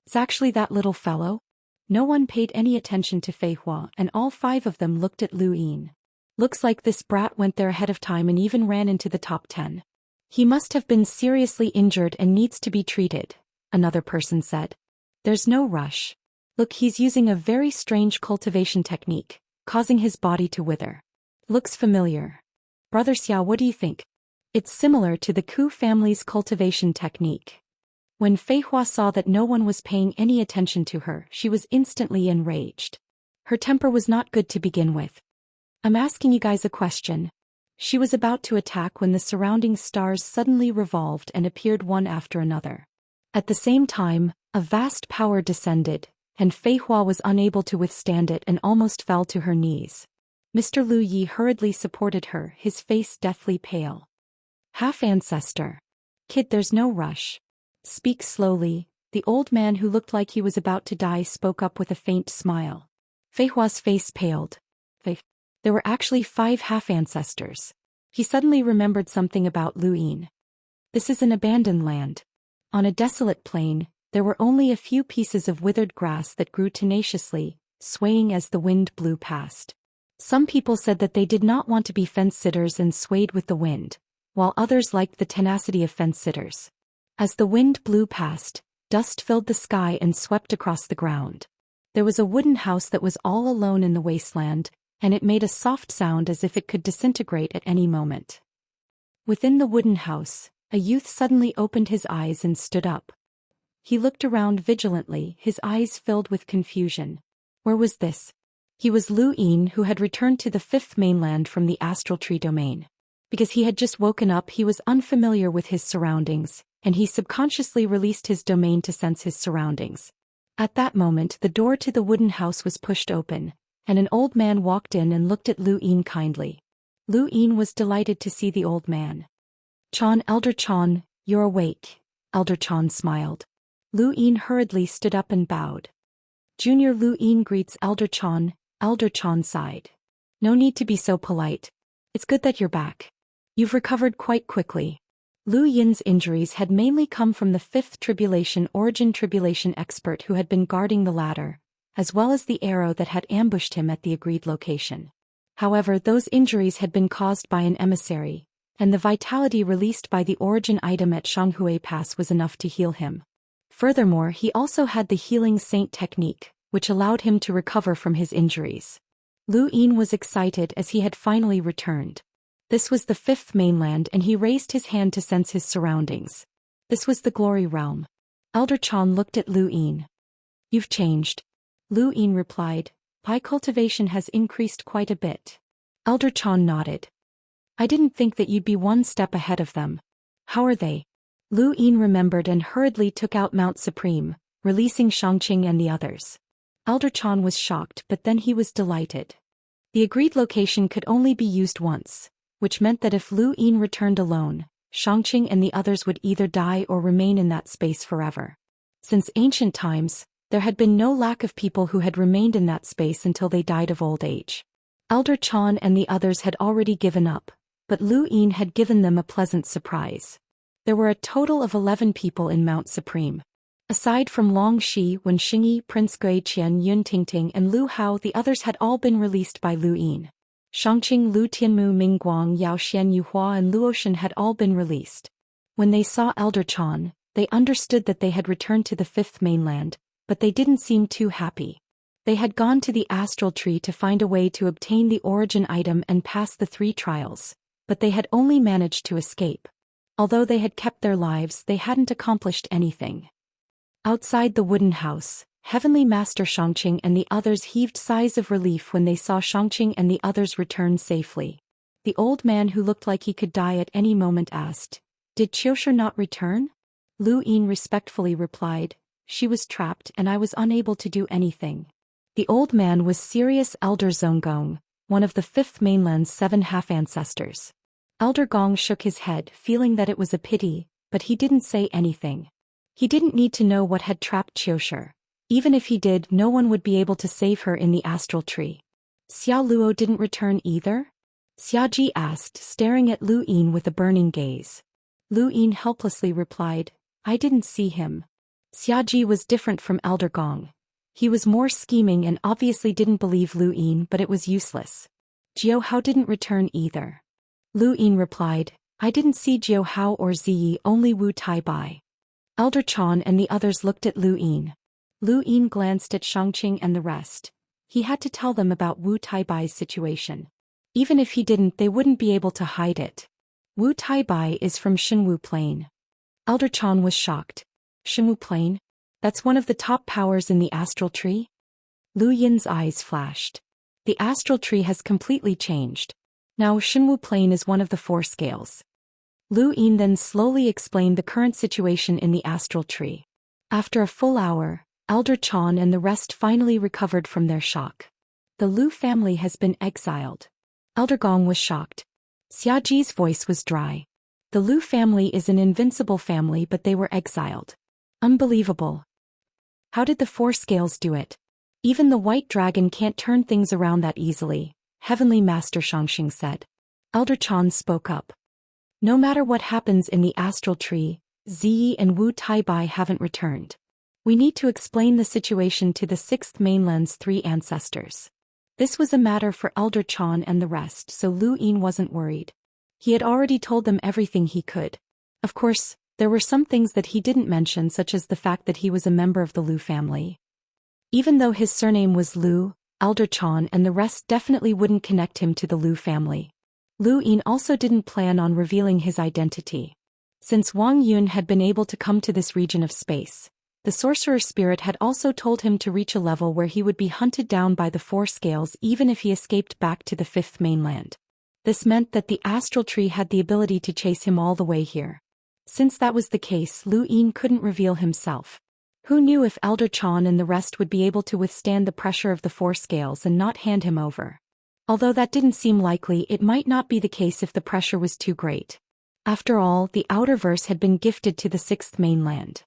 It's actually that little fellow? No one paid any attention to Fei Hua, and all 5 of them looked at Lu Yin. Looks like this brat went there ahead of time and even ran into the top 10. He must have been seriously injured and needs to be treated, another person said. There's no rush. Look, he's using a very strange cultivation technique, causing his body to wither. Looks familiar. Brother Xia, what do you think? It's similar to the Ku family's cultivation technique. When Fei Hua saw that no one was paying any attention to her, she was instantly enraged. Her temper was not good to begin with. I'm asking you guys a question. She was about to attack when the surrounding stars suddenly revolved and appeared one after another. At the same time, a vast power descended, and Fei Hua was unable to withstand it and almost fell to her knees. Mr. Lu Yi hurriedly supported her, his face deathly pale. Half-ancestor. Kid, there's no rush. Speak slowly. The old man who looked like he was about to die spoke up with a faint smile. Fei Hua's face paled. There were actually 5 half-ancestors. He suddenly remembered something about Lu Yin. This is an abandoned land. On a desolate plain, there were only a few pieces of withered grass that grew tenaciously, swaying as the wind blew past. Some people said that they did not want to be fence-sitters and swayed with the wind, while others liked the tenacity of fence-sitters. As the wind blew past, dust filled the sky and swept across the ground. There was a wooden house that was all alone in the wasteland, and it made a soft sound as if it could disintegrate at any moment. Within the wooden house, a youth suddenly opened his eyes and stood up. He looked around vigilantly, his eyes filled with confusion. Where was this? He was Lu Yin, who had returned to the 5th mainland from the astral tree domain. Because he had just woken up, he was unfamiliar with his surroundings, and he subconsciously released his domain to sense his surroundings. At that moment, the door to the wooden house was pushed open, and an old man walked in and looked at Lu Yin kindly. Lu Yin was delighted to see the old man. Chan, Elder Chan, you're awake. Elder Chan smiled. Lu Yin hurriedly stood up and bowed. Junior Lu Yin greets Elder Chan. Elder Chan sighed. No need to be so polite. It's good that you're back. You've recovered quite quickly. Lu Yin's injuries had mainly come from the 5th tribulation origin tribulation expert who had been guarding the ladder, as well as the arrow that had ambushed him at the agreed location. However, those injuries had been caused by an emissary, and the vitality released by the origin item at Shanghui Pass was enough to heal him. Furthermore, he also had the healing saint technique, which allowed him to recover from his injuries. Lu Yin was excited as he had finally returned. This was the 5th mainland and he raised his hand to sense his surroundings. This was the glory realm. Elder Chan looked at Lu Yin. You've changed. Lu Yin replied, my cultivation has increased quite a bit. Elder Chan nodded. I didn't think that you'd be one step ahead of them. How are they? Lu Yin remembered and hurriedly took out Mount Supreme, releasing Xianxia and the others. Elder Chan was shocked, but then he was delighted. The agreed location could only be used once, which meant that if Lu Yin returned alone, Xianxia and the others would either die or remain in that space forever. Since ancient times, There had been no lack of people who had remained in that space until they died of old age. Elder Chan and the others had already given up, but Lu Yin had given them a pleasant surprise. There were a total of 11 people in Mount Supreme. Aside from Long Shi, Wen Xingyi, Prince Gui Qian, Yun Tingting and Lu Hao, the others had all been released by Lu Yin. Shangqing, Lu Tianmu, Ming Guang, Yao Xian, Yu Hua and Luoshan had all been released. When they saw Elder Chan, they understood that they had returned to the fifth mainland, but they didn't seem too happy. They had gone to the astral tree to find a way to obtain the origin item and pass the 3 trials, but they had only managed to escape. Although they had kept their lives, they hadn't accomplished anything. Outside the wooden house, Heavenly Master Shangqing and the others heaved sighs of relief when they saw Shangqing and the others return safely. The old man who looked like he could die at any moment asked, "Did Qiushi not return?" Lu Yin respectfully replied, "She was trapped and I was unable to do anything." The old man was serious. Elder Zonggong, one of the fifth mainland's 7 half-ancestors. Elder Gong shook his head, feeling that it was a pity, but he didn't say anything. He didn't need to know what had trapped Qiushi. Even if he did, no one would be able to save her in the astral tree. Xiao Luo didn't return either? Xiaji asked, staring at Lu Yin with a burning gaze. Lu Yin helplessly replied, "I didn't see him." Xiaji was different from Elder Gong. He was more scheming and obviously didn't believe Lu Yin, but it was useless. Jiao Hao didn't return either. Lu Yin replied, "I didn't see Jiao Hao or Ziyi, only Wu Tai-bai." Elder Chan and the others looked at Lu Yin. Lu Yin glanced at Shangqing and the rest. He had to tell them about Wu Tai-bai's situation. Even if he didn't, they wouldn't be able to hide it. Wu Tai-bai is from Xinwu Plain. Elder Chan was shocked. Xinwu Plain? That's one of the top powers in the astral tree? Lu Yin's eyes flashed. The astral tree has completely changed. Now Xinwu Plain is one of the 4 scales. Lu Yin then slowly explained the current situation in the astral tree. After a full hour, Elder Chan and the rest finally recovered from their shock. The Lu family has been exiled. Elder Gong was shocked. Xiaji's voice was dry. The Lu family is an invincible family, but they were exiled. Unbelievable. How did the 4 scales do it? Even the white dragon can't turn things around that easily, Heavenly Master Shangqing said. Elder Chan spoke up. No matter what happens in the astral tree, Ziyi and Wu Tai-bai haven't returned. We need to explain the situation to the 6th mainland's 3 ancestors. This was a matter for Elder Chan and the rest, so Lu Yin wasn't worried. He had already told them everything he could. Of course, there were some things that he didn't mention, such as the fact that he was a member of the Lu family. Even though his surname was Lu, Elder Chan and the rest definitely wouldn't connect him to the Lu family. Lu Yin also didn't plan on revealing his identity. Since Wang Yun had been able to come to this region of space, the sorcerer spirit had also told him to reach a level where he would be hunted down by the 4 scales even if he escaped back to the 5th mainland. This meant that the astral tree had the ability to chase him all the way here. Since that was the case, Lu Yin couldn't reveal himself. Who knew if Elder Chan and the rest would be able to withstand the pressure of the 4 scales and not hand him over? Although that didn't seem likely, it might not be the case if the pressure was too great. After all, the outer verse had been gifted to the 6th mainland.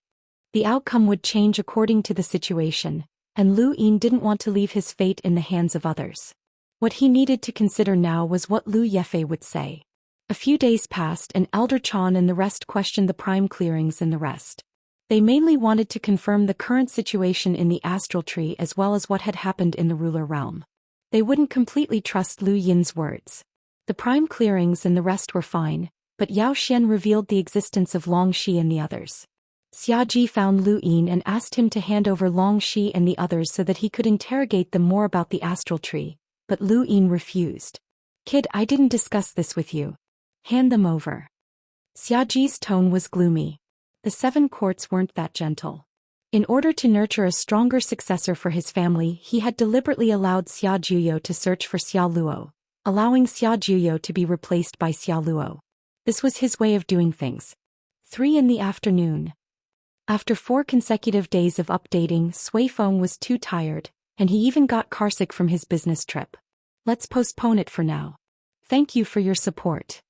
The outcome would change according to the situation, and Lu Yin didn't want to leave his fate in the hands of others. What he needed to consider now was what Lu Yefei would say. A few days passed and Elder Chan and the rest questioned the prime clearings and the rest. They mainly wanted to confirm the current situation in the astral tree as well as what had happened in the ruler realm. They wouldn't completely trust Lu Yin's words. The prime clearings and the rest were fine, but Yao Xian revealed the existence of Long Shi and the others. Xiaji found Lu Yin and asked him to hand over Long Shi and the others so that he could interrogate them more about the astral tree, but Lu Yin refused. "Kid, I didn't discuss this with you. Hand them over." Xiaji's tone was gloomy. The 7 courts weren't that gentle. In order to nurture a stronger successor for his family, he had deliberately allowed Xia Juyo to search for Xia Luo, allowing Xia Juyo to be replaced by Xia Luo. This was his way of doing things. 3 in the afternoon. After 4 consecutive days of updating, Sui Feng was too tired, and he even got carsick from his business trip. Let's postpone it for now. Thank you for your support.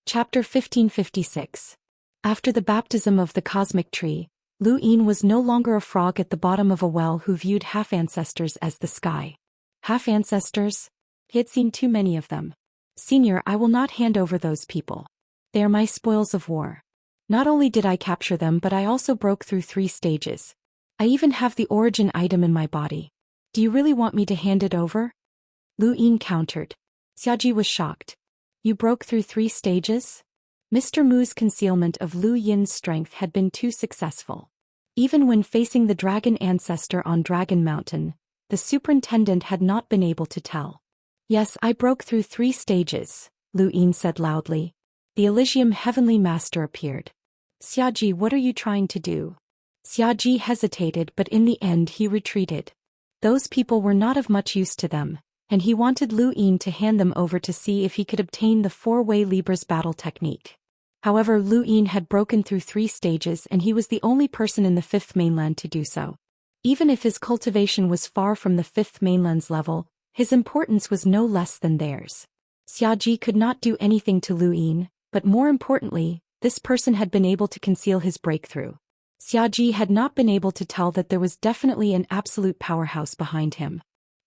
Chapter 1556. After the baptism of the cosmic tree, Lu Yin was no longer a frog at the bottom of a well who viewed half-ancestors as the sky. Half-ancestors? He had seen too many of them. Senior, I will not hand over those people. They are my spoils of war. Not only did I capture them but I also broke through 3 stages. I even have the origin item in my body. Do you really want me to hand it over? Lu Yin countered. Xiaji was shocked. You broke through 3 stages? Mr. Mu's concealment of Lu Yin's strength had been too successful. Even when facing the dragon ancestor on Dragon Mountain, the superintendent had not been able to tell. Yes, I broke through 3 stages, Lu Yin said loudly. The Elysium Heavenly Master appeared. Xiaji, what are you trying to do? Xiaji hesitated but in the end he retreated. Those people were not of much use to them, and he wanted Lu Yin to hand them over to see if he could obtain the 4-way Libra's battle technique. However, Lu Yin had broken through 3 stages and he was the only person in the 5th mainland to do so. Even if his cultivation was far from the 5th mainland's level, his importance was no less than theirs. Xiaji could not do anything to Lu Yin, but more importantly, this person had been able to conceal his breakthrough. Xiaji had not been able to tell that there was definitely an absolute powerhouse behind him.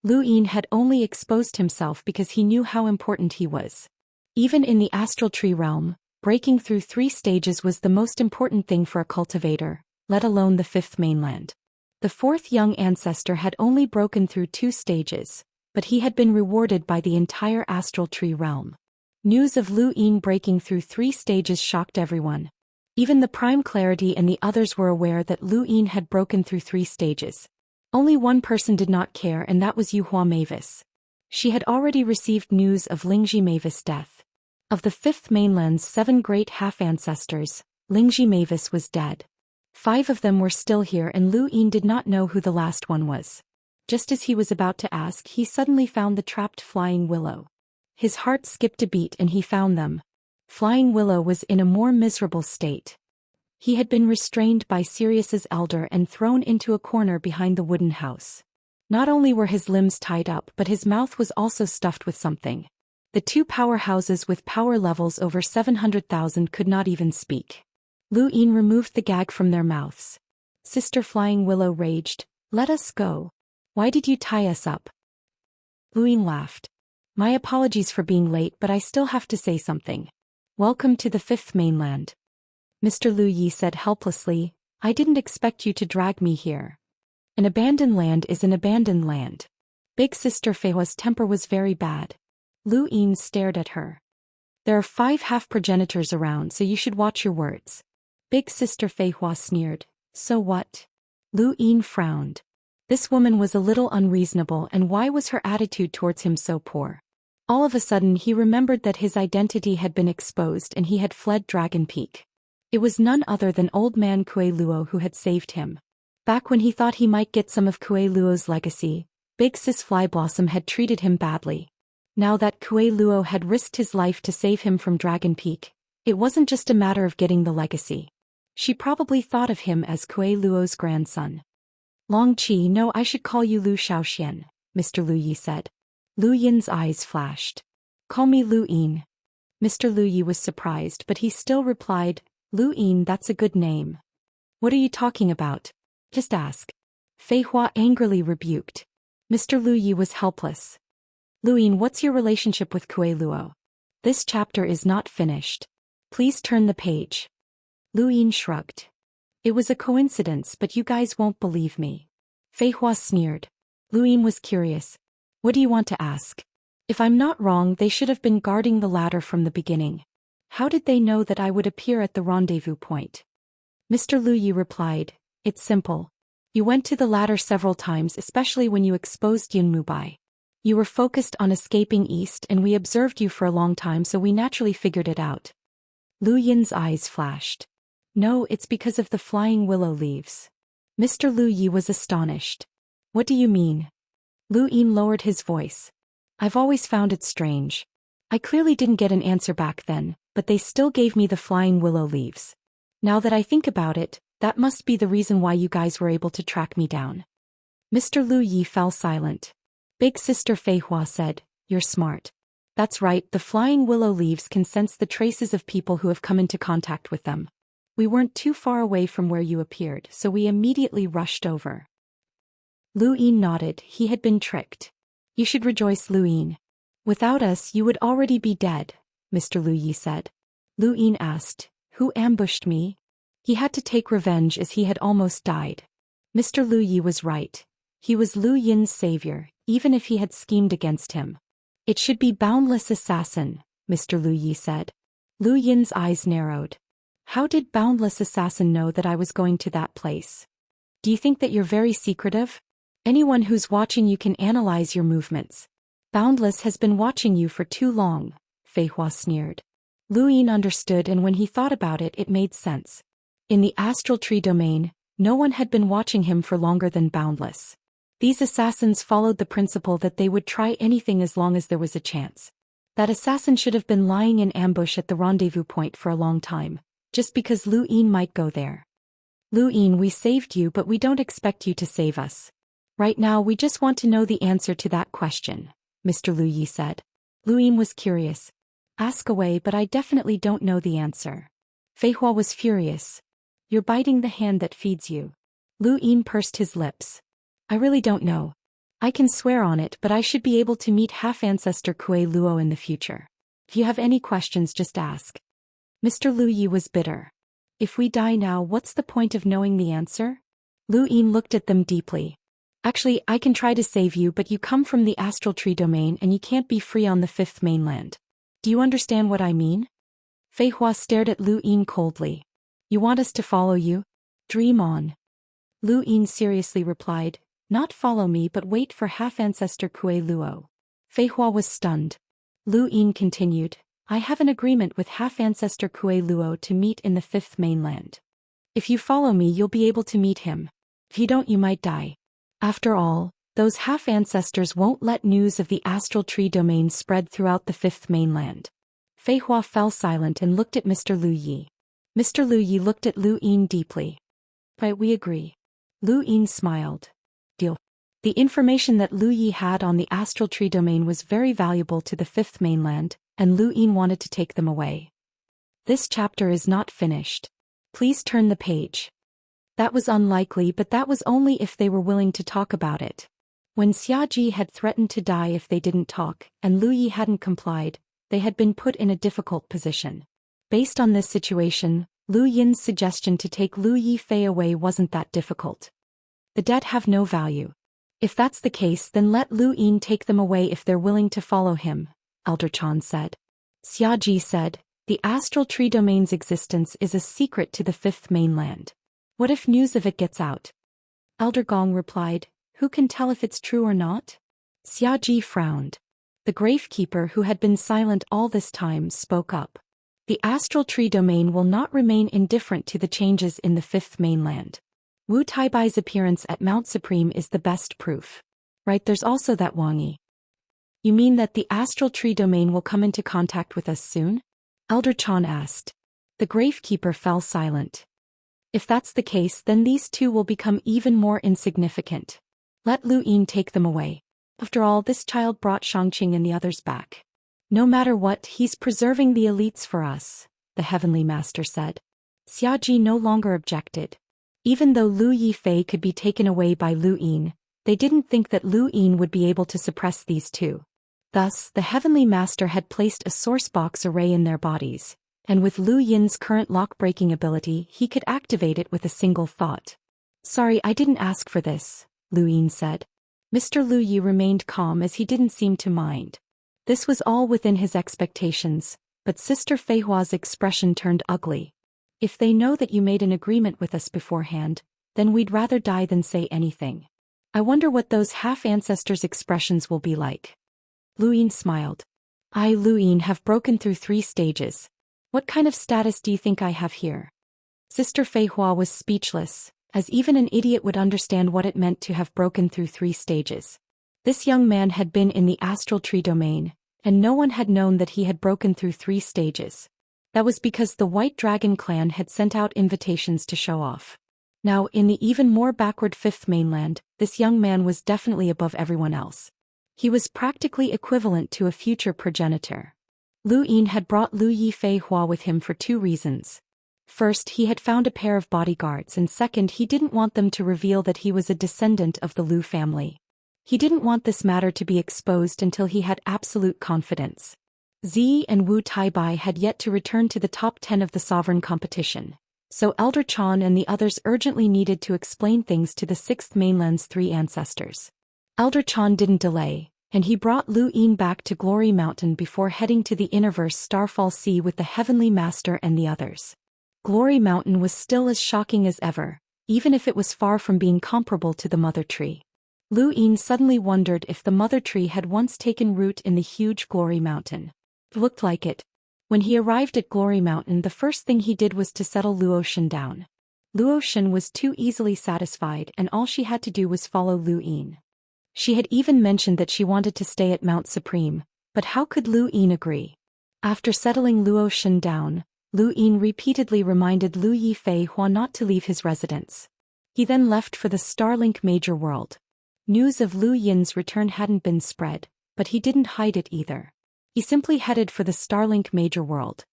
Lu Yin had only exposed himself because he knew how important he was. Even in the astral tree realm, breaking through 3 stages was the most important thing for a cultivator, let alone the 5th mainland. The 4th young ancestor had only broken through 2 stages, but he had been rewarded by the entire astral tree realm. News of Lu Yin breaking through 3 stages shocked everyone. Even the Prime Clarity and the others were aware that Lu Yin had broken through 3 stages. Only one person did not care and that was Yuhua Mavis. She had already received news of Lingji Mavis' death. Of the 5th mainland's 7 great half-ancestors, Lingji Mavis was dead. 5 of them were still here and Lu Yin did not know who the last one was. Just as he was about to ask, he suddenly found the trapped Flying Willow. His heart skipped a beat and he found them. Flying Willow was in a more miserable state. He had been restrained by Sirius's elder and thrown into a corner behind the wooden house. Not only were his limbs tied up but his mouth was also stuffed with something. The 2 powerhouses with power levels over 700,000 could not even speak. Lu Yin removed the gag from their mouths. Sister Flying Willow raged, "Let us go. Why did you tie us up?" Lu Yin laughed. "My apologies for being late but I still have to say something. Welcome to the 5th mainland." Mr. Lu Yi said helplessly, "I didn't expect you to drag me here. An abandoned land is an abandoned land." Big Sister Feihua's temper was very bad. Lu Yin stared at her. "There are 5 half-progenitors around so you should watch your words." Big Sister Feihua sneered. "So what?" Lu Yin frowned. This woman was a little unreasonable and why was her attitude towards him so poor? All of a sudden he remembered that his identity had been exposed and he had fled Dragon Peak. It was none other than old man Kue Luo who had saved him. Back when he thought he might get some of Kue Luo's legacy, Big Sis Flyblossom had treated him badly. Now that Kue Luo had risked his life to save him from Dragon Peak, it wasn't just a matter of getting the legacy. She probably thought of him as Kue Luo's grandson. "Long Qi, no, I should call you Lu Xiaoxian," Mr. Lu Yi said. Lu Yin's eyes flashed. "Call me Lu Yin." Mr. Lu Yi was surprised but he still replied, "Lu Yin, that's a good name." "What are you talking about? Just ask." Fei Hua angrily rebuked. Mr. Lu Yi was helpless. "Lu Yin, what's your relationship with Kue Luo? This chapter is not finished. Please turn the page." Lu Yin shrugged. "It was a coincidence but you guys won't believe me." Fei Hua sneered. Lu Yin was curious. "What do you want to ask?" "If I'm not wrong they should have been guarding the ladder from the beginning. How did they know that I would appear at the rendezvous point?" Mr. Lu Yi replied, "It's simple. You went to the ladder several times especially when you exposed Yun Mubai. You were focused on escaping east and we observed you for a long time so we naturally figured it out." Lu Yin's eyes flashed. "No, it's because of the Flying Willow leaves." Mr. Lu Yi was astonished. "What do you mean?" Lu Yin lowered his voice. "I've always found it strange. I clearly didn't get an answer back then, but they still gave me the Flying Willow leaves. Now that I think about it, that must be the reason why you guys were able to track me down." Mr. Lu Yi fell silent. Big Sister Fei Hua said, "You're smart. That's right, the Flying Willow leaves can sense the traces of people who have come into contact with them." We weren't too far away from where you appeared, so we immediately rushed over. Lu Yin nodded. He had been tricked. You should rejoice, Lu Yin. Without us you would already be dead, Mr. Lu Yi said. Lu Yin asked, who ambushed me? He had to take revenge as he had almost died. Mr. Lu Yi was right. He was Lu Yin's savior, even if he had schemed against him. It should be Boundless Assassin, Mr. Lu Yi said. Lu Yin's eyes narrowed. How did Boundless Assassin know that I was going to that place? Do you think that you're very secretive? Anyone who's watching you can analyze your movements. Boundless has been watching you for too long, Fei Hua sneered. Lu Yin understood, and when he thought about it, it made sense. In the astral tree domain, no one had been watching him for longer than Boundless. These assassins followed the principle that they would try anything as long as there was a chance. That assassin should have been lying in ambush at the rendezvous point for a long time, just because Lu Yin might go there. Lu Yin, we saved you, but we don't expect you to save us. Right now we just want to know the answer to that question, Mr. Lu Yi said. Lu Yin was curious. Ask away, but I definitely don't know the answer. Fei Hua was furious. You're biting the hand that feeds you. Lu Yin pursed his lips. I really don't know. I can swear on it, but I should be able to meet half-ancestor Kuei Luo in the future. If you have any questions, just ask. Mr. Lu Yi was bitter. If we die now, what's the point of knowing the answer? Lu Yin looked at them deeply. Actually, I can try to save you, but you come from the astral tree domain and you can't be free on the fifth mainland. Do you understand what I mean? Fei Hua stared at Lu Yin coldly. You want us to follow you? Dream on. Lu Yin seriously replied, not follow me, but wait for half-ancestor Kuei Luo. Fei Hua was stunned. Lu Yin continued, I have an agreement with half-ancestor Kuei Luo to meet in the fifth mainland. If you follow me, you'll be able to meet him. If you don't, you might die. After all, those half-ancestors won't let news of the astral tree domain spread throughout the fifth mainland. Fei Hua fell silent and looked at Mr. Lu Yi. Mr. Lu Yi looked at Lu Yin deeply. Right, we agree. Lu Yin smiled. Deal. The information that Lu Yi had on the astral tree domain was very valuable to the fifth mainland, and Lu Yin wanted to take them away. This chapter is not finished. Please turn the page. That was unlikely, but that was only if they were willing to talk about it. When Xiaji had threatened to die if they didn't talk, and Lu Yi hadn't complied, they had been put in a difficult position. Based on this situation, Lu Yin's suggestion to take Lu Yifei away wasn't that difficult. The dead have no value. If that's the case, then let Lu Yin take them away if they're willing to follow him, Elder Chan said. Xiaji said, the astral tree domain's existence is a secret to the fifth mainland. What if news of it gets out? Elder Gong replied, who can tell if it's true or not? Xiaji frowned. The gravekeeper, who had been silent all this time, spoke up. The astral tree domain will not remain indifferent to the changes in the fifth mainland. Wu Taibai's appearance at Mount Supreme is the best proof. Right, there's also that Wang Yi. You mean that the astral tree domain will come into contact with us soon? Elder Chan asked. The gravekeeper fell silent. If that's the case, then these two will become even more insignificant. Let Lu Yin take them away. After all, this child brought Shangqing and the others back. No matter what, he's preserving the elites for us, the Heavenly Master said. Xiaji no longer objected. Even though Lu Yifei could be taken away by Lu Yin, they didn't think that Lu Yin would be able to suppress these two. Thus, the Heavenly Master had placed a source box array in their bodies, and with Lu Yin's current lock-breaking ability, he could activate it with a single thought. Sorry, I didn't ask for this, Lu Yin said. Mr. Lu Yi remained calm as he didn't seem to mind. This was all within his expectations, but Sister Fei Hua's expression turned ugly. If they know that you made an agreement with us beforehand, then we'd rather die than say anything. I wonder what those half-ancestors' expressions will be like. Lu Yin smiled. I, Lu Yin, have broken through 3 stages. What kind of status do you think I have here? Sister Fei Hua was speechless, as even an idiot would understand what it meant to have broken through 3 stages. This young man had been in the astral tree domain, and no one had known that he had broken through 3 stages. That was because the White Dragon clan had sent out invitations to show off. Now, in the even more backward fifth mainland, this young man was definitely above everyone else. He was practically equivalent to a future progenitor. Lu Yin had brought Lu Yifei Hua with him for 2 reasons. First, he had found a pair of bodyguards, and second, he didn't want them to reveal that he was a descendant of the Lu family. He didn't want this matter to be exposed until he had absolute confidence. Zi and Wu Taibai had yet to return to the top 10 of the sovereign competition, so Elder Chan and the others urgently needed to explain things to the 6th mainland's 3 ancestors. Elder Chan didn't delay, and he brought Lu Yin back to Glory Mountain before heading to the Innerverse Starfall Sea with the Heavenly Master and the others. Glory Mountain was still as shocking as ever, even if it was far from being comparable to the Mother Tree. Lu Yin suddenly wondered if the Mother Tree had once taken root in the huge Glory Mountain. It looked like it. When he arrived at Glory Mountain, the first thing he did was to settle Luo Shen down. Luo Shen was too easily satisfied, and all she had to do was follow Lu Yin. She had even mentioned that she wanted to stay at Mount Supreme, but how could Lu Yin agree? After settling Luo Shen down, Lu Yin repeatedly reminded Lu Yifei Hua not to leave his residence. He then left for the Starlink Major World. News of Lu Yin's return hadn't been spread, but he didn't hide it either. He simply headed for the Starlink Major World.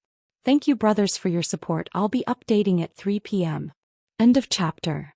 Thank you brothers for your support. I'll be updating at 3 p.m. End of chapter.